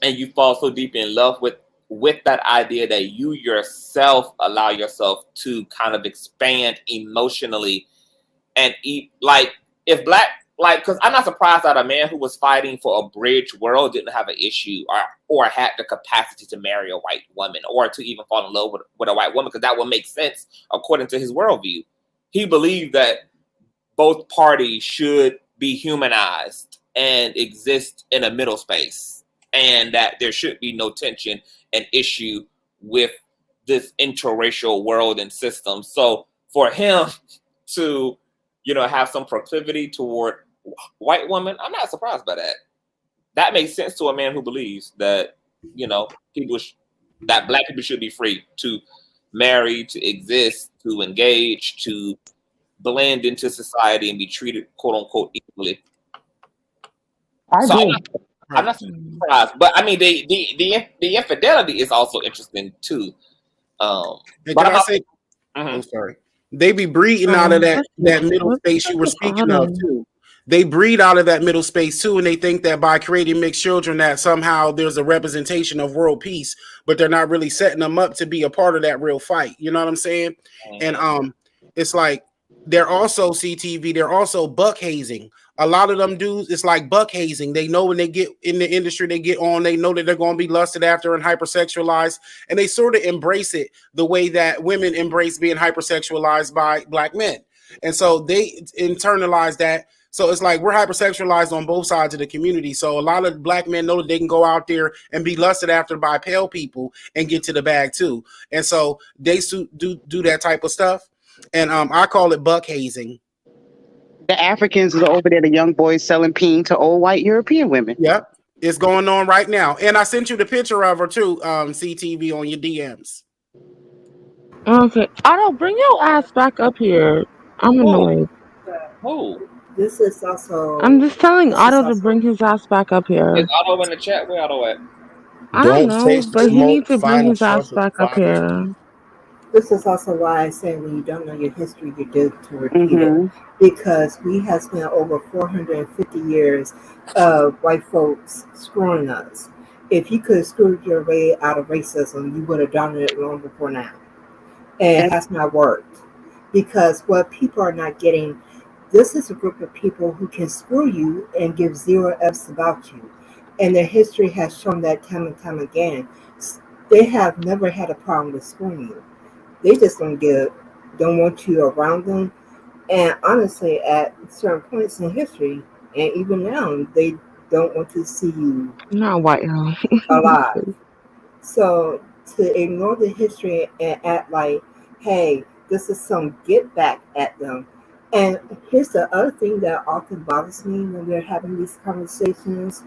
you fall so deep in love with that idea that you yourself allow yourself to kind of expand emotionally and eat. Like, if Black, like, because I'm not surprised that a man who was fighting for a bridge world didn't have an issue or had the capacity to marry a white woman or to even fall in love with a white woman, because that would make sense according to his worldview. He believed that both parties should be humanized and exist in a middle space, and that there should be no tension and issue with this interracial world and system. So for him to, have some proclivity toward white women, I'm not surprised by that. That makes sense to a man who believes that, that Black people should be free to marry, to exist, to engage, to blend into society and be treated, quote unquote, equally. I agree. I'm not surprised, but I mean, the infidelity is also interesting too. I'm sorry. They be breeding out of that middle space you were speaking of too. They breed out of that middle space too, and they think that by creating mixed children that somehow there's a representation of world peace, but they're not really setting them up to be a part of that real fight. You know what I'm saying? And it's like they're also CTV, they're also buck hazing. A lot of them dudes, it's like buck hazing. They know when they get in the industry, they get on, they know that they're going to be lusted after and hypersexualized, and they sort of embrace it the way that women embrace being hypersexualized by Black men. And so they internalize that. So it's like we're hypersexualized on both sides of the community. So a lot of Black men know that they can go out there and be lusted after by pale people and get to the bag too. And so they do that type of stuff. And I call it buck hazing. The Africans are over there, the young boys selling peen to old white European women. Yep, it's going on right now. And I sent you the picture of her too, CTV, on your DMs. Okay, Otto, bring your ass back up here. I'm annoyed. Who? This is also. I'm just telling Otto to bring his ass back up here. Is Otto in the chat? Where Otto at? I don't know, but he needs to bring his ass back up here. This is also why I say when you don't know your history, you're doomed to repeat it. Because we have spent over 450 years of white folks screwing us. If you could have screwed your way out of racism, you would have done it long before now. And it has not worked. Because what people are not getting, this is a group of people who can screw you and give zero F's about you. And their history has shown that time and time again. They have never had a problem with screwing you. They just don't want you around them. And honestly, at certain points in history, and even now, they don't want to see you not white alive. So to ignore the history and act like, hey, this is some get back at them. And here's the other thing that often bothers me when we're having these conversations.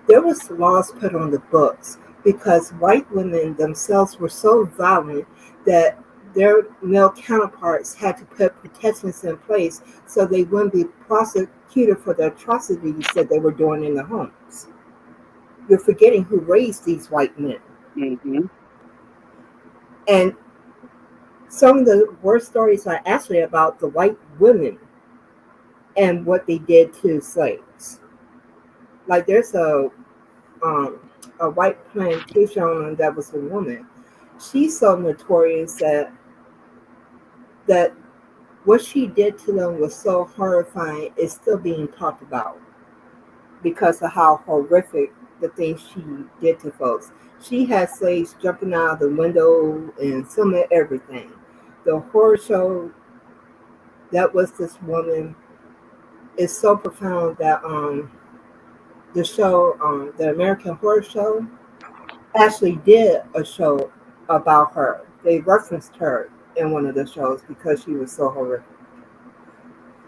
There was laws put on the books because white women themselves were so violent that their male counterparts had to put protections in place so they wouldn't be prosecuted for the atrocities that they were doing in the homes. You're forgetting who raised these white men. Mm-hmm. And some of the worst stories are actually about the white women and what they did to slaves. Like there's a white plantation owner that was a woman. She's so notorious that what she did to them was so horrifying. It's still being talked about because of how horrific the things she did to folks. She had slaves jumping out of the window and some of everything. The horror show that was this woman is so profound that the show, the American Horror Show, actually did a show about her. They referenced her in one of the shows because she was so horrific.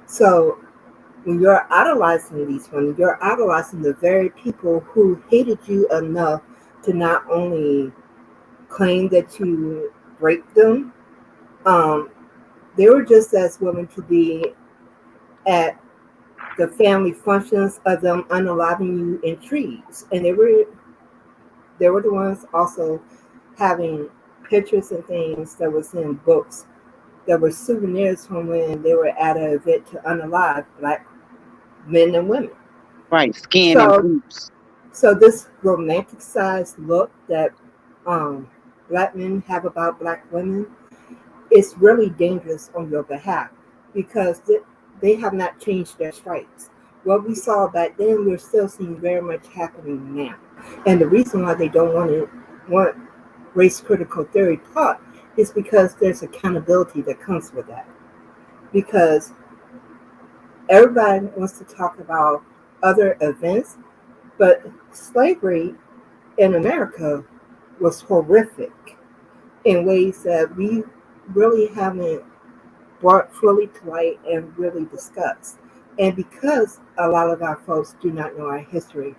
So when you're idolizing these women, you're idolizing the very people who hated you enough to not only claim that you raped them, they were just as willing to be at the family functions of them unaliving you in trees. And they were the ones also having pictures and things that was in books that were souvenirs from when they were at an event to unalive Black men and women. Right, skin and boobs. So this romanticized look that Black men have about Black women is really dangerous on your behalf because they have not changed their stripes. What we saw back then, we're still seeing very much happening now. And the reason why they don't want race critical theory taught is because there's accountability that comes with that. Because everybody wants to talk about other events, but slavery in America was horrific in ways that we really haven't brought fully to light and really discussed. And because a lot of our folks do not know our history,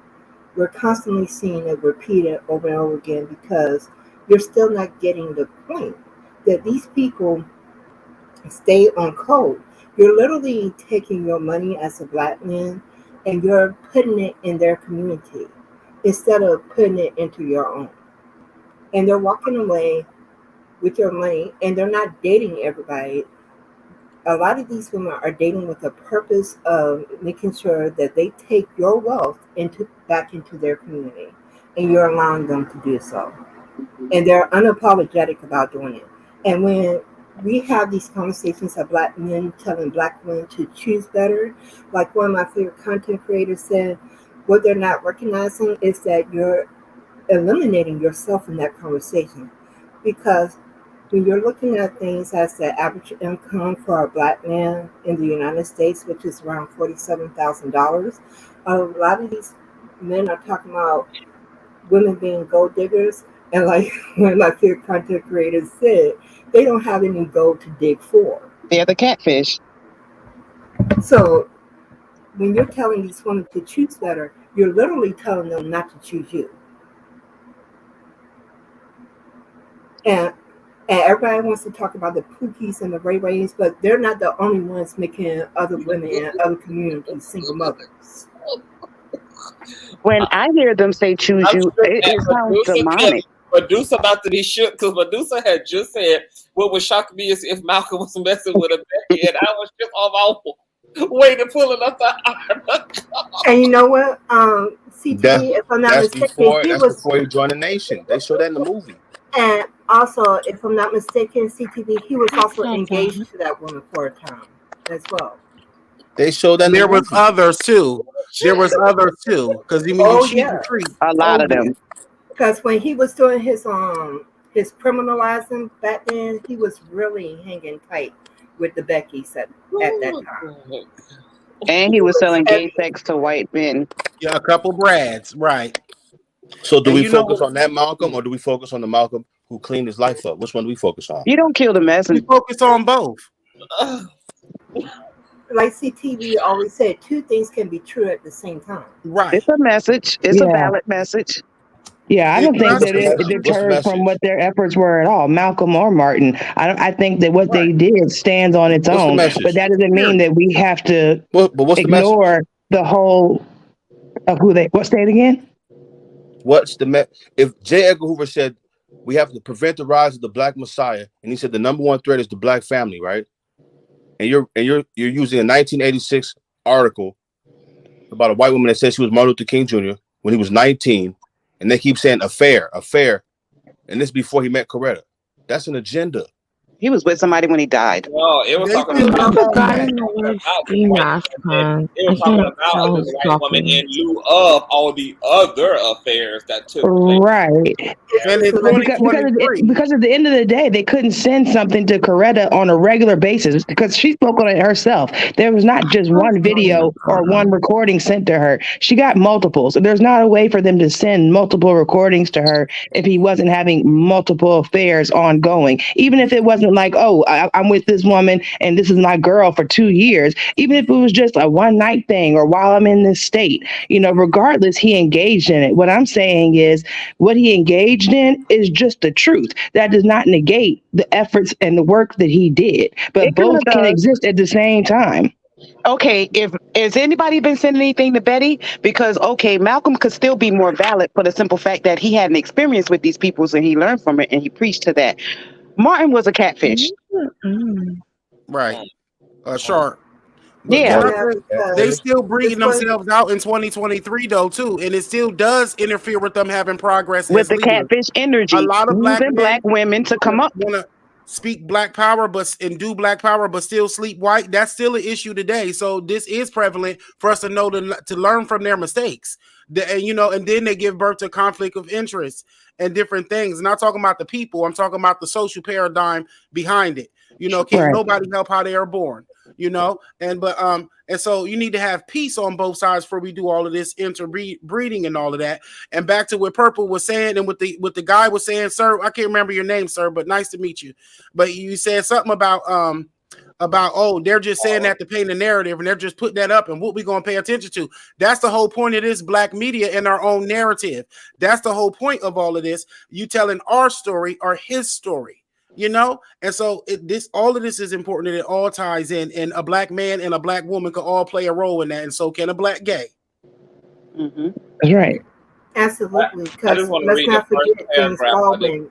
we're constantly seeing it repeated over and over again because you're still not getting the point that these people stay on code. You're literally taking your money as a Black man and you're putting it in their community instead of putting it into your own. And they're walking away with your money and they're not dating everybody. A lot of these women are dating with the purpose of making sure that they take your wealth back into their community, and you're allowing them to do so. And they're unapologetic about doing it. And when we have these conversations of Black men telling Black women to choose better, like one of my favorite content creators said, what they're not recognizing is that you're eliminating yourself in that conversation. Because when you're looking at things as the average income for a Black man in the United States, which is around $47,000, a lot of these men are talking about women being gold diggers. And like one of my favorite content creators said, they don't have any gold to dig for. They're the catfish. So when you're telling these women to choose better, you're literally telling them not to choose you. And everybody wants to talk about the Pookies and the Ray Rays, but they're not the only ones making other women in other communities single mothers. When I hear them say choose you, it sounds demonic. Producer about to be shook because producer had just said what would shock me is if Malcolm was messing with a Becky, and I was just on my way to pulling up the arm. And you know what? CTV, if I'm not mistaken, before he joined the nation. They showed that in the movie. And also, if I'm not mistaken, CTV, he was also engaged to that woman for a time as well. They showed that. There was others too. There was others too, because you mean she's a creep. A lot of them. Because when he was doing his criminalizing back then, he was really hanging tight with the Beckys at that time. And he was selling gay sex to white men. Yeah, a couple Brads, right. So do we focus on that Malcolm, or do we focus on the Malcolm who cleaned his life up? Which one do we focus on? You don't kill the messenger. We focus on both. Like CTV always said, two things can be true at the same time. Right. It's a message. It's a valid message. Yeah, I don't think What's that the it message? What's the deters from what message? their efforts were at all, Malcolm or Martin. I think that what they did stands on its What's the own, but message? that doesn't mean that we have to But what's the message? ignore the whole of who they. What, say it again? What's the if J. Edgar Hoover said we have to prevent the rise of the black messiah, and he said the number one threat is the black family, right? And you're using a 1986 article about a white woman that said she was Martin Luther King Jr. when he was 19, and they keep saying affair, and this before he met Coretta. That's an agenda. He was with somebody when he died. No, it was They talking still about do The all guy that. in the weird about this ski white mask, woman. man. It I was talking can't about tell this who's white woman talking. in lieu of all the other affairs that took place. Right. And in Well, because 2023, at the end of the day, they couldn't send something to Coretta on a regular basis because she spoke on it herself. There was not just one video or one recording sent to her. She got multiples. There's not a way for them to send multiple recordings to her if he wasn't having multiple affairs ongoing. Even if it wasn't like, oh, I'm with this woman and this is my girl for 2 years. Even if it was just a one night thing or while I'm in this state, regardless, he engaged in it. What I'm saying is what he engaged in is just the truth. That does not negate the efforts and the work that he did, but It kind both of can does. exist at the same time. Okay, if has anybody been sending anything to Betty? Because okay, Malcolm could still be more valid for the simple fact that he had an experience with these peoples and he learned from it and he preached to that. Martin was a catfish. right? Shark. But can Yeah. I Yeah, say they because still breeding it's what themselves out in 2023 though too, and it still does interfere with them having progress With as the leaders. catfish A energy, lot of black using black men women to come up. want to speak black power, and do black power, but still sleep white. That's still an issue today. So this is prevalent for us to know to learn from their mistakes. And then they give birth to conflict of interest and different things. Not talking about the people. I'm talking about the social paradigm behind it. Can't Right. nobody help how they are born. And so you need to have peace on both sides before we do all of this interbreeding and all of that. And back to what Purple was saying, and what the guy was saying, sir, I can't remember your name, sir, but nice to meet you. But you said something about they're just saying that to paint a narrative, and they're just putting that up, and what we gonna pay attention to. That's the whole point of this black media and our own narrative. That's the whole point of all of this. You telling our story or his story. And so all of this is important, and it all ties in, and a black man and a black woman can all play a role in that, and so can a black gay. Mm-hmm. That's right. Absolutely, I because just want to let's read the not first forget things paragraph all of this. been.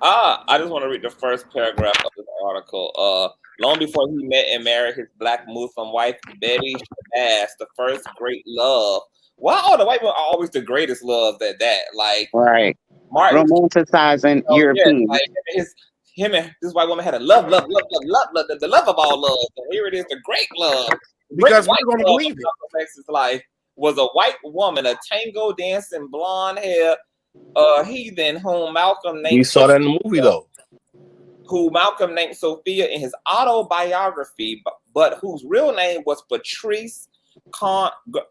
I just want to read the first paragraph of this article. Long before he met and married his black Muslim wife, Betty Shabazz, the first great love. Why are the white women always the greatest loves at that? Like, Right. Martin, Romanticizing Europeans. like him and this white woman had a love, the love of all love. And here it is, the great love. The Because great we're going to love believe of it. Malcolm X's life was a white woman, a tango dancing, blonde hair, heathen whom Malcolm named. We saw that in the movie though. Who Malcolm named Sophia in his autobiography, but whose real name was Patrice I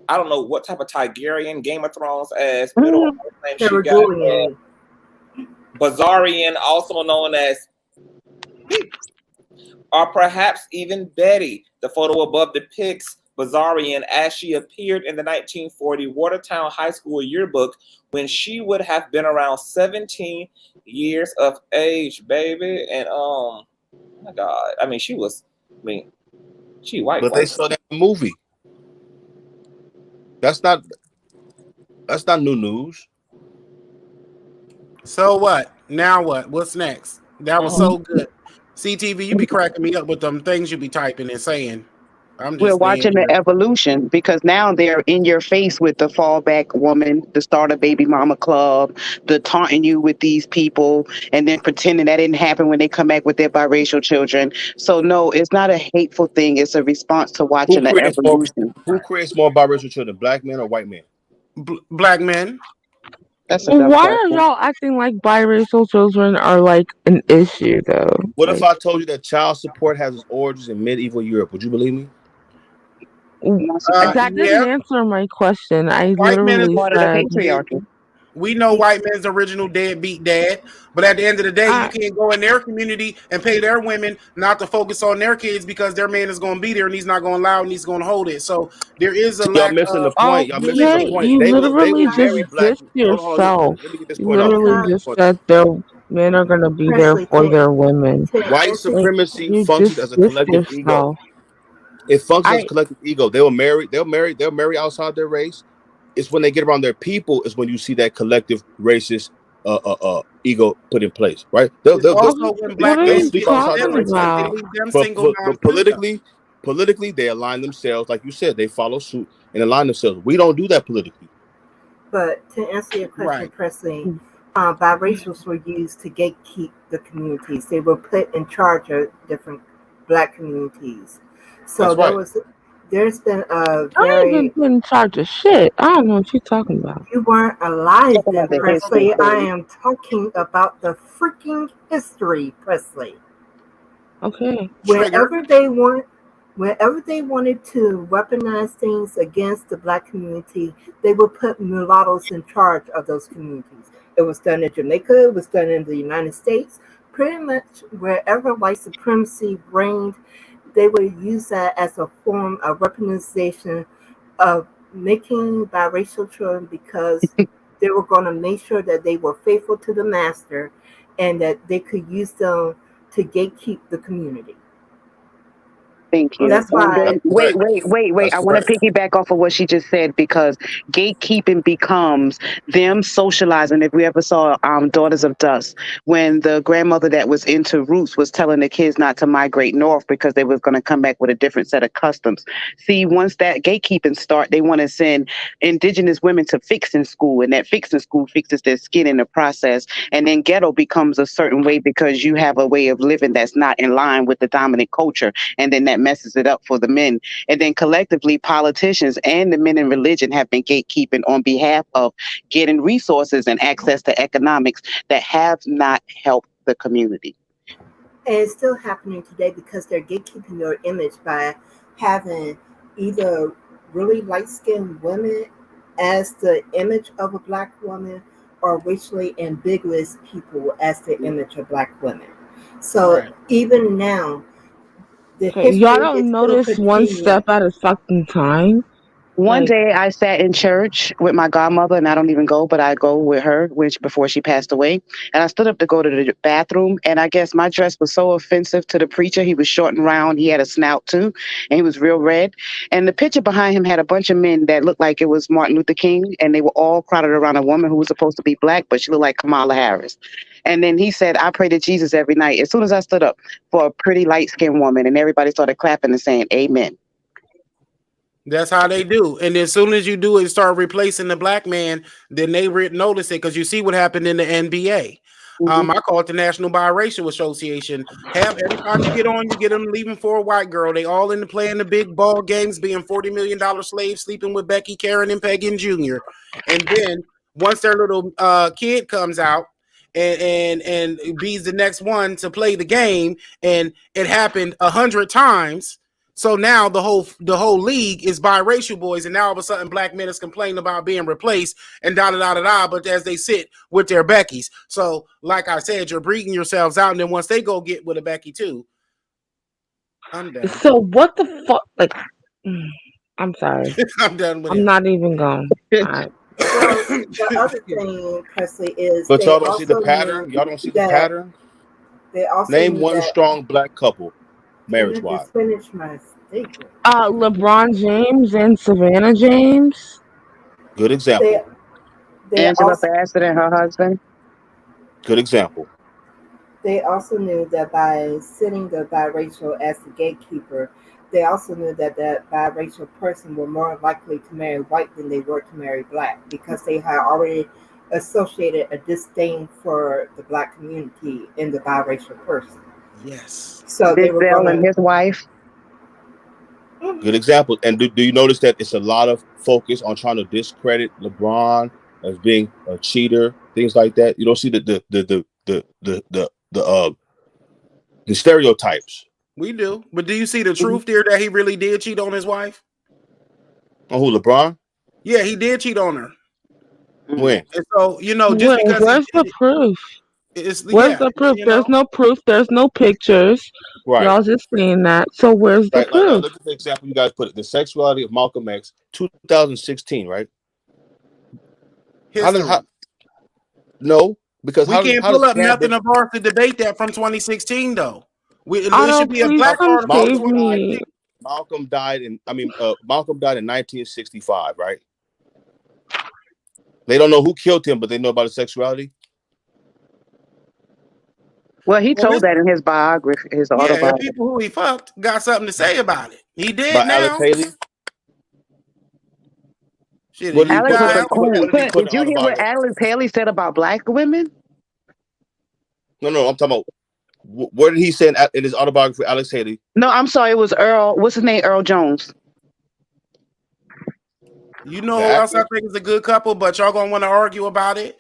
don't know what type of Targaryen, Game of Thrones as middle name she got. Bazarian, also known as, or perhaps even Betty. The photo above depicts Bazarian as she appeared in the 1940 Watertown High School yearbook when she would have been around 17 years of age, baby. And oh my God, I mean, she white. But they saw that in the movie. That's not new news. So what? Now what? What's next? That was so good. CTV, you be cracking me up with them things you be typing and saying. We're watching the evolution, because now they're in your face with the fallback woman, the starter baby mama club, the taunting you with these people, and then pretending that didn't happen when they come back with their biracial children. So no, it's not a hateful thing. It's a response to watching the evolution. Who creates more biracial children, black men or white men? Black men. That's a dumb Why question. are y'all acting like biracial children are like an issue though? What if I told you that child support has its origins in medieval Europe? Would you believe me? That didn't answer my question. I White men is literally part of the said, patriarchy. We know white men's original deadbeat dad, but at the end of the day, you I, can't go in their community and pay their women not to focus on their kids because their man is going to be there and he's not going to allow and he's going to hold it. So there is a See, y'all lack missing the of point. Y'all missing the okay, realism. point. you They literally will just marry black. dissed Hold on. yourself. Let me get this You point out. It's literally not just said their men are gonna be there Presley for their women. to White answer. Like supremacy you functions just as a dissed collective ego. yourself. It functions as a I collective ego. They'll marry. They'll marry outside their race. It's when they get around their people is when you see that collective racist ego put in place, right? It's Okay, also when what black are They'll men you sleep get with outside their talking them race, right? because they about? leave them single But non too. politically, they align themselves, like you said, they follow suit and align themselves. We don't do that politically. But to answer your question, Right. Presley, biracials were used to gatekeep the communities. They were put in charge of different black communities. So That's right. there's been a I ain't been very put in charge of shit. I don't know what you're talking about. you weren't alive talking then, about the history, Presley. I Queen. am talking about the freaking history, Presley. Okay. Trigger. Whenever they wanted to weaponize things against the black community, they would put mulattoes in charge of those communities. It was done in Jamaica, it was done in the United States. Pretty much wherever white supremacy reigned, they would use that as a form of weaponization of making biracial children because they were going to make sure that they were faithful to the master and that they could use them to gatekeep the community. Thank you. That's And why then That's correct. wait. That's I want to correct. piggyback off of what she just said because gatekeeping becomes them socializing. If we ever saw Daughters of Dust, when the grandmother that was into roots was telling the kids not to migrate north because they was going to come back with a different set of customs. See, once that gatekeeping start, they want to send indigenous women to fixing school, and that fixing school fixes their skin in the process. And then ghetto becomes a certain way because you have a way of living that's not in line with the dominant culture, and then that messes it up for the men. And then collectively, politicians and the men in religion have been gatekeeping on behalf of getting resources and access to economics that have not helped the community. and it's still happening today because they're gatekeeping your image by having either really light-skinned women as the image of a black woman or racially ambiguous people as the image of black women. So Right. even now, the Okay, y'all history is don't still notice one continuing. step at a fucking time. One Like, day I sat in church with my godmother, and I don't even go, but I go with her, which before she passed away. And I stood up to go to the bathroom, and I guess my dress was so offensive to the preacher. He was short and round. He had a snout too, and he was real red. And the picture behind him had a bunch of men that looked like it was Martin Luther King, and they were all crowded around a woman who was supposed to be black, but she looked like Kamala Harris. And then he said, "I pray to Jesus every night." As soon as I stood up for a pretty light-skinned woman, and everybody started clapping and saying, "Amen." That's how they do. And as soon as you do it, start replacing the black man, then they notice it because you see what happened in the NBA. I call it the National Biracial Association. Have every time you get on, you get them leaving for a white girl. They all into playing the big ball games, being $40 million slaves, sleeping with Becky, Karen, and Peggy Jr. And then once their little kid comes out and be's the next one to play the game, and it happened 100 times. So now the whole league is biracial boys, and now all of a sudden black men is complaining about being replaced and da da da da da. But as they sit with their Beckys, so like I said, you're breeding yourselves out, and then once they go get with a Becky too, I'm done. so what the fuck? Like, I'm sorry. I'm done with I'm him. not even going. Well, the other thing, Presley, is But they y'all don't see the also knew pattern. Y'all don't see the that pattern. they also Name knew one that. strong black couple, Can marriage I wise. just finish my statement? LeBron James and Savannah James. Good example. They they Angela also Bassett and her husband. Good example. they also knew that by sitting the biracial as the gatekeeper, they also knew that that biracial person were more likely to marry white than they were to marry black because they had already associated a disdain for the black community in the biracial person. Yes. So they were Denzel and gonna. his wife. Good example. And do you notice that it's a lot of focus on trying to discredit LeBron as being a cheater, things like that? You don't see the stereotypes. We do, but do you see the truth there that he really did cheat on his wife? On who, LeBron? Yeah, he did cheat on her. When? And so, you know, just Where? because he Where's the did it, proof? it's Where's yeah, the proof? you There's know. no proof. There's no pictures. Right. Y'all just saying that. So where's the Like proof? look at the example you guys put it. The sexuality of Malcolm X, 2016, right? History. No, because We can't how pull does up man nothing of ours to debate that from 2016 though. It should Otto, be a please black come article from save 2016. me. Malcolm died in 1965, right? They don't know who killed him, but they know about his sexuality. Well, he told that in his biography, his Yeah, the autobiography. people who he fucked got something to say about it. He did By now. Alex Haley. Shit, What did he you put? Alex was guys. a coon. What did he But put did in you hear what autobiography? Alex Haley said about black women? No, I'm talking about what did he say in his autobiography, Alex Haley? No, I'm sorry. It was Earl. What's his name? Earl Jones. You know who else I think is a good couple, but y'all gonna want to argue about it?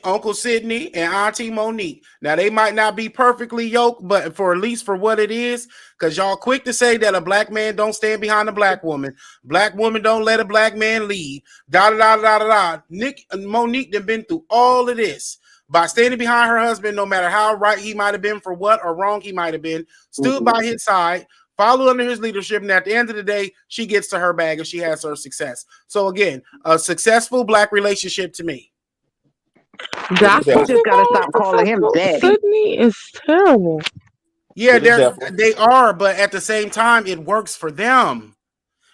Uncle Sydney and Auntie Monique. Now they might not be perfectly yoked, but for at least for what it is, because y'all quick to say that a black man don't stand behind a black woman, black woman don't let a black man lead. Da da da da da da. Nick and Monique have been through all of this by standing behind her husband, no matter how right he might have been for what or wrong he might have been, stood by his side. Follow under his leadership, and at the end of the day, she gets to her bag and she has her success. So again, a successful black relationship to me. That's You what just you gotta call stop calling him successful? daddy. Sydney is terrible. Yeah, they are, but at the same time, it works for them.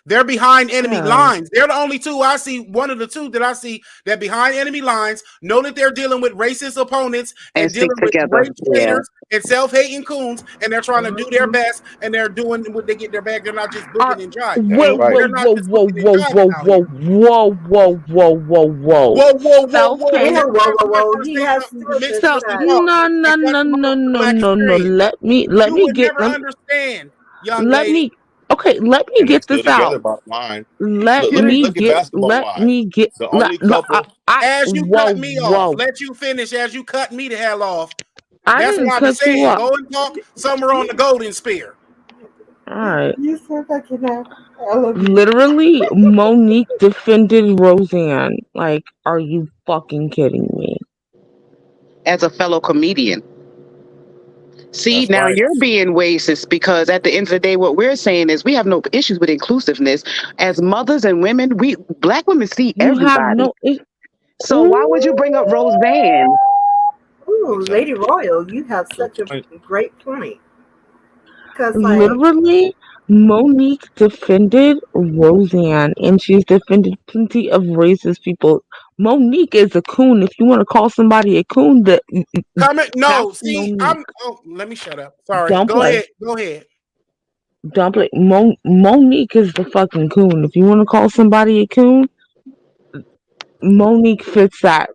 They're behind enemy lines. They're the only two I see. One of the two that I see that behind enemy lines know that they're dealing with racist opponents and And stick dealing with together. race Yeah. traitors and self-hating coons, and they're trying to do their best and they're doing what they get their bag. They're not just booking and jiving. Whoa, They're whoa, not whoa, just whoa, booking and whoa, jiving whoa, out whoa, here. whoa, whoa, whoa, whoa, whoa. Whoa, whoa, whoa, whoa. And Self-hating. this is why Whoa. first He thing has up some for sense to Mr. that. Talk No, no, and no, talking no, about the no, black no, no. experience. Let me You would get never understand, young let lady. me okay, let me And they're get still this out. together, bottom line. Let Look me at basketball wise. The only couple. As you whoa, cut me off, whoa. let you finish as you cut me the hell off. I That's what didn't I be cut you saying. up. Go and talk somewhere on the golden spear. Alright. You said that, you know. I love you. Literally, Monique defended Roseanne. Like, are you fucking kidding me? As a fellow comedian. See, That's now right. you're being racist because at the end of the day, what we're saying is we have no issues with inclusiveness. As mothers and women, black women see You have everybody. no So why would you bring up Roseanne? Ooh, Lady Royal, you have such a great point. Because, like, Literally, Monique defended Roseanne, and she's defended plenty of racist people. Monique is a coon. If you want to call somebody a coon, No, that's see, Monique. let me shut up. Sorry. Don't Go play. ahead. Go ahead. Don't play. Monique is the fucking coon. If you want to call somebody a coon, Monique fits that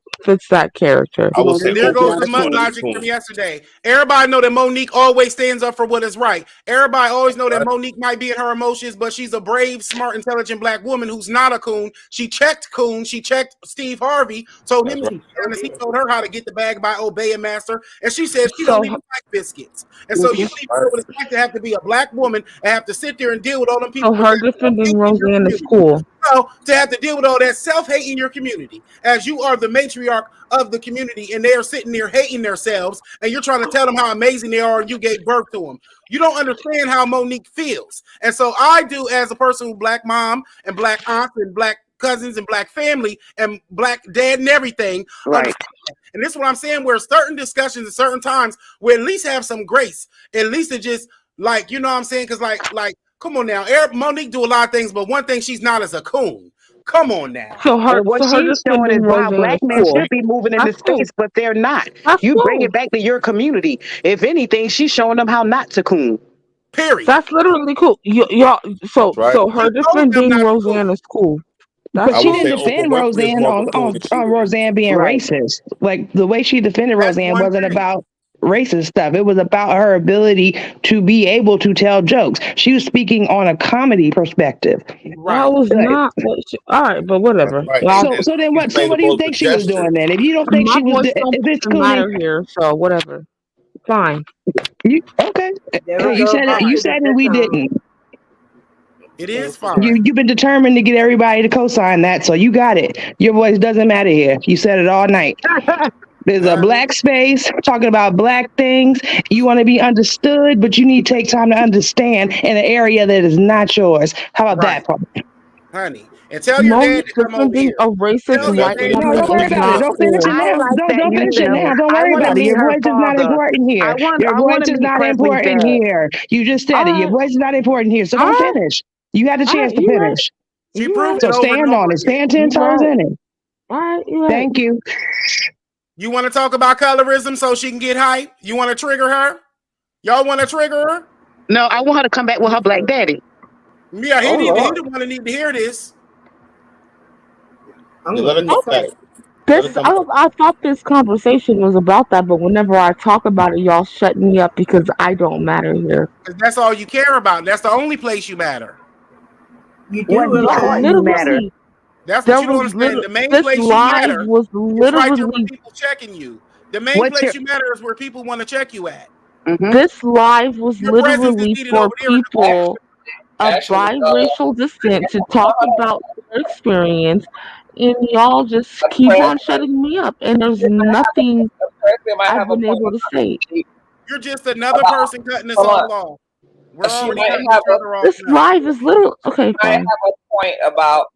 character. I would say And there goes the Oprah is logic cool. from yesterday. Everybody know that Monique always stands up for what is right. Everybody always know that Monique might be in her emotions, but she's a brave, smart, intelligent black woman who's not a coon. She checked coon. She checked Steve Harvey. Told him to be honest. He told her how to get the bag by obeying master, and she said she don't even like biscuits. And so you don't even know what it's like to have to be a black woman and have to sit there and deal with all them people. So her defending Roseanne is cool. So to have to deal with all that self-hate in your community, as you are the matriarch of the community, and they are sitting there hating themselves, and you're trying to tell them how amazing they are, and you gave birth to them. You don't understand how Monique feels, and so I do, as a person with black mom and black aunt and black cousins and black family and black dad and everything. Right. And this is what I'm saying. Where certain discussions at certain times, we at least have some grace. At least it just like you know what I'm saying, because like. Come on now, Monique do a lot of things, but one thing she's not is a coon. Come on now. So her And what she's showing is defending why Roseanne black is men cool. should be moving in this space, but they're not. That's You bring cool. it back to your community. If anything, she's showing them how not to coon. Period. That's literally cool. Y'all. So her defending Roseanne is cool. That's But she cool. didn't defend Roseanne on Roseanne being racist. Like the way she defended Roseanne wasn't about racist stuff. It was about her ability to be able to tell jokes. She was speaking on a comedy perspective. That was not what she, all right, but whatever. So then what? So what do you think she was doing then? If you don't think My she was, voice if don't it's fucking cooning, matter here, so whatever. Fine. You okay? There we You go said it. back You to the said it. We victim. didn't. It is fine. You've been determined to get everybody to co-sign that, so you got it. Your voice doesn't matter here. You said it all night. There's a black space talking about black things. You want to be understood, but you need to take time to understand in an area that is not yours. How about that part? Honey. And tell your dad to come over here. A racist white No, don't worry about it. Don't finish it now. Don't finish it now. Don't worry about it. Your voice is not important here. Your voice is not important here. You just said it. Your voice is not important here. So don't finish. You had a chance to finish. She proved So it over and stand over on it. again. Stand 10 toes in it. All right. Thank you. You want to talk about colorism so she can get hype? You want to trigger her? Y'all want to trigger her? No, I want her to come back with her black daddy. Yeah, he the one that need to hear this. I thought this conversation was about that, but whenever I talk about it, y'all shut me up because I don't matter here. That's all you care about. That's the only place you matter. You do literally. That's what you don't understand. The main place you matter is right there where people checking you. The main place you matter is where people want to check you at. This live was literally for people of biracial descent to talk about their experience, and y'all just keep on shutting me up, and there's nothing I've been able to say. You're just another person cutting us all off. We're already cutting each other off. This live is literally okay. I have a point about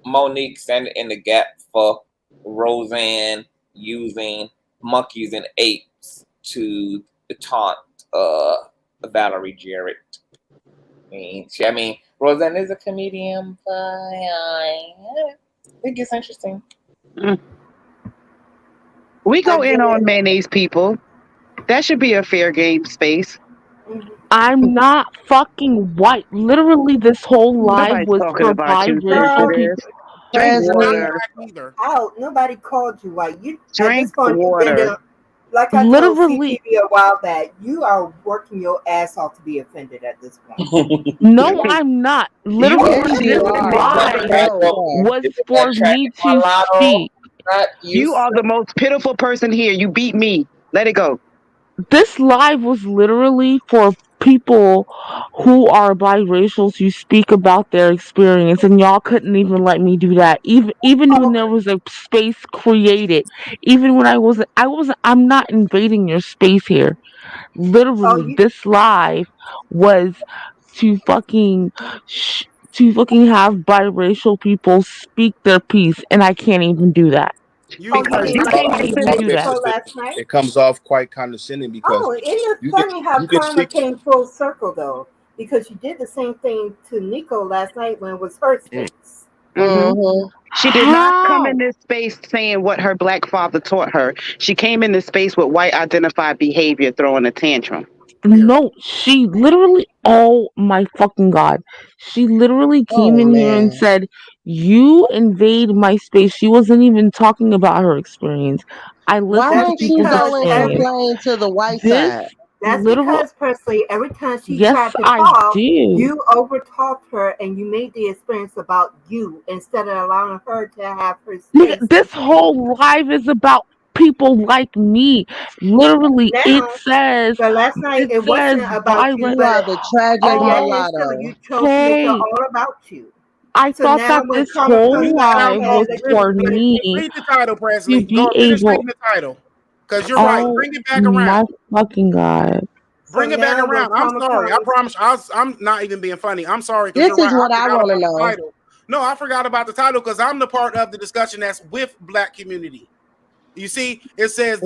Monique standing in the gap for Roseanne using monkeys and apes to taunt Valerie Jarrett. I mean, Roseanne is a comedian, but I think it's interesting. We go in on mayonnaise people. That should be a fair game space. I'm not fucking white. Literally, this whole live was for biracial people. Drink water. Nobody called you white. You drink water. Like I Literally, told CTV a while back, you are working your ass off to be offended at this point. No, I'm not. Literally, this live was for me to speak. You are the most pitiful person here. You beat me. Let it go. This live was literally for people who are biracial to speak about their experience, and y'all couldn't even let me do that. Even when there was a space created, even when I'm not invading your space here. Literally, this live was to fucking have biracial people speak their piece, and I can't even do that. It comes off quite condescending because Isn't it funny how karma came full circle though? Because you did the same thing to Nico last night when it was her space. She did not come in this space saying what her black father taught her. She came in this space with white identified behavior, throwing a tantrum. No, she literally, oh my fucking God. She literally came in here and said, you invade my space. She wasn't even talking about her experience. I listened to people's experience. To the white side. That's because, personally, every time she tried to I talk, do. you overtalked her and you made the experience about you instead of allowing her to have her space. This whole live is about people like me. Literally, it says. But last night it wasn't about you. You are the tragic mulatto. You chose to make it all about you. I thought that this whole live was for me. Read the title, Presley. To be Go finish able. reading the title. Because you're right. Bring it back around. My fucking God. Bring it back around. I'm sorry. I promise. I'm not even being funny. I'm sorry. This is what I want to know. No, I forgot about the title because I'm the part of the discussion that's with Black community. You see, it says,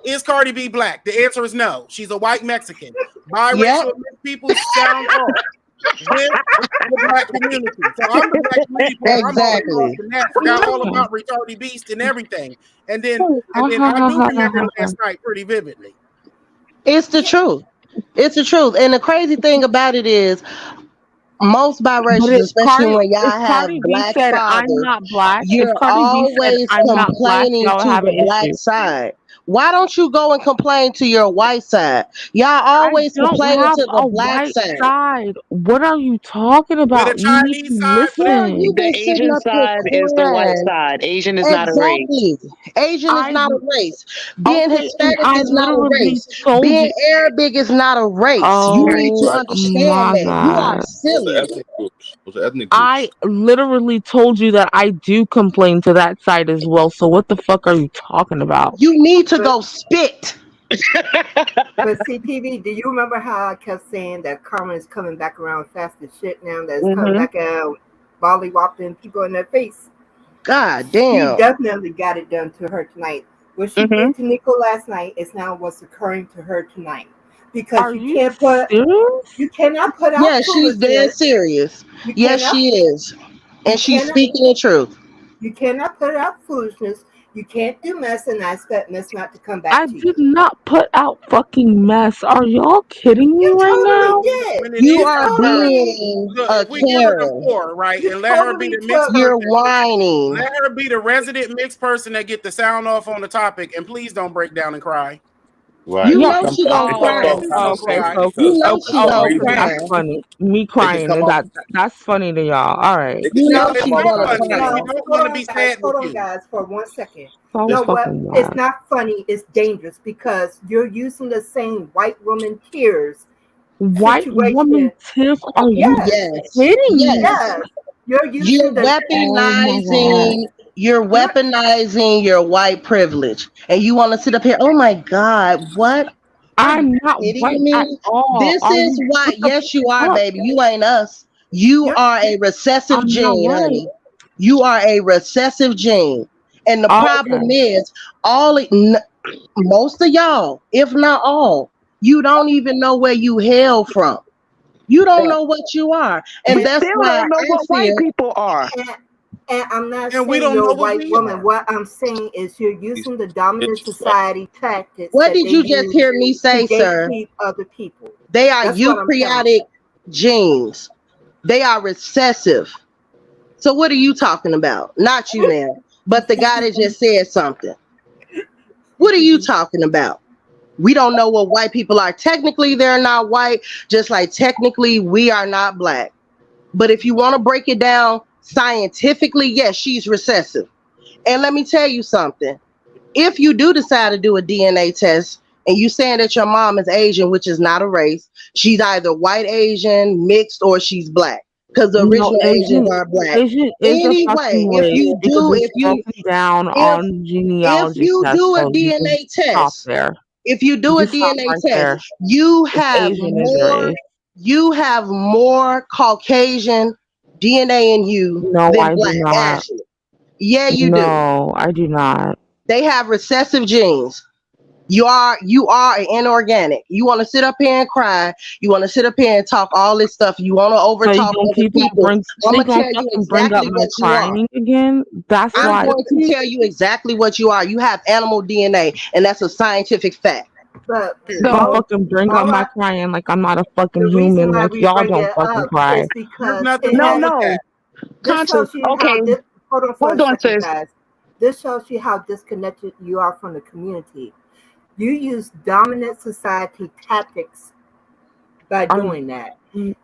is Cardi B Black? The answer is no. She's a white Mexican. Biracial people sound off with the Black community. So I'm the Black community. Exactly. I forgot all about retarded beast and everything. And then I do remember last night pretty vividly. It's the truth. It's the truth. And the crazy thing about it is, most biracials, especially when y'all have black fathers, I'm not black. you're always complaining to the black side. Why don't you go and complain to your white side? Y'all I always don't complaining have to the a black white side. side. What are you talking With a about? You need Chinese to side, with Girl, a you listen. The been sitting Asian up here side is the white crying. side. Asian is not a race. Exactly. Asian is I not a race. Being okay, and Hispanic I is not a literally race. told Being you. Arabic is not a race. You need to Oh understand my that. You are god. Those are silly. ethnic groups. Those are ethnic I groups. literally told you that I do complain to that side as well. So what the fuck are you talking about? You need to But go spit. but CPV, do you remember how I kept saying that karma is coming back around fast as shit now? That it's coming Mm-hmm. back out, volley whopping people in their face. God She damn. definitely got it done to her tonight. What she Mm-hmm. did to Nico last night is now what's occurring to her tonight. Because Are you you can't put, serious? you cannot put Yeah, out she's dead foolishness. serious. You Yes, cannot, she is. you And she's cannot, speaking the truth. you cannot put out foolishness. You can't do mess and I expect mess not to come back I to you. did not put out fucking mess. Are y'all kidding me You right totally now? did. when it You is You are her turn. totally, being Look, a if we give her the Karen. floor, right, you and let her be totally the mixed took. You're person, whining. let her be the resident mixed person that get the sound off on the topic, and please don't break down and cry. Right. You Yeah. know Come, she gonna it comes cry. off Please don't Okay. because cry. You because know Okay. she for some Oh, gonna okay. reason cry. That's funny. Me it can crying. come off. That's funny to y'all. All right. It can, You it know can No, it's she come not off gonna kind of funny. cry. We No, don't hold want to on, be guys. sad with Hold on, you. guys, for 1 second. So No, listen. what? fucking It's wild. not funny. It's dangerous because you're using the same white woman tears White woman situation. tiff? Are you Yes, Yes. kidding me? Yes. yes. You're You're using the. Oh my god. you're You're. weaponizing your white privilege. And you want to sit up here, oh my God, what? Are you I'm not white kidding at me? all. This Are is you? why, What the yes, you are, fuck? baby. You ain't us. You You're. are a recessive I'm not gene, white. honey. You are a recessive gene. And the problem Okay. is, most of y'all, if not all, you don't even know where you hail from. You don't know what you are. And We that's still why don't know I what white feel people are. And, and I'm not And we saying don't you're know a what white we woman. are. What I'm saying is you're These using the dominant bitches, right? society tactics what that did they you just use hear me to say, sir? gatekeep other people. They are That's what I'm telling eukaryotic genes. They are recessive. So what are you talking about? Not you now, but the guy that just said something. What are you you. talking about? We don't know what white people are. Technically, they're not white, just like technically we are not black. But if you want to break it down scientifically, yes, she's recessive. And let me tell you something. If you do decide to do a DNA test and you saying that your mom is Asian, which is not a race, she's either white Asian, mixed, or she's black. Because the No, original Asians are black. Asian is a Anyway, fucking race because it's broken down if on if genealogy you tests. do a So you can DNA stop test, there. if you You do a can stop DNA right test, there. If Asian is a race. you have more Caucasian DNA in you No, than I do black, not. actually. Yeah, you do. No, I do not. They have recessive genes. You are an inorganic. You want to sit up here and cry. You want to sit up here and talk all this stuff. You want to So you overtalk gonna other keep on people. I'm so you gonna gonna tell you fucking bring up exactly my what you are. crying again? That's I'm why. going to tell you exactly what you are. You have animal DNA, and that's a scientific fact. But Don't most, fucking bring up all my right, crying like I'm not a fucking the reason human. why Like we y'all bring don't it fucking up cry. is There's because nothing it No, wrong has. with no. that. This Conscious. shows you how. Okay. Hold on for a Hold on, second, sis. guys. This shows you how disconnected you are from the community. You use dominant society tactics by Are you doing that.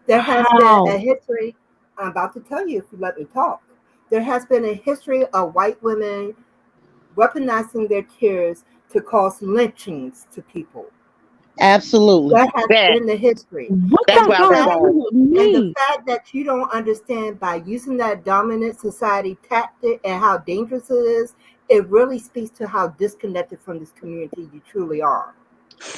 There has been how? a history. I'm about to tell you if you let me talk. There has been a history of white women weaponizing their tears to cause lynchings to people. Absolutely. That has That been the history. What that's And that where the I got was to fact going. do with and the me? fact that you don't understand by using that dominant society tactic and how dangerous it is, it really speaks to how disconnected from this community you truly are.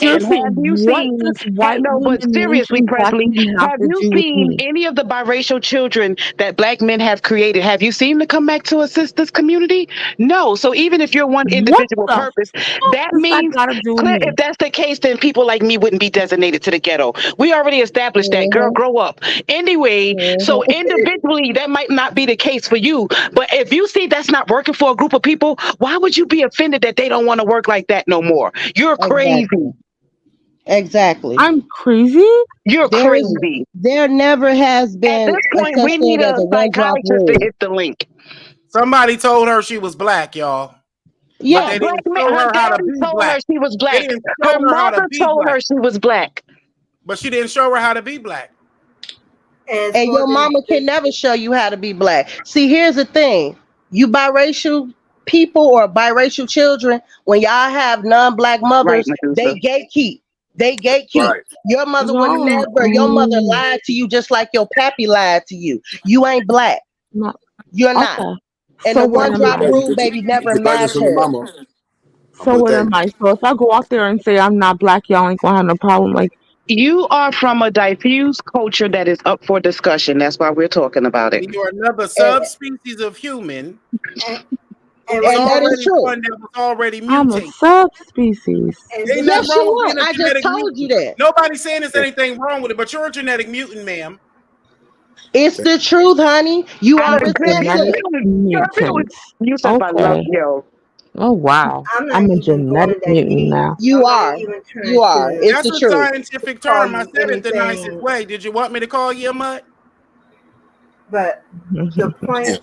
And Seriously, have you what seen, does white no, but women seriously, lynching black Presley, men have have to you do with seen me? any of the biracial children that black men have created? Have you seen them come back to assist this community? No. So even if you're one What individual the purpose, fuck that does that means, got to do with clear, if me? that's the case, then people like me wouldn't be designated to the ghetto. We already established that. Girl, Mhm, grow up. Anyway, so mhm. individually, that might not be the case for you. But if you see that's not working for a group of people, why would you be offended that they don't want to work like that no more? You're crazy. Exactly. Exactly. I'm crazy? You're crazy. There never has At been this a point, such we thing need as a a one drop psychiatrist to rule. hit the link. Somebody told her she was black, y'all. But Yeah, they black didn't man. show Her her how to daddy be told her black. she was They black. didn't Her show her how to mother be told black. her she was black. But she didn't show her how to be black. As And for your mama can never show you how to be black. See, here's the thing. You biracial people or biracial children, when y'all have non-black Right, mothers, Medusa. they gatekeep. They gatekeep. Right. Your mother would No, never, your mother lied to you just like your pappy lied to you. You ain't black. not You're not. okay. And So the what one am drop I? rule, baby, never Get guidance matched from your her. mama. How So about what that? am I? So if I go out there and say I'm not black, y'all ain't gonna have no problem. Like, You are from a diffuse culture that is up for discussion. That's why we're talking about it. You're another And, subspecies of human and, who and was and that is already true. one that was already I'm a mutated. subspecies. and Ain't this nothing Yes, wrong you with are. being a I just genetic told you mutant. that. Nobody's saying there's anything wrong with it, but you're a genetic mutant, ma'am. It's the truth, honey. You I'm are a good Genetic recessive. mutant. You said I love Okay. yo. Oh wow. I'm not I'm a even genetic going that mutant deep. now. You I'm not are. even trying You are. to It's That's the a truth. scientific call term. I you said it the nicest anything, way. Did you want me to call you a mutt? but the Yeah. point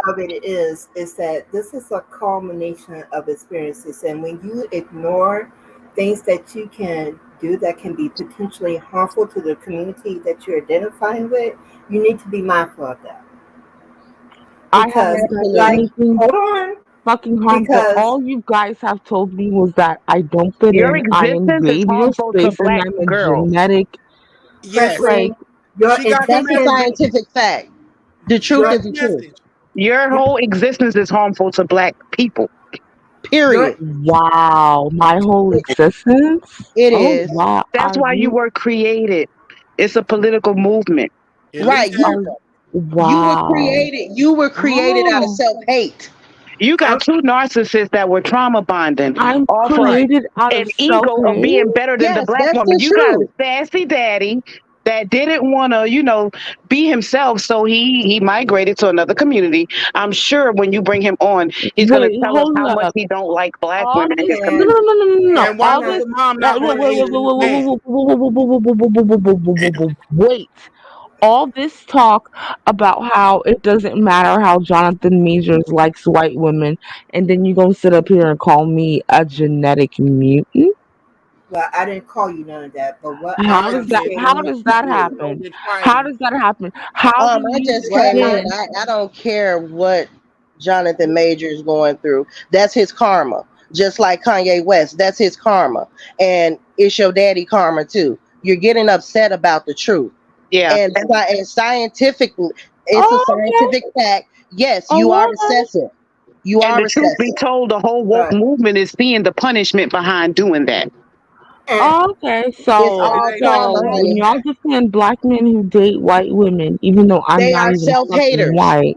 of it is that this is a culmination of experiences, and when you ignore things that you can do that can be potentially harmful to the community that you're identifying with, you need to be mindful of that. I Because, haven't done like, Absolutely. anything hold on, fucking harmful. because All you guys have told me was that I don't fit Your in. I existence is invade your harmful to space and black I'm a girls. genetic Yes. like Presley, your She got the That's a intentions, message. scientific fact. The She truth got your is the the truth. message. Your your whole existence is harmful to black people. your Period. wow, my whole It, existence. it Oh is. wow. That's Are why you you were created. It's a political movement. Right. Illegal. are wow. You were created out of Oh, self-hate. You I'm got two narcissists that were trauma bonding I'm off of right. created out an of self ego of hate. being better than the Yes, black that's woman. the You got a truth. sassy daddy that didn't want to, be himself, so he migrated to another community. I'm sure when you bring him on, he's gonna Wait, tell us hold how much up. he don't like black All women in this his no And no community. no no no no no. And why All I'm was this not the mom wait not wait one wait wait Asian man? wait. Wait. All this talk about how it doesn't matter how Jonathan Majors likes white women, and then you gonna sit up here and call me a genetic mutant? well, I didn't call you none of that, but what I How I does am that? did. How stating does that So happen? did How fighting. does that happen? How do I you just what came I in. begin? I don't care what Jonathan Major is going through. That's his karma. Just like Kanye West, that's his karma. And it's your daddy karma too. You're getting upset about the truth. Yeah, And scientifically, it's a Oh, okay. scientific fact. Yes, you are Oh, okay. recessive. You and are the truth be recessive. told, the whole woke but movement is seeing the punishment behind doing that. and Oh, okay. It's So, It all ain't no karma, so when honey. y'all punishment. defend black men who date white women, even though I'm They not are even fucking self-haters. white,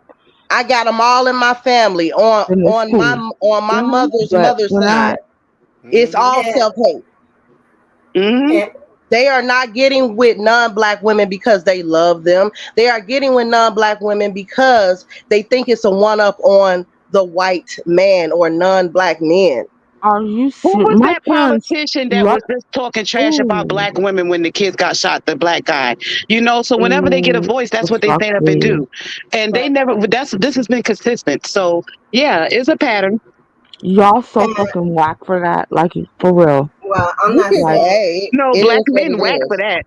I got them all in my family then it's cool. on my mother's But mother's when I side. It's Hmm. all and self-hate. Hmm. and They are not getting with non-black women because they love them. They are getting with non-black women because they think it's a one-up on the white man or non-black men. are you Who serious? was My that parents politician that love. was just talking trash about Ooh, black women when the kids got shot, the black guy? So whenever they get a ooh, voice, the that's what they fuck stand up and we. do. And they but never, this has been consistent. So yeah, it's a pattern. Y'all so and fucking whack for that. Like for real. well, I'm You not can, Like saying hey, No, it black is what men it whack for is. that.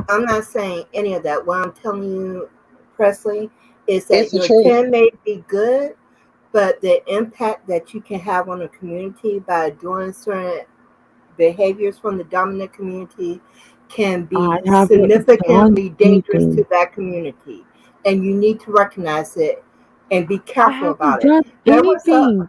I'm not saying any of that. What I'm telling you, Presley, is It's that the your truth. intent may be good, but the impact that you can have on a community by doing certain behaviors from the dominant community can I be haven't done significantly dangerous to anything. that community. And you need to recognize it and be I careful haven't about it. done There was a anything.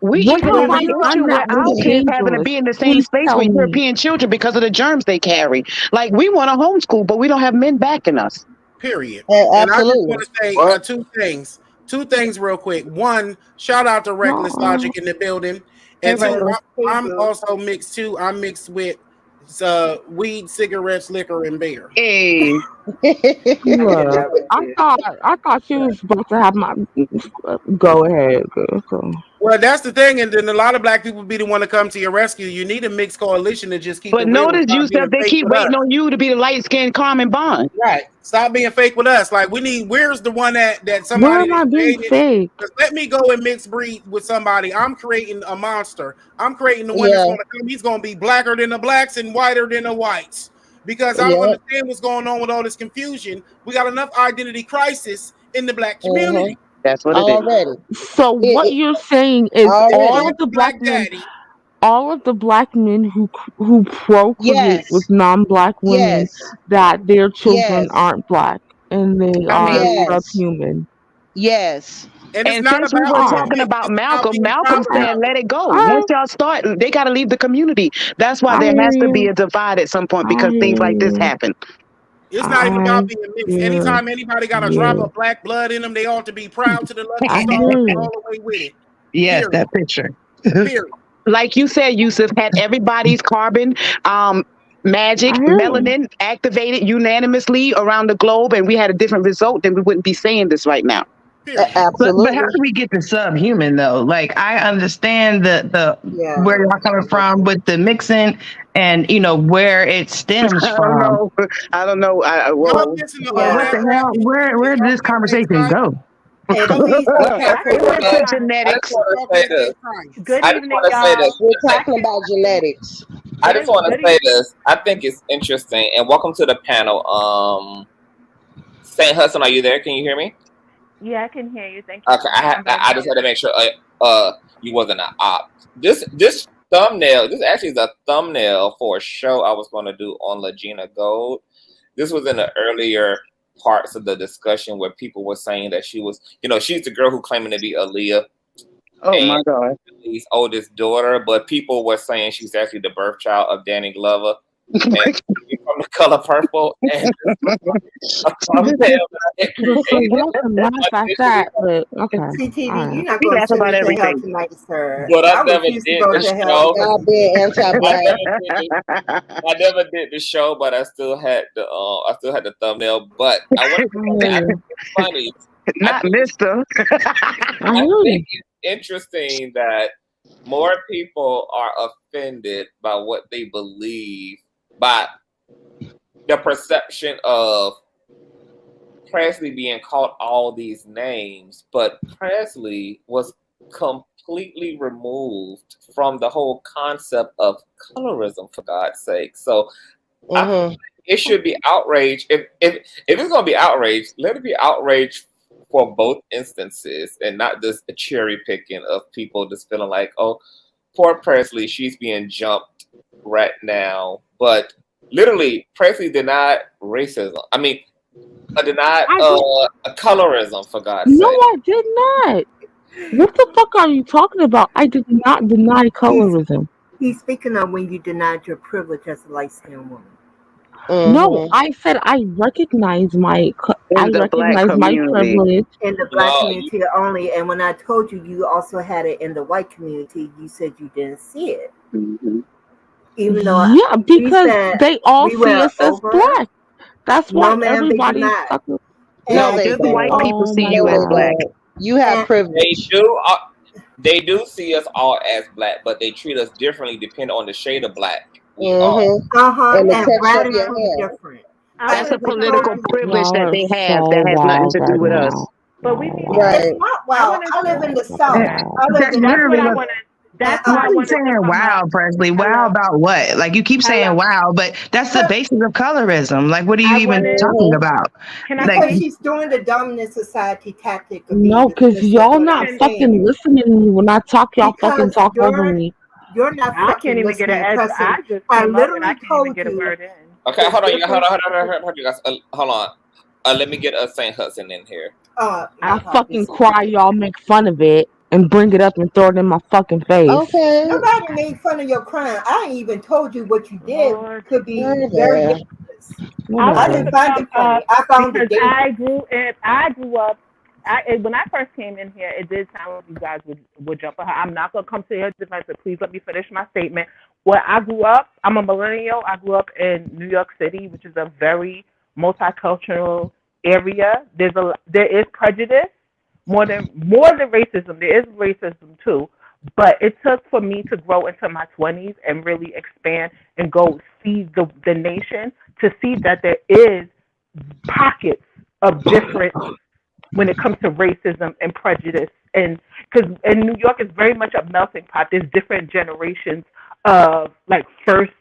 We What even have have when an I you done issue with that was our okay, kids having to dangerous? be in the same Please space tell with me. European children because of the germs they carry. Like we want to homeschool, but we don't have men backing us. Period. And I just want Absolutely. to say What? two things. Two things real quick. One, shout out to Reckless Uh-uh. Logic in the building. Hey, And two, Raven. hey I'm boo. also mixed too. I'm mixed with weed, cigarettes, liquor, and beer. Hey, I get Look, that with you. I thought she was about to have my. Go ahead, girl. Go. Well, that's the thing, and then a lot of black people be the one to come to your rescue. You need a mixed coalition to just keep But it real and notice, stop being Yusuf, they fake keep with us. waiting on you to be the light skinned common bond. Right. Stop being fake with us. Like, we need, where's the one that Where somebody am I being created? fake? Just let me go and mix breed with somebody. I'm creating a monster. I'm creating the one that's Yeah. going to come. He's going to be blacker than the blacks and whiter than the whites. Because I don't Yep. understand what's going on with all this confusion. We got enough identity crisis in the black community. That's what it is. Already. So what you're saying is all Already. of the black men, daddy. all of the black men who procreate Yes. with non-black women, Yes. that their children Yes. aren't black and they I are mean, Yes. subhuman. Yes. And it's And not since we about were being talking mixed, about it's about Malcolm, being Malcolm proud said, about it. let it go. I Once y'all start, they got to leave the community. That's why I there hear has to be you. a divide at some point I because things hear like this you. happen. It's not even I about being mixed. hear Anytime anybody got a drop you. of black blood in them, they ought to be proud to the lucky I star hear and you. all the way with it. Yes, Period. that picture. Period. Like you said, Yusuf, had everybody's carbon magic, I hear you. melanin activated unanimously around the globe, and we had a different result, then we wouldn't be saying this right now. Period. But Absolutely. how do we get to subhuman though? Like I understand the Yeah. where y'all coming from with the mixing and you know where it stems I don't from. know. I don't know. Y'all Whoa. missing the But what the hell? Where did this conversation go? And So please we're don't talking It went to about genetics. want to say this. Good I just evening, want to say y'all. this. we're talking about genetics. I just want to Good say evening. this. I think it's interesting, and welcome to the panel. Saint Hudson, are you there? Can you hear me? Yeah, I can hear you. Thank you. Okay, I just had to make sure you wasn't an op. This thumbnail, this actually is a thumbnail for a show I was going to do on Legina Gold. This was in the earlier parts of the discussion where people were saying that she was, she's the girl who claiming to be Aaliyah. Oh my God. His oldest daughter, but people were saying she's actually the birth child of Danny Glover. And from The Color Purple, and a thumbnail that I So created. y'all can laugh at that, but okay. CTV, All right. you're not We going to laugh send about me to hell everything. tonight, sir. But I I never refuse to did go the to hell. show. Stop being anti-black. I never did the show, but I still had the thumbnail. But I want to say, I think it's funny. Not Mister. I think it's interesting that more people are offended by what they believe, by the perception of Presley being called all these names, but Presley was completely removed from the whole concept of colorism, for God's sake. So I think it should be outrage. If it's going to be outrage, let it be outrage for both instances and not just a cherry picking of people just feeling like, oh, poor Presley, she's being jumped right now. But literally, Presley denied racism. I mean, denied colorism, for God's No, sake. I did not. What the fuck are you talking about? I did not deny colorism. He's speaking of when you denied your privilege as a light-skinned woman. No, I said I recognize my privilege in the black community only. And when I told you you also had it in the white community, you said you didn't see it. Even though because they all see us as black. That's why No, ma'am, they do everybody's not. fucking. No, just white people see you as black. You have privilege. They do see us all as black, but they treat us differently depending on the shade of black. And the texture of your hair. Different. That's a political privilege that they have so that has nothing to do wild with right us. now. But we need It's not wow. I live in the South. I live That's in literally what I what. want to. That's You what I keep wanted to saying come wow, up. Presley. Wow about what? Like you keep saying wow, but that's the basis of colorism. Like what are you even talking about? Because she's doing the dominant society tactic of No, being because y'all not fucking listening to me when I talk. Y'all fucking talk over me. You're not I fucking can't even get an listening. edge. I just I came up and literally I can't even told get a you. word in. Okay, hold on, you guys. Hold on. Let me get Saint Hudson in here. I fucking cry. Y'all make fun of it and bring it up and throw it in my fucking face. Okay. Nobody made fun of your crime. I ain't even told you what you did could be very dangerous. I didn't find it funny. I found it dangerous. I grew up. When I first came in here, it did sound like you guys would jump on her. I'm not gonna come to your defense, but please let me finish my statement. Where I grew up, I'm a millennial. I grew up in New York City, which is a very multicultural area. There is prejudice, more than racism. There is racism too, but it took for me to grow into my 20s and really expand and go see the nation to see that there is pockets of difference when it comes to racism and prejudice. And because in New York is very much a melting pot. There's different generations of like first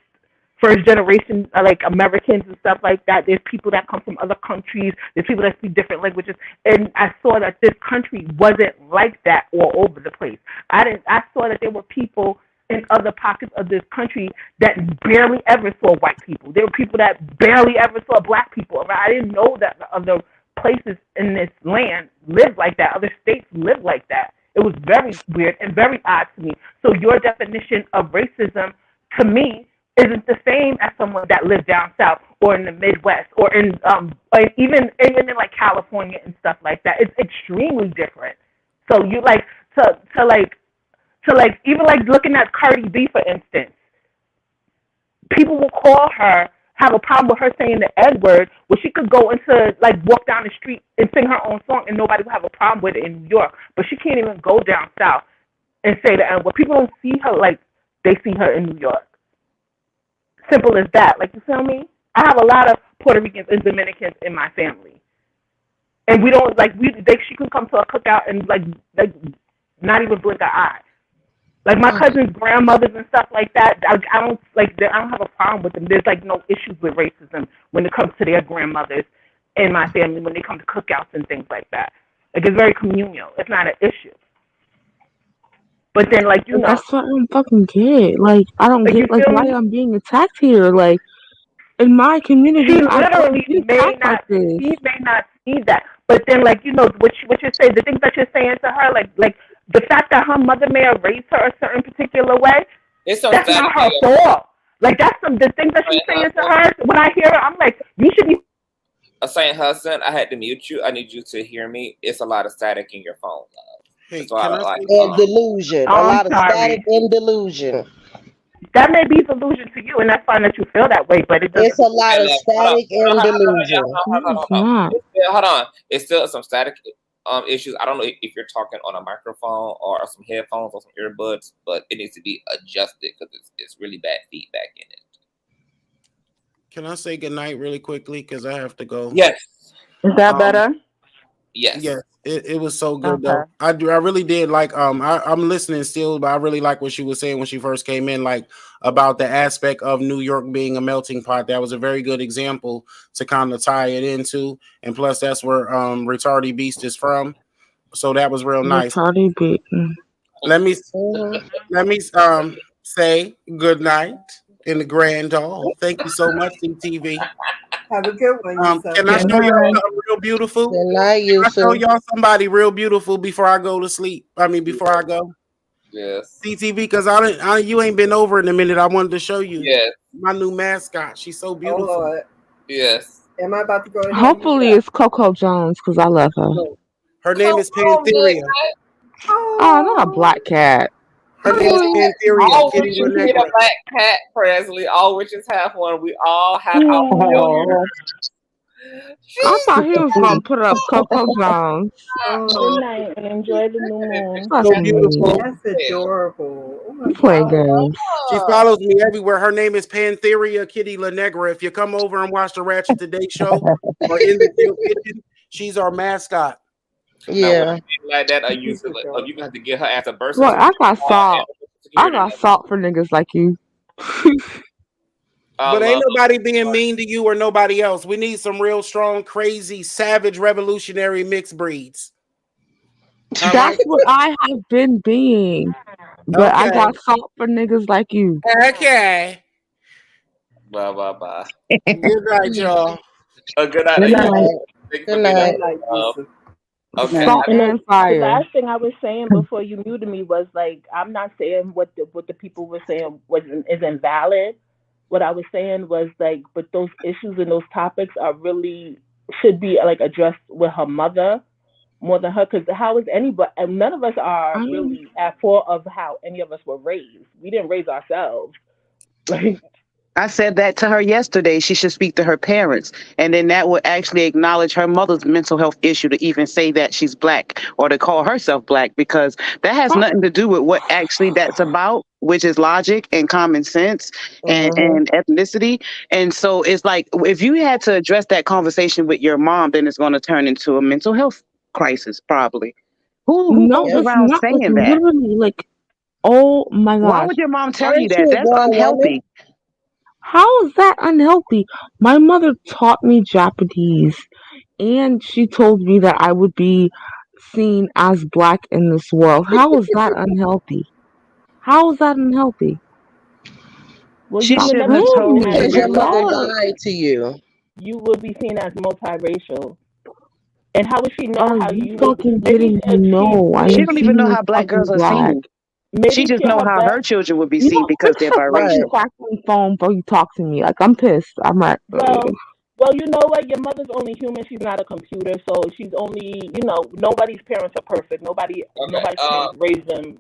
generation like Americans and stuff like that. There's people that come from other countries. There's people that speak different languages. And I saw that this country wasn't like that all over the place. I saw that there were people in other pockets of this country that barely ever saw white people. There were people that barely ever saw black people. I didn't know that the other places in this land live like that. Other states live like that. It was very weird and very odd to me. So your definition of racism, to me, isn't the same as someone that lives down south or in the Midwest or in even in like California and stuff like that. It's extremely different. So you like to even like looking at Cardi B, for instance. People will call her, have a problem with her saying the N word, where she could go into like walk down the street and sing her own song and nobody would have a problem with it in New York. But she can't even go down south and say the N word. People don't see her like they see her in New York. Simple as that. Like, you feel me? I have a lot of Puerto Ricans and Dominicans in my family, and we don't like she can come to a cookout and like not even blink an eye. Like my cousin's grandmothers and stuff like that. I don't have a problem with them. There's like no issues with racism when it comes to their grandmothers in my family when they come to cookouts and things like that. Like it's very communal. It's not an issue. But then, like, you know, that's what I don't fucking get. Like, I don't get like why I'm being attacked here. Like, in my community, she literally may not see that. But then, like, you know, what you're saying, the things that you're saying to her, like the fact that her mother may have raised her a certain particular way, that's not her fault. Like, that's the things that she's saying to her. When I hear her, I'm like, you should be. Saying, Hudson, I had to mute you. I need you to hear me. It's a lot of static in your phone, love. And delusion. A lot of static and delusion. That may be delusion to you, and that's fine that you feel that way, but it's a lot of static and delusion. Hold on. It's still some static issues. I don't know if you're talking on a microphone or some headphones or some earbuds, but it needs to be adjusted because it's really bad feedback in it. Can I say goodnight really quickly? Because I have to go. Yes. Is that better? Yes. Yeah. It was so good though. I really did like I'm listening still, but I really like what she was saying when she first came in, like about the aspect of New York being a melting pot. That was a very good example to kind of tie it into, and plus that's where Retarded Beast is from, so that was real nice. Retarded Beast. Let me say good night in the grand hall. Thank you so much, CTV. Have a good one. Can I show y'all something real beautiful? Good night, Can I show y'all somebody real beautiful before I go to sleep? I mean, before I go. Yes. CTV, because you ain't been over in a minute. I wanted to show you. Yes. My new mascot. She's so beautiful. Oh, Lord. Yes. Am I about to go ahead? Hopefully it's Coco Jones because I love her. Her name is Pantheria. Oh, not a black cat. Her name is Pantheria. All witches need a black cat, Presley. All witches have one. We all have our I thought he was gonna put up Coco Jones. Good night and enjoy the new moon. So beautiful. That's adorable. Oh You play games. She follows me everywhere. Her name is Pantheria Kitty La Negra. If you come over and watch the Ratchet Today show or in the kitchen, she's our mascot. Yeah. Like that, you have to get her as a birth. Well, I got salt. I got salt for niggas like you. But ain't nobody being mean to you or nobody else. We need some real strong, crazy, savage, revolutionary mixed breeds. That's what I have been being. But I got salt for niggas like you. Okay. Bye. Good night, y'all. Good night. Good night. Good night. Okay. And the last thing I was saying before you muted me was like, I'm not saying what the people were saying is invalid. What I was saying was like, but those issues and those topics are really should be like addressed with her mother more than her, because how is anybody? And none of us are really at fault of how any of us were raised. We didn't raise ourselves. Like I said that to her yesterday. She should speak to her parents. And then that would actually acknowledge her mother's mental health issue to even say that she's black or to call herself black, because that has nothing to do with what actually that's about, which is logic and common sense and ethnicity. And so it's like, if you had to address that conversation with your mom, then it's going to turn into a mental health crisis, probably. Who No, goes it's around not like saying that? literally like, oh my Why gosh. would your mom tell you Aren't that? you a That's grown woman? unhealthy. How is that unhealthy? My mother taught me Japanese, and she told me that I would be seen as black in this world. How is that unhealthy? How is that unhealthy? Well, She you Stop would shouldn't never have be playing with seen told me. as you Because your mother that. Stop. lied to you. you would be seen as multiracial. And how would she know Are how you you would? fucking Maybe kidding me? if she, No, I She ain't don't even seen know you how black fucking girls are black. seen. She maybe just she know her how her best. children would be You seen know, because fix they're your fucking biracial. crackling phone before you talk to me. Like, I'm pissed. I'm like, Well, you know what? Your mother's only human. She's not a computer, so she's only. Nobody's parents are perfect. Okay. Nobody's parents raised them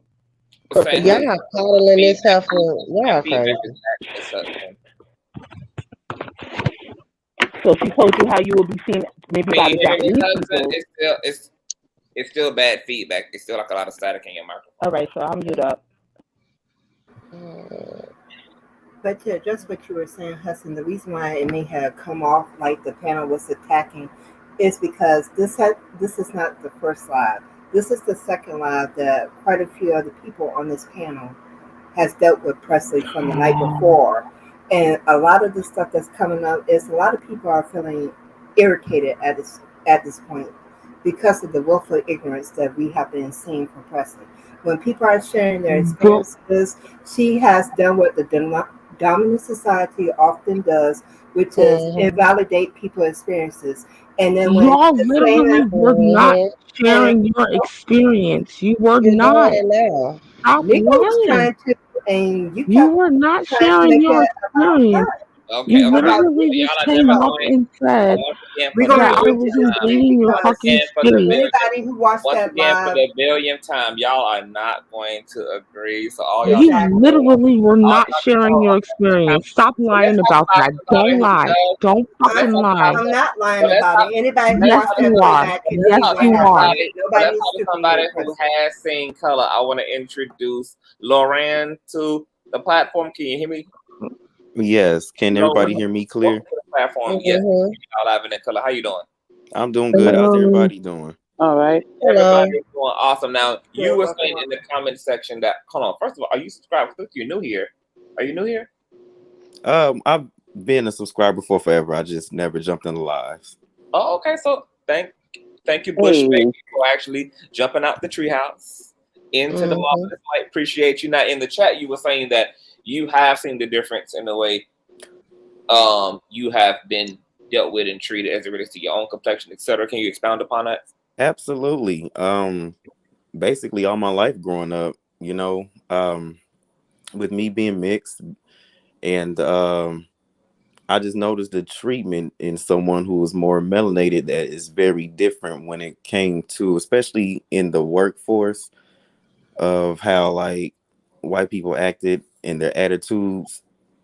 Saying Y'all perfectly. coddling this feedback, heifer. my Y'all feedback crazy. is actually accepting. So she told you how you would be seen, maybe Can by you the hear me, Japanese husband? people. It's still bad feedback. It's still like a lot of static in your microphone. All right, so I'm mute up. But yeah, just what you were saying, Hudson, the reason why it may have come off like the panel was attacking is because this is not the first live. This is the second live that quite a few other people on this panel has dealt with Presley from the night before. And a lot of the stuff that's coming up is a lot of people are feeling irritated at this point because of the willful ignorance that we have been seeing from Presley. When people are sharing their bro, experiences, she has done what the dominant society often does, which is invalidate people's experiences. And then when y'all the literally same were not and sharing your experience. You were You're not. doing it now. Stop Nico was lying. trying to, and you You kept were not trying to sharing make your it about experience. her, Okay, You okay. about literally Y'all just are came never so up going. and said Once again, for we're the going that to I go billionth into was this time. thing invading your Once because fucking again, for the space. billionth. anybody who watched Once that again, for live, the billionth time, y'all are not going to agree. So all y'all You can exactly. do, literally were all not y'all can sharing hold your on. experience. Stop So let's lying talk about about that. somebody Don't who lie. knows. Don't So let's fucking talk lie. about I'm not so lying let's about talk. it. Anybody who Let's Yes, watched talk that you about are. playback can let's Yes, see talk what to you are. happened. somebody. So Nobody let's needs talk to to be somebody here, who President. has seen color. I want to introduce Lauren to the platform. Can you hear me? Yes. Can everybody Lauren, hear me clear? welcome to the platform. Yes, y'all live in the color. How you doing? I'm doing good. How's Hello. everybody doing? All right. Hello. Everybody's doing awesome. Now, you Good, were welcome, saying in the comment section that, hold on, first of all, are you subscribed? I think you're new here. Are you new here? I've been a subscriber for forever. I just never jumped in the lives. Oh, okay. So thank you, Bush Hey. Baby, for actually jumping out the treehouse into the marvelous light. Appreciate you. Now, in the chat, you were saying that you have seen the difference in the way you have been dealt with and treated as it relates to your own complexion, etc. Can you expound upon that? Absolutely. Basically all my life growing up, with me being mixed and I just noticed the treatment in someone who was more melanated that is very different when it came to, especially in the workforce, of how like white people acted and their attitudes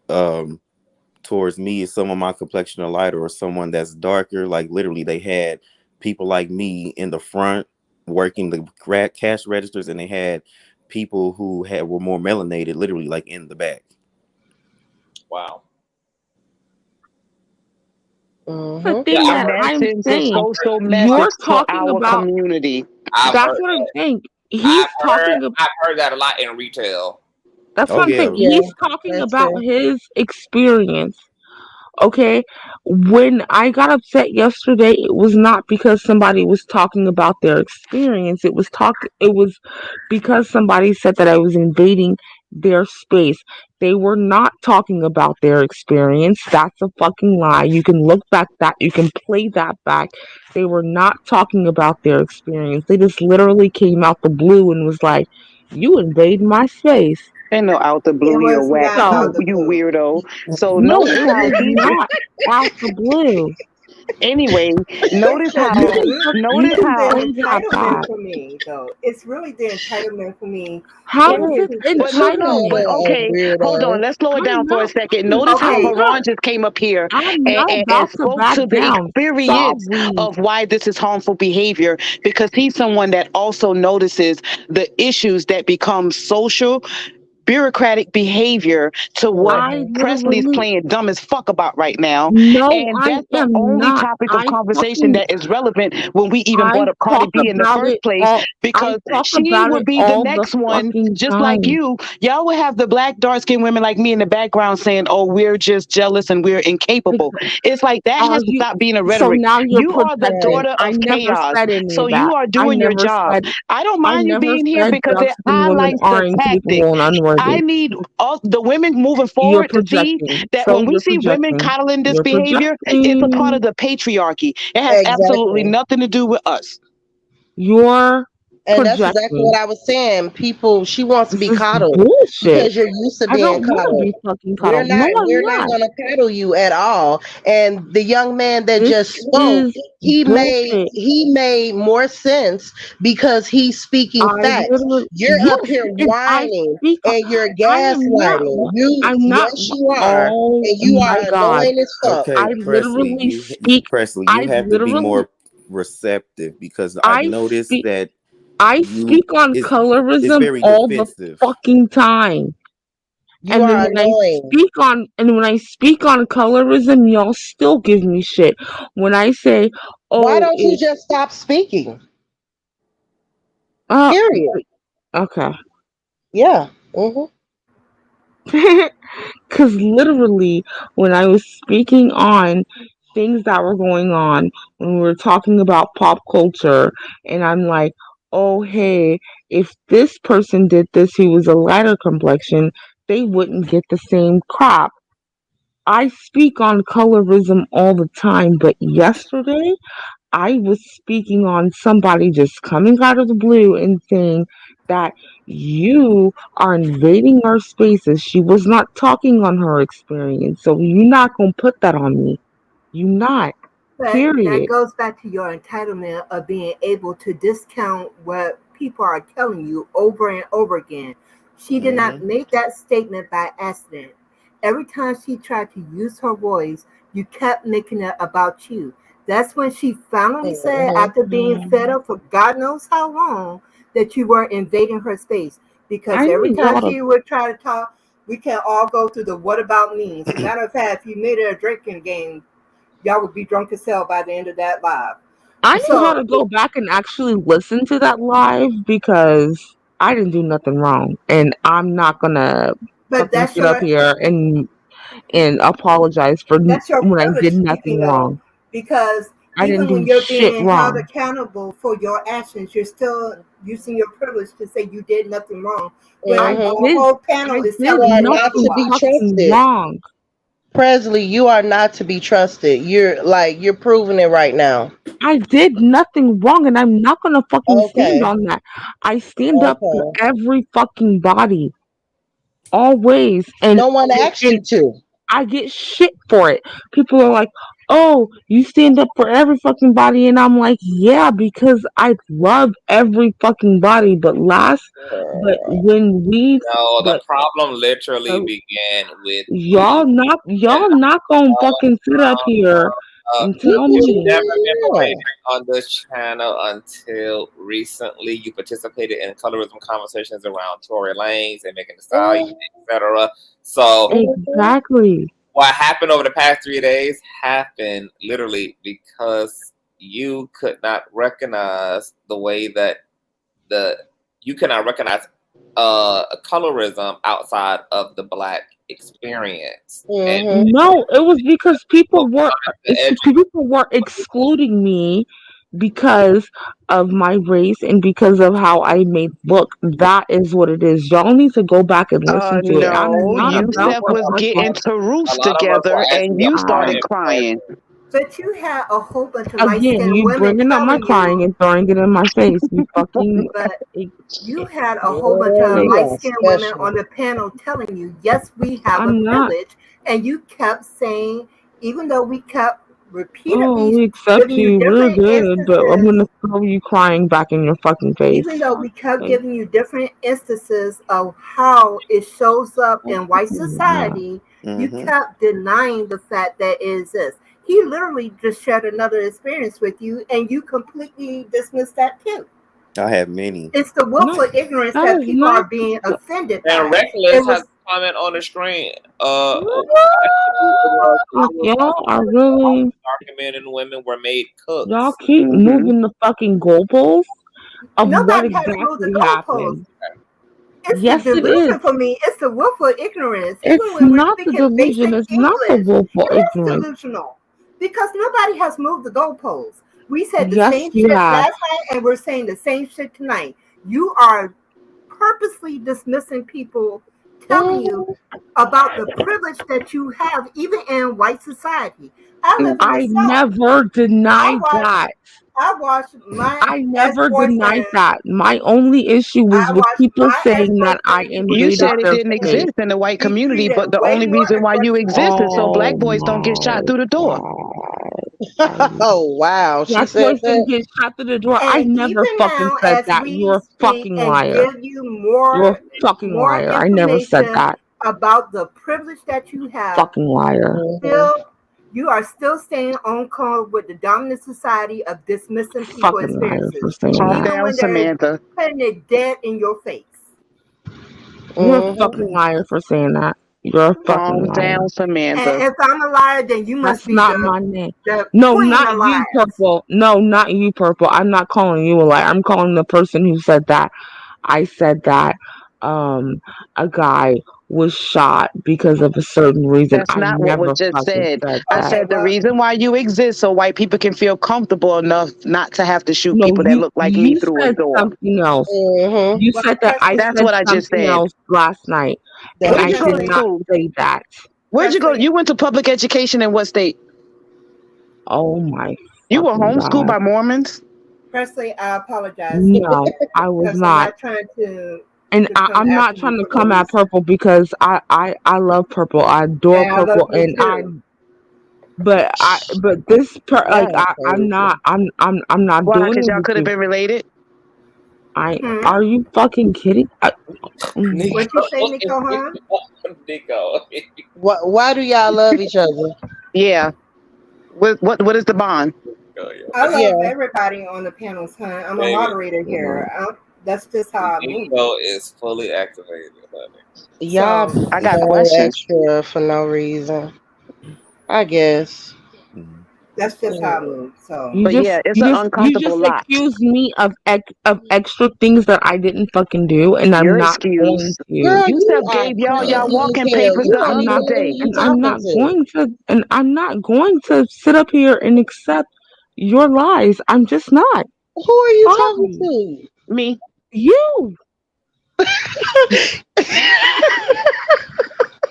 towards me as someone my complexion are lighter or someone that's darker. Like literally they had people like me in the front working the cash registers, and they had people who were more melanated literally like in the back. Wow. The The thing that I'm message, the saying. social You're message to talking our about. community. I've That's heard what I'm that. saying. He's talking about. I've heard that a lot in retail. That's Oh what I'm yeah. saying. Yeah, He's talking that's about true. his experience. Okay, when I got upset yesterday, it was not because somebody was talking about their experience. It was because somebody said that I was invading their space. They were not talking about their experience. That's a fucking lie. You can look back that you can play that back. They were not talking about their experience. They just literally came out the blue and was like, "You invade my space." Ain't no out the blue It here, was whack. not out So the You blue. weirdo. So no, notice it how was he not out the blue. Anyway, notice Listen, how You notice can how the say that, entitlement God. for me, though. It's really the entitlement for me. How it is People is. it who But look though, entitlement? but A okay, hold on. weirdo. Let's slow it I'm down for a not second. fucking, Notice how okay, Haran just came up here I'm not and about to spoke back to the down. experience Sorry. of why this is harmful behavior, because he's someone that also notices the issues that become social bureaucratic behavior to what I Presley's literally, playing dumb as fuck about right now. no, And I that's the am only not. topic of conversation that is relevant when we even I brought up Cardi talk B in the about first it place, all, I because talk she about would it be the all the next one, fucking just like time. you. Y'all would have the black dark skinned women like me in the background saying, oh, we're just jealous and we're incapable. It's like that Are has to you, stop being a so rhetoric. now you're You are the projecting. daughter I of never chaos. said any So of that. you are doing your job. I don't I mind you never being here said because dark it skinned women highlights are the tactic. incapable and I unworthy. need all the women moving You're forward to see projecting. that So when we you're see women projecting. coddling this You're behavior, it's a part of projecting. the patriarchy. It has absolutely Exactly. nothing to do with us. You're And that's exactly projecting. what I was saying. People, she wants to This be is coddled bullshit. because you're used to I being don't want to coddled. be fucking We're cuddled. No, not. I'm We're not not. gonna cuddle you at all. And the young man that This just spoke, is he made bullshit. he made more sense because he's speaking I facts. literally, You're up yes, here and I whining speak. and you're I am not. gaslighting. You, I'm not. yes, you are, Oh and you my are God. annoying as fuck. I Okay, Presley, literally speak. Presley, I you have to be literally. more receptive because I've I noticed speak. that I you speak on is colorism very all the defensive. fucking time. You And then are annoying. when I speak on colorism, y'all still give me shit. When I say, Why "Oh, don't you it's just stop speaking? uh Period. okay," Yeah. Hmm. because literally, when I was speaking on things that were going on, when we were talking about pop culture, and I'm like, "Oh, hey, if this person did this, who was a lighter complexion, they wouldn't get the same crap." I speak on colorism all the time, but yesterday I was speaking on somebody just coming out of the blue and saying that you are invading our spaces. She was not talking on her experience, so you're not gonna put that on me. You not. but that Period. goes back to your entitlement of being able to discount what people are telling you over and over again. She did not Hmm. make that statement by accident. Every time she tried to use her voice, you kept making it about you. That's when she finally said, Hmm. after being fed up for God knows how long, that you were invading her space. Because I every need time y'all to. she would try to talk, we can all go through the what about means. Matter of fact, if you made it a drinking game, y'all would be drunk as hell by the end of that live. I need y'all So, to go back and actually listen to that live because I didn't do nothing wrong, and I'm not gonna but fucking sit up here and apologize for that's your when I privilege did speaking nothing though, wrong. because I didn't even when do you're shit being held wrong. accountable for your actions, you're still using your privilege to say you did nothing wrong when I Hmm. a did whole panel I is You did telling are you not nothing to be otherwise. fucking trusted. wrong. Presley, you are not to be trusted. You're proving it right now. I did nothing wrong and I'm not gonna fucking stand Okay. on that. I stand up for Okay. every fucking body. Always. No one asked And you to. I get shit for it. People are like, "Oh, you stand up for every fucking body," and I'm like, "Yeah, because I love every fucking body." But when we, No, the but problem literally uh, began with y'all you. And not gonna fucking sit up here and tell you've me. never been Yeah. rated on this channel until recently. You participated in colorism conversations around Tory Lanez and Megan Thee Stallion, etc. So Mhm. Exactly. what happened over the past 3 days happened literally because you could not recognize the way that the you cannot recognize colorism outside of the black experience, and Mhm. No, it was because people wanted to people were excluding me because of my race and because of how I made look. That is what it is. Y'all need to go back and listen to it. I'm No, not about Yusef to was fucking. getting to a roost lot of us were together and actually you I started crying because crying. But you had a whole bunch of light again, skinned you women bringing up my telling crying you, and throwing it in my face. You fucking. but you had a whole bunch of Yeah, Face. light yeah, skinned women special. on the panel telling you, yes, we have a I'm not. privilege. And you kept saying, even though we kept Oh, repeatedly we accept giving you you. We're different good, but I'm instances, gonna throw you crying back in your fucking face. even though we kept Like, giving you different instances of how it shows up in white yeah. society, you kept denying the fact that it exists. He literally just shared another experience with you, and you completely dismissed that too. I have many. It's the No, willful ignorance that that is people not. are being offended And by. It Reckless has was a comment on the screen. Like, y'all are really. Darker men and women were made Y'all cooks. keep moving the fucking goalposts of what nobody has moved the exactly goalposts. happened. It's the Yes, it is. delusion for me. It's the willful ignorance. Even It's when we're not the speaking delusion. basic It's not the English, willful it is ignorance. delusional because nobody has moved the goalposts. We said the Yes, same you shit have. last night, and we're saying the same shit tonight. You are purposely dismissing people, telling you about the privilege that you have, even in white society. I live in the I South. never denied that. I watched my I never denied ex-boyfriend. that. My only issue I was with watched people my saying that I ex-boyfriend get You invaded said shot it their didn't space. exist in the white be community, treated but the way only more reason why you aggressively. exist is so Oh black boys don't get shot my through the door. God. Oh wow, she Black said boys didn't that. get shot through the door. I And never even fucking now, said as that. we You're a speak fucking and liar. give you You're a fucking more liar. I never said information that. about the privilege that you have, Fucking liar. you are still staying on code with the dominant society of dismissing people's Fucking liar for experiences, saying Calm even that. down, when they're Samantha. putting it dead in your face. You're a fucking liar for saying that. You're a fucking Calm liar. down, Samantha. And if I'm a liar, then you must That's be not my name. the No, queen not of you, liars. Purple. No, not you, Purple. I'm not calling you a liar. I'm calling the person who said that. I said that a guy was shot because of a certain reason. That's I not what was never just fucking said. said I that. said the reason why you exist so white people can feel comfortable enough not to have to shoot No, people that look like me you through a said door. something else. You Well, said that I Presley, That's said what I just something said. else last night, and Where'd I you go to did not school? say that. Where'd you go? Presley, You went to public education in what state? Oh my You were fucking homeschooled god! by Mormons? Presley, I apologize No, I was because I'm not. not trying to And come I'm not after you trying to for no come at reason. Purple because I love Purple. I adore And I love Purple, you and too. but this Y'all I'm crazy. not I'm not Why? doing Because it y'all with could have you. been related? Are you fucking kidding? What you say, Nico, huh? Nico. Why do y'all love each other? Yeah. What is the bond? I Yeah. love everybody on the panels, huh? I'm a Baby, moderator here. That's just how I move. Nico is fully activated, honey. Y'all So I got going questions. extra for no reason. I guess. that's just how I move. So You But just yeah, it's you an just you uncomfortable just lot. accused me of extra things that I didn't fucking do, and I'm You're not going excused. to. Girl, you Yusef are gave y'all crazy walking as hell. papers You the And don't I'm even not other know day. who you talking to. I'm not going to sit up here and accept your lies. I'm just not. Who are you talking Sorry. to? Me. You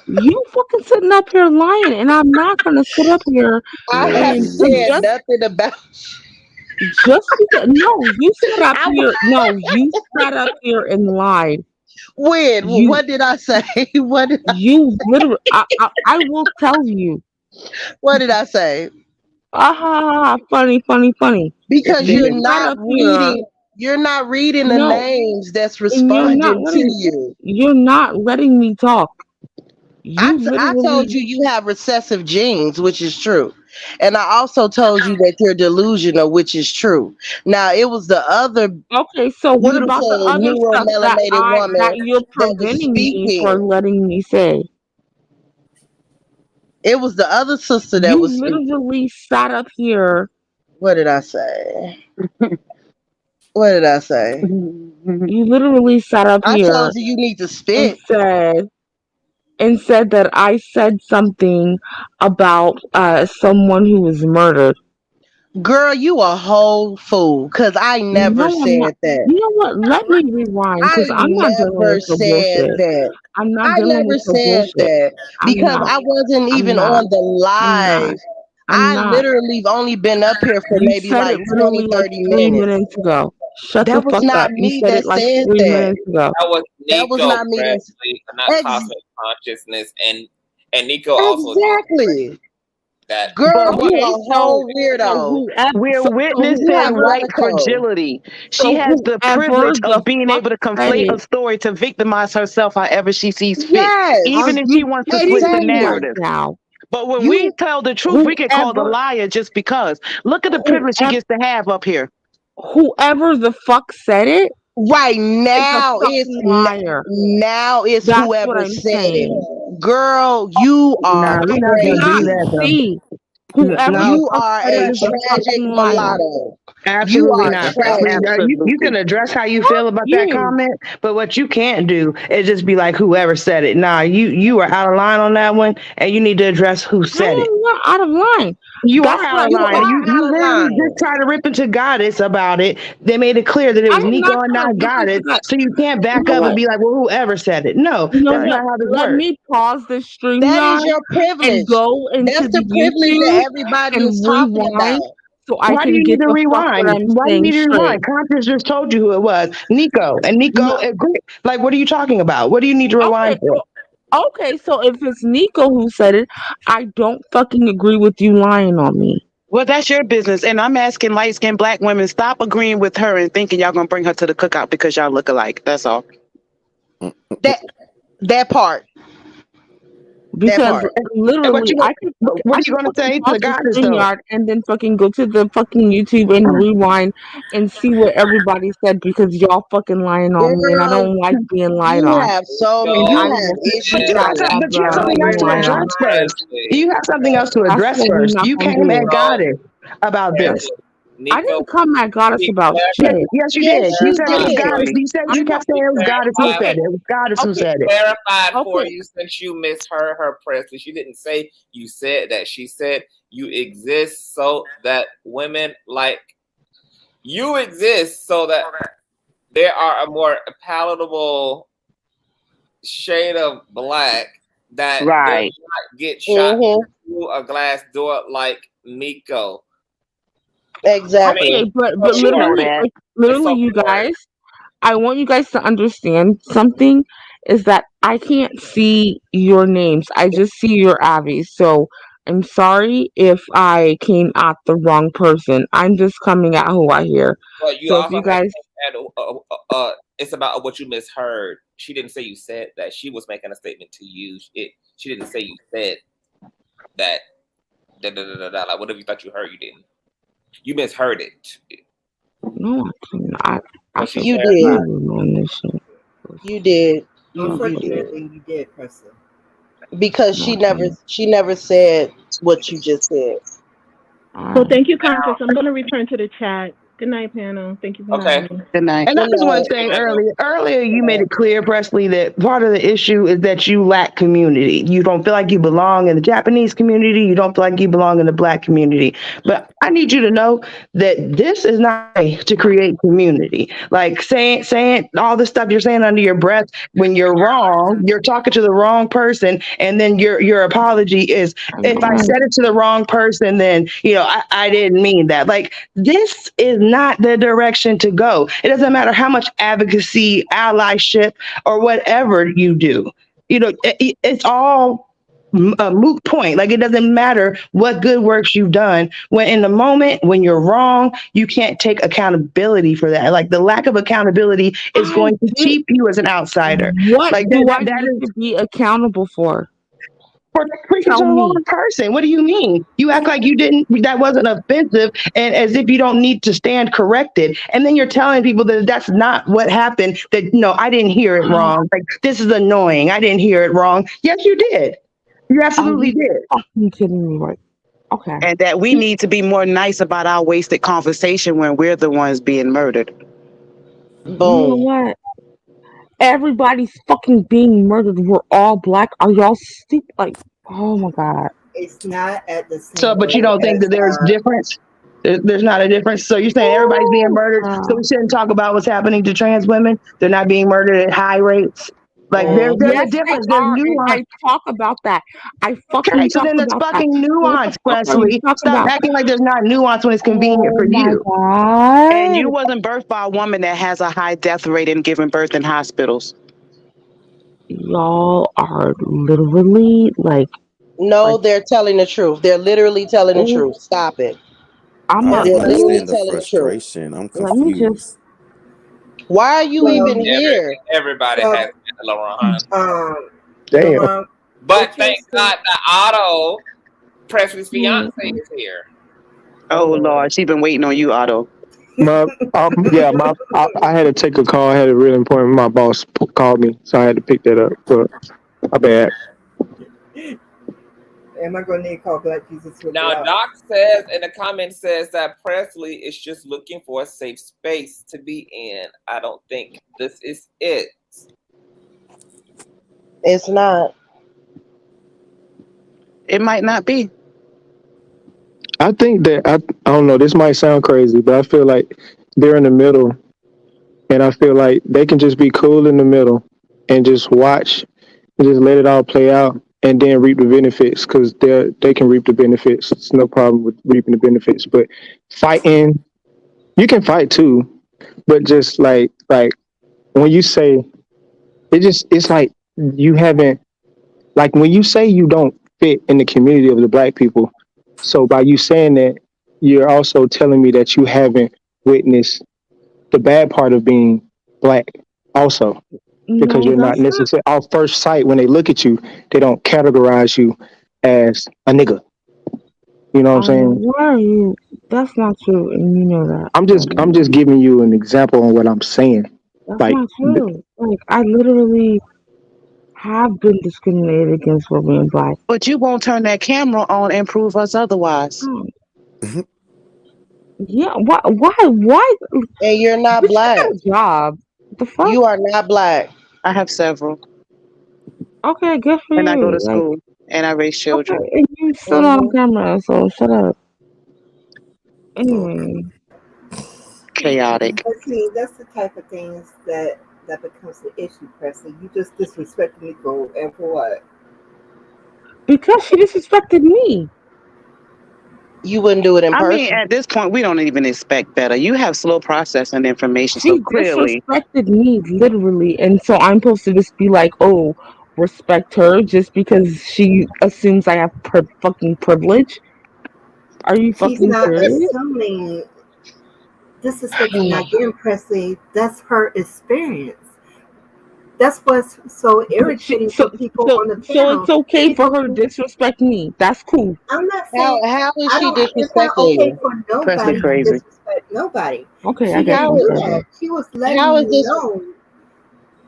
you fucking sitting up here lying, and I'm not gonna sit up here I and haven't said nothing about just because you sat up I here you sat up here and lied. when. You What did I say? you literally I will tell you. What did I say? Funny, funny, funny. Because You sat up here. you're not reading the No, names that's and responding to you. you're not letting me talk. You I told literally you you have recessive genes, which is true. And I also told you that you're delusional, which is true. Now, it was the other okay. So what about the beautiful other stuff neuromelanated that woman you're that was preventing me for speaking. letting me say? It was the other sister that You was speaking. literally sat up here. What did I say? What did I say? You literally sat up I here told you you need to and spit. said that I said something about someone who was murdered. Girl, you a whole fool. Cause I never No, I'm not. said that. You know what? Let me rewind I because I'm not dealing never with your said bullshit. that. I'm not I dealing never with your said bullshit. that I'm because not. I wasn't I'm even not. on the I'm not. live. I'm I not. literally only been up here for You maybe said like it 20, literally like 30 3 minutes. minutes ago. Shut the That was fuck not up. You me said that it like said 3 that. minutes ago. That was That was Nico not me Presley, not that cosmic consciousness, and Nico also. exactly. that. Girl, you Okay, a whole so weirdo. We're You have witnessing a lot white of code. fragility. She so has the whoever privilege the of being fuck able to said conflate a it, story to victimize herself however she sees fit, Yes, are even if she you wants to switch the kidding me right exactly. narrative. now? But when we You tell the truth, we get called a Whoever, liar just because. Look at the privilege she whoever, gets to have up here. whoever the fuck said it right is a now fucking liar. now it's That's what whoever I'm said it. saying. Girl, you are Nah, we're not gonna do crazy. that though. See, whoever No, the You fuck are said it a is a tragic fucking liar. mulatto. You absolutely are not. tragic. You can address how you Fuck feel about that you. comment, but what you can't do is just be like whoever said it. Nah, you are out of line on that one, and you need to address who I said it. am not out of line. You are That's what out of I'm You line. saying. are You out of literally line. just try to rip into Goddess about it. They made it clear that it I was am Nico not and gonna not rip into Goddess, that. so you can't You back know up and what? be like, well, whoever said it. No, You know that's what? not how this Let works. me pause the That is StreamYard your and privilege. go into That's the the privilege that YouTube everybody is and talking rewind about. so I Why do can you need get to the fuck what rewind? I'm Why do you saying need to straight. rewind? Conscious just told you who it was, Nico, and Nico No, agreed. Like, what are you talking about? What do you need to okay, rewind for? okay, so if it's Nico who said it, I don't fucking agree with you lying on me. Well, that's your business. And I'm asking light skinned black women, stop agreeing with her and thinking y'all gonna bring her to the cookout because y'all look alike. That's all. That part. That Because part. And what literally, you gonna what I are you can gonna fucking say to pause the the goddess though? StreamYard and then fucking go to the fucking YouTube and rewind and see what everybody said because y'all fucking lying on me and I Girl, don't like being lied you on. have so So many, And you I have will issues screenshot of But you have something else being to lied listen, on. address first. Presley, You have something else to That's address what we're first. not You gonna came at do. so goddess about Yes. this. Presley, I Nico, didn't come at Goddess be about Yes, shit. yes, you Yes, did. You you said it was did. goddess. You said you I'm kept not. saying it was goddess who clarified. said Okay. it. It was goddess who Okay. said it. Clarified for Okay. you since you misheard her, Presley. She didn't say you said that. She said you exist so that women like you exist so that there are a more palatable shade of black that does Right. not get shot Mm-hmm. through a glass door like Nico. I mean, Exactly. Okay, but She know literally, that. like it's literally, so you boring. guys, I want you guys to understand something is that I can't see your names. I just see your Abby. So I'm sorry if I came at the wrong person. I'm just coming at who I hear. But you So if also you have guys, it's about what you misheard. She didn't say you said that. She was making a statement to you. She didn't say you said that. Da, da, da, da, da. Like whatever you thought you heard, you didn't. You misheard it. no, I So she can You hear did. clarified. you on this shit. You did. You did. Unfortunately, you did, Crystal. Because No, she never said what you just said. So thank you, Now, Conscious. I'm going to return to the chat. Good night, panel. Thank you for okay. having me. Good night. And I Good just want night. to say earlier you made it clear, Presley, that part of the issue is that you lack community. You don't feel like you belong in the Japanese community. You don't feel like you belong in the black community. But I need you to know that this is not a way to create community. Like saying all the stuff you're saying under your breath when you're wrong, you're talking to the wrong person, and then your apology is if I said it to the wrong person, then I didn't mean that. Like this is not the direction to go. It doesn't matter how much advocacy, allyship, or whatever you do. It's all a moot point. Like it doesn't matter what good works you've done. When in the moment when you're wrong, you can't take accountability for that. Like the lack of accountability is going to keep you as an outsider. What Like do I that need is to be accountable for? for preaching to Tell the me. wrong person. What do you mean? You act like that wasn't offensive and as if you don't need to stand corrected. And then you're telling people that that's not what happened, that, no, I didn't hear it wrong. Like, this is annoying. I didn't hear it wrong. Yes, you did. You Are absolutely you did. fucking kidding me? Right? Okay. And that we need to be more nice about our wasted conversation when we're the ones being murdered. You know Boom. what? Everybody's fucking being murdered. We're all black. Are y'all stupid? Like, oh my god. It's not at the So, same but you rate don't think that as there's difference? There's not a difference. So you're saying everybody's being murdered. So we shouldn't talk about what's happening to trans women. They're not being murdered at high rates. Like there's a Yes, they difference. There's are, and nuance. I talk about that. I Okay, fucking so talk then there's about that. fucking So what the nuance, fuck are you Presley. talking Stop about? acting like there's not nuance when it's convenient Oh for my you. And god. you wasn't birthed by a woman that has a high death rate and giving birth in hospitals. Y'all are literally like No, Like, they're telling the truth. They're literally telling the oh, truth. Stop it. I'm I a don't They're literally understand the telling the truth. frustration. I'm let me just confused. Why are you even Well, here? Everybody well, has been LaRon. Damn. Laurent, But what you're thank God saying, that Otto, Presley's fiance, mm, is here. Oh Lord, she been waiting on you, Otto. I had to take a call. I had a real important. My boss called me, so I had to pick that up. But my bad. am I going to need to call Black Jesus with Now, love? Doc says in the comments says that Presley is just looking for a safe space to be in. I don't think this is it. It's not. It might not be. I think that I don't know. This might sound crazy, but I feel like they're in the middle, and I feel like they can just be cool in the middle and just watch and just let it all play out, and then reap the benefits because they can reap the benefits. It's no problem with reaping the benefits, but fighting, you can fight too, but just like when you say it's like you haven't, like when you say you don't fit in the community of the black people. So by you saying that, you're also telling me that you haven't witnessed the bad part of being black also, because no, you're not that's not. necessarily off first sight when they look at you, they don't categorize you as a nigga. You know what I'm saying? Why are you? That's not true, and you know that. I'm just giving you an example on what I'm saying. That's Like, not true. Like, I literally have been discriminated against for being black. But you won't turn that camera on and prove us otherwise. Oh, yeah. Why? And you're not Bitch, you black. got a job. The fuck? You are not black. I have several. Okay, good for And I go to you. Like, school and I raise okay, children. and you still not on camera, so shut up. Anyway, Chaotic. But see, that's the type of things that becomes the issue, Presley. You just disrespected me for what? because she disrespected me. You wouldn't do it in I mean, person. at this point, we don't even expect better. You have slow processing information, so She clearly, disrespected me literally, and so I'm supposed to just be like, "Oh, respect her," just because she assumes I have fucking privilege. Are you She's fucking not serious? assuming disrespect. Not getting Presley. That's her experience. That's what's so But she, irritating for people on the so it's panel. okay for her to People, disrespect me. That's cool. I'm not saying How is I she don't. It's not disrespecting okay you? for Presley nobody to crazy. disrespect nobody. Okay, I She guess didn't How I'm do crazy. that. She was letting how is you this? know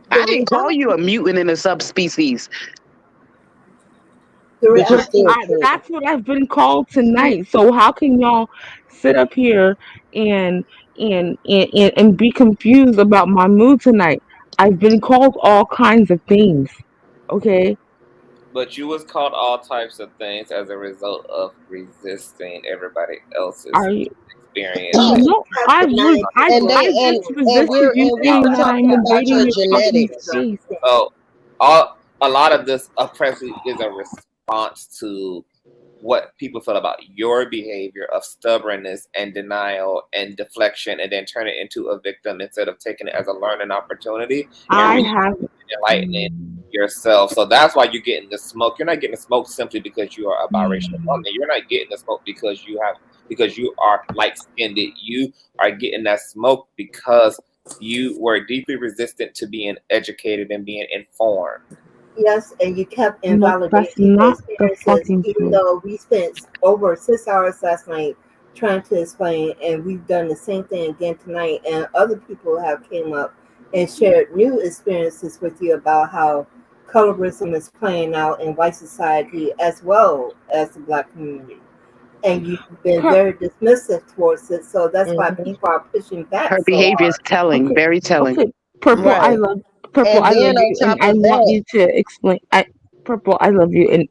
the I didn't call you reality. a mutant in a subspecies. The Which is But reality still is, true. that's what I've been called tonight. So how can y'all sit up here and and be confused about my mood tonight? I've been called all kinds of things. Okay, But you was called all types of things as a result of resisting everybody else's are you? experience. but No, you have to not And they I've generalize and just it. and resisted we're you and we saying were that I'm talking about invading your your fucking genetics. space. So a lot of this oppression is a response to what people feel about your behavior of stubbornness and denial and deflection, and then turn it into a victim instead of taking it as a learning opportunity and I have. enlightening yourself. So that's why you're getting the smoke. You're not getting the smoke simply because you are a biracial woman. You're not getting the smoke because you are light skinned. You are getting that smoke because you were deeply resistant to being educated and being informed. Yes, and you kept No, invalidating that's people's not the experiences, fucking even truth. though we spent over 6 hours last night trying to explain, and we've done the same thing again tonight. And other people have came up and shared new experiences with you about how colorism is playing out in white society as well as the black community. And you've been very dismissive towards it, so that's why people are pushing back Her so behavior is hard. telling, Okay, very telling. okay. Purple, I Right. love Purple. And I then love on you, and top I of want that, you to explain. Purple, I love you, and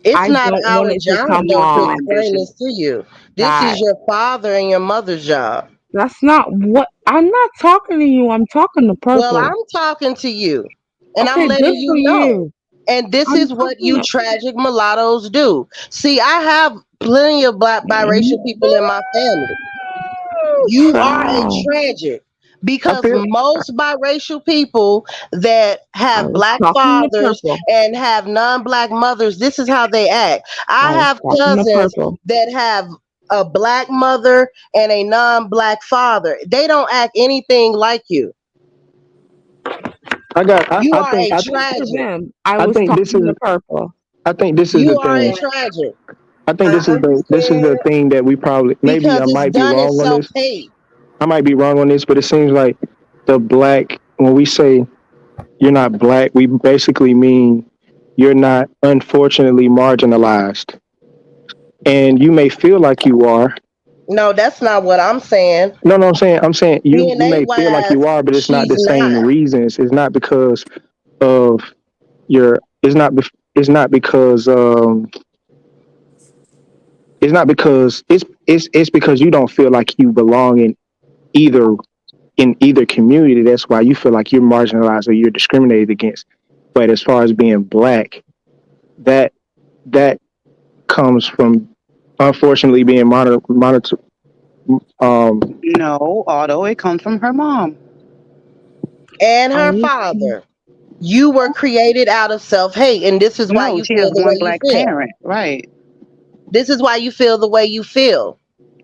it's I not don't want our it to job come though to off explain this to you. This that is your father and your mother's job. that's not what I'm not talking to you. I'm talking to Well, I'm Purple. talking to you, and I'm Okay, good letting for you know. you. And this I'm is what talking you to. tragic mulattoes do. See, I have plenty of black biracial people in my family. You are a Child. tragic. Because feel most biracial people that I have was black talking to fathers purple. and have non-black mothers, this is how they act. I I was have talking to cousins purple. that have a black mother and a non-black father. They don't act anything like you. I got. You I are think. a Listen to tragic. them. I I was think this talking is. to purple. I think this is You the are a thing. tragic. I think I this is the understand thing that we probably maybe Because I it's might be done in wrong on this. self-hate. I might be wrong on this, but it seems like the black when we say you're not black, we basically mean you're not unfortunately marginalized. And you may feel like you are. No, that's not what I'm saying. No, I'm saying you DNA may feel like you wise, are, but it's not she's the same not. reasons. It's not because of your it's not because it's not because it's because you don't feel like you belong either in either community. That's why you feel like you're marginalized or you're discriminated against. But as far as being black, that that comes from unfortunately being monitor um No, although it comes from her mom. And I her used father. You were created out of self-hate, and this is why No, you she has feel the one way you black feel. parent, right? This is why you feel the way you feel.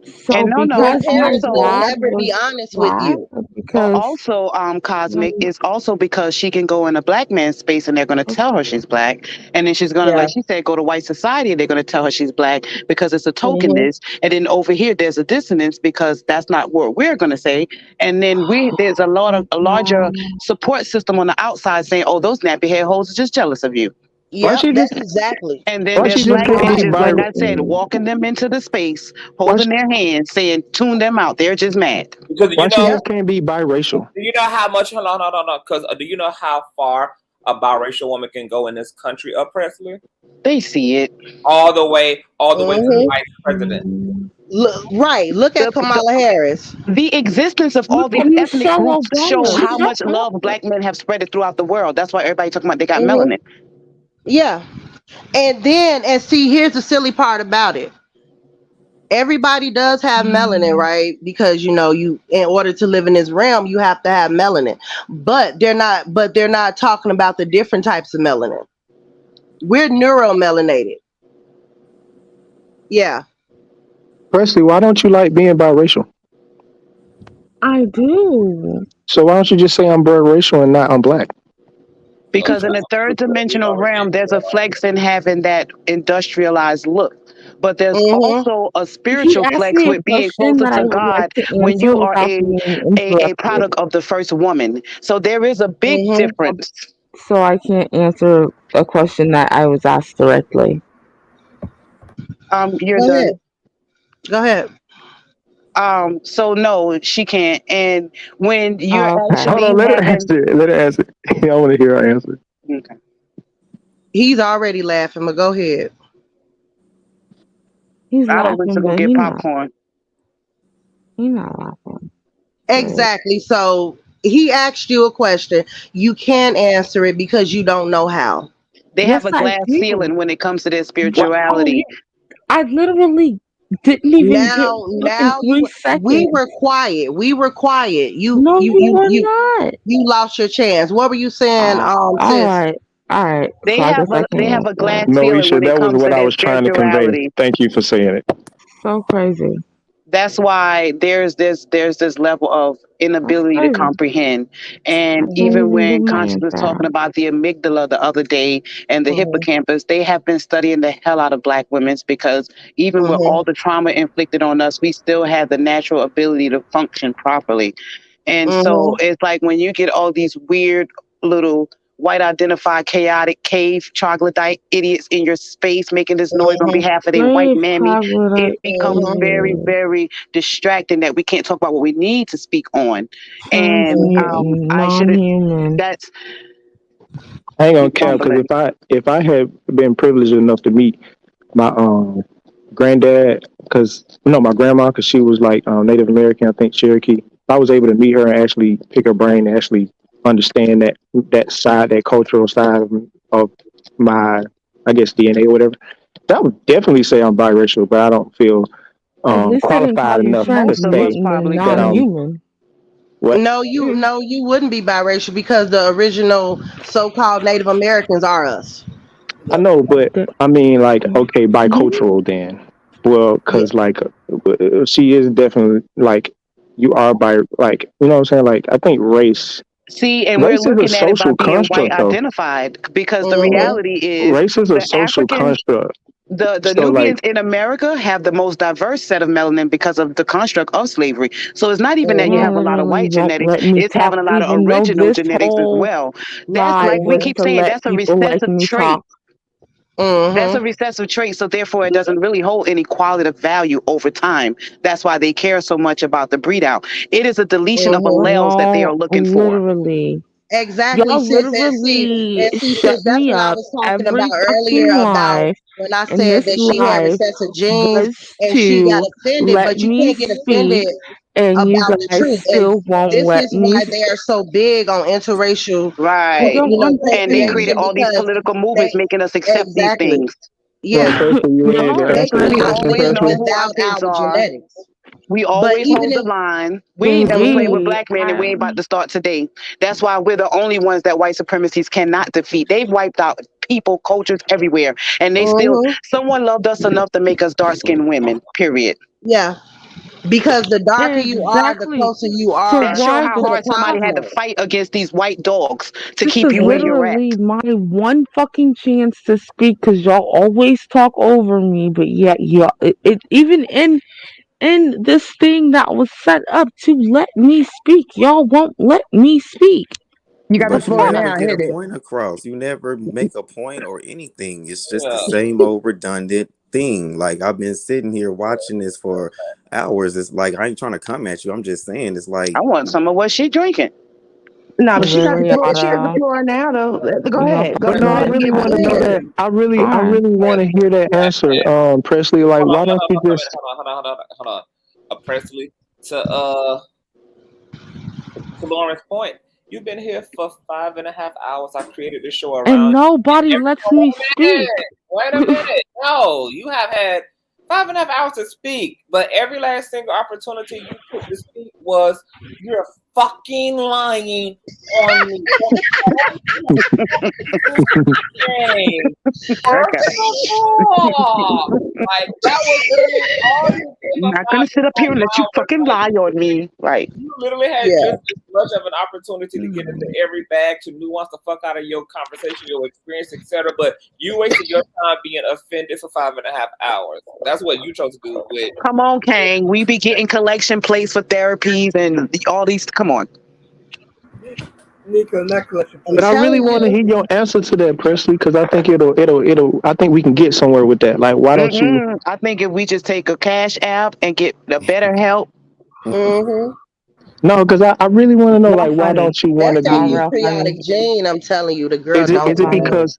so And Your because my parents will also dad never was be honest with black, you. because also like, cosmic is also because she can go in a black man's space and they're going to tell her she's black, and then she's going to, Yeah. like she said, go to white society and they're going to tell her she's black because it's a hmm tokenness, and then over here there's a dissonance because that's not what we're going to say, and then there's a lot of a larger um, support system on the outside saying, oh, those nappy head hoes are just jealous of you. why Yep, she just that's exactly. And then why there's she just black can't be not bitches, like bi I said, listen. walking them into the space, why holding their hands, saying, tune them out. They're just mad. Because why she Yep. just can't be biracial? do you know how much? Hold on, hold on, hold on. Because do you know how far a biracial woman can go in this country, Presley? They see it. All the way to the hmm vice president. Right. Look at The Kamala Harris. the existence of all Look these at ethnic Michelle groups show Obama. how Shut much up. love black men have spread it throughout the world. That's why everybody talking about they got hmm melanin. Yeah. And see, here's the silly part about it. Everybody does have melanin, right? Because you in order to live in this realm, you have to have melanin. But they're not talking about the different types of melanin. We're neuromelanated. Yeah. Presley, why don't you like being biracial? I do. So why don't you just say I'm biracial and not I'm black? Because in the third dimensional realm, there's a flex in having that industrialized look. But there's hmm also a He spiritual asked flex me a with being question closer that I to would like God to when answer you are without being a interrupted. product of the first woman. So there is a big hmm difference. So I can't answer a question that I was asked directly. You're Go ahead. done. Go ahead. So no, she can't. And when you're Oh, okay. Hold actually on, let her having, answer. Let her answer. I want to hear her answer. okay. He's already laughing, but go ahead. He's I don't went to laughing, go but get popcorn. he not laughing. But Exactly. So he asked you a question. You can't answer it because you don't know how. They have yes, a I glass do. ceiling when it comes to their What? Oh, spirituality. I literally didn't even get fucking Now three we seconds. were quiet. We were quiet. You No, you you you were you not. you lost your chance. What were you saying, All sis? right, all right. They So I guess have I they can't have answer a glass that. No, ceiling Isha, when it that was comes what to I their was trying to convey. spirituality. Thank you for saying it. So crazy. That's why there's this level of That's inability to crazy. comprehend. I And can't even even give when my Conscious was answer talking out. about the amygdala the other day and the Mm-hmm. hippocampus, they have been studying the hell out of black women's because even with Mm-hmm. all the trauma inflicted on us, we still have the natural ability to function properly. And so Mm-hmm. it's like when you get all these weird little white identified chaotic cave troglodyte idiots in your space making this noise on Mm-hmm. behalf of their white Brave mammy, it troglodyte becomes Mm-hmm. very, is very distracting that we can't talk about what we need to speak on. And transmutant, I should have, non-human. that's, I ain't gonna you don't care because believe. if I had been privileged enough to meet my granddad, because my grandma, because she was like Native American, I think Cherokee. If I was able to meet her and actually pick her brain and actually understand that side, that cultural side of my, I guess, DNA or whatever, that would definitely say I'm biracial, but I don't feel At least I didn't qualified call you enough to Most of us say transmutant and probably that could. non-human. What? No, you wouldn't be biracial because the original so-called Native Americans are us. I know, but I mean, like, okay, bicultural then. Well, Yeah. because like, she is definitely like, you are by like, you know what I'm saying? Like, I think See, and we're race is a looking at it by social being white construct, though. identified because the Mm-hmm. reality is Race is a the social African, construct. the So, like, Nubians in America have the most diverse set of melanin because of the construct of slavery. So it's not even that you Mm-hmm. have Y'all a lot of literally white won't genetics, let me it's talk, having a lot of even though original this genetics as whole well. That's like live we was keep to saying let that's a people like recessive me trait. talk. That's a Mm-hmm. recessive trait, so therefore it doesn't really hold any qualitative value over time. That's why they care so much about the breed out. It is a deletion of Mm-hmm. alleles that they are No, looking for. literally. Exactly, Y'all sis. And see, literally sis, shut that's me what I up was talking about every earlier fucking about live, when I and said this that she had live recessive genes was and she got to offended, let but you me can't get offended speak, and you about the guys truth. And still won't this let is me why they are so big on interracial, You Right. don't And they understand. created procreation all these because political movements they making us accept these exactly, things. well, yeah, Presley, you ready Y'all to they answer can that We do question, always things know Presley? who our without pigs our are. genetics. We But always hold even the if line. And we play with Baby, black men and we ain't about to start today. That's why we're the only ones that white supremacists cannot defeat. They've wiped out people, cultures everywhere. And they still, mm-hmm, someone loved us enough to make us dark skinned women, period. yeah, because the darker you are, the exactly. closer you So That are show why how to the the hard somebody had to cosmos. fight against these white dogs to this keep is you where you're at. literally my one fucking chance to speak because y'all always talk over me, but yet y'all it even in this thing that was set up to let me speak, y'all won't let me speak. You got the But you floor never now. get a Hit it. point across. You never make a point or anything. It's just the Yeah. same old redundant thing. Like I've been sitting here watching this for hours. It's like I ain't trying to come at you. I'm just saying it's like I want some of what she drinking. No, but she got the Really, floor. She has the Otto. floor now, though. Go Y'all ahead. Go, But putting no, go I ahead on and really give want it to to know her. that. I alright. really want to hear that answer, Presley. Like, Hold on, why don't you just? hold on. Presley, to Lauren's point, you've been here for 5.5 hours. I created this show And around nobody you. lets me speak. Wait a minute. No, you have had 5.5 hours to speak, but every last single opportunity you took to speak was you're fucking lying on me. Game. Okay. First of all, like that was literally all you did I'm for not five gonna and sit a up half here and let you hours. fucking Like lie on me. Right. you literally had Yeah. just as much of an opportunity to get into every bag to nuance the fuck out of your conversation, your experience, etc. But you wasted your time being offended for 5.5 hours. That's what you chose to do with. Come on, Kang. We be getting collection plates for therapies and all these. Come on. Nico, not collection I'm But plate. I really telling want to you. hear your answer to that, Presley, because I think it'll. I think we can get somewhere with that. Like, why don't you? I think if we just take a cash app and get the better help. Mm-hmm. No, because I really want to know, Y'all like, why funny. don't you want That's to that Y'all be? real funny. eukaryotic gene. I'm telling you, the girl Is it don't Y'all is it have funny. it.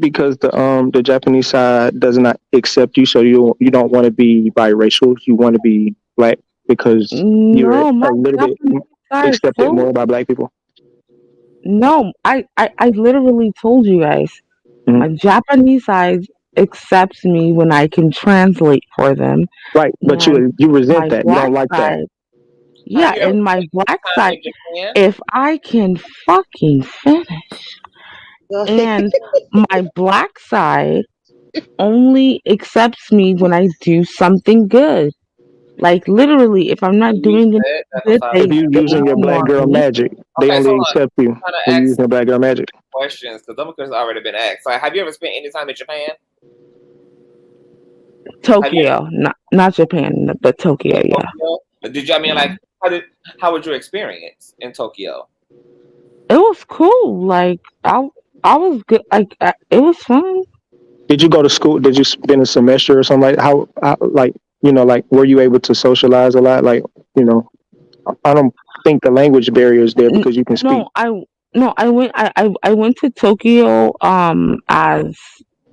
because the Japanese side does not accept you, so you don't want to be biracial. You want to be black because you're No, my a little bit Japanese side accepted full. more by black people. No, I literally told you guys. Mhm. My Japanese side accepts me when I can translate for them, Right, but and you resent my that. You black don't like that. side, Have yeah, you ever and my spent any black time side, in Japan? if I can fucking finish, and my black side only accepts me when I do something good. Like literally, if I'm not And you doing anything said that for good, five If they and a you half they using your hours. black ignore girl me. magic, they Okay, so only hold on. accept you I'm trying to when you ask using your black girl magic. questions because some questions already been asked. Like, have you ever spent any time in Japan? Have you Tokyo, not Japan, but Tokyo. in Yeah, Tokyo? Did you? I mean, yeah. like, how was your experience in Tokyo? It was cool. Like I was good. Like it was fun. Did you go to school? Did you spend a semester or something like how like like were you able to socialize a lot? Like you know, I don't think the language barrier is there N- because you can speak. no, I no, I went to Tokyo as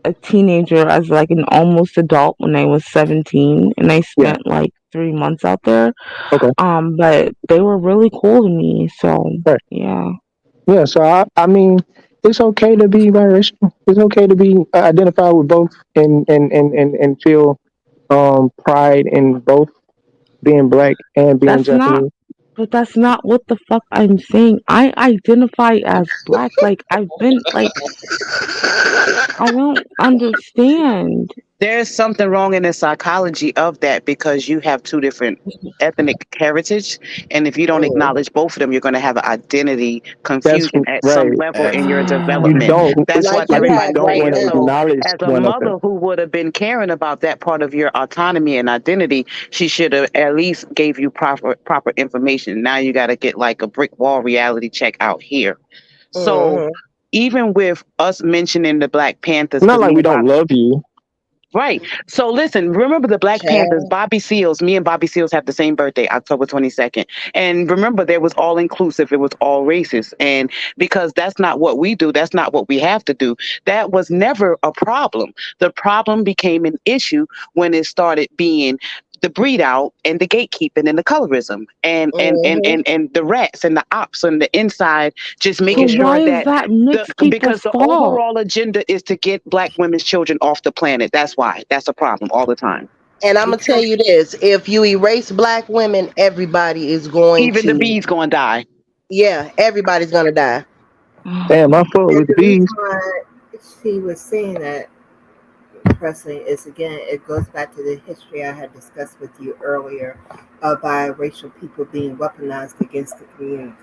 a teenager, as like an almost adult when I was 17, and I Yeah. spent like 3 months out there. Okay. But they were really cool to me. So Right. yeah. Yeah. So I mean, it's okay to be biracial. It's okay to be identified with both and feel pride in both being black and being That's not Japanese. But that's not what the fuck I'm saying. I identify as black. Like I've been like I don't understand. There's something wrong in the psychology of that because you have two different ethnic heritage, and if you don't Mm. acknowledge both of them, you're going to have an identity That's confusion at some right. level in your Ah, You development. don't. That's It's why Like like you you have everybody's don't white want saying to women. so. acknowledge As a one of them. mother who would have been caring about that part of your autonomy and identity, she should have at least gave you proper information. Now you got to get like a brick wall reality check out here. So Hmm. even with us mentioning the Black Panthers, Not because like me we and don't Bob, love you. right. So listen, remember the Black Panthers, Child. Bobby Seals, me and Bobby Seals have the same birthday, October 22nd. And remember, there was all inclusive, it was all racist. And because that's not what we do, that's not what we have to do. That was never a problem. The problem became an issue when it started being the breed out and the gatekeeping and the colorism Hmm. and the rats and the ops on the inside just so making why sure is that that the mixed people's because the fault? overall agenda is to get Black women's children off the planet. That's why. That's a problem all the time. And I'm gonna tell Because you this: if you erase black women, everybody is going Even the to, bees gonna die. yeah, everybody's gonna die. Damn, I fuck And with the the reason bees. why she was saying that, Presley, is again, it goes back to the history I had discussed with you earlier of biracial people being weaponized against the community.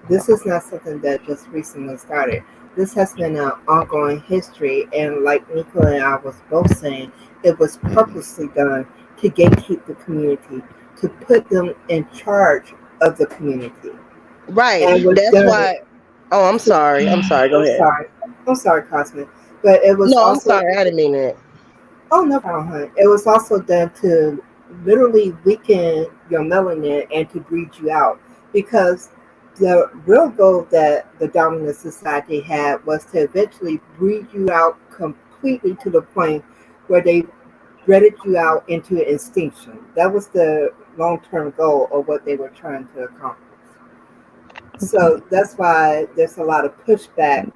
This is not something that just recently started. This has been an ongoing history, and like Nico and I was both saying, it was purposely done to gatekeep the community, to put them in charge of the community, Right. and was That's done why. Oh, I'm to. sorry. I'm sorry. Go I'm ahead. sorry. I'm sorry, Cosmic, but it was No, I'm also. sorry. I didn't mean it. Oh, no problem, honey. It was also done to literally weaken your melanin and to breed you out. Because the real goal that the dominant society had was to eventually breed you out completely to the point where they bred you out into extinction. That was the long term goal of what they were trying to accomplish. So that's why there's a lot of pushback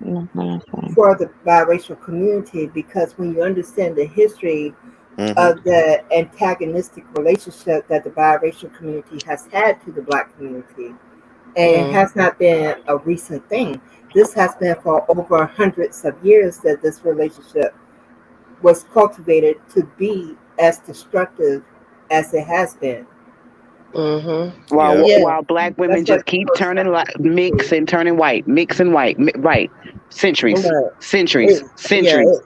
for the biracial community, because when you understand the history Mm-hmm. of the antagonistic relationship that the biracial community has had to the black community, and it Mm. has not been a recent thing. This has been for over hundreds of years that this relationship was cultivated to be as destructive as it has been. Mm-hmm. Yep. Yeah. While Black women That's what just keep people turning have to mix see. and turning white, mix and white, right? Centuries, Right. centuries, Yeah. centuries.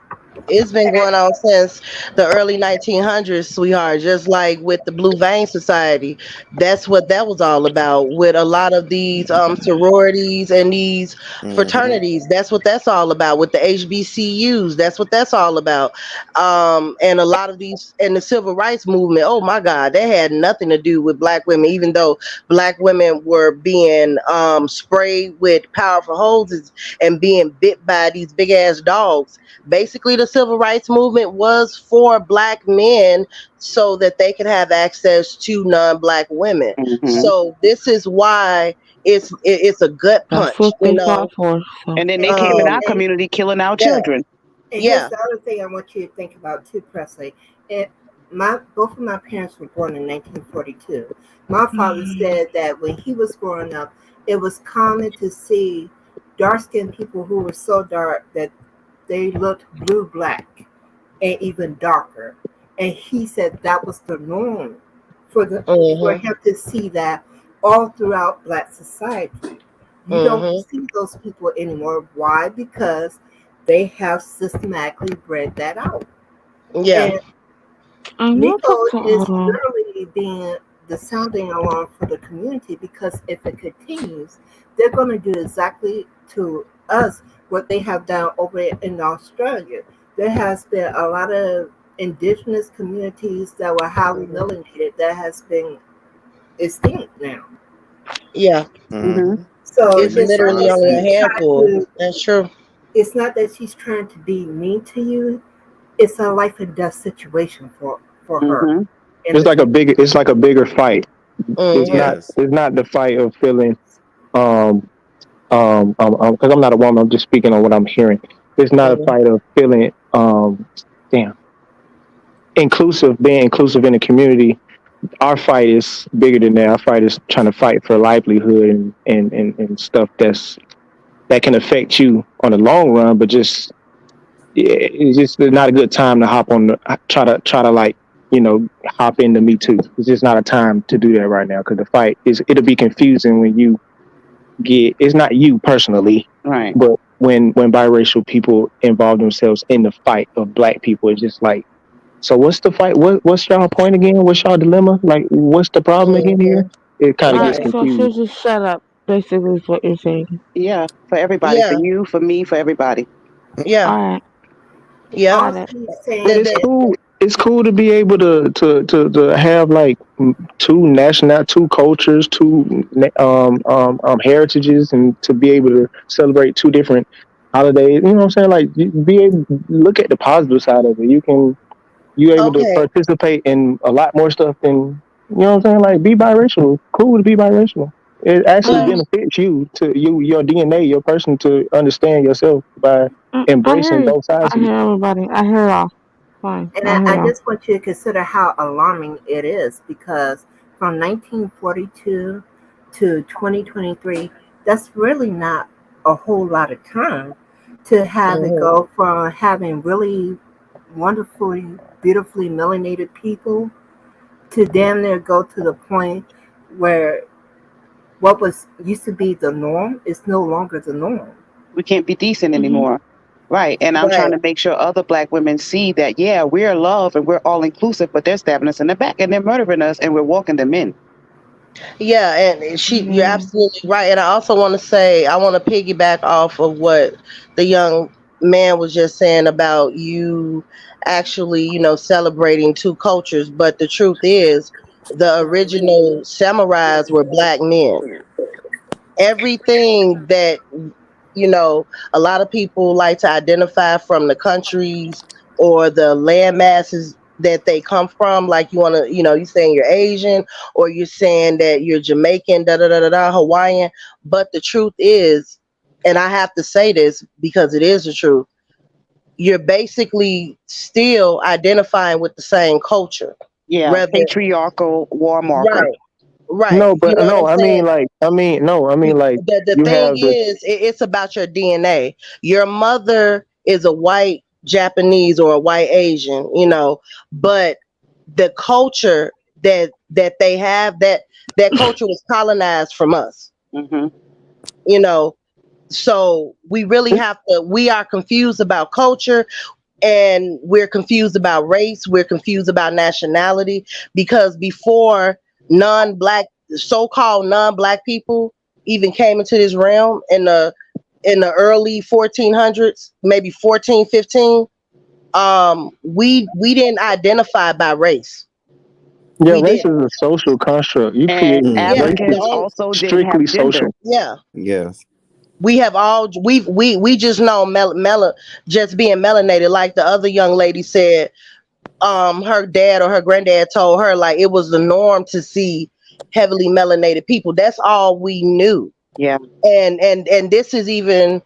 It's been going on since the early 1900s, sweetheart. Just like with the Blue Vein Society, that's what that was all about. With a lot of these sororities and these Mm-hmm. fraternities, that's what that's all about. With the HBCUs, that's what that's all about. And a lot of these and the civil rights movement. Oh my God, that had nothing to do with black women. Even though black women were being sprayed with powerful hoses and being bit by these big ass dogs. Basically, the civil rights movement was for black men so that they could have access to non-black women. Hmm. So this is why it's a gut That's punch, what they fought for. So And then they And, came in and, our and community killing our Yeah, children. And here's yeah. the other thing I want you to think about too, Presley. And both of my parents were born in 1942. My father said that when he was growing up, it was common to see dark-skinned people who were so dark that they looked blue-black and even darker. And he said that was the norm for Mm-hmm. him to see that all throughout black society. You don't Mm-hmm. see those people anymore. Why? Because they have systematically bred that out. Yeah. And I want Nico to is hold on. literally being the sounding alarm for the community, because if it continues, they're going to do exactly to us what they have done over in Australia. There has been a lot of indigenous communities that were highly Mm-hmm. melanated that has been extinct now. Yeah. Hmm. Mm-hmm. So It's it's not literally that only she's a trying handful. to. That's true. It's not that she's trying to be mean to you. It's a life and death situation for her Hmm. in the community. It's like a bigger fight. It's Mm-hmm. not Yes. it's not the fight of feeling um because I'm not a woman, I'm just speaking on what I'm hearing. It's not a Mm-hmm. fight of feeling damn inclusive, being inclusive in the community. our fight is bigger than that. Our fight is trying to fight for livelihood and stuff that can affect you on the long run, but just yeah, it's just not a good time to hop on the try to like hop into Me Too. It's just not a time to do that right now because the fight it'll be confusing when you get it's not you personally, Right. but when biracial people involve themselves in the fight of black people, it's just like, so what's the fight? What's y'all point again? What's y'all dilemma? Like, what's the problem again here? It kind of gets Alright, so she'll confused. just shut up. Basically, is what you're saying. Yeah, for everybody, for Yeah, you, for me, for everybody. yeah, Alright, yeah. All got it. she's But saying The, it's the, cool. It's cool to be able to have like two cultures, heritages, and to be able to celebrate two different holidays. You know what I'm saying? Like, you be able to look at the positive side of it. You able to okay, participate in a lot more stuff than you know what I'm saying. Like, be biracial. Cool to be biracial. It actually well, benefits your DNA, your person to understand yourself by I hear embracing you. both sides I of you. hear everybody. I hear y'all. Fine. And I hear I y'all. just want you to consider how alarming it is because from 1942 to 2023, that's really not a whole lot of time to have it mhm. go from having really wonderfully, beautifully melanated people to damn near go to the point where what was used to be the norm is no longer the norm. We can't be decent Hmm. anymore. Right. And I'm trying Right. to make sure other black women see that, yeah, we're love and we're all inclusive, but they're stabbing us in the back and they're murdering us and we're walking them in. Yeah, and you're Yeah. absolutely right. And I also want to say, I want to piggyback off of what the young man was just saying about you actually, celebrating two cultures. But the truth is, the original samurais were black men. Everything that a lot of people like to identify from the countries or the land masses that they come from, like you want to, you saying you're Asian or you're saying that you're Jamaican, da da da da da, Hawaiian. But the truth is, and I have to say this because it is the truth, you're basically still identifying with the same culture, Yeah. whether Patriarchal war marker. right, right. No, You but know what I'm no, saying? I mean like The you thing have the is, it's about your DNA. Your mother is a white Japanese or a white Asian, but the culture that they have, that culture was colonized from us, Hmm. you know. So we really have to. We are confused about culture, and we're confused about race. We're confused about nationality because before non-black, so-called non-black people even came into this realm in the early 1400s, maybe 14, 15. We didn't identify by race. yeah, We race didn't. is a social construct. You And create Yeah. race The Africans is only, also didn't strictly have gender. social. yeah. Yes. We have all we just know just being melanated, like the other young lady said. Her dad or her granddad told her like it was the norm to see heavily melanated people. That's all we knew. Yeah. And this is even,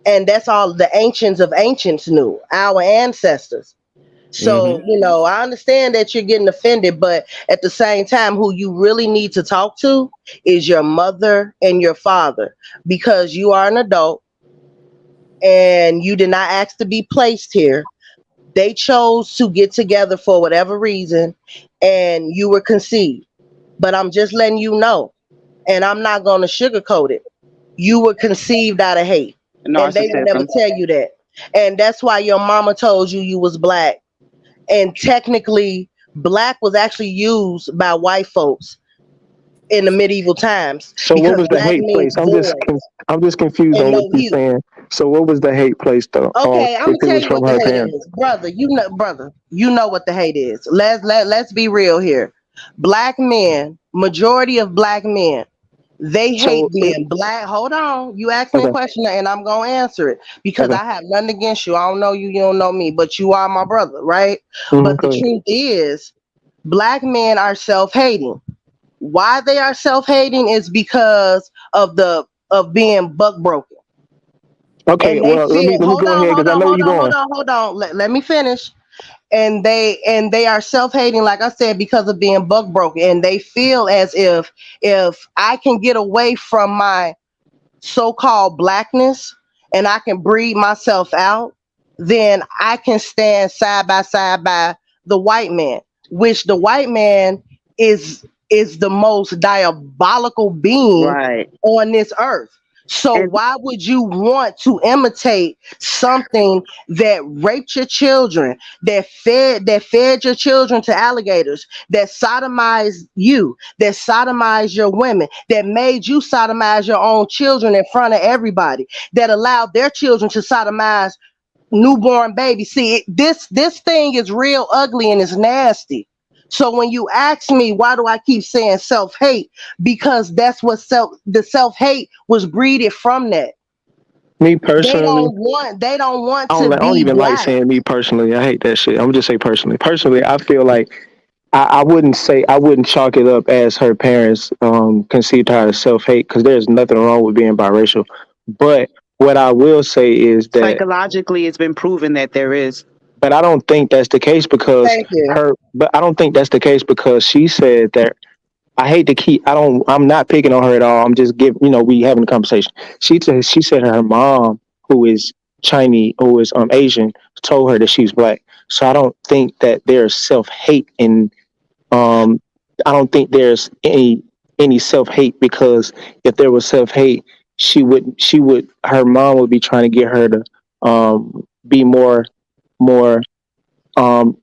and that's all the ancients of ancients knew, our ancestors. Hmm. So, I understand that you're getting offended, but at the same time, who you really need to talk to is your mother and your father, because you are an adult and you did not ask to be placed here. They chose to get together for whatever reason, and you were conceived. But I'm just letting you know, and I'm not going to sugarcoat it. You were conceived out of hate, and they would never Narcissism. tell you that. And that's why your mama told you was black. And technically, black was actually used by white folks in the medieval times So what because was the black hate means place? boy I'm just confused and on what no you're hue. saying. So what was the hate place though? Okay, I'm If gonna it tell was you what from the her hate parents. is, brother. You know what the hate is. Let's be real here. Black men, majority of black men, they So hate it being black. Hold on, you asked me a okay, question and I'm gonna answer it because okay. I have nothing against you. I don't know you, you don't know me, but you are my brother, right? But the Go ahead. truth is, black men are self-hating. Why they are self-hating is because of being buck broken. Okay, And they well feel, let me hold go on, ahead hold because I on, know where hold you're on, hold going. on, hold on. Let me finish. and they are self-hating, like I said, because of being buck broke, and they feel as if I can get away from my so-called blackness and I can breed myself out, then I can stand side by side by the white man, which the white man is the most diabolical being Right. on this earth. So And why would you want to imitate something that raped your children, that fed your children to alligators, that sodomized you, that sodomized your women, that made you sodomize your own children in front of everybody, that allowed their children to sodomize newborn babies? See, this thing is real ugly and it's nasty. So when you ask me why do I keep saying self-hate, because that's what the self-hate was breeded from that. Me They personally, don't want I to don't be even like black. saying me personally. I hate that shit. I'm gonna just say personally. Personally, I feel like I wouldn't chalk it up as her parents conceived her as self hate, because there's nothing wrong with being biracial. But what I will say is that, psychologically, it's been proven that there is. but I don't think that's the case because Thank you. but I don't think that's the case because she said that. I hate to keep. I'm not picking on her at all. I'm just giving. We having a conversation. She said her mom, who is Chinese, who is Asian, told her that she's black. So I don't think that there's self hate in. Um, I don't think there's any self hate, because if there was self hate, she would her mom would be trying to get her to be more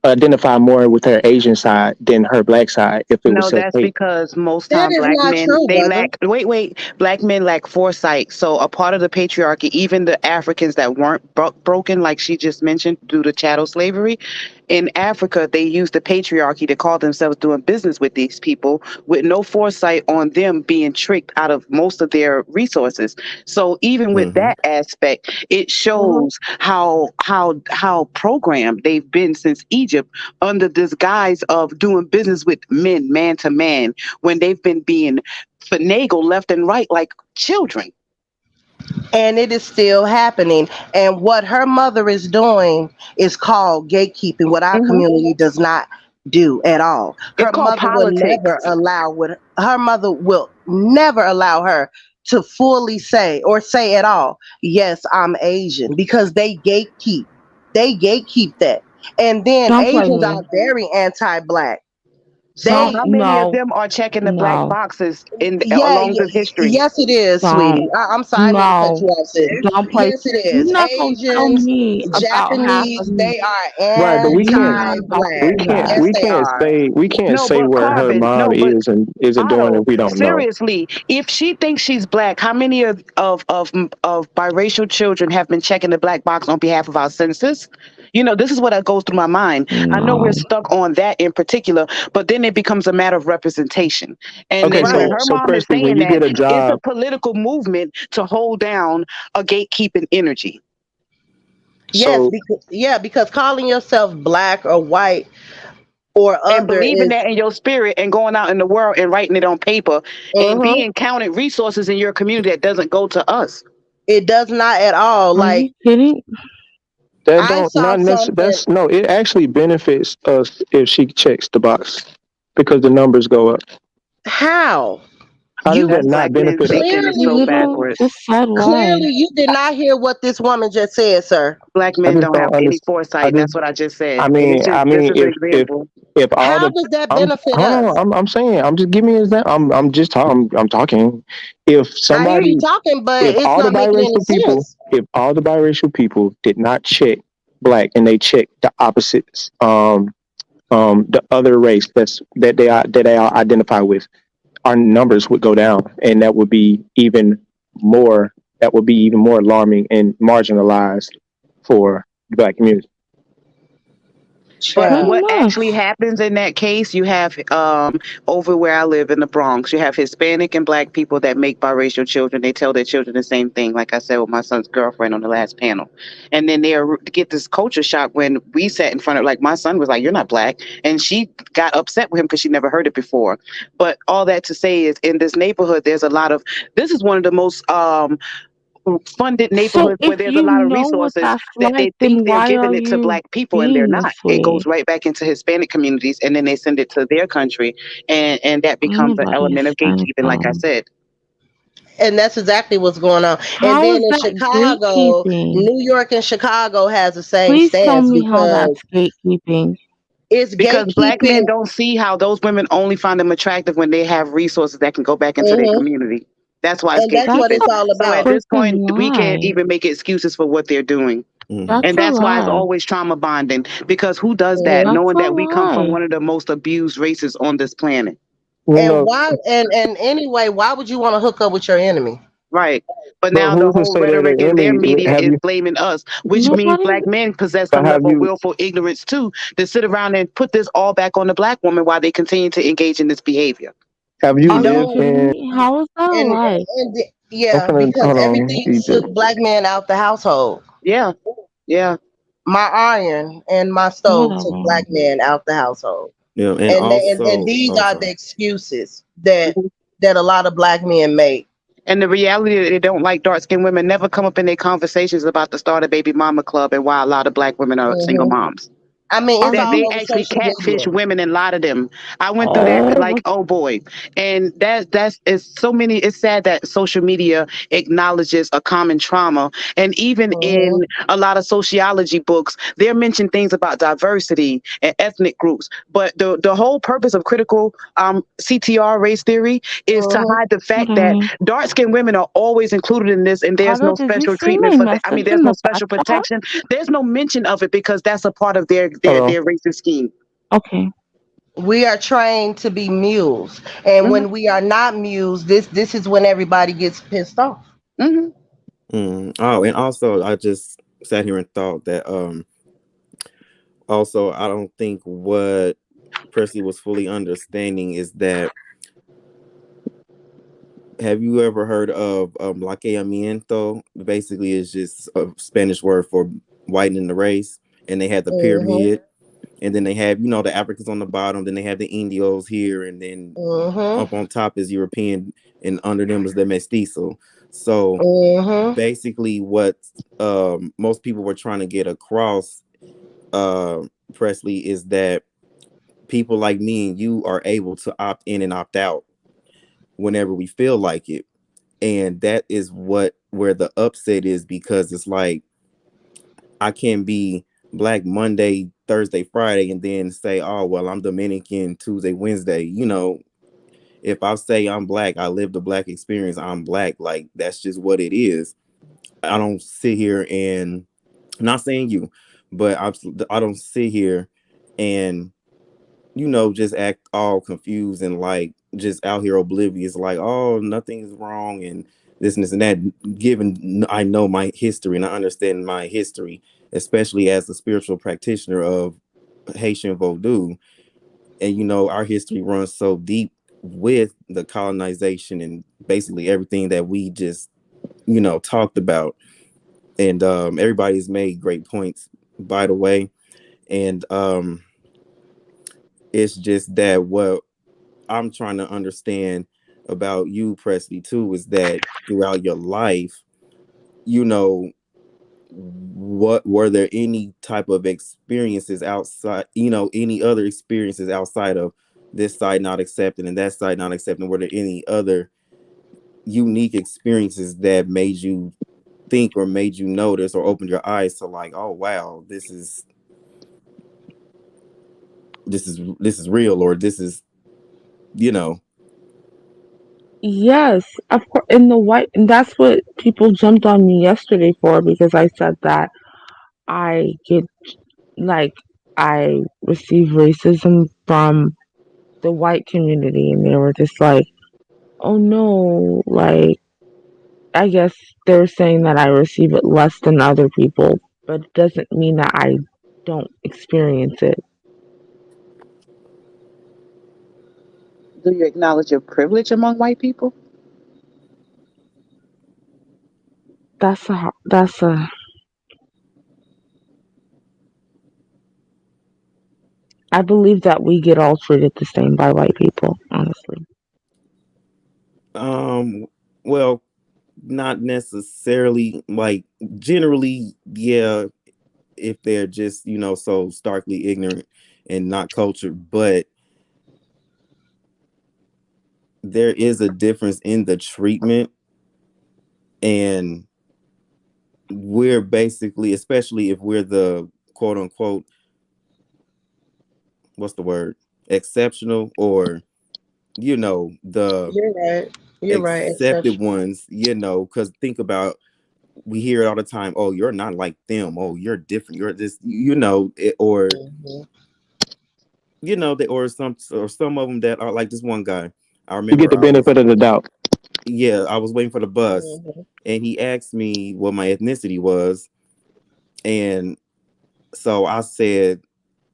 identify more with her Asian side than her black side if it was No, self that's hate. because most That time is black not men true, they brother. lack black men lack foresight. So a part of the patriarchy, even the Africans that weren't broken, like she just mentioned, due to chattel slavery, in Africa they used the patriarchy to call themselves doing business with these people with no foresight on them being tricked out of most of their resources. So even with Hmm. that aspect, it Mhm. shows how programmed they've been since Egypt under this guise of doing business with men, man to man, when they've been being finagled left and right like children. And it is still happening. And what her mother is doing is called gatekeeping, what our Hmm. community does not do at all. It's called politics. Her mother will never allow her to fully say or say at all, yes, I'm Asian, because they gatekeep. They gatekeep that. And then Don't play Asians me. are very anti-black. So They how Don't many of no them are checking the black no boxes in Yeah, along the history? yes, it is, don't sweetie. I'm sorry, I didn't mean to cut no you off, sis. don't play. Yes, it You're is. not gonna tell Asians, me about half of Japanese, me. they are Right, but You're not about to anti-black. do that. Yes, they are. we can't No, say but where her Carbon, mom no, but is and isn't doing Otto, if we don't know. seriously, if she thinks she's black, how many of biracial children have been checking the black box on behalf of our census? This is what goes through my mind. I know we're No. stuck on that in particular, but then it becomes a matter of representation. And Okay, then when Right. her so mom is Christy, when saying you that, get a it's a job, political movement to hold down a gatekeeping energy. Yes, so because calling yourself black or white or And other believing is that in your spirit and going out in the world and writing it on paper and mhm. being counted resources in your community that doesn't go to us. It does not at all. Are you Like kidding? that I don't saw not necessarily something. that's no, it actually benefits us if she checks the box because the numbers go up. How? How does You that That's not black men benefit us? thinking is You so clearly little backwards. just said why. clearly you did not hear what this woman just said, sir. Black I men just don't have don't any understand. I foresight. just That's what I just said. I And it's mean, just I this mean, is an example. if all How the does that I'm benefit hold on, us? I'm saying I'm just giving me an example. I'm just talking. I'm talking. If I hear you somebody, talking, but if it's all the not making any biracial people, sense. if all the biracial people did not check black and they checked the opposites, the other race that they are identify with, our numbers would go down, and that would be even more. That would be even more alarming and marginalized for the black community. But Child. Pretty what much. actually happens in that case, you have over where I live in the Bronx, you have Hispanic and black people that make biracial children. They tell their children the same thing, like I said with my son's girlfriend on the last panel. And then they get this culture shock when we sat in front of, like, my son was like, "You're not black," and she got upset with him because she never heard it before. But all that to say is, in this neighborhood, there's a lot of. This is one of the most funded So neighborhoods where if there's a you lot of know what resources that's that like, they think then they're why giving are it to you black people and they're being this not. It way? goes right back into Hispanic communities and then they send it to their country and that Let me becomes an look at element of Hispanic gatekeeping, like I said. And that's exactly what's going on. And How then is in that Chicago, gatekeeping? New York and Chicago has the same Please tell stance me how because that's gatekeeping. it's Because black men gatekeeping. don't see how those women only find them attractive when they have resources that can go back into their hmm community. That's why it's And that's what gatekeeping. it's all So at about. this Freaking point, we can't lie. even make excuses for what they're doing. That's And a that's why it's lie. always trauma bonding. Because who does that? Mhm. That's Knowing a that we come from lie. one of the most abused races on this planet. You And know, why? And anyway, why would you want to hook up with your enemy? Right. But but now the who's to whole say that rhetoric the in their enemy media have is you? blaming us, which means Nobody. black men possess But some have level of you? willful ignorance too, to sit around and put this all back on the black woman while they continue to engage in this behavior. Have You you Are you lived don't. kidding in? me? How is that a And lie? I'm yeah, finna because hold on, everything Egypt. took black men out the household. Yeah. Yeah. My iron and my stove took Whatever. black men out the household. Yeah, and And also, these oh, are sorry. the excuses that a lot of black men make. And the reality that they don't like dark skinned women never come up in their conversations about the start a baby mama club and why a lot of black women are single hmm moms. I mean, it's Are That all they you? over actually social catfish media. women and lie to them. I went through that Oh, like, oh boy. And that's it's so many, it's sad that social media acknowledges a common trauma. And even hmm in a lot of sociology books, they're mentioned things about diversity and ethnic groups. But the whole purpose of critical CTR race theory is to hmm hide the fact that okay. dark skinned women are always included in this and there's Carter, no did you special see treatment my for that. I mean, message there's in no the back special chat? protection. There's no mention of it because that's a part of Hold on. their racist scheme. Okay. We are trained to be mules, and Hmm. when we are not mules, this is when everybody gets pissed off. Hmm. Oh, and also, I just sat here and thought that also, I don't think what Presley was fully understanding is that, have you ever heard of blanqueamiento? Basically, it's just a Spanish word for whitening the race. And they had the hmm pyramid, and then they have, the Africans on the bottom, then they have the Indios here, and then hmm up on top is European, and under them is the mestizo. So hmm basically, what most people were trying to get across, Presley, is that people like me and you are able to opt in and opt out whenever we feel like it. And that is where the upset is, because it's like, I can be black Monday, Thursday, Friday, and then say, oh, well, I'm Dominican Tuesday, Wednesday. If I say I'm black, I live the black experience, I'm black. Like, that's just what it is. I don't sit here and, not saying you, but I don't sit here and, just act all confused and like just out here oblivious, like, oh, nothing's wrong and this and this and that. Given I know my history and I understand my history, especially as a spiritual practitioner of Haitian Vodou, and our history runs so deep with the colonization and basically everything that we just talked about. And everybody's made great points, by the way. And it's just that what I'm trying to understand about you, Presley, too, is that throughout your life, what were there any type of experiences outside, any other experiences outside of this side not accepting and that side not accepting? Were there any other unique experiences that made you think or made you notice or opened your eyes to, like, oh wow, this is real, or this is, you know Yes, of course. In the white, and that's what people jumped on me yesterday for, because I said that I get, like, I receive racism from the white community, and they were just like, oh no, like, I guess they're saying that I receive it less than other people, but it doesn't mean that I don't experience it. Do you acknowledge your privilege among white people? That's a I believe that we get all treated the same by white people, honestly. um well, not necessarily, like, generally, yeah, if they're just, so starkly ignorant and not cultured, but there is a difference in the treatment. And we're basically, especially if we're the quote unquote, what's the word, exceptional, or the You're right. You're right. accepted Exception. ones, because think about, we hear it all the time, oh, you're not like them, oh, you're different, you're this, or Mhm. some of them that are like this one guy. I You get remember the benefit of the doubt. I was waiting for the bus, Mhm. and he asked me what my ethnicity was. And so I said,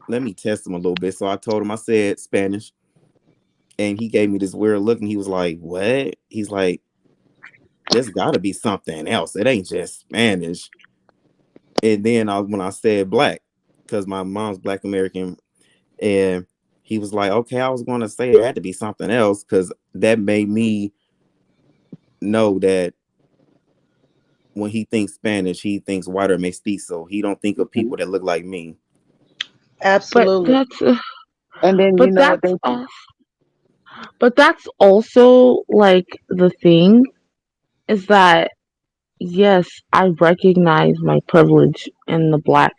let me test him a little bit. So I told him, I said Spanish, and he gave me this weird look, and he was like, what? He's like, there's got to be something else. It ain't just Spanish. And then when I said black, because my mom's Black American, and he was like, okay, I was going to say there had to be something else, because that made me know that when he thinks Spanish, he thinks white or mestizo. He don't think of people that look like me. But Absolutely. that's And then but that's but that's also like the thing is that yes, I recognize my privilege in the black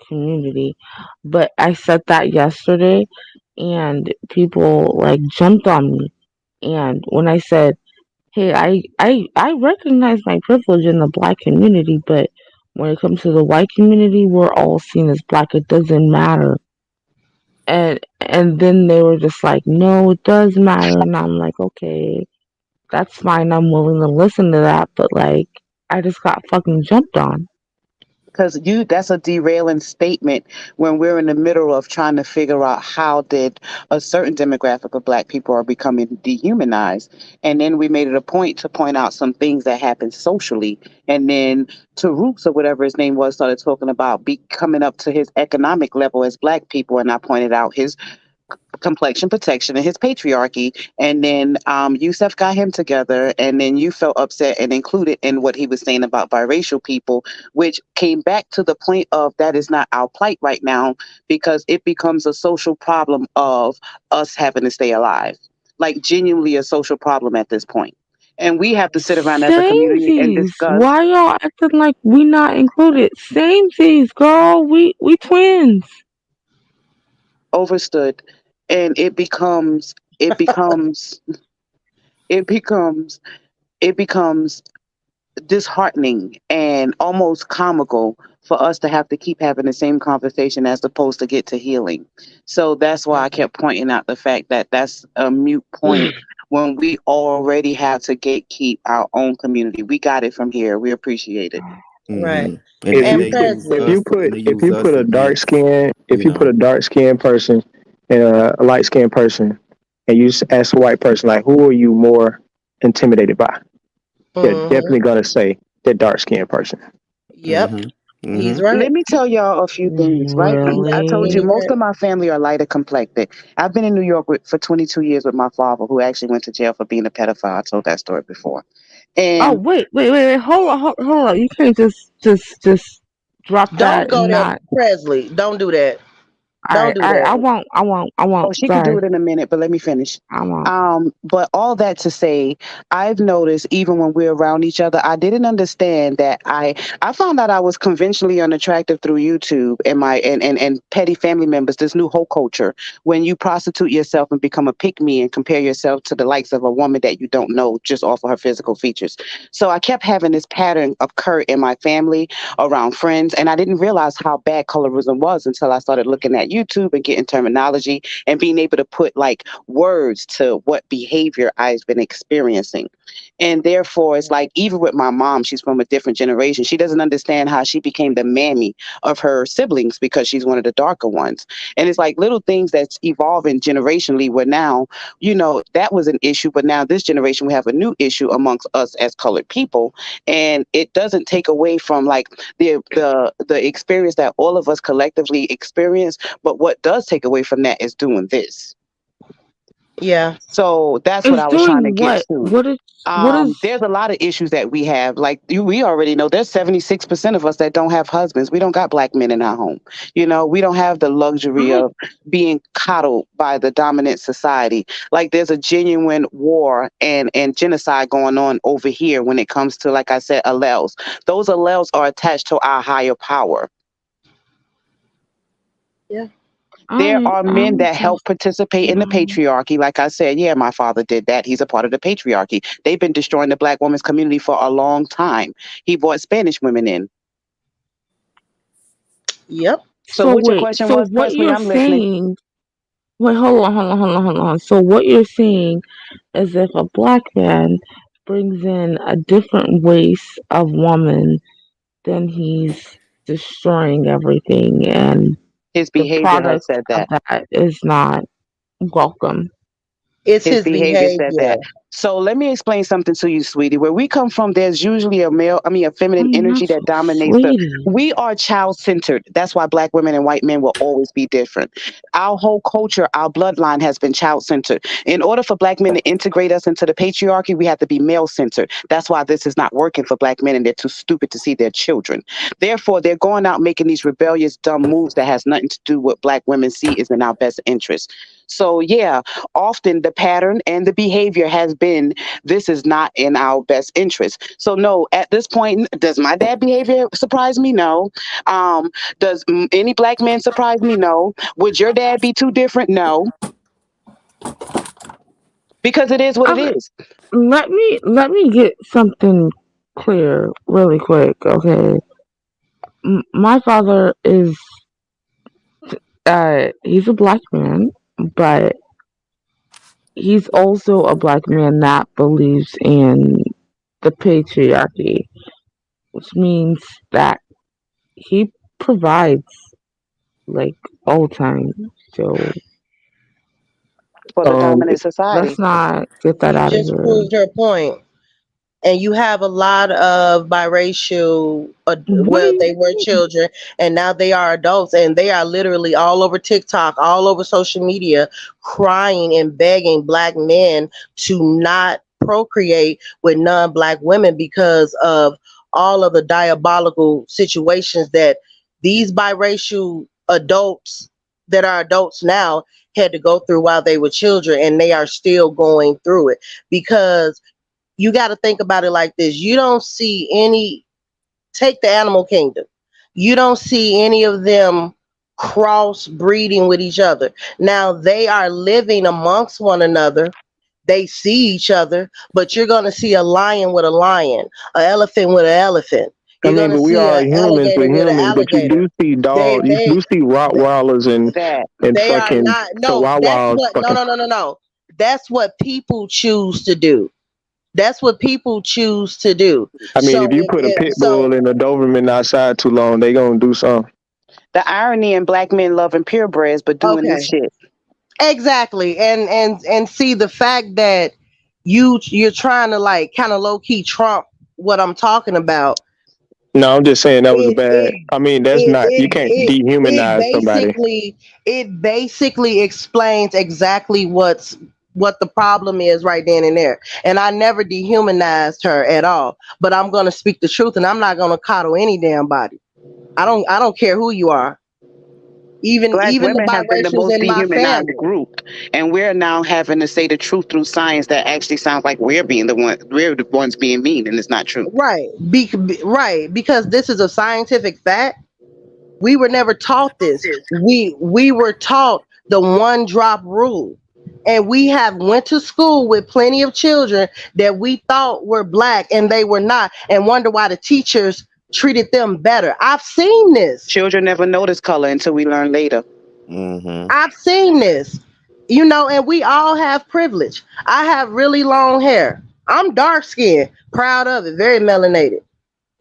community, but I said that yesterday and people like jumped on me. And when I said, hey, I recognize my privilege in the black community, but when it comes to the white community, we're all seen as black. It doesn't matter. And then they were just like, no, it does matter. And I'm like, okay, that's fine. I'm willing to listen to that, but like, I just got fucking jumped on. Because that's a derailing statement when we're in the middle of trying to figure out how did a certain demographic of black people are becoming dehumanized. And then we made it a point to point out some things that happen socially. And then Roots or whatever his name was started talking about coming up to his economic level as black people. And I pointed out his complexion protection and his patriarchy. And then Yusef got him together, and then you felt upset and included in what he was saying about biracial people, which came back to the point of that is not our plight right now, because it becomes a social problem of us having to stay alive, like genuinely a social problem at this point. And we have to sit around as a community and Samesies. discuss. Why y'all acting like we not included? Samesies, girl. We twins. Overstood. And it becomes it becomes disheartening and almost comical for us to have to keep having the same conversation as opposed to get to healing. So that's why I kept pointing out the fact that that's a mute point when we already have to gatekeep our own community. We got it from here. We appreciate it. Right. Hmm. And If and And you they use Presley. us, and they use us against, if you put a dark skinned person and a light skinned person, and you ask a white person like, who are you more intimidated by? They're Hmm. definitely gonna say the dark skinned person. Yep. Hmm. He's Hmm. right. Let me tell y'all a few things, right? I told you He's Really? most right. of my family are lighter complected. I've been in New York for 22 years with my father, who actually went to jail for being a pedophile. I told that story before. Oh And wait. Hold on. You can't just drop Don't that go and there, not. Presley. Don't do that. Don't Alright, do alright. that. oh, I won't. she could do Sorry, it in a minute, but let me finish. I won't. But all that to say, I've noticed even when we're around each other, I didn't understand that I found out I was conventionally unattractive through YouTube and my and petty family members, this new whole culture. When you prostitute yourself and become a pick me and compare yourself to the likes of a woman that you don't know just off of her physical features. So I kept having this pattern occur in my family, around friends, and I didn't realize how bad colorism was until I started looking at YouTube and getting terminology and being able to put like words to what behavior I've been experiencing. And therefore, it's like, even with my mom, she's from a different generation. She doesn't understand how she became the mammy of her siblings because she's one of the darker ones. And it's like little things that's evolving generationally where now, that was an issue, but now this generation, we have a new issue amongst us as colored people. And it doesn't take away from like the experience that all of us collectively experience. But what does take away from that is doing this. Yeah. So that's what Is I was trying to doing get what? to. What is There's a lot of issues that we have. Like we already know there's 76% of us that don't have husbands. We don't got black men in our home. You know, we don't have the luxury I of being coddled by the dominant society. Like there's a genuine war and genocide going on over here when it comes to, like I said, alleles. Those alleles are attached to our higher power. Yeah. There are men I'm that help just participate in the patriarchy. Like I said, yeah, my father did that. He's a part of the patriarchy. They've been destroying the black women's community for a long time. He brought Spanish women in. Yep. So so what your wait. question So was, what Presley? you're I'm listening. saying? Wait, hold on. So what you're saying is if a black man brings in a different race of woman, then he's destroying everything, and His the behavior has product said of that. that is not welcome. It's His his behavior said behavior. that. So let me explain something to you, sweetie. Where we come from, there's usually a feminine I'm energy not that dominates the. sweetie. We are child centered. That's why black women and white men will always be different. Our whole culture, our bloodline has been child centered. In order for black men to integrate us into the patriarchy, we have to be male centered. That's why this is not working for black men, and they're too stupid to see their children. Therefore, they're going out making these rebellious, dumb moves that has nothing to do with what black women see is in our best interest. So yeah, often the pattern and the behavior has been this is not in our best interest. So no, at this point, does my dad behavior surprise me? No. Um, does any black man surprise me? No. Would your dad be too different? No, because it is what it Okay, is. let me get something clear really quick. Okay, my father is he's a black man, but he's also a black man that believes in the patriarchy, which means that he provides like all the time. So For the Um, dominant let's society. not get that You out of just here. proved her point. And you have a lot of biracial, What do well, you they were mean? children and now they are adults, and they are literally all over TikTok, all over social media, crying and begging black men to not procreate with non-black women because of all of the diabolical situations that these biracial adults that are adults now had to go through while they were children, and they are still going through it because you got to think about it like this. You don't see any, take the animal kingdom. You don't see any of them cross breeding with each other. Now they are living amongst one another. They see each other, but you're going to see a lion with a lion, an elephant with an elephant. I You're mean, going to but we see are an humans alligator with with an humans, but you alligator. do see They, dog, you they, do see Rottweilers That and they are fucking not, no, that's Chihuahuas what, no, fucking. no, no, no, no. That's what people choose to do. That's what people choose to do. I mean, if you put a pit So bull and a Doberman outside too long, they gonna do something. the irony in black men loving purebreds but doing this okay, shit. exactly, and see the fact that you're trying to like kind of low key trump what I'm talking about. No, I'm just saying that was a It bad. it I mean, that's it not. You it can't it, it dehumanize somebody. basically explains exactly what the problem is right then and there. And I never dehumanized her at all. But I'm gonna speak the truth, and I'm not gonna coddle any damn body. I don't care who you are. Black Even the women have been the biracials most in my dehumanized family. group, and we're now having to say the truth through science that actually sounds like we're the ones being mean, and it's not true. Right. Right. Because this is a scientific fact. We were never taught this. We were taught the one drop rule. And we have went to school with plenty of children that we thought were black and they were not, and wonder why the teachers treated them better. I've seen this. Children never notice color until we learn later. Mm-hmm. I've seen this. And we all have privilege. I have really long hair. I'm dark skinned, proud of it, very melanated.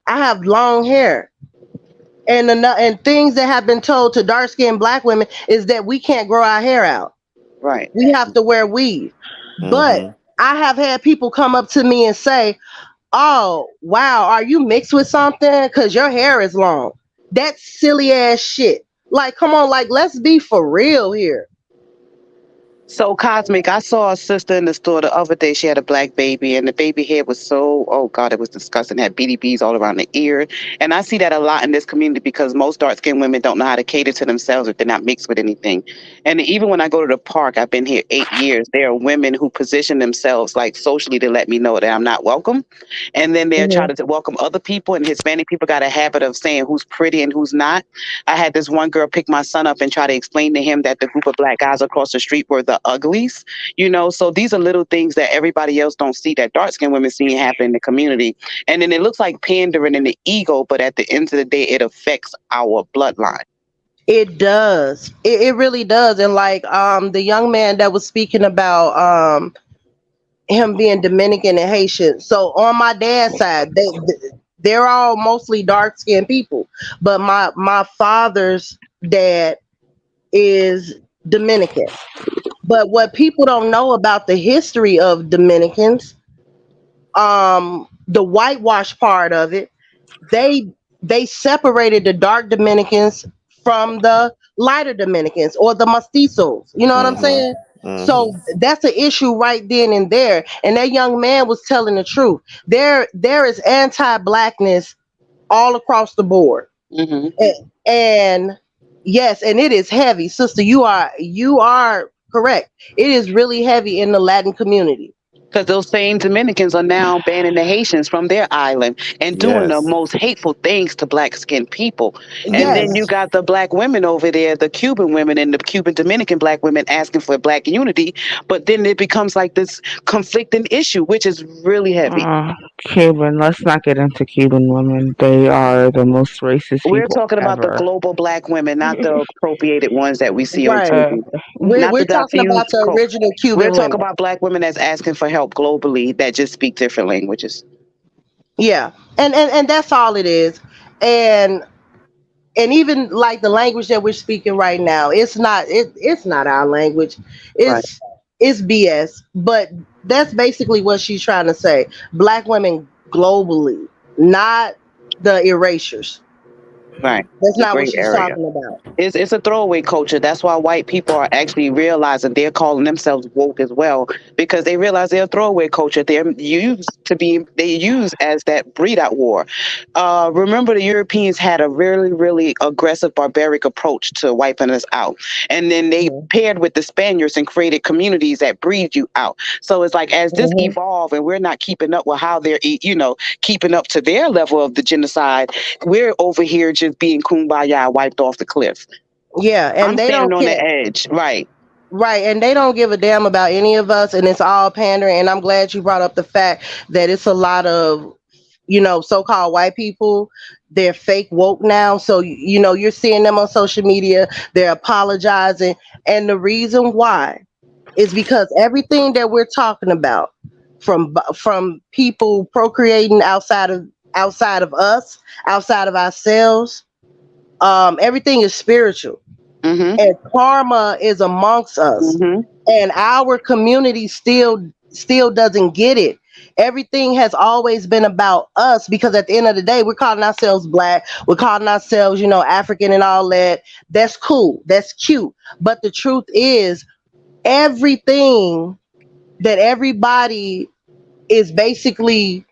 I have long hair. And things that have been told to dark skinned black women is that we can't grow our hair out. Right. We have to wear weave. But Mm-hmm. I have had people come up to me and say, "Oh, wow, are you mixed with something? Because your hair is long." That's silly ass shit. Like, come on, like, let's be for real here. So Cosmic, I saw a sister in the store the other day. She had a black baby, and the baby head was so, oh God, it was disgusting. It had BDBs all around the ear. And I see that a lot in this community because most dark skinned women don't know how to cater to themselves if they're not mixed with anything. And even when I go to the park, I've been here 8 years, there are women who position themselves like socially to let me know that I'm not welcome. And then they're trying to welcome other people. And Hispanic people got a habit of saying who's pretty and who's not. I had this one girl pick my son up and try to explain to him that the group of black guys across the street were the uglies, you know. So these are little things that everybody else don't see that dark skinned women see happen in the community. And then it looks like pandering in the ego, but at the end of the day, it affects our bloodline. It does. It really does. And like the young man that was speaking about him being Dominican and Haitian. So on my dad's side, they're all mostly dark skinned people. But my father's dad is Dominican. But what people don't know about the history of Dominicans, the whitewash part of it, they separated the dark Dominicans from the lighter Dominicans or the mestizos. You know what I'm saying? So that's an issue right then and there. And that young man was telling the truth. There is anti-blackness all across the board. And yes, and it is heavy, sister. You are correct. It is really heavy in the Latin community. Because those same Dominicans are now banning the Haitians from their island and doing the most hateful things to black skinned people. And then you got the black women over there, the Cuban women and the Cuban Dominican black women asking for black unity. But then it becomes like this conflicting issue, which is really heavy. Cuban, let's not get into Cuban women. They are the most racist people We're talking about the ever. global black women, not the appropriated ones that we see on Right. TV. We're talking about the original Cuban We're talking women. about black women that's asking for help globally that just speak different languages. Yeah. And that's all it is. And even like the language that we're speaking right now, it's not our language. It's BS. But that's basically what she's trying to say. Black women globally, not the erasures. Right. That's It's a not what great she's area. talking about. It's a throwaway culture. That's why white people are actually realizing they're calling themselves woke as well, because they realize they're a throwaway culture. They're used as that breed out war. Remember, the Europeans had a really, really aggressive, barbaric approach to wiping us out. And then they paired with the Spaniards and created communities that breed you out. So it's like as this evolved and we're not keeping up with how they're, keeping up to their level of the genocide, we're over here just being kumbaya wiped off the cliff. Yeah, and I'm they standing don't on care. the edge. Right. Right, and they don't give a damn about any of us, and it's all pandering. And I'm glad you brought up the fact that it's a lot of, so-called white people. They're fake woke now, so you're seeing them on social media. They're apologizing, and the reason why is because everything that we're talking about, from people procreating outside of us, outside of ourselves, everything is spiritual. And karma is amongst us, and our community still doesn't get it. Everything has always been about us, because at the end of the day, we're calling ourselves black, we're calling ourselves, African and all that. That's cool, that's cute, but the truth is, everything that everybody is basically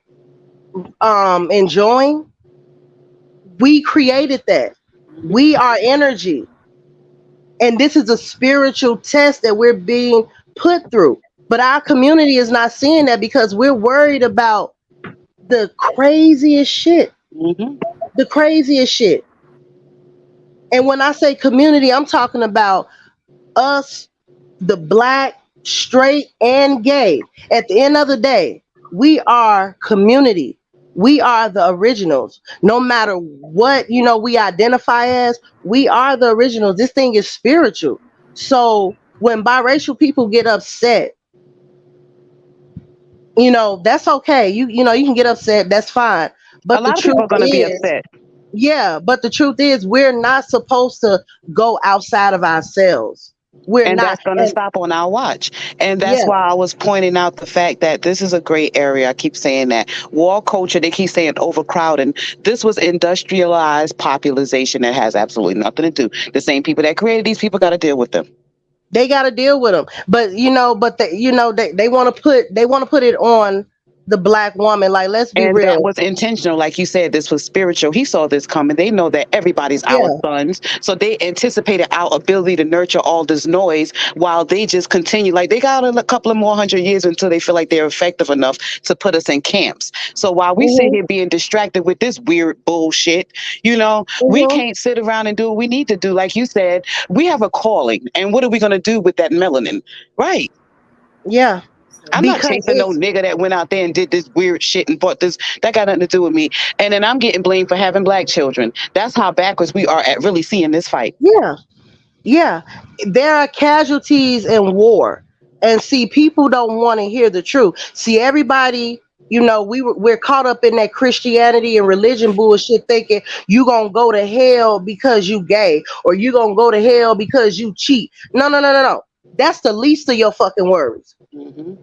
enjoying, we created that. We are energy. And this is a spiritual test that we're being put through. But our community is not seeing that, because we're worried about the craziest shit. The craziest shit. And when I say community, I'm talking about us, the black, straight, and gay. At the end of the day, we are community. We are the originals. No matter what, we identify as, we are the originals. This thing is spiritual. So when biracial people get upset, that's okay. You can get upset. That's fine. But a lot of people are going to be upset. Yeah, but the truth is, we're not supposed to go outside of ourselves. That's going to stop on our watch. And that's why I was pointing out the fact that this is a great area. I keep saying that. War culture, they keep saying overcrowding. This was industrialized popularization that has absolutely nothing to do. The same people that created these people got to deal with them. They got to deal with them. But they want to put it on the black woman. Like, let's be And that real. was intentional. Like you said, this was spiritual. He saw this coming. They know that everybody's our Yeah. sons. So they anticipated our ability to nurture all this noise while they just continue. Like they got a couple of more 100 years until they feel like they're effective enough to put us in camps. So while we sit Mhm. here being distracted with this weird bullshit, we Mhm. can't sit around and do what we need to do. Like you said, we have a calling. And what are we going to do with that melanin? Right. Yeah. I'm not Because chasing no nigga that went out there and did this weird shit and bought this. That got nothing to do with me. And then I'm getting blamed for having black children. That's how backwards we are at really seeing this fight. yeah. Yeah, there are casualties in war, and see, people don't want to hear the truth. See, everybody, we're caught up in that Christianity and religion bullshit, thinking you gonna go to hell because you gay, or you gonna go to hell because you cheat. No, no, no, no, no. That's the least of your fucking worries. Mm-hmm.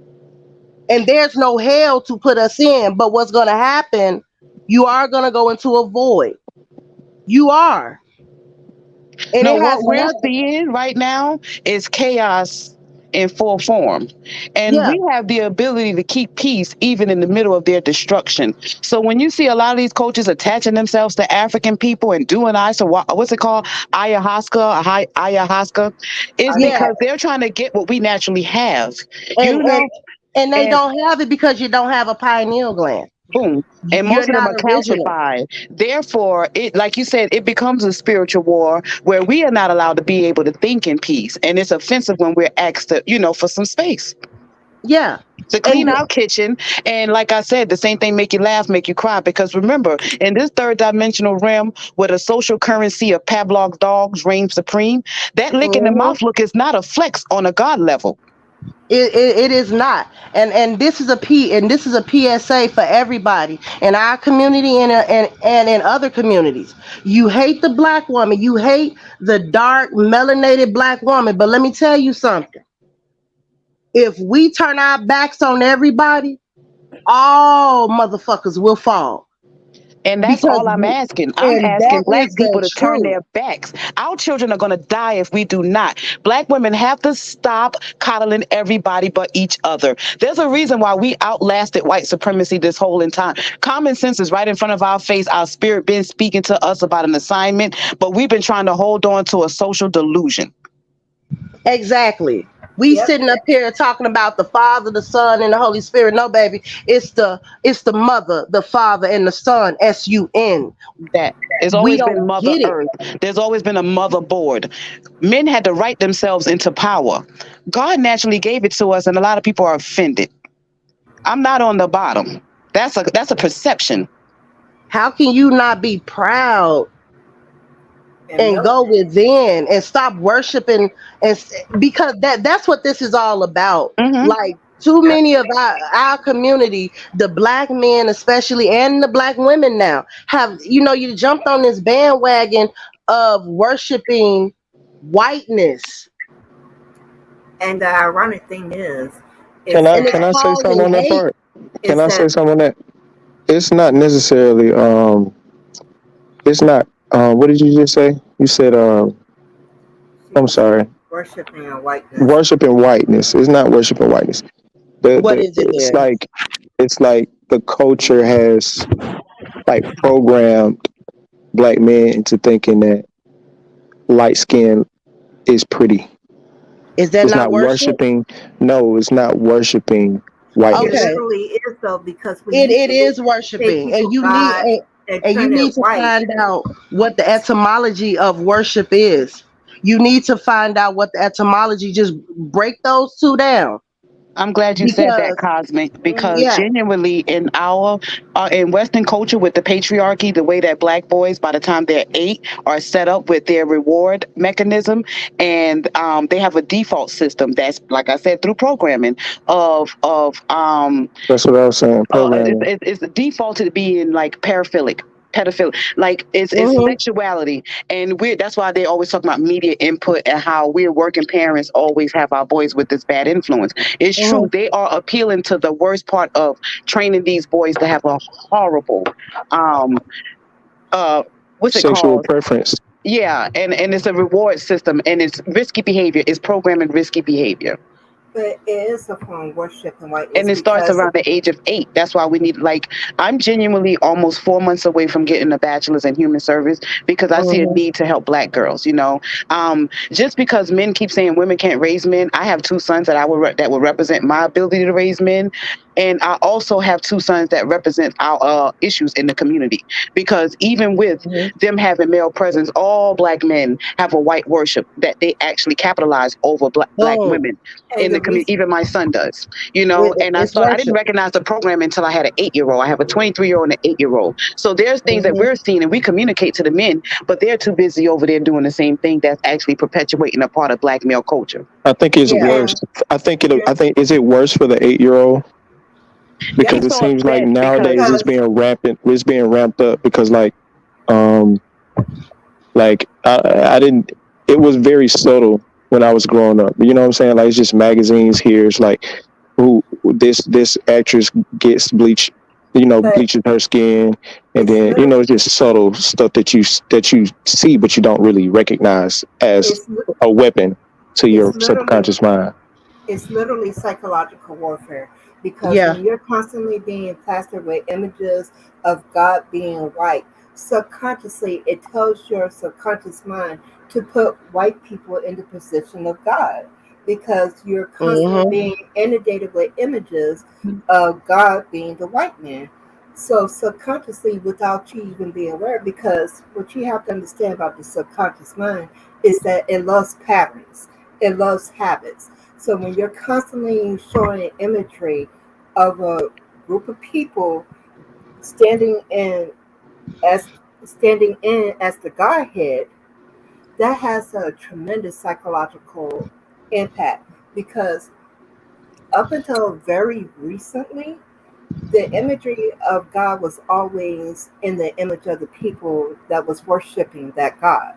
And there's no hell to put us in. But what's gonna happen? You are gonna go into a void. You are, and No, it has what we're nothing. seeing right now is chaos in full form. And Yeah, we have the ability to keep peace even in the middle of their destruction. So when you see a lot of these coaches attaching themselves to African people and doing what's it called? Ayahuasca, is yeah. because they're trying to get what we naturally have, and you and know? and they And don't have it because you don't have a pineal gland. boom. And You're most of them not are original. calcified. Therefore, it, like you said, it becomes a spiritual war where we are not allowed to be able to think in peace. And it's offensive when we're asked to, for some space Yeah, to and clean our kitchen. And like I said, the same thing make you laugh, make you cry. Because remember, in this third dimensional realm where the social currency of Pavlov's dogs reigns supreme, that lick in the mhm, mouth look is not a flex on a God level. it is not. And this is a PSA for everybody in our community and in other communities. You hate the black woman. You hate the dark melanated black woman. But let me tell you something. If we turn our backs on everybody, all motherfuckers will fall. And that's Because all I'm asking. I'm and asking that black is people the to turn truth. their backs. Our children are going to die if we do not. Black women have to stop coddling everybody but each other. There's a reason why we outlasted white supremacy this whole entire time. Common sense is right in front of our face. Our spirit been speaking to us about an assignment, but we've been trying to hold on to a social delusion. Exactly. We Yep. sitting up here talking about the Father, the Son, and the Holy Spirit. No, baby, it's the Mother, the Father, and the Son. SUN. That there's We always been don't Mother get it. Earth. There's always been a motherboard. Men had to write themselves into power. God naturally gave it to us, and a lot of people are offended. I'm not on the bottom. That's a perception. How can you not be proud And and know go that. within and stop worshiping? Because that's what this is all about. Hmm. Like, too many of our community, the black men especially, and the black women now, have you jumped on this bandwagon of worshiping whiteness, And the ironic thing is Can I and it's can that I say something causing on that hate. part? Can is I say that something on that? It's not necessarily it's not what did you just say? You said she I'm was saying sorry. worshiping whiteness. Worshiping whiteness. It's not worshiping whiteness. What is it It's then? like the culture has like programmed black men into thinking that light skin is pretty. Is that It's not not worship? worshiping. No, it's not worshiping It whiteness. Okay, literally is though, because when it, you it say is say worshiping, people God and and you turn need it to white, find out what the etymology of worship is. You need to find out what the etymology. Just break those two down, I'm glad you said that, because Cosmic, because yeah, genuinely in our in Western culture with the patriarchy, the way that black boys by the time they're 8 are set up with their reward mechanism, and they have a default system that's, like I said, through programming of That's what I was saying. it's, Programming. it's it's defaulted to being like paraphilic. Pedophilic, like it's hmm sexuality, and we're that's why they always talk about media input and how we're working parents always have our boys with this bad influence. It's hmm true, they are appealing to the worst part of training these boys to have a horrible, um, what's it Sexual called? preference. Yeah, and it's a reward system, and it's risky behavior. It's programming risky behavior. But it is a form of worship and white. And It's it starts because around the age of 8. That's why we need, like, I'm genuinely almost 4 months away from getting a bachelor's in human service because I see a need to help Black girls. You know, just because men keep saying women can't raise men, I have 2 sons that that will represent my ability to raise men, and I also have 2 sons that represent our issues in the community. Because even with them having male presence, all Black men have a white worship that they actually capitalize over Black women in the community. Even my son does, you know. And I didn't recognize the program until I had an 8-year-old. I have a 23-year-old and an 8-year-old. So there's things that we're seeing and we communicate to the men, but they're too busy over there doing the same thing that's actually perpetuating a part of Black male culture. I think it's worse. I think is it worse for the 8-year-old? Because it seems like nowadays it's being ramped up because I didn't, it was very subtle when I was growing up. You know what I'm saying? Like, it's just magazines here. It's like, who this actress gets bleached, bleaches her skin, and then it's just subtle stuff that you see, but you don't really recognize as a weapon to your subconscious mind. It's literally psychological warfare because when you're constantly being plastered with images of God being white, subconsciously it tells your subconscious mind to put white people in the position of God because you're constantly being inundated with images of God being the white man. So subconsciously, without you even being aware, because what you have to understand about the subconscious mind is that it loves patterns, it loves habits. So when you're constantly showing imagery of a group of people standing in as the Godhead, that has a tremendous psychological impact because up until very recently, the imagery of God was always in the image of the people that was worshiping that God.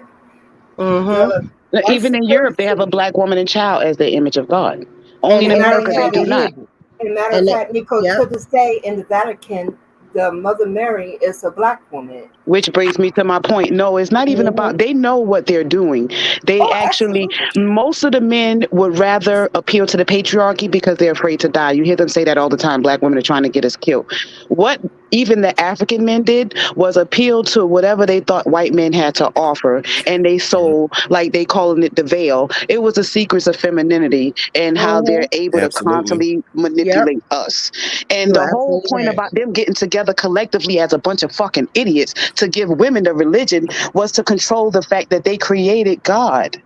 Even in Europe, they have a Black woman and child as their image of God. Only in America they do not. As a matter of fact, Nico, to this day in the Vatican, the Mother Mary is a Black woman. Which brings me to my point. No, it's not even about, they know what they're doing. They actually, most of the men would rather appeal to the patriarchy because they're afraid to die. You hear them say that all the time. Black women are trying to get us killed. What even the African men did was appeal to whatever they thought white men had to offer. And they sold, like they calling it the veil. It was the secrets of femininity and how they're able to constantly manipulate us. And the whole point about them getting together collectively as a bunch of fucking idiots to give women the religion was to control the fact that they created God.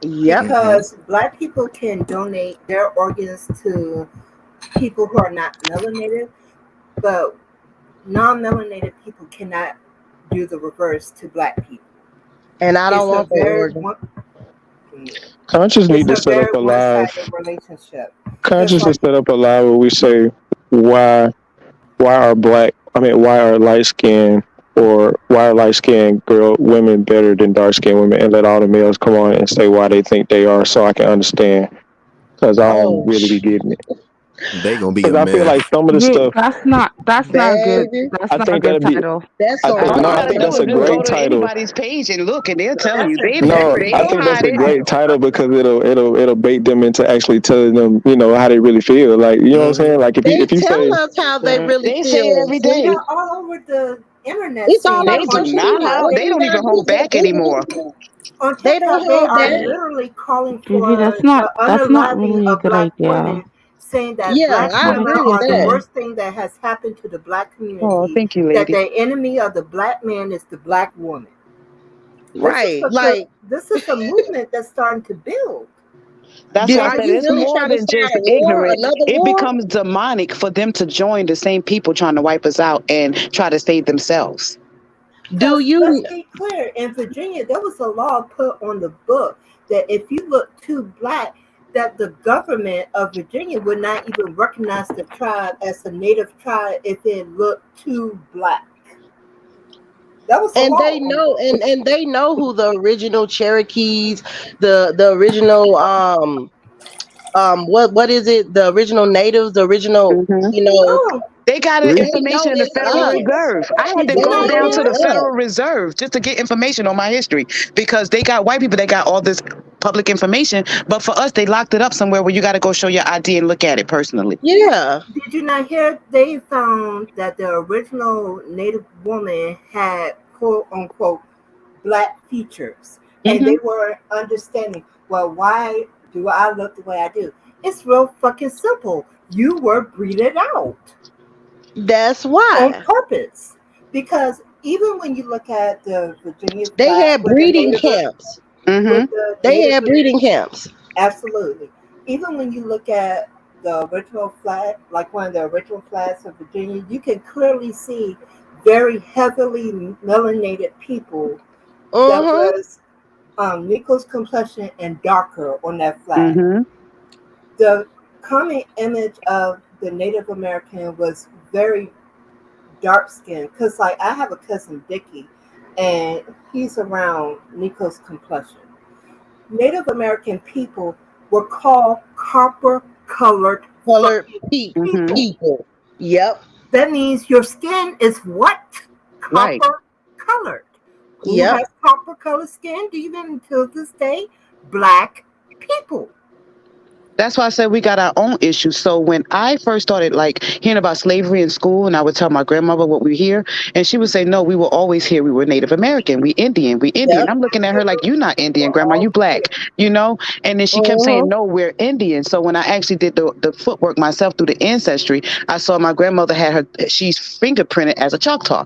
Because Black people can donate their organs to people who are not melanated, but non-melanated people cannot do the reverse to Black people. And I don't want that organ. Conscious need to set up a live relationship. Conscious to set up a live where we say why are light skinned or why are light skinned women better than dark skinned women, and let all the males come on and say why they think they are, so I can understand, because I don't really be getting it. They gonna be. I feel like some of the stuff. That's not good. That's not a good title. I think that's a great title. Anybody's page and look, and they're telling you they No, I think that's a great title because it'll bait them into actually telling them, how they really feel. Like, you know what I'm saying? Like if you tell us how they really feel. Say every day. They're all over the internet. It's all they do not. They don't even hold back anymore. On TikTok, they are literally calling for that's not really a good idea. Saying that Black women are the worst thing that has happened to the Black community. Oh, thank you, lady. That the enemy of the Black man is the Black woman. Right. This is a movement that's starting to build. That's why I said it's more than just ignorant. It becomes demonic for them to join the same people trying to wipe us out and try to save themselves. Let's be clear. In Virginia, there was a law put on the book that if you look too Black, that the government of Virginia would not even recognize the tribe as a native tribe if it looked too Black. That was and they know, and they know who the original Cherokees, the original what is it? The original natives, the original They got the They know information in the it's Federal us. Reserve. I had They to go know down to it's the us. Federal Reserve just to get information on my history because they got white people. They got all this public information, but for us, they locked it up somewhere where you got to go show your ID and look at it personally. Yeah. Did you not hear they found that the original Native woman had quote unquote black features and they were understanding, well, why do I look the way I do? It's real fucking simple. You were breeded out. That's On why. purpose. Because even when you look at the Virginia They flag had with the breeding native camps. with the They native had breeding camps. absolutely. Even when you look at the original flag, like one of the original flags of Virginia, you can clearly see very heavily melanated people that was Nico's complexion and darker on that flag. The common image of the Native American was very dark skinned because like I have a cousin Dickie and he's around Nico's complexion. Native American people were called copper colored people. Yep. That means your skin is what? Copper colored. Who Yep. has copper colored skin? Even to this day, black people. That's why I said we got our own issues. So when I first started like hearing about slavery in school, and I would tell my grandmother what we hear, and she would say, "No, we were always here. We were Native American. We Indian. We Indian." I'm looking at her like, "You not Indian, Grandma. You black." You know. And then she kept saying, "No, we're Indian." So when I actually did the footwork myself through the ancestry, I saw my grandmother had her. She's fingerprinted as a Choctaw.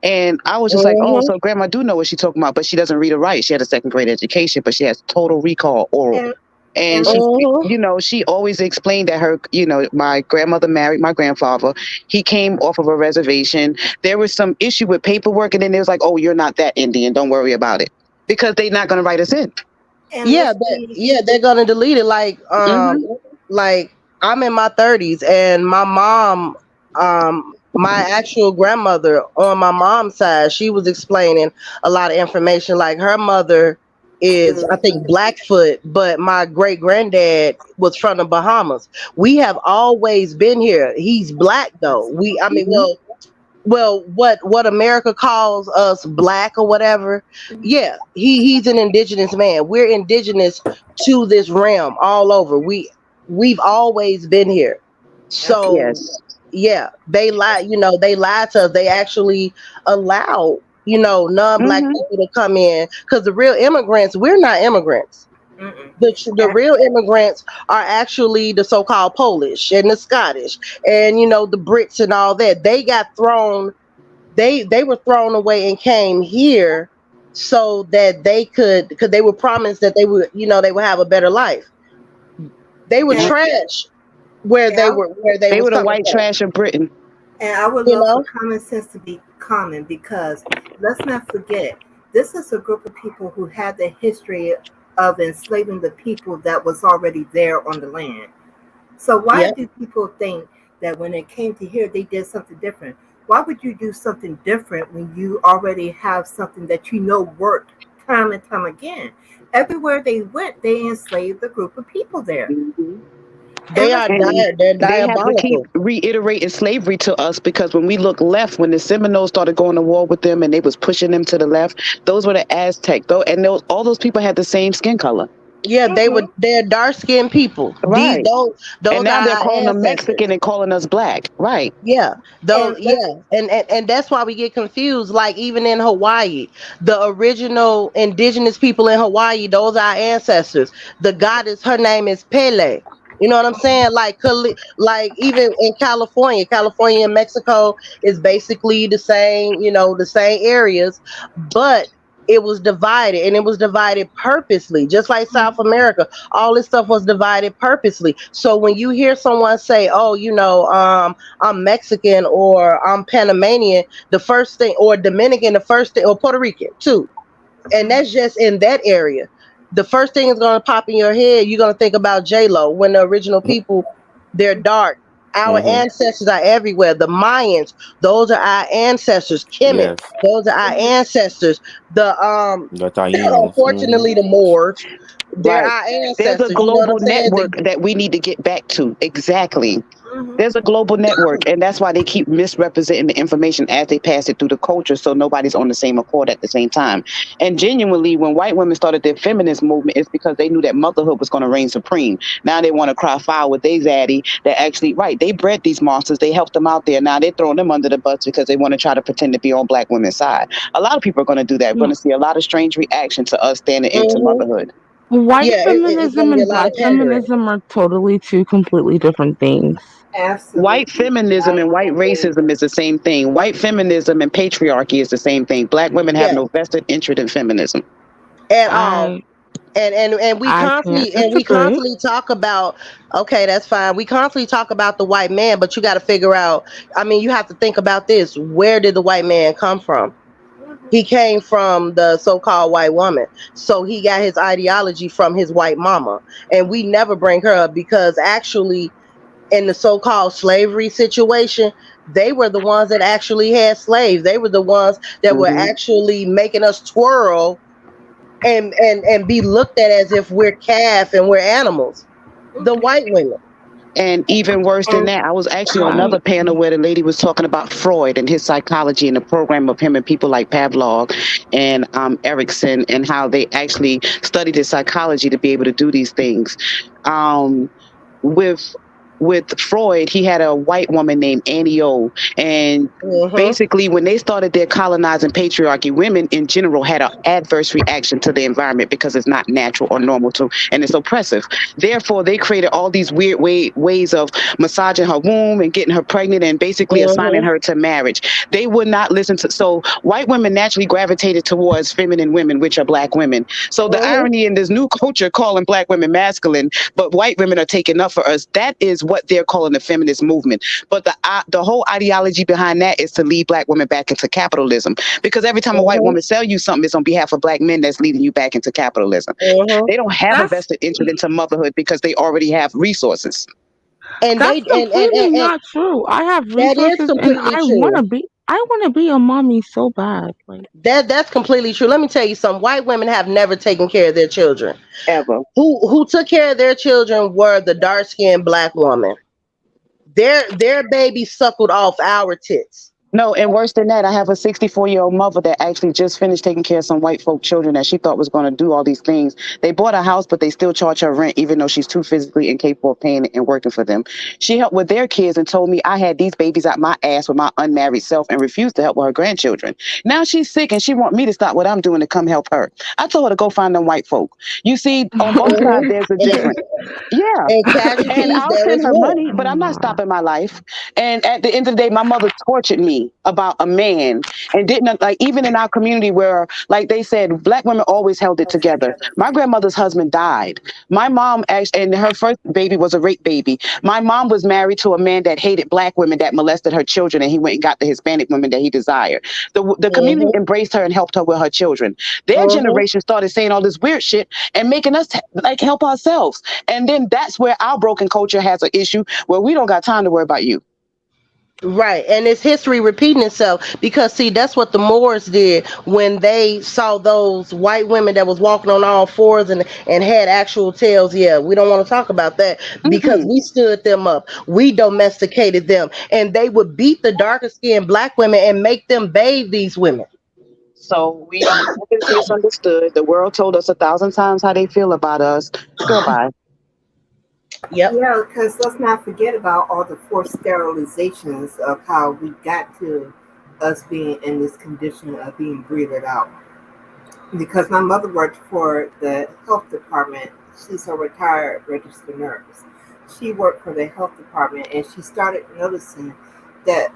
And I was just like, oh, so grandma do know what she's talking about, but she doesn't read or write. She had a second grade education, but she has total recall oral. And she, you know, she always explained that her, you know, my grandmother married my grandfather. He came off of a reservation. There was some issue with paperwork. And then there was like, oh, you're not that Indian. Don't worry about it. Because they're not going to write us in. They're going to delete it. Like I'm in my 30s and my mom, my actual grandmother on my mom's side, she was explaining a lot of information. Like her mother is, I think, Blackfoot, but my great granddad was from the Bahamas. We have always been here. He's black though. What America calls us black or whatever. Yeah, he's an indigenous man. We're indigenous to this realm all over. We've always been here. So yeah, they lied, they lied to us. They actually allowed, non-black people to come in because the real immigrants, we're not immigrants. The real immigrants are actually the so-called Polish and the Scottish and, the Brits and all that. They got thrown, they were thrown away and came here so that they could, because they were promised that they would, they would have a better life. They were trash they were the white trash of Britain. And I would love for common sense to be common because let's not forget, this is a group of people who had the history of enslaving the people that was already there on the land. So why do people think that when it came to here, they did something different? Why would you do something different when you already have something that worked time and time again? Everywhere they went, they enslaved the group of people there. They're diabolical. They have to keep reiterating slavery to us because when we look left, when the Seminoles started going to war with them and they was pushing them to the left, those were the Aztec though, and all those people had the same skin color. Yeah, they're dark skinned people. Right. Those and now they're calling them ancestors. Mexican and calling us black. Right. Yeah. And that's why we get confused. Like even in Hawaii, the original indigenous people in Hawaii, those are our ancestors. The goddess, her name is Pele. You know what I'm saying? Like even in California and Mexico is basically the same, the same areas, but it was divided, and it was divided purposely, just like South America. All this stuff was divided purposely. So when you hear someone say, "Oh, I'm Mexican," or "I'm Panamanian," the first thing, or Dominican, the first thing, or Puerto Rican too, and that's just in that area. The first thing is going to pop in your head. You're going to think about J-Lo. When the original people, they're dark. Our ancestors are everywhere. The Mayans, those are our ancestors. Kemet, those are our ancestors. The Taínos. unfortunately, the Moors, They're Right. our There's a ancestors. You know what I'm global saying? network that we need to get back to. Exactly. Mhm. There's a global network, and that's why they keep misrepresenting the information as they pass it through the culture, so nobody's on the same accord at the same time. And genuinely, when white women started their feminist movement, it's because they knew that motherhood was going to reign supreme. Now they want to cry foul with their zaddy that actually, right, they bred these monsters, they helped them out there. Now they're throwing them under the bus because they want to try to pretend to be on black women's side. A lot of people are going to do that. We're going to see a lot of strange reaction to us standing into motherhood. White Yeah, it's feminism gonna be a and lot black of pandering. feminism are totally two completely different things. White Absolutely. feminism I and white agree. racism is the same thing. White feminism and patriarchy is the same thing. Black women have Yeah, no vested interest in feminism. at all. I And we I can't disagree. constantly talk about, okay, that's fine. We constantly talk about the white man, but you got to figure out, I mean, you have to think about this. Where did the white man come from? He came from the so-called white woman. So he got his ideology from his white mama. And we never bring her up because actually in the so-called slavery situation, they were the ones that actually had slaves. They were the ones that were Hmm. actually making us twirl and be looked at as if we're calf and we're animals. The white women. And even worse than that, I was actually on Right. another panel where the lady was talking about Freud and his psychology and the program of him and people like Pavlov and Erickson and how they actually studied his psychology to be able to do these things. Um, with with Freud, he had a white woman named Annie O, and Mm-hmm. basically when they started their colonizing patriarchy, women in general had an adverse reaction to the environment because it's not natural or normal to, and it's oppressive. Therefore, they created all these weird ways of massaging her womb and getting her pregnant and basically assigning Mm-hmm. her to marriage. They would not listen to, so white women naturally gravitated towards feminine women, which are black women. So the Mm-hmm. irony in this new culture calling black women masculine, but white women are taking up for us, that is what they're calling the feminist movement. But the whole ideology behind that is to lead black women back into capitalism. Because every time a white Mm-hmm. woman sell you something, it's on behalf of black men that's leading you back into capitalism. Mm-hmm. They don't have a That's vested interest into motherhood because they already have resources. And that's completely not true. I have that is resources and completely true. I wanna be a mommy so bad. Like That's completely true. Let me tell you something. White women have never taken care of their children. Ever. Who took care of their children were the dark skinned black woman. Their baby suckled off our tits. No, and worse than that, I have a 64-year-old mother that actually just finished taking care of some white folk children that she thought was going to do all these things. They bought a house, but they still charge her rent, even though she's too physically incapable of paying it and working for them. She helped with their kids and told me I had these babies out my ass with my unmarried self and refused to help with her grandchildren. Now she's sick and she want me to stop what I'm doing to come help her. I told her to go find them white folk. You see, on both sides, there's a difference. Yeah. And And casualties, I'll there send is her war. money, but I'm not stopping my life. And at the end of the day, my mother tortured me about a man and didn't, like, even in our community where, like they said, black women always held it together. My grandmother's husband died. My mom actually, and her first baby was a rape baby. My mom was married to a man that hated black women, that molested her children, and he went and got the Hispanic women that he desired. The community Mm-hmm. embraced her and helped her with her children. Their Mm-hmm. generation started saying all this weird shit and making us like help ourselves. And then that's where our broken culture has an issue where we don't got time to worry about you. Right, and it's history repeating itself because see that's what the Moors did when they saw those white women that was walking on all fours and had actual tails. Yeah, we don't want to talk about that because Mm-mm. we stood them up, we domesticated them, and they would beat the darker skinned black women and make them bathe these women. So we always misunderstood. The world told us 1,000 times how they feel about us. Goodbye. Yep. Yeah, because let's not forget about all the forced sterilizations of how we got to us being in this condition of being breathed out. Because my mother worked for the health department. She's a retired registered nurse. She worked for the health department and she started noticing that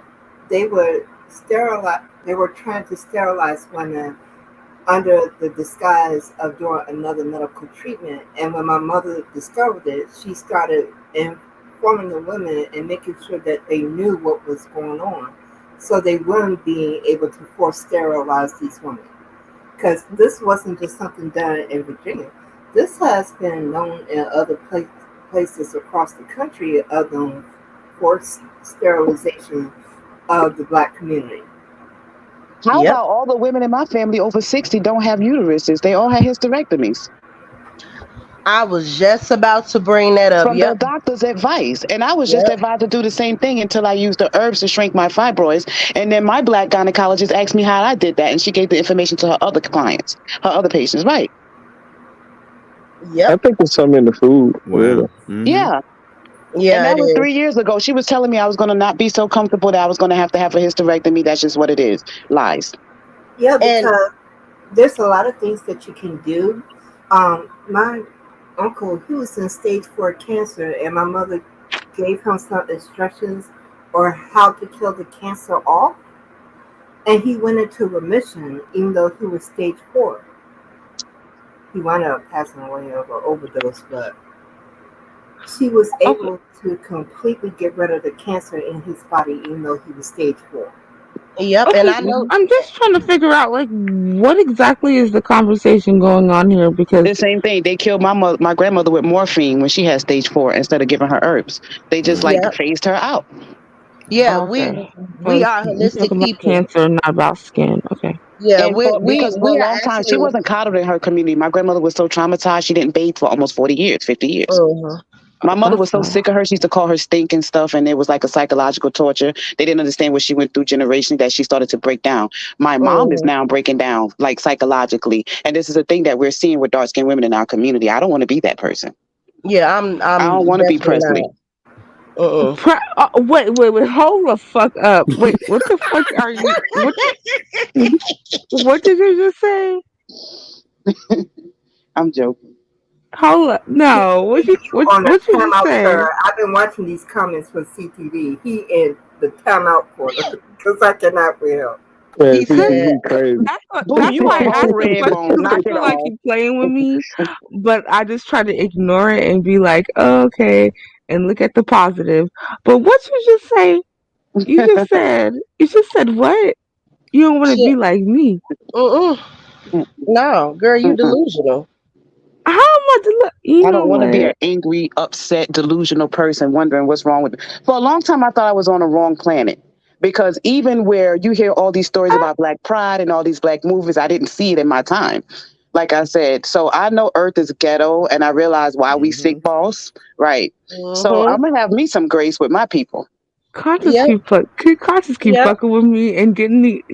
they were they were trying to sterilize women under the disguise of doing another medical treatment. And when my mother discovered it, she started informing the women and making sure that they knew what was going on so they wouldn't be able to force sterilize these women. Because this wasn't just something done in Virginia. This has been known in other places across the country of the forced sterilization of the black community. How Yep. about all the women in my family over 60 don't have uteruses? They all had hysterectomies. I was just about to bring that up. From the Yep. doctor's advice. And I was just Yep. advised to do the same thing until I used the herbs to shrink my fibroids. And then my black gynecologist asked me how I did that. And she gave the information to her other clients, her other patients. Right. Yep. I think it's something in the food. Wow. Really. Mm-hmm. Yeah. Yeah, And that it was is. 3 years ago. She was telling me I was going to not be so comfortable that I was going to have a hysterectomy. That's just what it is. Lies. Yeah, And because there's a lot of things that you can do. My uncle, he was in stage 4 cancer, and my mother gave him some instructions or how to kill the cancer off, and he went into remission even though he was stage 4. He wound up passing away of an overdose, but she was able to completely get rid of the cancer in his body even though he was stage 4. yep, Okay, and I know. I'm just trying to figure out like what exactly is the conversation going on here because The same thing. They killed my grandmother with morphine when she had stage 4 instead of giving her herbs. They just like Yep. phased her out. Yeah, okay, we so are we're holistic talking about people. cancer, not about skin. Okay, Yeah, And because for a we are long time she actually. wasn't coddled in her community. My grandmother was so traumatized she didn't bathe for almost 40 years, 50 years. Mhm. My mother was that's so not sick of her, she used to call her stink and stuff, and it was like a psychological torture. They didn't understand what she went through generationally that she started to break down. My mom is Mhm. now breaking down, like psychologically. And this is a thing that we're seeing with dark skinned women in our community. I don't want to be that person. Yeah, I I'm don't want to be definitely Presley. not. Uh-uh. wait, hold the fuck up. Wait, what the fuck are you? What did you just say? I'm joking. Hold up, no. He on a What you just timeout, say? sir. I've been watching these comments from CTV. He in the timeout corner because I cannot with him. Yeah, He said, CTV crazy. Boo, That's you why a I whole asked the red question bone. because I Knock it feel like off. he's playing with me, but I just try to ignore it and be like, oh, okay, and look at the positive. But what you just say? You just said what? You don't want to be "Shit, like me. no, girl, you delusional." How am I to look? You I know don't want to be an what? angry, upset, delusional person wondering what's wrong with me. For a long time, I thought I was on the wrong planet because even where you hear all these stories about Black pride and all these Black movies, I didn't see it in my time. Like I said, so I know Earth is ghetto, and I realize why we sick boss, right? So Mhm. I'm gonna have me some grace with my people. Yep. Conscious keep Yep. fucking with me and getting the.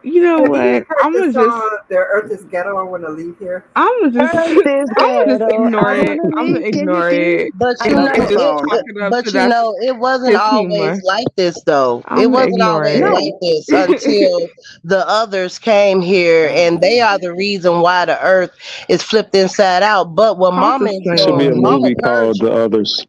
You know Have you what? heard the song "The Earth Is Ghetto"? I want to leave here. Earth is I'm gonna just ghetto. ignore I it. wanna I'm gonna leave. Can you ignore see? it But I you and love know that just it, song. chalk it it up but to you that's know it wasn't his always humor. like this though. It I'm gonna wasn't ignore always it. like No, this until the others came here and they are the reason why the earth is flipped inside out. But what mama Conscious is Should playing be with a doing, me. mama movie called The purging. Others.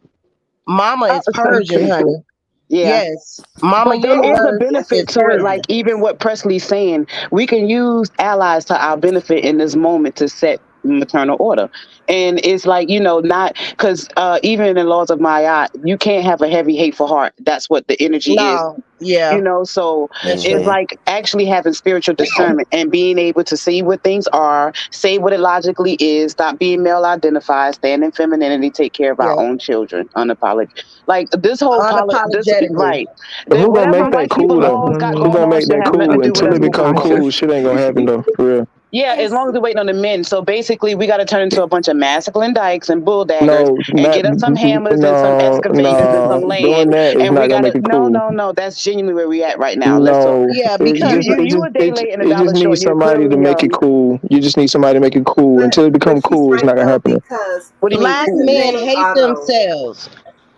Mama is purging, honey. yeah. Yes. Mama But there is a universe is benefit to it, like purging. even what Presley's saying, we can use allies to our benefit in this moment to set maternal order. And it's like, not because even in the laws of Maya, you can't have a heavy, hateful heart. That's what the energy is. No, yeah, So that's it's true. like actually having spiritual discernment and being able to see what things are, say what it logically is, stop being male identified, stand in femininity, take care of our Yeah. own children, unapologetic. Like this whole this Unapologetically. right. But who gonna Whatever make that white people cool Keep though? fucking laws with got Who me. going gonna on make should that have nothing to cool? do with Until us it moving become forward. cool, Conscious. shit ain't gonna happen though. For real. Yeah, as long as we're waiting on the men. So basically, we got to turn into a bunch of masculine dykes and bull daggers No, and not get us some hammers and some no, excavators and some no. Doing land. that is And we not got gonna to, make it no, cool. no, no. That's genuinely where we at right now. Let's talk. No, Yeah, it because just You a day late and a it just dollar short, needs and you're somebody to clearly make it young. cool. You just need somebody to make it cool. Until it But become she's cool, it's right not gonna though happen. because What do you mean black his cool? men name hate Otto. themselves.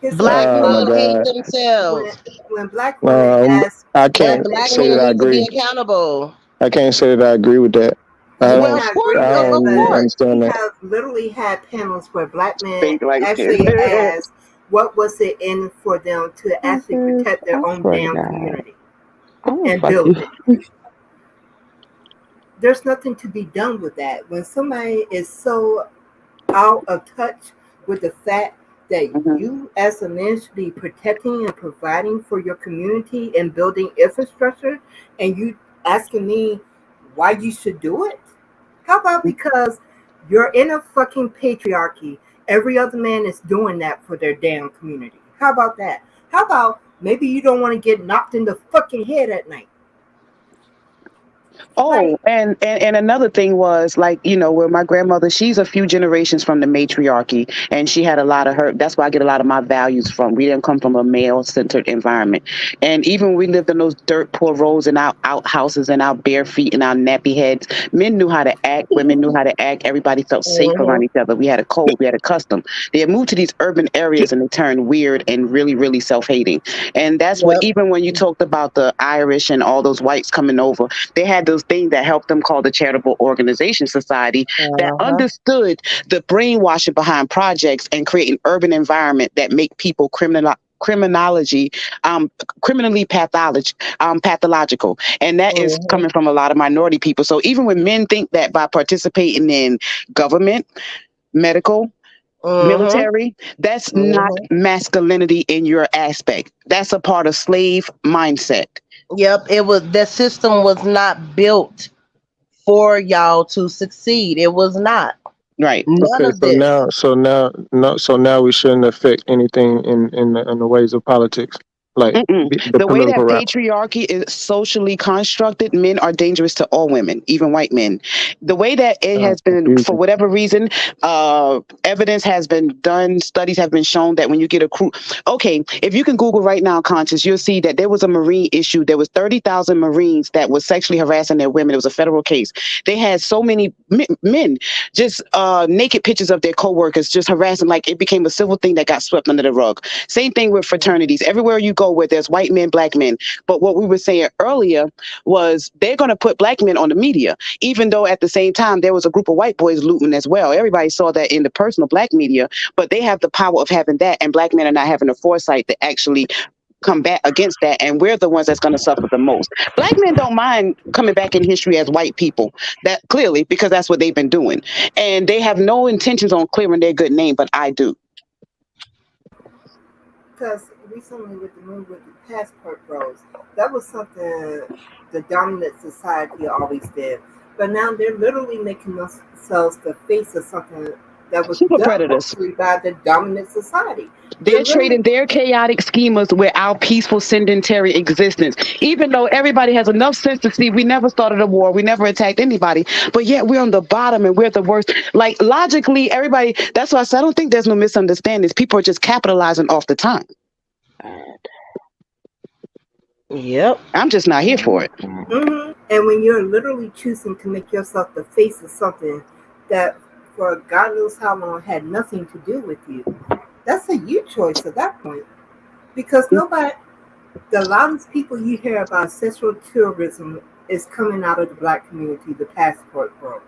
His Black name Oh my men hate Otto. god. When themselves. when black women ask I But can't black men black say men that I need to be agree. accountable. I can't say that I agree with that. I you Well, may don't. of not course, agree I with of it, don't but course. we understand that. have literally had panels where black men Fake light skin. actually asked what was it in for them to actually Conscious. protect I their own swear to damn God. community I'm gonna and fuck you. build it. There's nothing to be done with that. When somebody is so out of touch with the fact that Mhm. you as a man should be protecting and providing for your community and building infrastructure, and you asking me why you should do it? How about because you're in a fucking patriarchy? Every other man is doing that for their damn community. How about that? How about maybe you don't want to get knocked in the fucking head at night? Oh, and another thing was like, where my grandmother, she's a few generations from the matriarchy, and she had a lot of her. That's where I get a lot of my values from. We didn't come from a male-centered environment, and even when we lived in those dirt poor roads and our outhouses and our bare feet and our nappy heads, men knew how to act, women knew how to act. Everybody felt safe around each other. We had a code, we had a custom. They had moved to these urban areas and they turned weird and really, really self-hating. And that's what, even when you talked about the Irish and all those whites coming over, they had those things that helped them called the Charitable Organization Society that understood the brainwashing behind projects and create an urban environment that make people criminally pathological, and that is coming from a lot of minority people. So even when men think that by participating in government, medical, military, that's not masculinity in your aspect. That's a part of slave mindset. Yep, the system was not built for y'all to succeed. It was not. Right. None of this. So now we shouldn't affect anything in the ways of politics, like the way that political rap. patriarchy is socially constructed, men are dangerous to all women, even white men. The way that it has been, for whatever reason, evidence has been done, studies have been shown that when you get a crew, if you can Google right now, Conscious, you'll see that there was a Marine issue. There was 30,000 Marines that was sexually harassing their women. It was a federal case. They had so many men just naked pictures of their co-workers just harassing, like it became a civil thing that got swept under the rug. Same thing with fraternities. Everywhere you go where there's white men, black men. But what we were saying earlier was they're going to put black men on the media, even though at the same time there was a group of white boys looting as well. Everybody saw that in the personal black media, but they have the power of having that, and black men are not having the foresight to actually combat against that, and we're the ones that's going to suffer the most. Black men don't mind coming back in history as white people, that clearly, because that's what they've been doing, and they have no intentions on clearing their good name, but I do. Because recently with the move with the passport bros, that was something the dominant society always did. But now they're literally making themselves the face of something that was Super done predators by the dominant society. They're trading their chaotic schemas with our peaceful sedentary existence. Even though everybody has enough sense to see we never started a war, we never attacked anybody, but yet we're on the bottom and we're the worst. Like logically, everybody, that's why I said I don't think there's no misunderstandings. People are just capitalizing off the time. Yep. I'm just not here for it. And when you're literally choosing to make yourself the face of something that for God knows how long had nothing to do with you, that's a you choice at that point. Because nobody, the loudest people you hear about sexual tourism is coming out of the black community, the passport bros.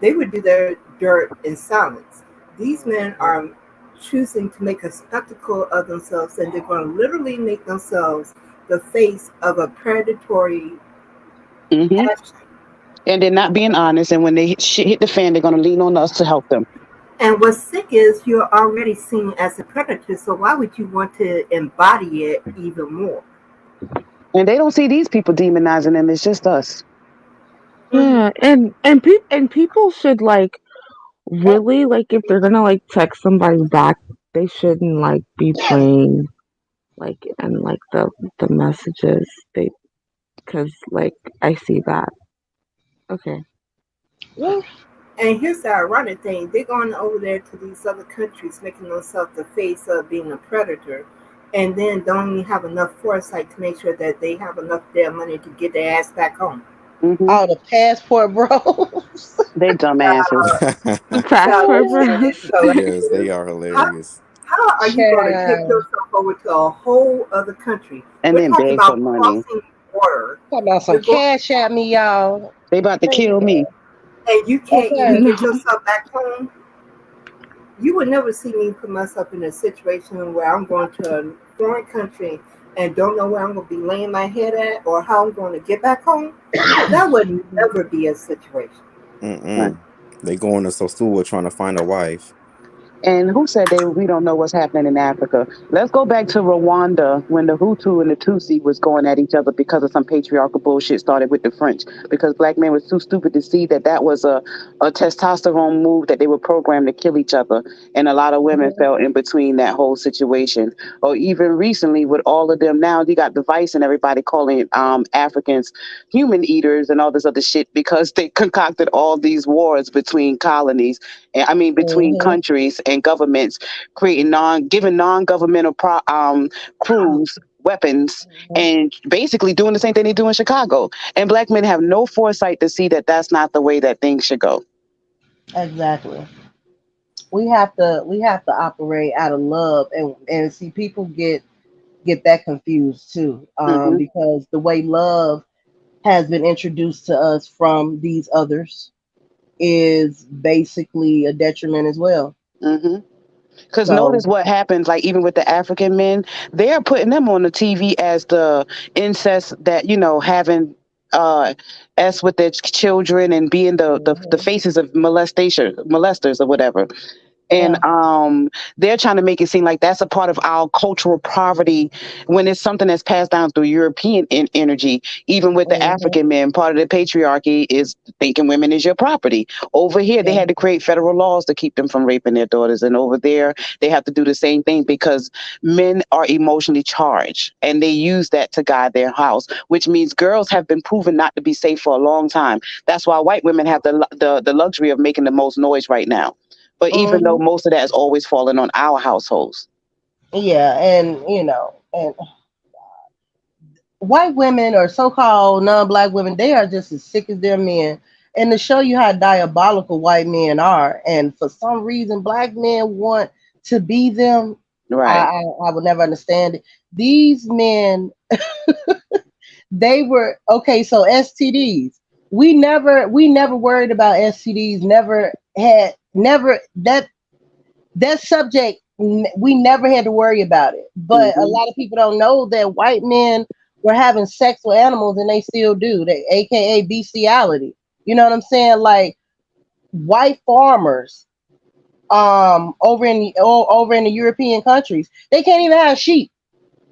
They would do their dirt in silence. These men are choosing to make a spectacle of themselves, and they're going to literally make themselves the face of a predatory action. And they're not being honest, and when they shit hit the fan, they're going to lean on us to help them. And what's sick is you're already seen as a predator, so why would you want to embody it even more? And they don't see these people demonizing them. It's just us. Yeah, and people should like really like if they're gonna like text somebody back, they shouldn't like be playing like and like the messages they, because like I see that. Okay. Well, and here's the ironic thing: they're going over there to these other countries, making themselves the face of being a predator, and then don't even have enough foresight to make sure that they have enough their money to get their ass back home. All the passport bros. They dumbasses. Passport bros. Yes, they are hilarious. How are you going to take yourself over to a whole other country? And We're then talking beg about for money. crossing the border. Talking about some cash at me, y'all. They about to kill me. And you can't even get yourself back home. You would never see me put myself in a situation where I'm going to a foreign country and don't know where I'm going to be laying my head at or how I'm going to get back home. That would never be a situation. They going to Sosua trying to find a wife. And who said we don't know what's happening in Africa? Let's go back to Rwanda when the Hutu and the Tutsi was going at each other because of some patriarchal bullshit started with the French. Because black men was too stupid to see that that was a testosterone move that they were programmed to kill each other. And a lot of women fell in between that whole situation. Or even recently with all of them now, you got the Vice and everybody calling Africans human eaters and all this other shit because they concocted all these wars between colonies. I mean, between countries and governments, creating giving non-governmental crews weapons and basically doing the same thing they do in Chicago. And black men have no foresight to see that that's not the way that things should go. Exactly. We have to operate out of love, and see, people get that confused too, Mm-hmm. because the way love has been introduced to us from these others is basically a detriment as well. Mm-hmm. Because So, notice what happens, like even with the African men, they're putting them on the TV as the incest that, having s with their children and being the faces of molesters or whatever. And yeah. they're trying to make it seem like that's a part of our cultural poverty when it's something that's passed down through European energy. Even with the hmm African men, part of the patriarchy is thinking women is your property. Over here, they yeah. had to create federal laws to keep them from raping their daughters, and over there, they have to do the same thing because men are emotionally charged, and they use that to guide their house. Which means girls have been proven not to be safe for a long time. That's why white women have the luxury of making the most noise right now. But even though hmm most of that is always falling on our households. Yeah, and and white women or so-called non-black women, they are just as sick as their men. And to show you how diabolical white men are, and for some reason black men want to be them, I Right. I, I will never understand it. These men, they were okay. So STDs, we never worried about STDs. Never had never that subject, we never had to worry about it. But a Hmm. lot of people don't know that white men were having sex with animals, and they still do. They, aka bestiality. You know what I'm saying? Like white farmers, over in the European countries, they can't even have sheep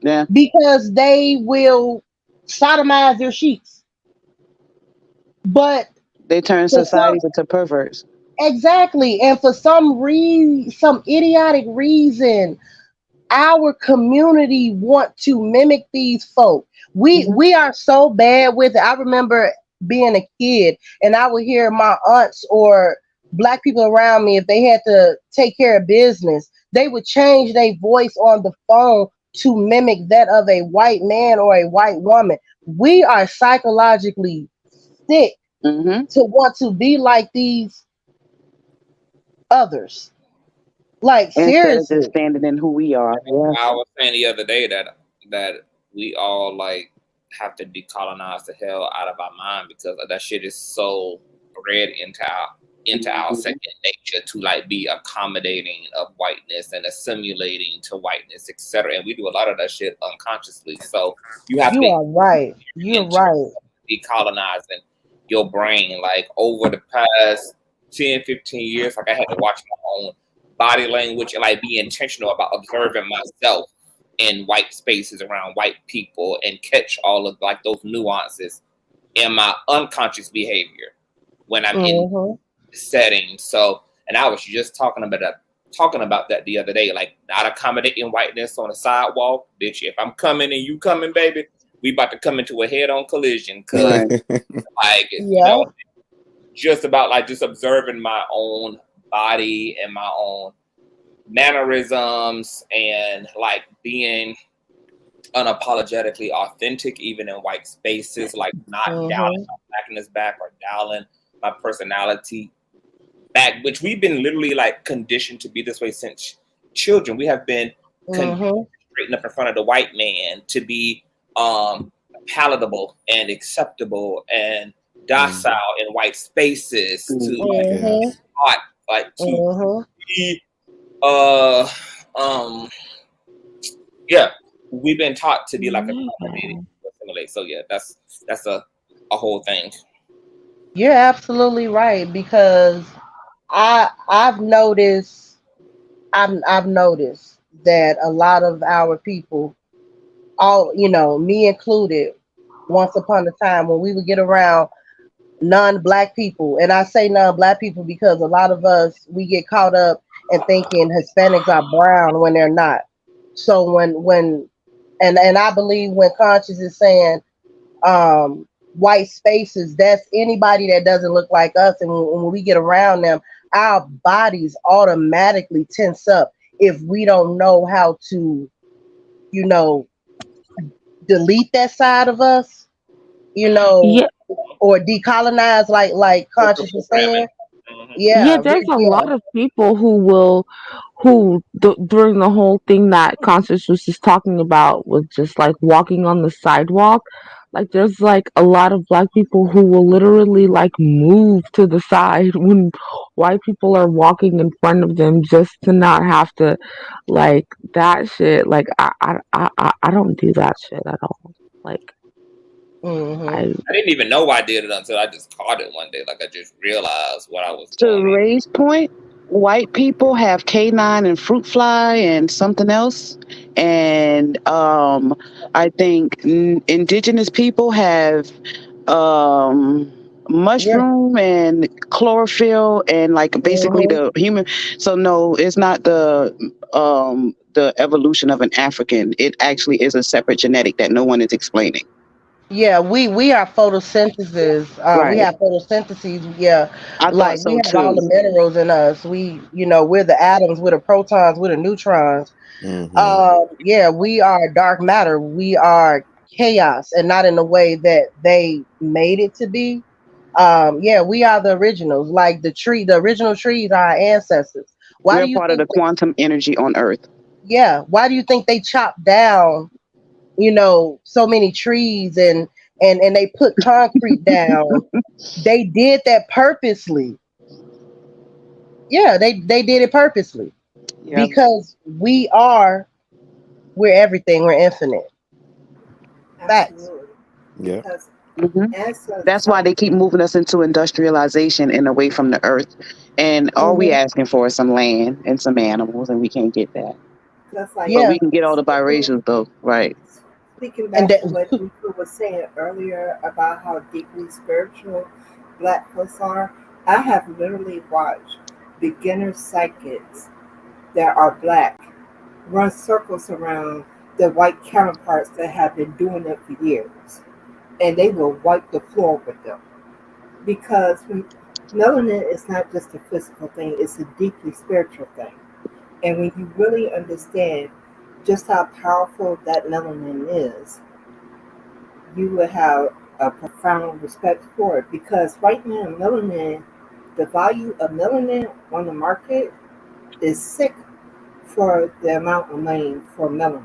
Yeah. because they will sodomize their sheep. But They turn for some, societies into perverts. exactly, and for some idiotic reason, our community want to mimic these folk. We Hmm. we are so bad with it. I remember being a kid, and I would hear my aunts or black people around me, if they had to take care of business, they would change their voice on the phone to mimic that of a white man or a white woman. We are psychologically sick Hmm. to want to be like these others. Like Instead of just seriously. standing in who we are. Yeah. I was saying the other day that we all like have to decolonize the hell out of our mind because that shit is so bred into our Hmm. second nature to like be accommodating of whiteness and assimilating to whiteness, etc. And we do a lot of that shit unconsciously. So you have You to are right. You're into right. decolonizing your brain. Like over the past 10, 15 years, like I had to watch my own body language and like be intentional about observing myself in white spaces around white people and catch all of like those nuances in my unconscious behavior when I'm in hmm the setting. So, and I was just talking about that the other day, like not accommodating whiteness on the sidewalk, bitch. If I'm coming and you coming, baby, we about to come into a head-on collision, cause Right. like Yeah. just about like just observing my own body and my own mannerisms and like being unapologetically authentic even in white spaces, like not dialing hmm my blackness back or dialing my personality back, which we've been literally like conditioned to be this way since children. We have been conditioned hmm straighten up in front of the white man to be palatable and acceptable and docile Mhm. in white spaces to like hmm Yes. hot, like to hmm be uh um yeah, we've been taught to be like accommodating to assimilate. So yeah, that's a whole thing. You're absolutely right, because I've noticed. I've noticed that a lot of our people, all me included, once upon a time when we would get around non-black people, and I say non-black people because a lot of us we get caught up in thinking Hispanics are brown when they're not. So when and I believe when Conscious is saying white spaces, that's anybody that doesn't look like us, and when we get around them, our bodies automatically tense up if we don't know how to, you know, delete that side of us, you know, Yeah, or decolonize, like Conscious was saying. yeah, Yeah, there's a yeah. lot of people during the whole thing that Constance was just talking about was just like walking on the sidewalk. Like there's like a lot of black people who will literally like move to the side when white people are walking in front of them just to not have to, like, that shit. Like I don't do that shit at all. Like I I didn't even know I did it until I just caught it one day. Like I just realized what I was To doing. Ray's point, white people have canine and fruit fly and something else, and I think indigenous people have Yeah. mushroom and chlorophyll and like basically hmm the human. So no, it's not the evolution of an African. It actually is a separate genetic that no one is explaining. Yeah, we are photosynthesis. We Right. have photosyntheses. Yeah, I thought like we so have all too. the minerals in us. We're the atoms, we're the protons, we're the neutrons. Mm-hmm. Yeah, we are dark matter. We are chaos, and not in the way that they made it to be. Yeah, we are the originals. Like the original trees are our ancestors. Why do We're you part of think? the quantum energy on Earth. Yeah, why do you think they chopped down, so many trees, and they put concrete down? They did that purposely. Yeah, they did it purposely Yeah. because we're everything. We're infinite. Facts. Absolutely. Yeah. Because hmm as a That's why they keep moving us into industrialization and away from the earth. And all we hmm asking for is some land and some animals, and we can't get that. just like But Yeah, we can get all the speaking biracials though, right? speaking and back that, to what Bruno was saying earlier about how deeply spiritual black folks are, I have literally watched beginner psychics that are black run circles around the white counterparts that have been doing it for years. And they will wipe the floor with them. Because melanin is not just a physical thing, it's a deeply spiritual thing. And when you really understand just how powerful that melanin is, you will have a profound respect for it. Because right now, melanin, the value of melanin on the market is sick for the amount of money for melanin.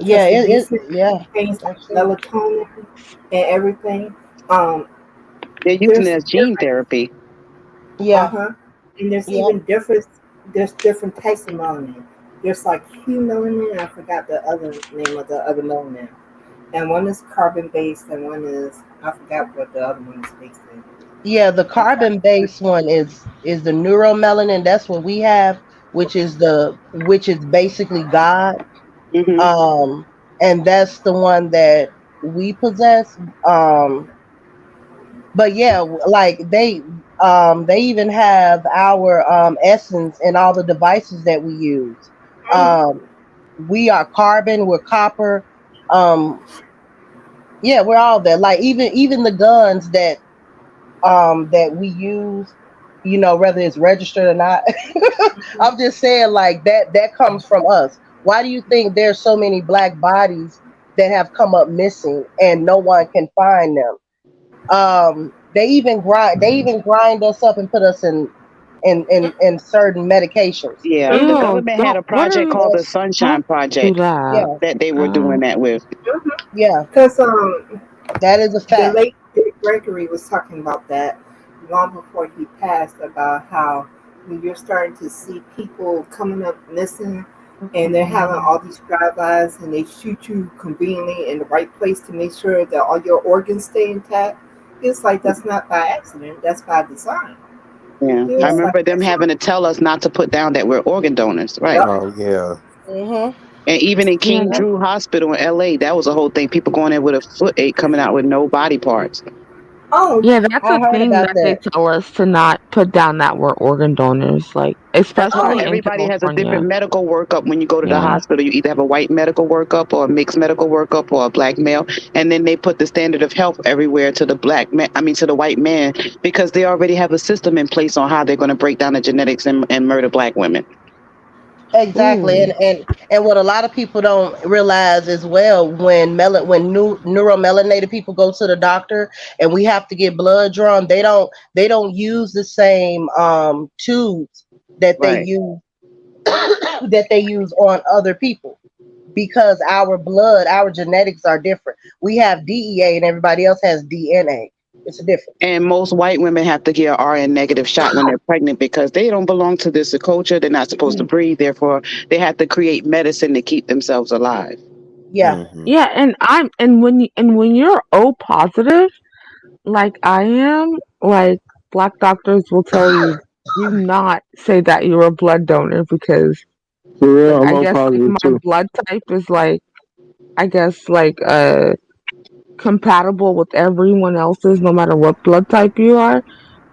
yeah, Because the reason it yeah, contains that's true. melatonin and everything, um, They're using it there's as gene different, therapy. Yeah, and there's yeah. even different. There's different types of melanin. There's like Q melanin. I forgot the other name of the other melanin. And one is carbon based, and one is I forgot what the other one is based in. Yeah, the I'm trying carbon to remember. based one is the neuromelanin. That's what we have, which is basically God. hmm Um, and that's the one that we possess. But yeah, like they even have our essence in all the devices that we use. Um, we are carbon, we're copper. Um, yeah, we're all there. Like even the guns that we use, whether it's registered or not. I'm just saying, like, that comes from us. Why do you think there's so many black bodies that have come up missing and no one can find them? They even grind us up and put us in certain medications. Yeah, the ew, government had don't a what project are called the don't Sunshine do Project that. Yeah, that they were doing that with. yeah, Because that is a the fact. late Dick Gregory was talking about that long before he passed, about how when you're starting to see people coming up missing and they're having all these drive-bys and they shoot you conveniently in the right place to make sure that all your organs stay intact, it's like that's not by accident, that's by design. Yeah, He I was like, remember them having to tell us not to put down that we're organ donors, right? yep. Oh yeah. And even in Yeah, King Drew Hospital in LA, that was a whole thing. People going there with a foot ache coming out with no body parts. Oh, yeah, that's I a heard thing about that they that. tell us to not put down that we're organ donors, like That's why especially oh, in everybody has a California. different medical workup when you go to the Yeah. hospital. You either have a white medical workup or a mixed medical workup or a black male. And then they put the standard of health everywhere to the black man, I mean, to the white man, because they already have a system in place on how they're going to break down the genetics and murder black women. Exactly, Ooh. and what a lot of people don't realize as well, when new neuromelanated people go to the doctor and we have to get blood drawn, they don't use the same tubes that they Right. use that they use on other people, because our genetics are different. We have DEA and everybody else has DNA. It's a difference. And most white women have to get an RN negative shot when they're pregnant because they don't belong to this culture. They're not supposed to breathe. Therefore, they have to create medicine to keep themselves alive. Yeah. Mm-hmm. Yeah, and when you're O positive, like I am, like black doctors will tell you, do not say that you're a blood donor because, For real, like, I'm I O guess like positive my too. blood type is like, I guess like compatible with everyone else's, no matter what blood type you are.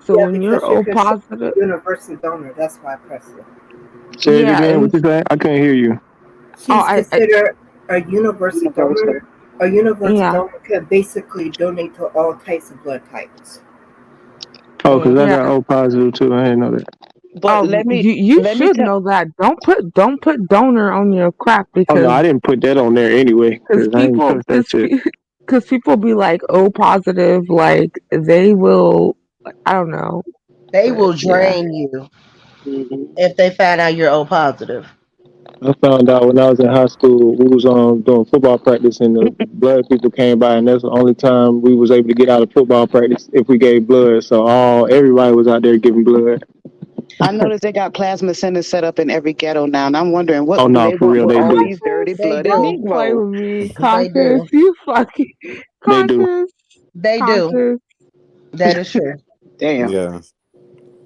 So yeah, when you're because you're O considered positive, a universal donor. That's why I pressed it. Say it yeah, again. What and you say? I couldn't hear you. oh, She's considered a universal donor. A universal yeah, donor can basically donate to all types of blood types. Oh, because I yeah. got O positive too. I didn't know that. But Oh, you let me should tell know that. Don't put donor on your crap Oh no, because I didn't put that on there anyway because because I ain't people touch that shit. because people be like O positive, like they will. I don't know, They but will yeah. drain you Mhm. if they find out you're O positive. I found out when I was in high school, we was doing football practice, and the blood people came by, and that's the only time we was able to get out of football practice if we gave blood. So everybody was out there giving blood. I noticed they got plasma centers set up in every ghetto now, and I'm wondering Oh what do no, they for want real, with they all do. these dirty They blooded do. Don't play Negroes? with me, They conscious. do. You fucking They do. conscious, They do. conscious, That is true. Damn. Yeah.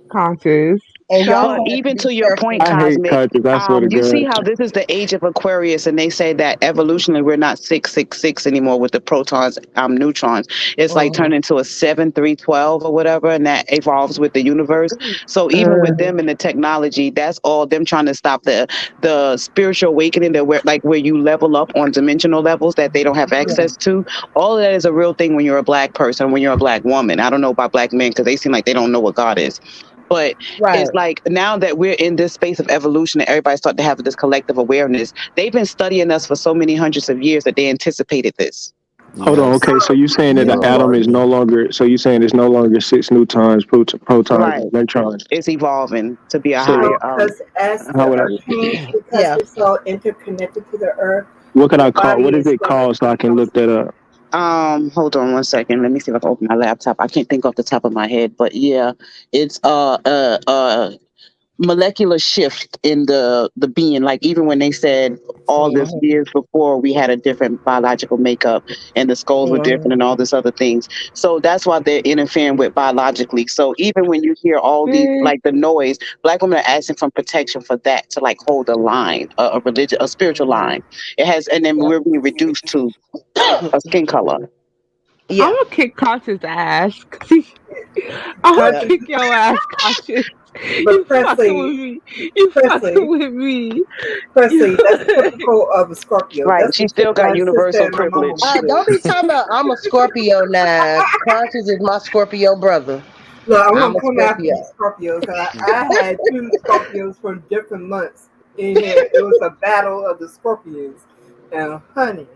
conscious. And y'all But Don't. have to even be to your point, careful. I hate Cosmic, conscious. I swear to you see God. how this is the age of Aquarius, and they say that evolutionally we're not 666 anymore with the protons, neutrons. It's like Mhm. turned into a 7312 or whatever, and that evolves with the universe. So even with them and the technology, that's all them trying to stop the spiritual awakening that where you level up on dimensional levels that they don't have Yeah. access to. All of that is a real thing when you're a black person, when you're a black woman. I don't know about black men because they seem like they don't know what God is. But Right. it's like now that we're in this space of evolution and everybody's starting to have this collective awareness, they've been studying us for so many hundreds of years that they anticipated this. Hold on. Yes. Okay, so you saying that You the are Mhm. atom is right. no longer? So you saying it's no longer 6 neutrons, protons, Right. and electrons? It's evolving to be a So higher No, because as how the would I? earth changes, because Yeah. it's all interconnected to the earth, What can your I call? body What is is it going to called so I can look that up? hold on one second. Let me see if I can open my laptop. I can't think off the top of my head, but yeah, it's molecular shift in the being, like even when they said all this Mhm. years before we had a different biological makeup and the skulls were different Mhm. and all this other things, so that's why they're interfering with biologically. So even when you hear all these Big. like the noise, black women are asking for protection for that, to like hold a line, a religion, a spiritual Mhm. line. It has, and then Yep. we're being reduced to a skin color. I'm Yeah. gonna kick Conscious ass. I'm gonna Yep. conscious. kick your ass, Conscious. But You fucking Presley, with me. You fucking Presley, with me. Presley, that's typical of a Scorpio. Right, That's she the shit still got my sister universal and my mama privilege. would do. Don't be talking about I'm a Scorpio now. Conscious is my Scorpio brother. Look, I'm I'm gonna a come after Scorpio. you, Scorpios. I had two Scorpios from different months in here. It was a battle of the Scorpions. And honey,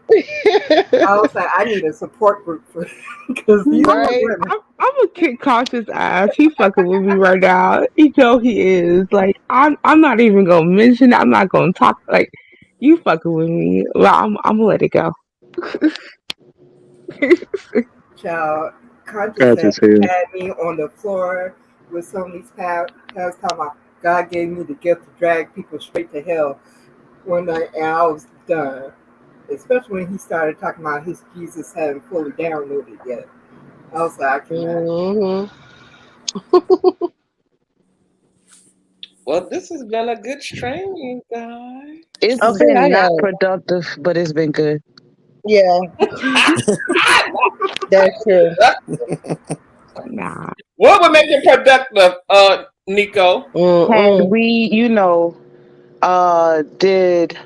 I was like, I need a support group for because these I'm are gonna, Right? women. I'm gonna kick Conscious ass. He fucking with me right now. You know he is. Like I'm not even gonna mention it. I'm not gonna talk. Like you fucking with me. Well, I'm gonna let it go. Child, conscious That's had, his head. had me on the floor with some of these past talking about God gave me the gift to drag people straight to hell one night, and I was done. Especially when he started talking about his Jesus hadn't fully downloaded yet. I was like, I cannot. Mhm. Well, this has been a good training, guys. It's Okay, I been not know. productive, but it's been good. Yeah, that's true. Nah. What would make it productive, Nico? Had we, did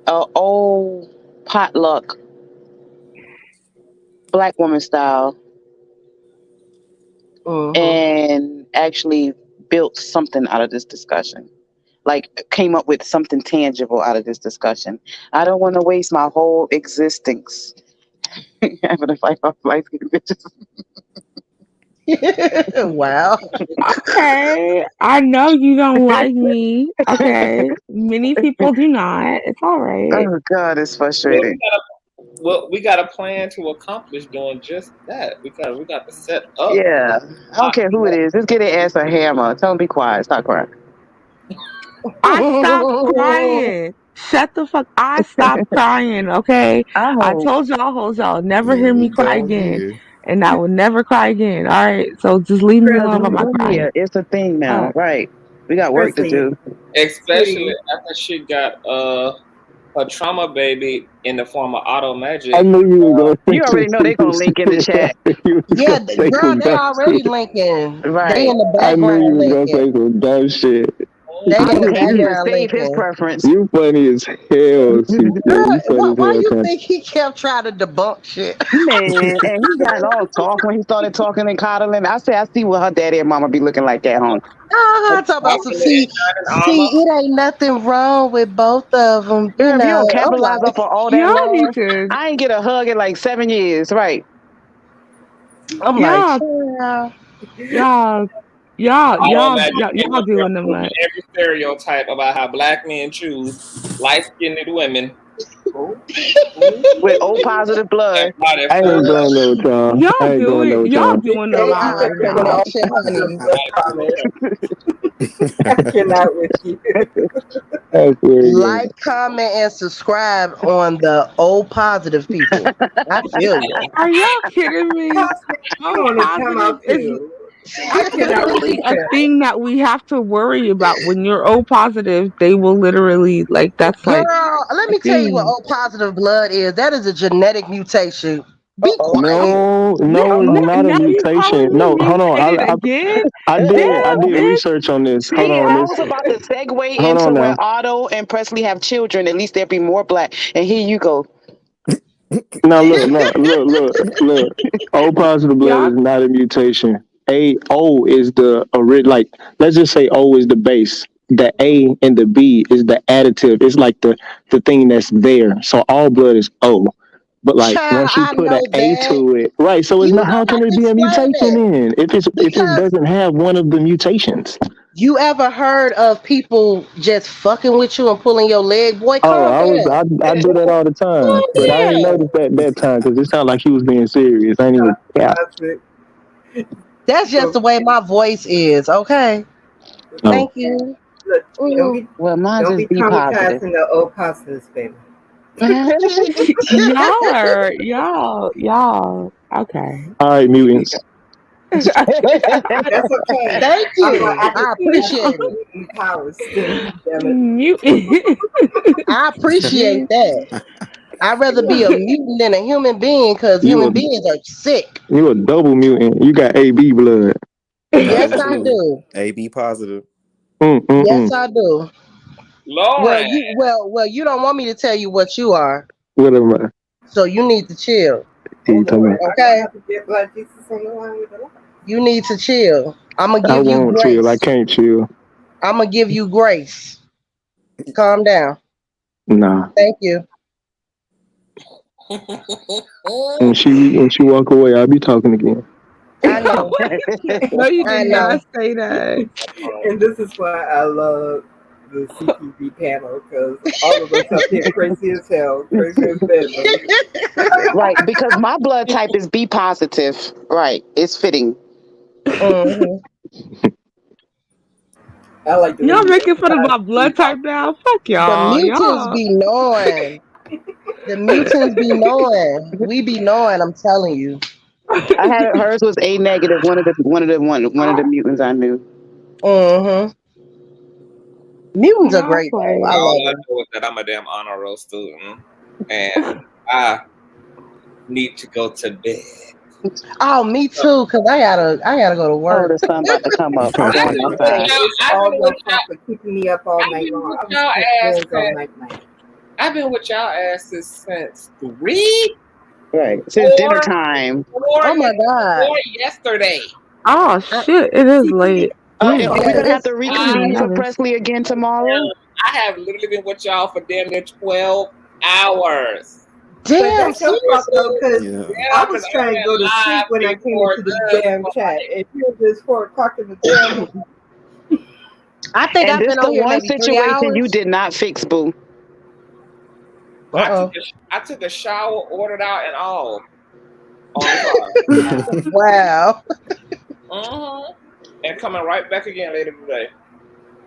a old potluck Black woman style and actually built something out of this discussion. Like came up with something tangible out of this discussion. I don't want to waste my whole existence having to fight off light skinned bitches. Wow. Okay. I know you don't like me. Okay. Many people do not. It's all right. Oh God, it's frustrating. We got a plan to accomplish doing just that. We got to set up. Yeah, I don't care who it is. Just get their ass a hammer. Tell them be quiet. Stop crying. I stopped crying. Shut the fuck. I stopped crying. Okay. I told y'all hoes y'all never hear me cry again. And I will never cry again. All right. So just leave me alone about my crying. Yeah, it's a thing now, right? We got work to do. Especially after she got her trauma baby in the form of auto magic. I knew you were going. You already know they're gonna link in the chat. Yeah, girl, they already linking. Right. They in the I knew background you were gonna linking. say some dumb shit. They in the Okay, background save his linking. preference. You funny as hell, CJ. You funny as Why hell, you Con. think he kept trying to debunk shit? Man, and he got all soft when he started talking and coddling. I see what her daddy and mama be looking like at home. Talk about some see, it ain't nothing wrong with both of them. You Girl, if you know, don't I'm capitalize like, off of all that Y'all need love, to. I ain't get a hug in like 7 years, right? I'm like, Y'all doing them much. Every stereotype about how Black men choose light-skinned women with O positive blood. I ain't going there with y'all. I ain't going there with Y'all y'all. doing a lot right now. I cannot with you. That's very like, good. comment, and subscribe on the O positive people. I feel you. Are y'all kidding me? On the time out Positive is too. literally a thing that we have to worry about. When you're O positive, they will literally that's Girl, like let a me tell you what thing. O positive blood is. That is a genetic mutation. Be quiet. No, it's not a Now you calling mutation. me No, hold mutated on. again? I did Bitch. research on this. See, Hold on, I this. was about to segue Hold into on when now. Otto and Presley have children. At least there'll be more Black. And here you go. Now look. O positive blood is not a mutation. O is the like. Let's just say O is the base. The A and the B is the additive. It's like the thing that's there. So all blood is O. But like Child, once you I put an know A that. to it, right? So it's You not. don't How can have it to be a explain mutation that. then? If it doesn't have one of the mutations. You ever heard of people just fucking with you and pulling your leg? Boy, Oh, calm down. I do that all the time, Calm but I ain't down. noticed that time because it sounded like he was being serious. I ain't even yeah. That's just the way my voice is, okay? Oh. Thank you. Look, Well, mine don't just be be positive. traumatizing the old positives, baby. y'all. Okay. All right, mutants. That's okay. Thank you. I I appreciate it. mutant powers still. Damn it. Mutant. I appreciate that. I'd rather be a mutant than a human being because human beings are sick. You a double mutant. You got AB blood. Yes, I do. AB positive. Yes, I do. Lauren. Well, you don't want me to tell you what you are, What am I? so you need to chill. You talking about? Okay? Get blood Jesus on the line with the Lord. You need to chill. I'm gonna I give you won't chill. I grace. can't chill. I'm gonna give you grace. Calm down. Nah. Thank you. And she walk away, I'll be talking again. I know. No, you I did know. not say that. And this is why I love the CTV panel because all of us up here crazy as hell, crazy as bedlam. Right, because my blood type is B positive. Right, it's fitting. I like the way Y'all you making fun of my emphasize blood type now? Fuck The y'all. mutants Y'all. be knowing. The mutants be knowing. We be knowing. I'm telling you. I had hers was A negative. One of the mutants I knew. Mutants are I'll great play. though. I All love I them. know is that I'm a damn honor roll student, and I need to go to bed. Oh, me too, cause I gotta go to Oh, work. the sun about to come up. I'm I going want to say outside. it's I've all been with your fault for keeping me up all night long. I was y'all catching ass games all night long. I've been with y'all asses since 3, Right. Since 4, dinner time. 4, Oh my god. 4 yesterday. Oh shit! It is late. Are we Damn. gonna have to It's reconvene for Yes. Presley again tomorrow? I have literally been with y'all for damn near 12 hours. But damn that's your fault though, because Yeah. I Yeah, was because I trying to go went to sleep live when I came before into the this. damn chat. And it was 4 o'clock in the damn morning. I think And I've this been the on here one maybe 3 situation you hours. did not fix, boo. Uh-oh. I took a shower, ordered out, and all on the car. Wow. And coming right back again later today.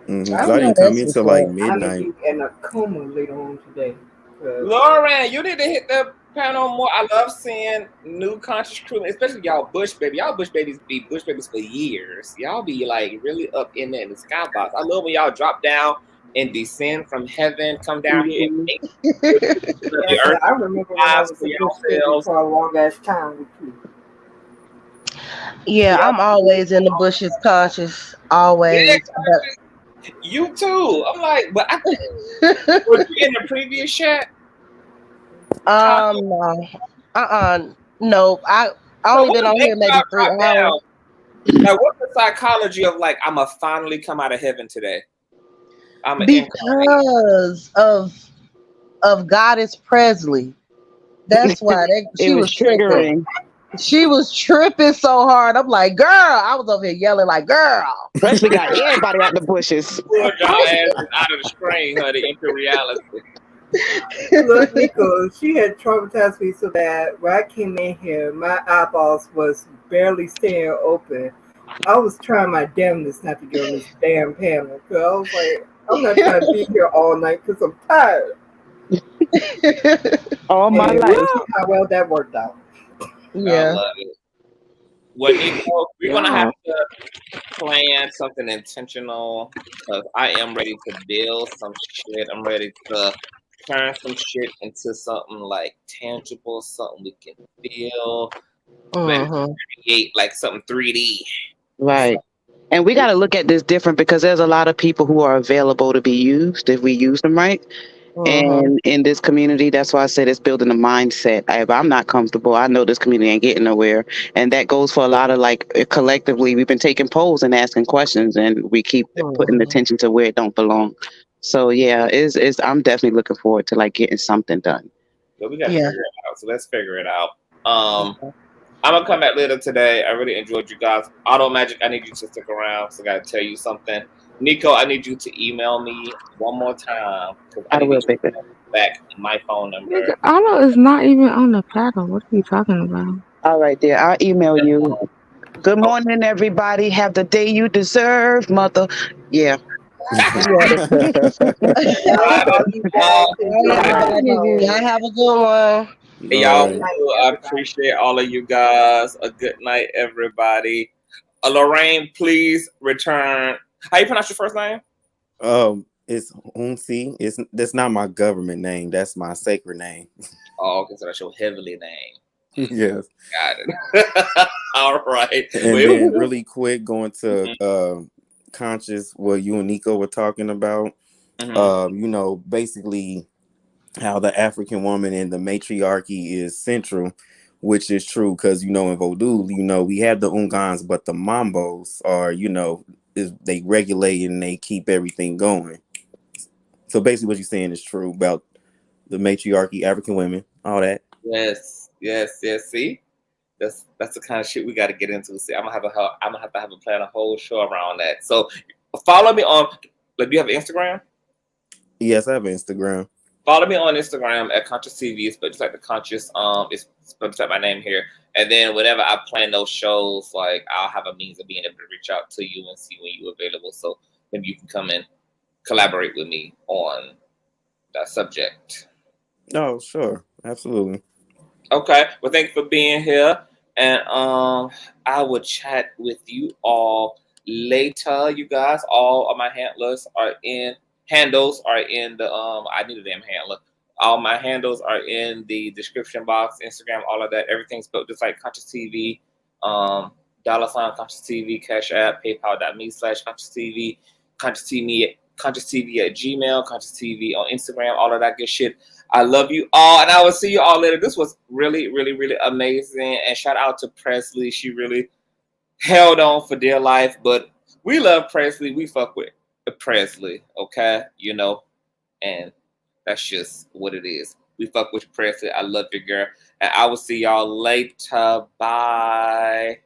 Because I I know didn't come that's in what's till like up. I'm going to midnight. be in a coma later on today. Lauren, you need to hit the panel more. I love seeing new conscious crew, especially y'all Bush baby. Y'all Bush babies be Bush babies for years. Y'all be like really up in there in the skybox. I love when y'all drop down and descend from heaven, come down here and make the earth I remember when I lives was for a Bush baby yourselves. for a long ass time with you. Yeah, I'm always in the bushes conscious. Always. You too. I'm like, but was you in the previous chat? No. No. I only been on here maybe 3 hours. Now, what's the psychology of like, I'ma finally come out of heaven today? I'm an Because of Goddess Presley. That's why It she was was tripping. triggering. She was tripping so hard. I'm like, girl, I was over here yelling like, girl. Presley got everybody out the bushes. Put y'all asses out of the screen, honey, into reality. Look, Nico, she had traumatized me so bad. When I came in here, my eyeballs was barely staying open. I was trying my damnedest not to get on this damn panel. Cause I was like, I'm not trying to be here all night because I'm tired. All my And life. see how well that worked out. I love it. Well, Nico, we're gonna have to plan something intentional because I am ready to build some shit. I'm ready to turn some shit into something like tangible, something we can feel. Ready to create like something 3D. Right. And we got to look at this different because there's a lot of people who are available to be used if we use them right. And in this community, that's why I said it's building a mindset. If I'm not comfortable, I know this community ain't getting nowhere. And that goes for a lot of like collectively, we've been taking polls and asking questions and we keep putting attention to where it don't belong. So yeah, I'm definitely looking forward to like getting something done. So we got to figure it out. So let's figure it out. I'm gonna come back later today. I really enjoyed you guys. Auto Magic, I need you to stick around. So I gotta tell you something. Nico, I need you to email me one more time. I will pick it back my phone number. Anna is not even on the panel. What are you talking about? All right, dear. I'll email you. Good morning, everybody. Have the day you deserve, mother. Yeah. Y'all have a good one. Y'all, I appreciate all of you guys. A good night, everybody. Lorraine, please return. How you pronounce your first name? It's Unsi. That's not my government name. That's my sacred name. Oh, okay, so that's your heavenly name. Yes. Got it. All right. And then really quick, going to conscious, what you and Nico were talking about. You know, basically how the African woman and the matriarchy is central, which is true because, you know, in Vodou, you know, we have the Ungans, but the Mambos are, you know, they regulate and they keep everything going. So basically what you're saying is true about the matriarchy, African women, all that. Yes. See, that's the kind of shit we got to get into. See, I'm gonna have to plan a whole show around that. So follow me on. Like, do you have Instagram? Yes, I have Instagram. Follow me on Instagram at Consciouztv, but just like the conscious, it's spelled my name here. And then whenever I plan those shows, like I'll have a means of being able to reach out to you and see when you're available. So maybe you can come and collaborate with me on that subject. Oh, sure. Absolutely. Okay. Well, thank you for being here. And I will chat with you all later. You guys, all of my handlers are in handles are in the I need a damn handler. All my handles are in the description box, Instagram, all of that. Everything's spelled just like Consciouztv, $ Consciouztv, Cash App, PayPal.me/Consciouztv, Consciouztv at Gmail, Consciouztv on Instagram, all of that good shit. I love you all, and I will see you all later. This was really, really, really amazing. And shout out to Presley. She really held on for dear life, but we love Presley. We fuck with Presley, okay? You know, and that's just what it is. We fuck with Presley. I love you, girl. And I will see y'all later. Bye.